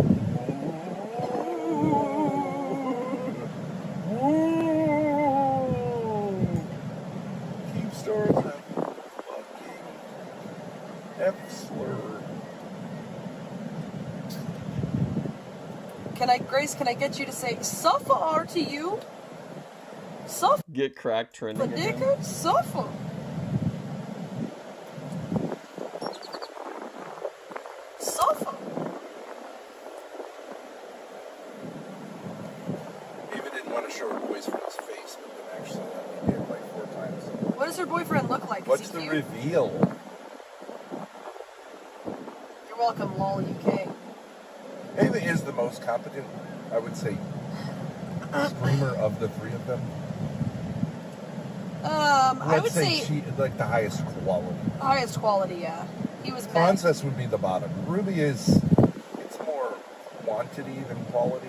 keep stars have fucking F-slur. Grace, can I get you to say suffer to you? Suffer. Get crack trending. Dickard, suffer. Suffer. Eva didn't want to show her boyfriend's face, but then actually he did like 4 times. What does her boyfriend look like? What's the reveal? You're welcome, lol UK. Ava is the most competent, I would say, screamer of the 3 of them. I would say she like the highest quality. highest quality, yeah. He was bad. Princess would be the bottom. Ruby it's more quantity than quality.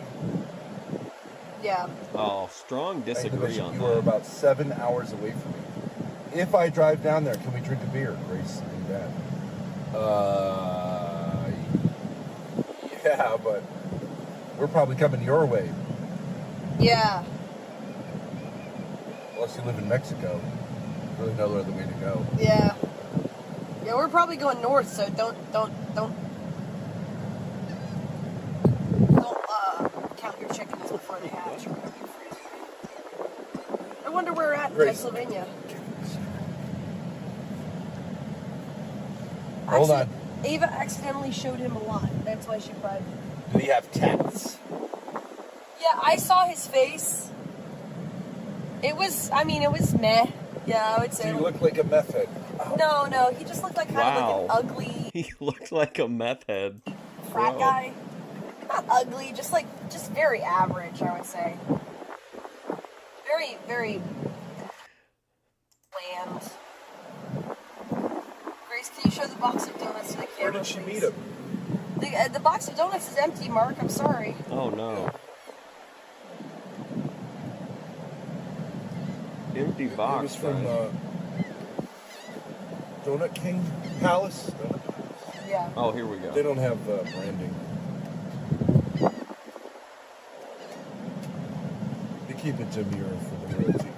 Yeah. Oh, strong disagree on You that. are about 7 hours away from me. If I drive down there, can we drink a beer, Grace and Dad? Yeah, but we're probably coming your way. Yeah. Unless you live in Mexico. Really no other way to go. Yeah. Yeah, we're probably going north, so don't count your chickens before they hatch. I wonder where we're at in Grace. Pennsylvania. Hold on. Ava accidentally showed him a lot. That's why she cried. Did he have tats? Yeah, I saw his face. It was meh. Yeah, I would say. He looked like a meth head. No, he just looked like kind of like an ugly He looked like a meth head. frat Bro. guy. Not ugly, just very average, I would say. Very, very bland. Grace, can you show the box of donuts to the camera, Where did she please? meet him? The box of donuts is empty, Mark. I'm sorry. Oh no. Empty box. It was from Donut King Palace. Donut Palace. Yeah. Oh, here we go. They don't have branding. They keep it demure for the royalty.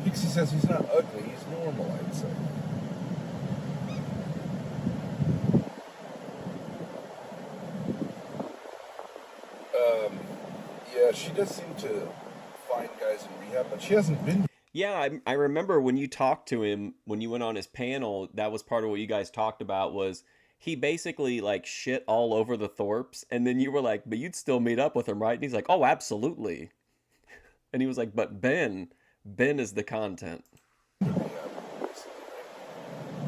Pixie says he's not ugly, he's normal, I'd say. Yeah, she does seem to find guys in rehab, but she hasn't been. Yeah, I remember when you talked to him, when you went on his panel, that was part of what you guys talked about was he basically like shit all over the Thorpes, and then you were like, but you'd still meet up with him, right? And he's like, oh, absolutely. And he was like, but Ben is the content.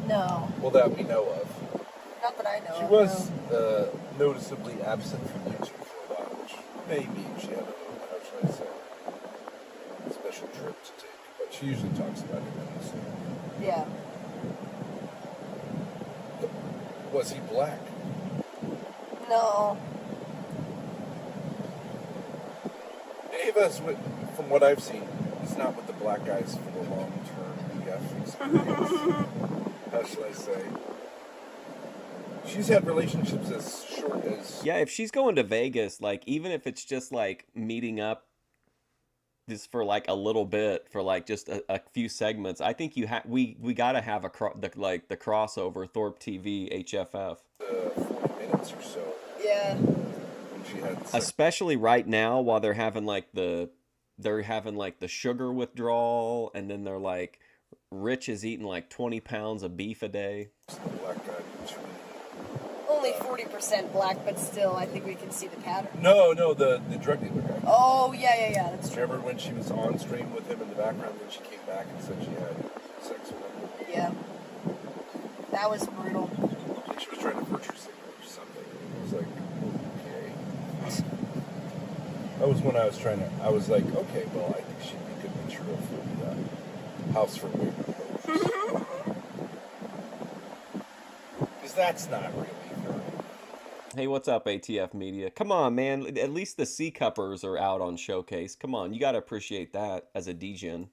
No. Well, that we know of. Not that I know She of. was noticeably absent from YouTube for a while, which maybe she had a little, how should I say, special trip to take. But she usually talks about it when so. Yeah. Was he black? No. Ava's, from what I've seen, he's not with the black guys for the long-term BF experience. How should I say? She's had relationships as short as... Yeah, if she's going to Vegas, like even if it's just like meeting up just for like a little bit, for like just a few segments, I think we gotta have the crossover Thorpe TV HFF. 40 minutes or so. Yeah. When she had Especially right now, while they're having like the sugar withdrawal, and then they're like, Rich is eating like 20 pounds of beef a day. the black guy between... Only 40% black, but still, I think we can see the pattern. No, the drug dealer guy. Oh, yeah, that's true. Remember when she was on stream with him in the background, and she came back and said she had sex with him? Yeah. That was brutal. she was trying to virtue signal or something. I was like, okay. That was when I was I was like, okay, well, I think she'd be good material for the House for Women. Because that's not really very. Hey, what's up, ATF Media? Come on, man. At least the C-cuppers are out on Showcase. Come on, you got to appreciate that as a DGen.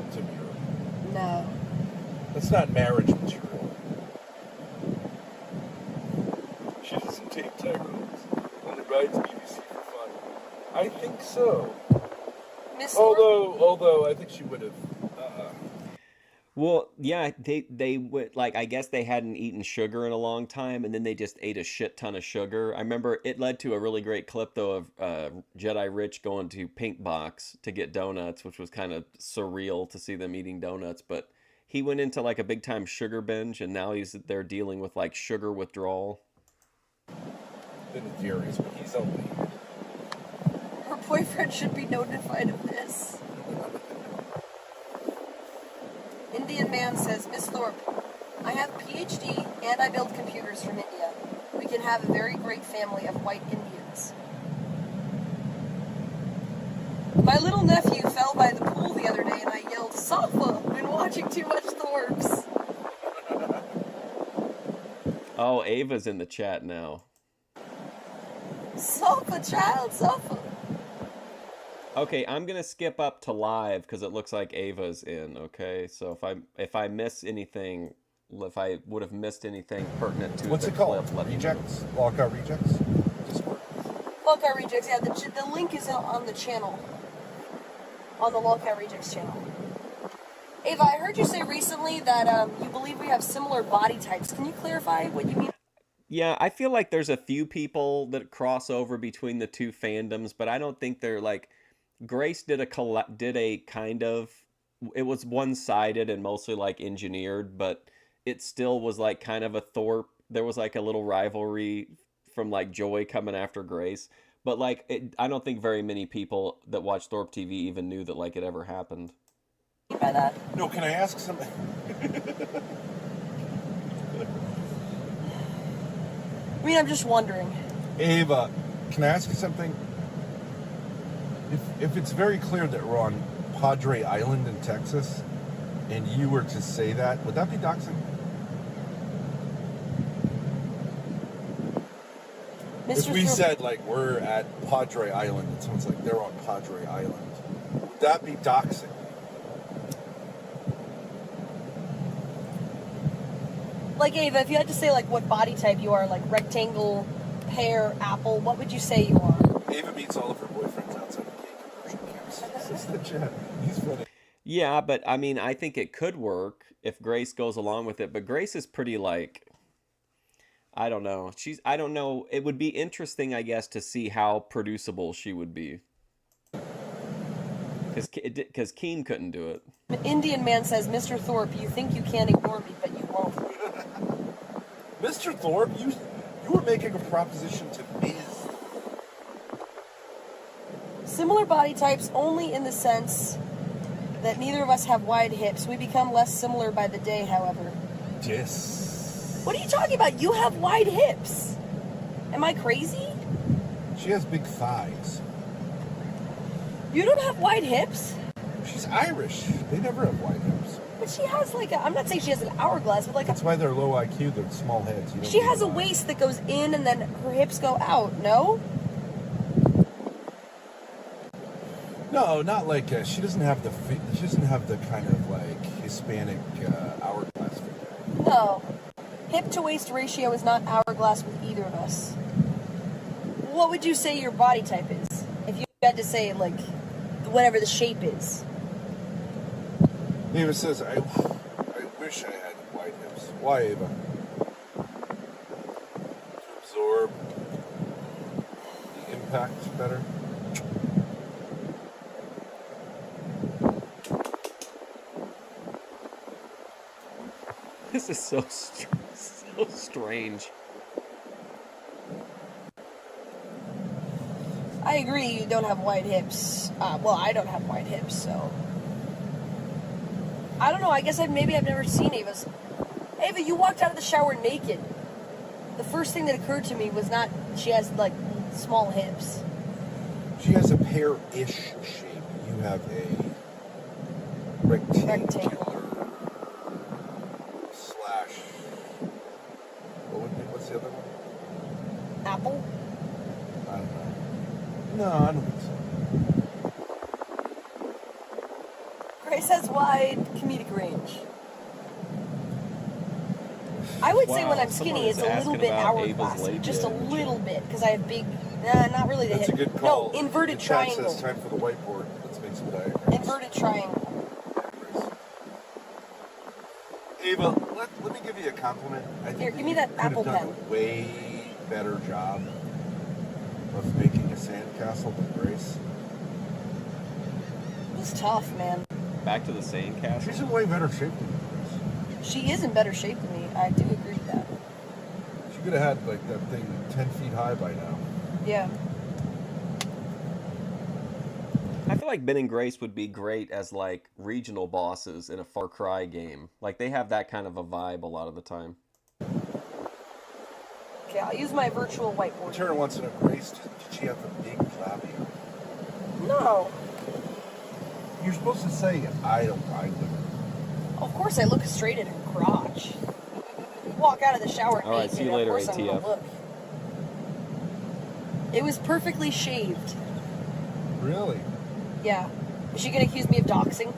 It's a mirror. No. That's not marriage material. She doesn't take Tyrone on the ride to BBC for fun. I think so. Although I think she would have. Well, yeah, they would, like, I guess they hadn't eaten sugar in a long time, and then they just ate a shit ton of sugar. I remember it led to a really great clip, though, of Jedi Rich going to Pink Box to get donuts, which was kind of surreal to see them eating donuts. But he went into, like, a big-time sugar binge, and now he's there dealing with, like, sugar withdrawal. Been furious, but he's only. Her boyfriend should be notified of this. Indian man says, Miss Thorpe, I have PhD and I build computers from India. We can have a very great family of white Indians. My little nephew fell by the pool the other day and I yelled, Safa, when watching too much Thorpes. Oh, Ava's in the chat now. Safa, child, Safa. Okay, I'm gonna skip up to live because it looks like Ava's in. Okay, so if I miss anything, if I would have missed anything pertinent to What's the it called? clip, let me know. Rejects? Lockout rejects? Lockout Rejects, yeah, the link is on the channel. On the Lockout Rejects channel. Ava, I heard you say recently that you believe we have similar body types. Can you clarify what you mean? Yeah, I feel like there's a few people that cross over between the two fandoms, but I don't think they're like. Grace did a kind of, it was one-sided and mostly like engineered, but it still was like kind of a Thorpe. There was like a little rivalry from like Joy coming after Grace, but like I don't think very many people that watch Thorpe TV even knew that like it ever happened. By that? No, can I ask something? I mean, I'm just wondering. Ava, can I ask you something? If it's very clear that we're on Padre Island in Texas, and you were to say that, would that be doxing? If we said, like, we're at Padre Island, and someone's like, they're on Padre Island, would that be doxing? Like, Ava, if you had to say, like, what body type you are, like, rectangle, pear, apple, what would you say you are? Ava meets all of her boyfriends outside of cake conversion camps. This is the chat. He's funny. Yeah, but I mean, I think it could work if Grace goes along with it, but Grace is pretty like, I don't know. I don't know. It would be interesting, I guess, to see how producible she would be. Because Keem couldn't do it. An Indian man says, Mr. Thorpe, you think you can't ignore me, but you won't. Mr. Thorpe, you were making a proposition to me. Similar body types only in the sense that neither of us have wide hips. We become less similar by the day, however. Yes. What are you talking about? You have wide hips. Am I crazy? She has big thighs. You don't have wide hips? She's Irish. They never have wide hips. But she has like I'm not saying she has an hourglass, but like That's why they're low IQ, they're small heads. She has a waist that goes in and then her hips go out, no? No, not like she doesn't have the kind of like Hispanic hourglass figure. No. Hip to waist ratio is not hourglass with either of us. What would you say your body type is? If you had to say like whatever the shape is. Ava says, I wish I had wide hips. Why, Ava? To absorb the impact better. This is so strange. I agree you don't have wide hips. Well, I don't have wide hips, so... I don't know, I guess I've never seen Ava's... Ava, you walked out of the shower naked. The first thing that occurred to me was not she has like small hips. She has a pear-ish shape. You have a rectangular slash. What's the other one? Apple? I don't know. No, I don't think so. Grace has wide comedic range. I would say when I'm skinny, it's a little bit hourglass, just a little bit, because I have big, not really the That's a hip. good call. No, inverted the chat triangle. says time for the whiteboard. Let's make some diagrams. Inverted triangle. Ava, let me give you a compliment. I think Here, give me that you could Apple have done pen. a way better job of making a sandcastle than Grace. It was tough, man. Back to the sandcastle. She's in way better shape than you. She is in better shape than me. I do agree with that. She could have had like that thing 10 feet high by now. Yeah. I feel like Ben and Grace would be great as like regional bosses in a Far Cry game. Like they have that kind of a vibe a lot of the time. Okay, I'll use my virtual whiteboard. Turner wants to know, Grace, did she have a big flabby? No. You're supposed to say, I don't mind them. Of course I look straight at her crotch. Walk out of the shower All right, naked, see you of later, course I'm gonna ATF. look. It was perfectly shaved. Really? Yeah. Is she gonna accuse me of doxing?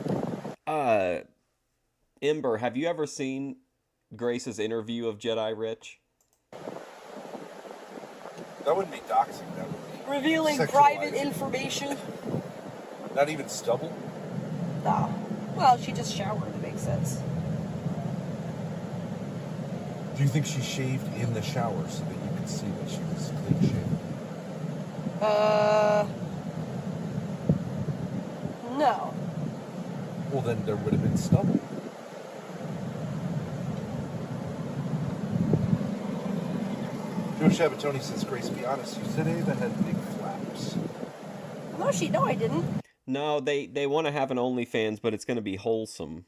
Ember, have you ever seen Grace's interview of Jedi Rich? That wouldn't be doxing, that would be Revealing sexualizing. private information? Not even stubble? No. Well, she just showered, it makes sense. Do you think she shaved in the shower so that you could see that she was clean shaven? No. Well, then there would have been stubble. Joe Shabatoni says, Grace, be honest, you said Ava had big flaps. No, I didn't. No, they want to have an OnlyFans, but it's going to be wholesome.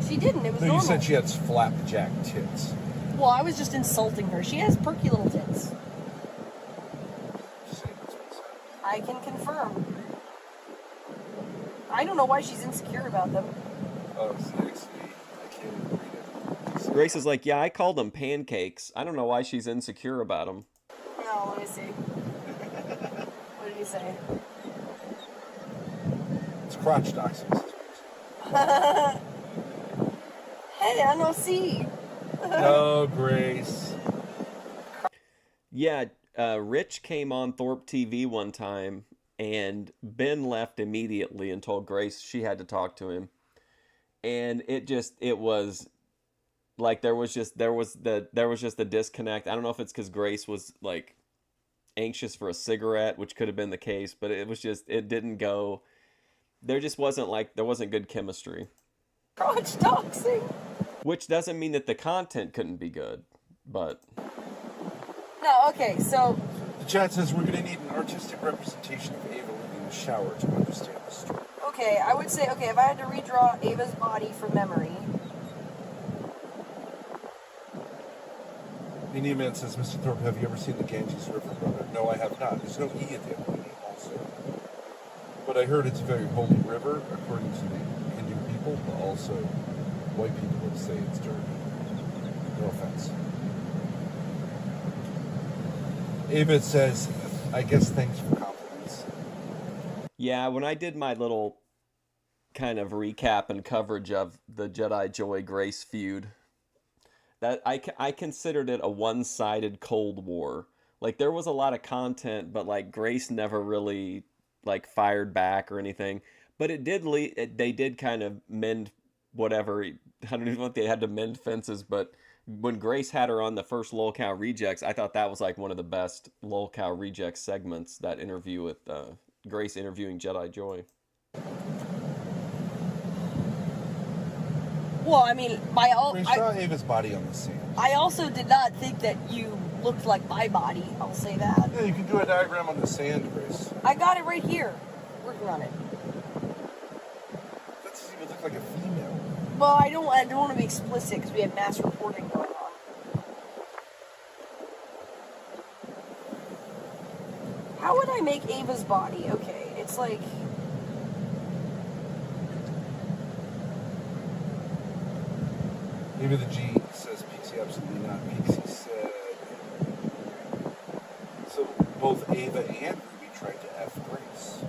She didn't, it was No, you normal. said she had flapjack tits. Well, I was just insulting her. She has perky little tits. I can confirm. I don't know why she's insecure about them. Oh, seriously. I can't even read it. Grace is like, yeah, I called them pancakes. I don't know why she's insecure about them. No, let me see. What did he say? It's crotch doxing. Hey, I don't see. No, Grace. Yeah, Rich came on Thorpe TV one time, and Ben left immediately and told Grace she had to talk to him. And it was like there was just a disconnect. I don't know if it's because Grace was like anxious for a cigarette, which could have been the case, but it didn't go. There wasn't good chemistry. Crotch doxing. Which doesn't mean that the content couldn't be good, but No, okay, so The chat says we're going to need an artistic representation of Ava leaving the shower to understand the story. okay, I would say, if I had to redraw Ava's body from memory. Indian Man says, Mr. Thorpe, have you ever seen the Ganges River, brother? No, I have not. There's no E at the end of the name also. But I heard it's a very holy river, according to the Hindu people, but also white people would say it's dirty. No offense. Ava says, I guess thanks for compliments. yeah, when I did my little kind of recap and coverage of the Jedi Joy Grace feud, that I considered it a one-sided Cold War. Like there was a lot of content, but like Grace never really like fired back or anything. But it did they did kind of mend whatever. I don't even know if they had to mend fences, but when Grace had her on the first Lol Cow Rejects, I thought that was like one of the best Lol Cow Rejects segments, that interview with Grace interviewing Jedi Joy. Well, I mean, We saw Ava's body on the sand. I also did not think that you looked like my body. I'll say that. Yeah, you can do a diagram on the sand, Grace. I got it right here. Working on it. That doesn't even look like a female. Well, I don't want to be explicit because we have mass reporting going on. How would I make Ava's body? Okay, it's like... Ava the G says Pixie absolutely not. Pixie said... So both Ava and Ruby tried to F Grace.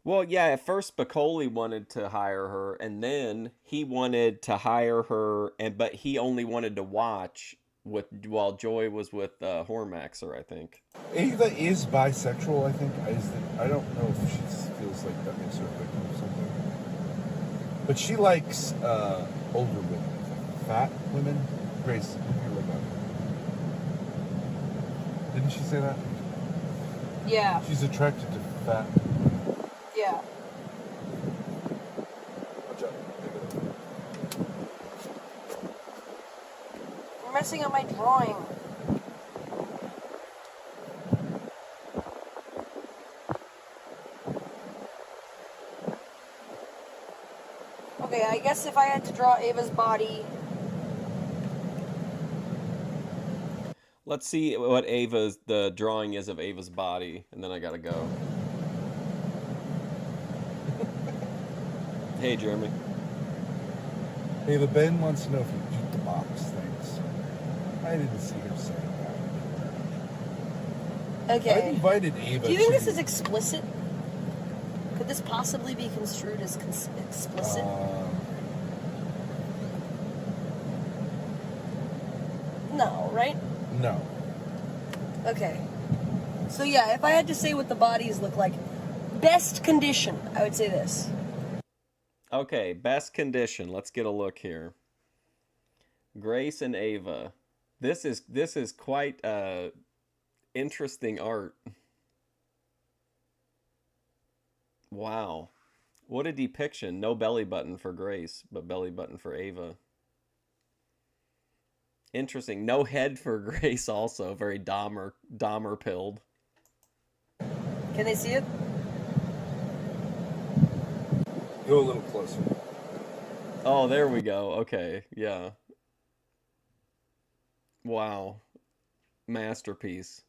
Well, yeah, at first Spicoli wanted to hire her, and then he wanted to hire her, but he only wanted to watch while Joy was with Hormaxer, I think. Ava is bisexual, I think. I don't know if she feels like that makes her a victim or something. But she likes older women, fat women. Grace, you're like that. Didn't she say that? Yeah. She's attracted to fat. Yeah. Watch out. You're messing up my drawing. Okay, I guess if I had to draw Ava's body... Let's see what the drawing is of Ava's body, and then I gotta go. Hey, Jeremy. Ava, Ben wants to know if you eat the box things. I didn't see her say that. Okay. I invited Ava. Do you think to... this is explicit? Could this possibly be construed as explicit? No, right? No. Okay. So yeah, if I had to say what the bodies look like, best condition, I would say this. Okay, best condition. Let's get a look here. Grace and Ava. This is quite interesting art. Wow. What a depiction. No belly button for Grace, but belly button for Ava. Interesting. No head for Grace also. Very Dahmer pilled. Can they see it? Go a little closer. Oh, there we go. Okay, yeah. Wow. Masterpiece.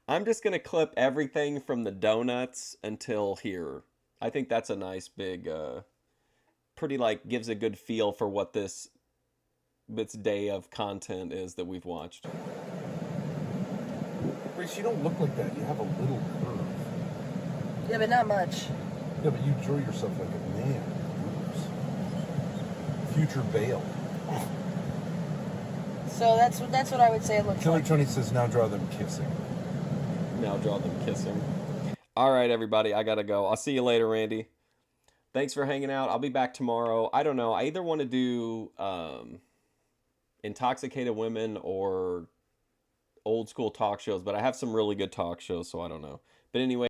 I'm just going to clip everything from the donuts until here. I think that's a nice big, pretty like gives a good feel for what this day of content is that we've watched. Grace, you don't look like that. You have a little curve. Yeah, but not much. Yeah, but you draw yourself like a man. Future Bale. So that's what I would say it looks Killer like. Tony says now draw them kissing. Now draw them kissing. All right, everybody, I gotta go. I'll see you later, Randy. Thanks for hanging out. I'll be back tomorrow. I don't know. I either want to do intoxicated women or old school talk shows, but I have some really good talk shows, so I don't know. But anyway.